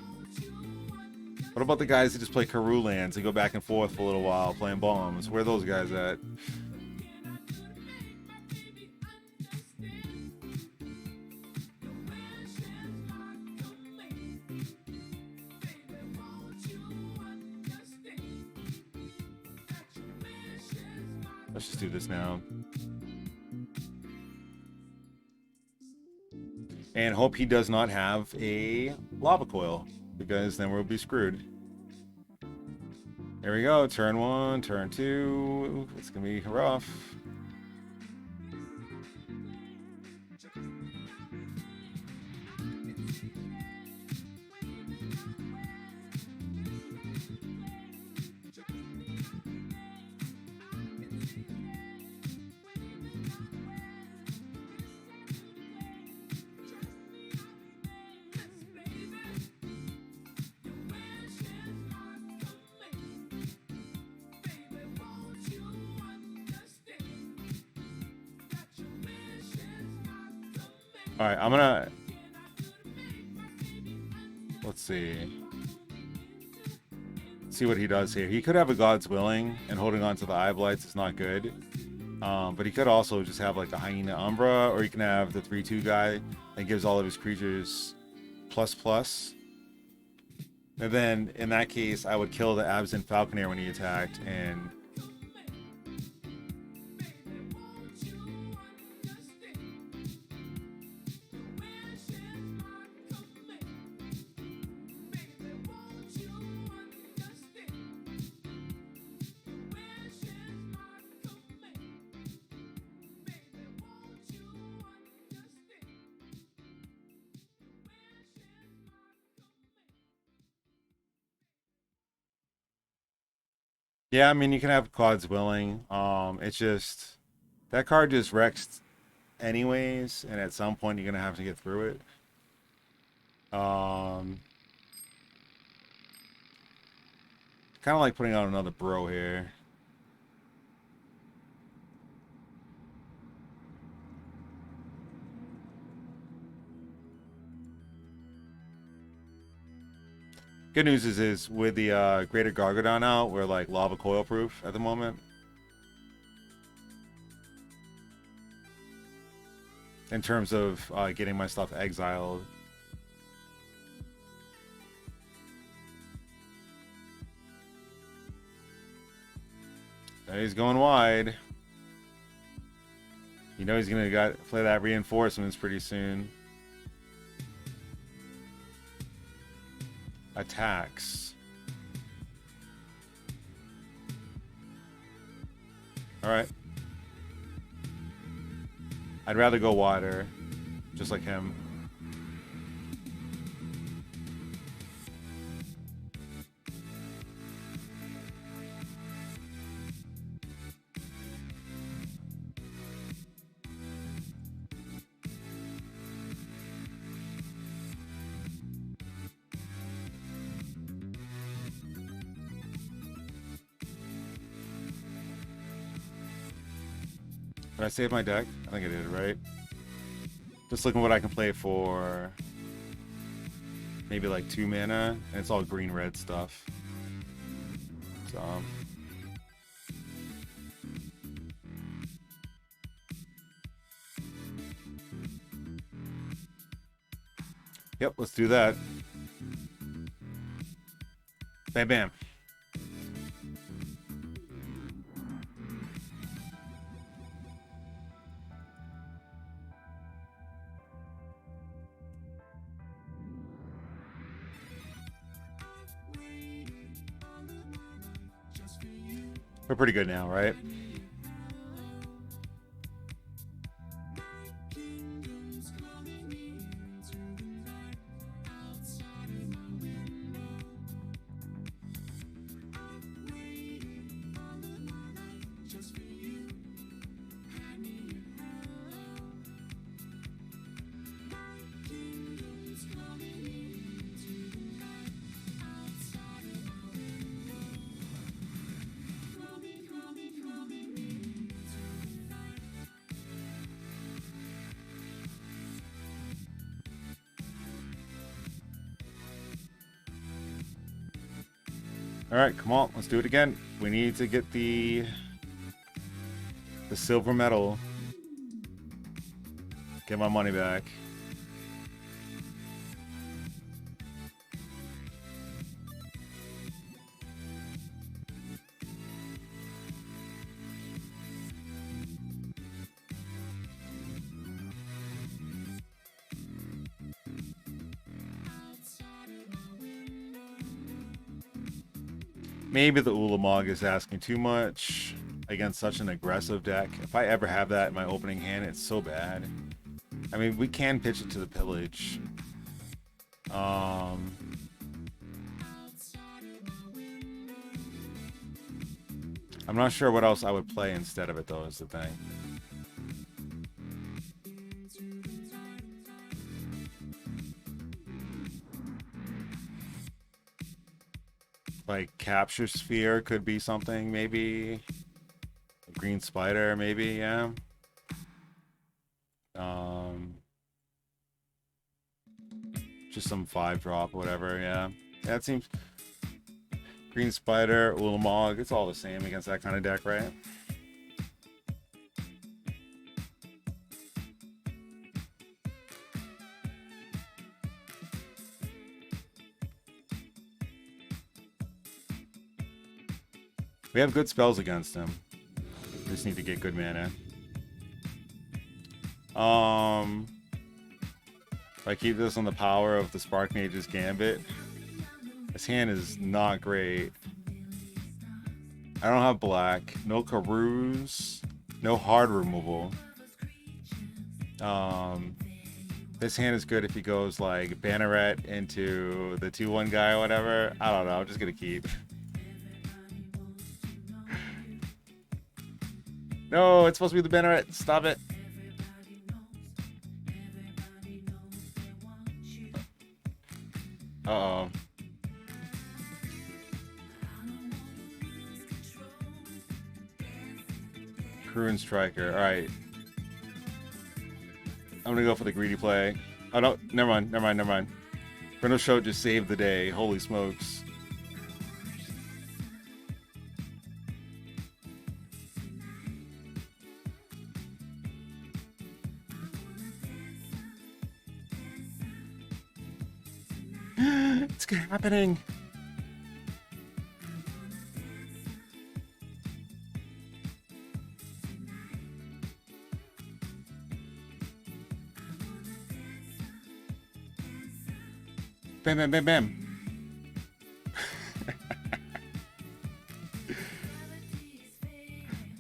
What about the guys that just play Karoo lands and go back and forth for a little while playing bombs? Where are those guys at? Let's just do this now. And hope he does not have a lava coil, because then we'll be screwed. There we go. Turn 1, turn 2. It's going to be rough. All right, I'm gonna, let's see what he does here. He could have a God's Willing, and holding on to the Eye Blights is not good. But he could also just have like a Hyena Umbra, or he can have the 3/2 guy that gives all of his creatures ++. And then in that case, I would kill the Absent Falconer when he attacked, and yeah, I mean, you can have God's Willing. It's just that card just wrecks anyways, and at some point you're gonna have to get through it. Kind of like putting out another bro here. Good news is with the Greater Gargadon out, we're like lava coil proof at the moment. In terms of getting my stuff exiled. He's going wide. You know he's gonna play that reinforcements pretty soon. Attacks. All right. I'd rather go wider, just like him. Did I save my deck? I think I did, right? Just looking what I can play for maybe like 2 mana, and it's all green-red stuff. So yep, let's do that. Bam bam. We're pretty good now, right? All right, come on, let's do it again. We need to get the silver medal. Get my money back. Maybe the Ulamog is asking too much against such an aggressive deck. If I ever have that in my opening hand, it's so bad. I mean, we can pitch it to the pillage. I'm not sure what else I would play instead of it, though, is the thing. Like Capture Sphere could be something, maybe. Green Spider, maybe, yeah. Just some 5-drop, whatever, yeah. That seems... Green Spider, Ulamog, it's all the same against that kind of deck, right? We have good spells against him. We just need to get good mana. If I keep this on the power of the Spark Mage's Gambit, this hand is not great. I don't have black, no Karuz, no hard removal. This hand is good if he goes like Banneret into the 2/1 guy or whatever. I don't know, I'm just gonna keep. No, it's supposed to be the Banneret. Stop it. Uh-oh. Crew and Striker. Alright. I'm gonna go for the greedy play. Oh, no. Never mind. Never mind. Never mind. Brindle Show just saved the day. Holy smokes. It's happening. Bam, bam, bam, bam.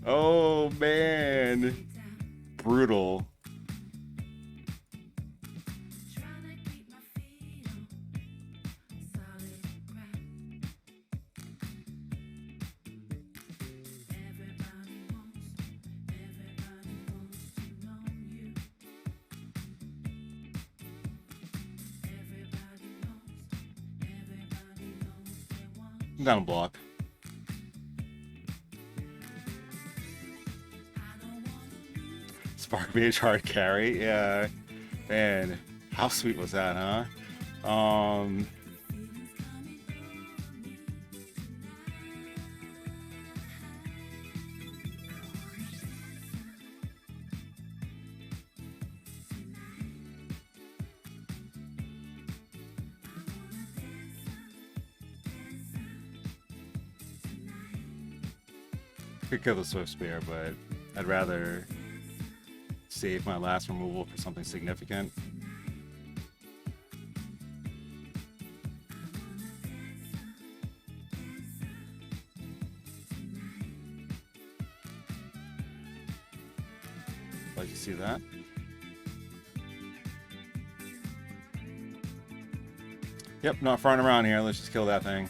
Oh, man. Brutal. Down a block. Spark Mage hard carry, yeah. Man, how sweet was that, huh? Could kill the Swift Spear, but I'd rather save my last removal for something significant. Like to see that. Yep, not farting around here. Let's just kill that thing.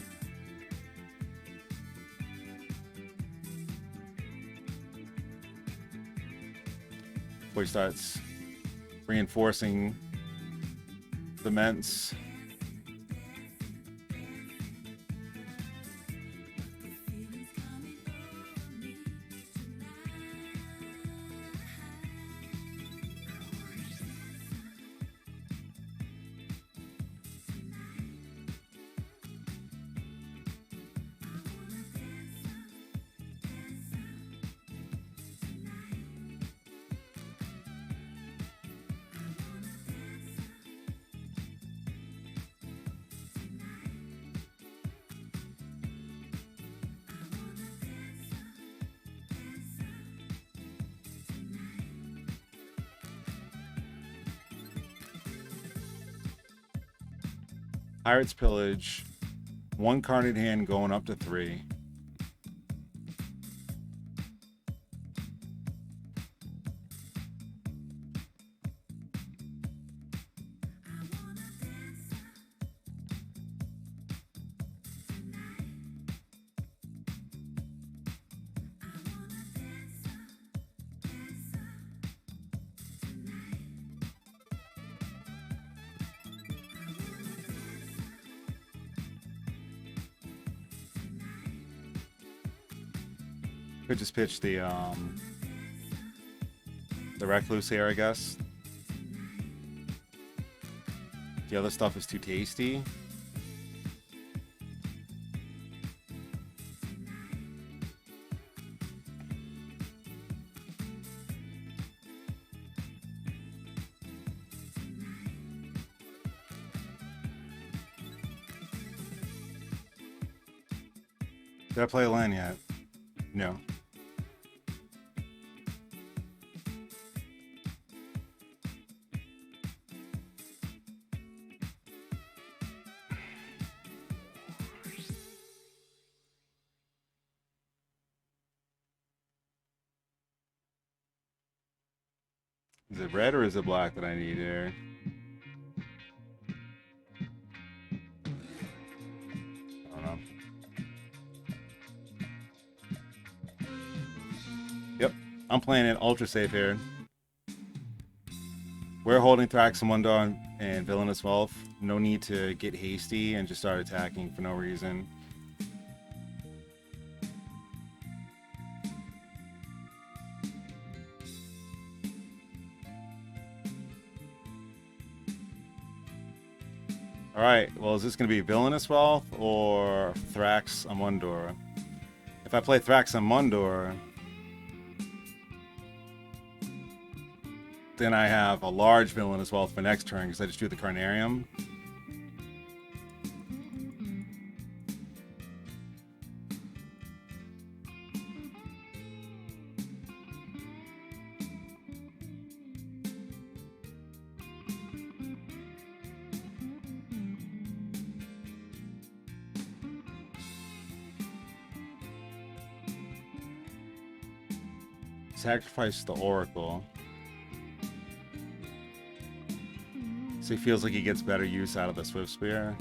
Before he starts reinforcing the Ments. Pirate's Pillage. 1 card in hand going up to 3. Could just pitch the Recluse here, I guess. The other stuff is too tasty. Did I play a land yet? No. Is it red or is it black that I need here? I don't know. Yep, I'm playing it ultra safe here. We're holding Thraxamundar and Villainous Wealth. No need to get hasty and just start attacking for no reason. Alright, well, is this going to be Villainous Wealth or Thraxamundar? If I play Thraxamundar, then I have a large Villainous Wealth for next turn because I just do the Carnarium. Sacrifice the Oracle. So he feels like he gets better use out of the Swift Spear.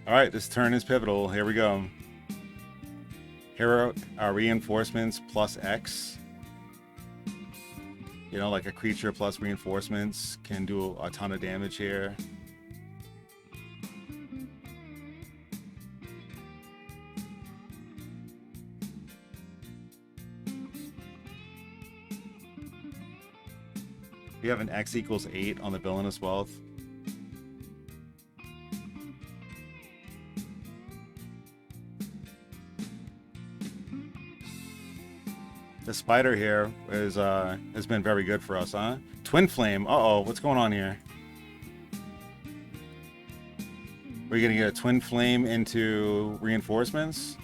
Alright, this turn is pivotal. Here we go. Hero reinforcements plus X. You know, like a creature plus reinforcements can do a ton of damage here. We have an X equals 8 on the Villainous Wealth. The spider here is has been very good for us, huh? Twin Flame. Uh-oh, what's going on here? We're gonna get a Twin Flame into reinforcements.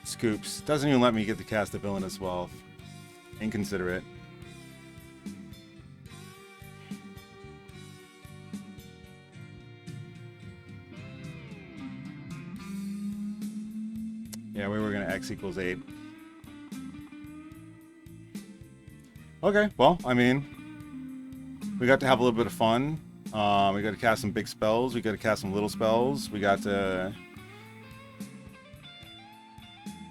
Scoops. Doesn't even let me get to cast the Villainous Wealth. Inconsiderate. Yeah, we were going to X equals 8. Okay, well, I mean, we got to have a little bit of fun. We got to cast some big spells. We got to cast some little spells. We got to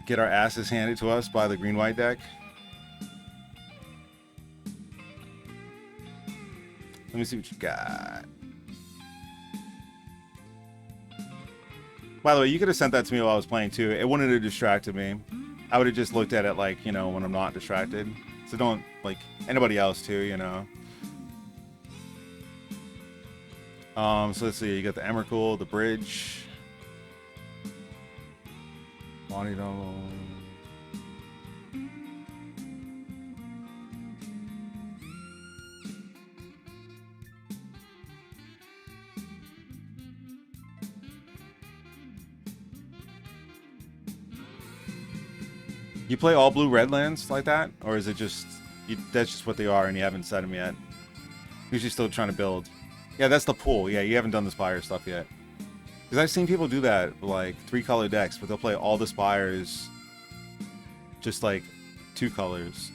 get our asses handed to us by the green-white deck. Let me see what you got. By the way, you could have sent that to me while I was playing too. It wouldn't have distracted me. I would have just looked at it like, you know, when I'm not distracted. So don't, like, anybody else too, you know. So let's see, you got the Emrakul, the Bridge. Bonnie Dome. You play all blue red lands like that, or is it just that's just what they are and you haven't set them yet? Usually still trying to build. Yeah, that's the pool. Yeah, you haven't done the Spire stuff yet. Because I've seen people do that, like 3-color decks, but they'll play all the Spires just like 2 colors.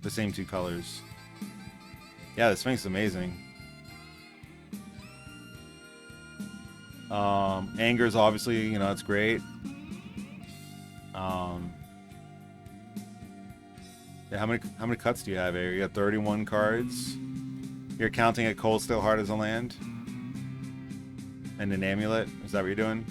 The same 2 colors. Yeah, the Sphinx is amazing. Anger's obviously, you know, it's great. Yeah, how many cuts do you have here? You got 31 cards. You're counting a Cold Steel Heart as a land? And an amulet? Is that what you're doing?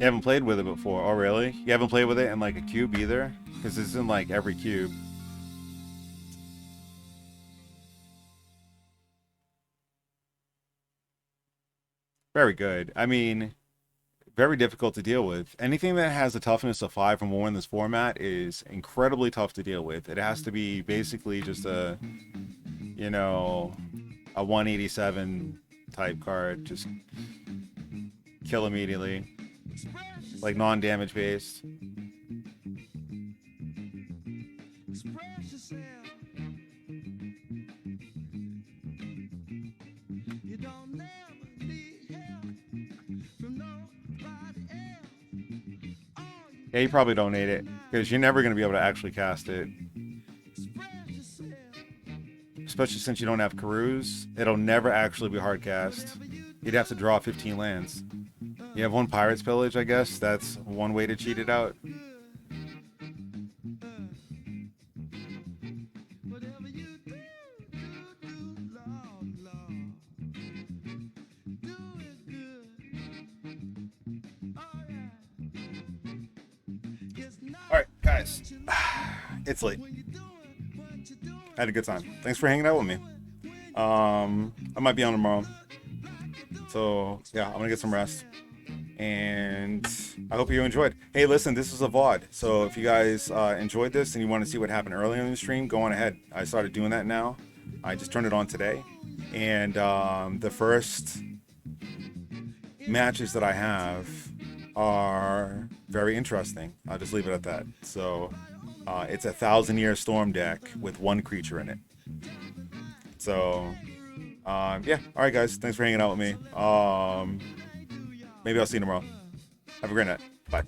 You haven't played with it before. Oh, really? You haven't played with it in like a cube either? Because it's in like every cube. Very good. I mean, very difficult to deal with. Anything that has a toughness of 5 or more in this format is incredibly tough to deal with. It has to be basically just a, you know, a 187 type card. Just kill immediately. Like non-damage based. Yeah, you probably don't need it, because you're never going to be able to actually cast it. Especially since you don't have Karuz, it'll never actually be hard cast. You'd have to draw 15 lands. You have 1 Pirate's Pillage, I guess. That's one way to cheat it out. Alright, guys. It's late. I had a good time. Thanks for hanging out with me. I might be on tomorrow. So, yeah, I'm gonna get some rest. And I hope you enjoyed. Hey, listen, this is a VOD. So if you guys enjoyed this and you want to see what happened earlier in the stream, go on ahead. I started doing that now. I just turned it on today. And the first matches that I have are very interesting. I'll just leave it at that. So it's a 1,000-Year Storm deck with 1 creature in it. So yeah, all right, guys, thanks for hanging out with me. Maybe I'll see you tomorrow. Have a great night. Bye.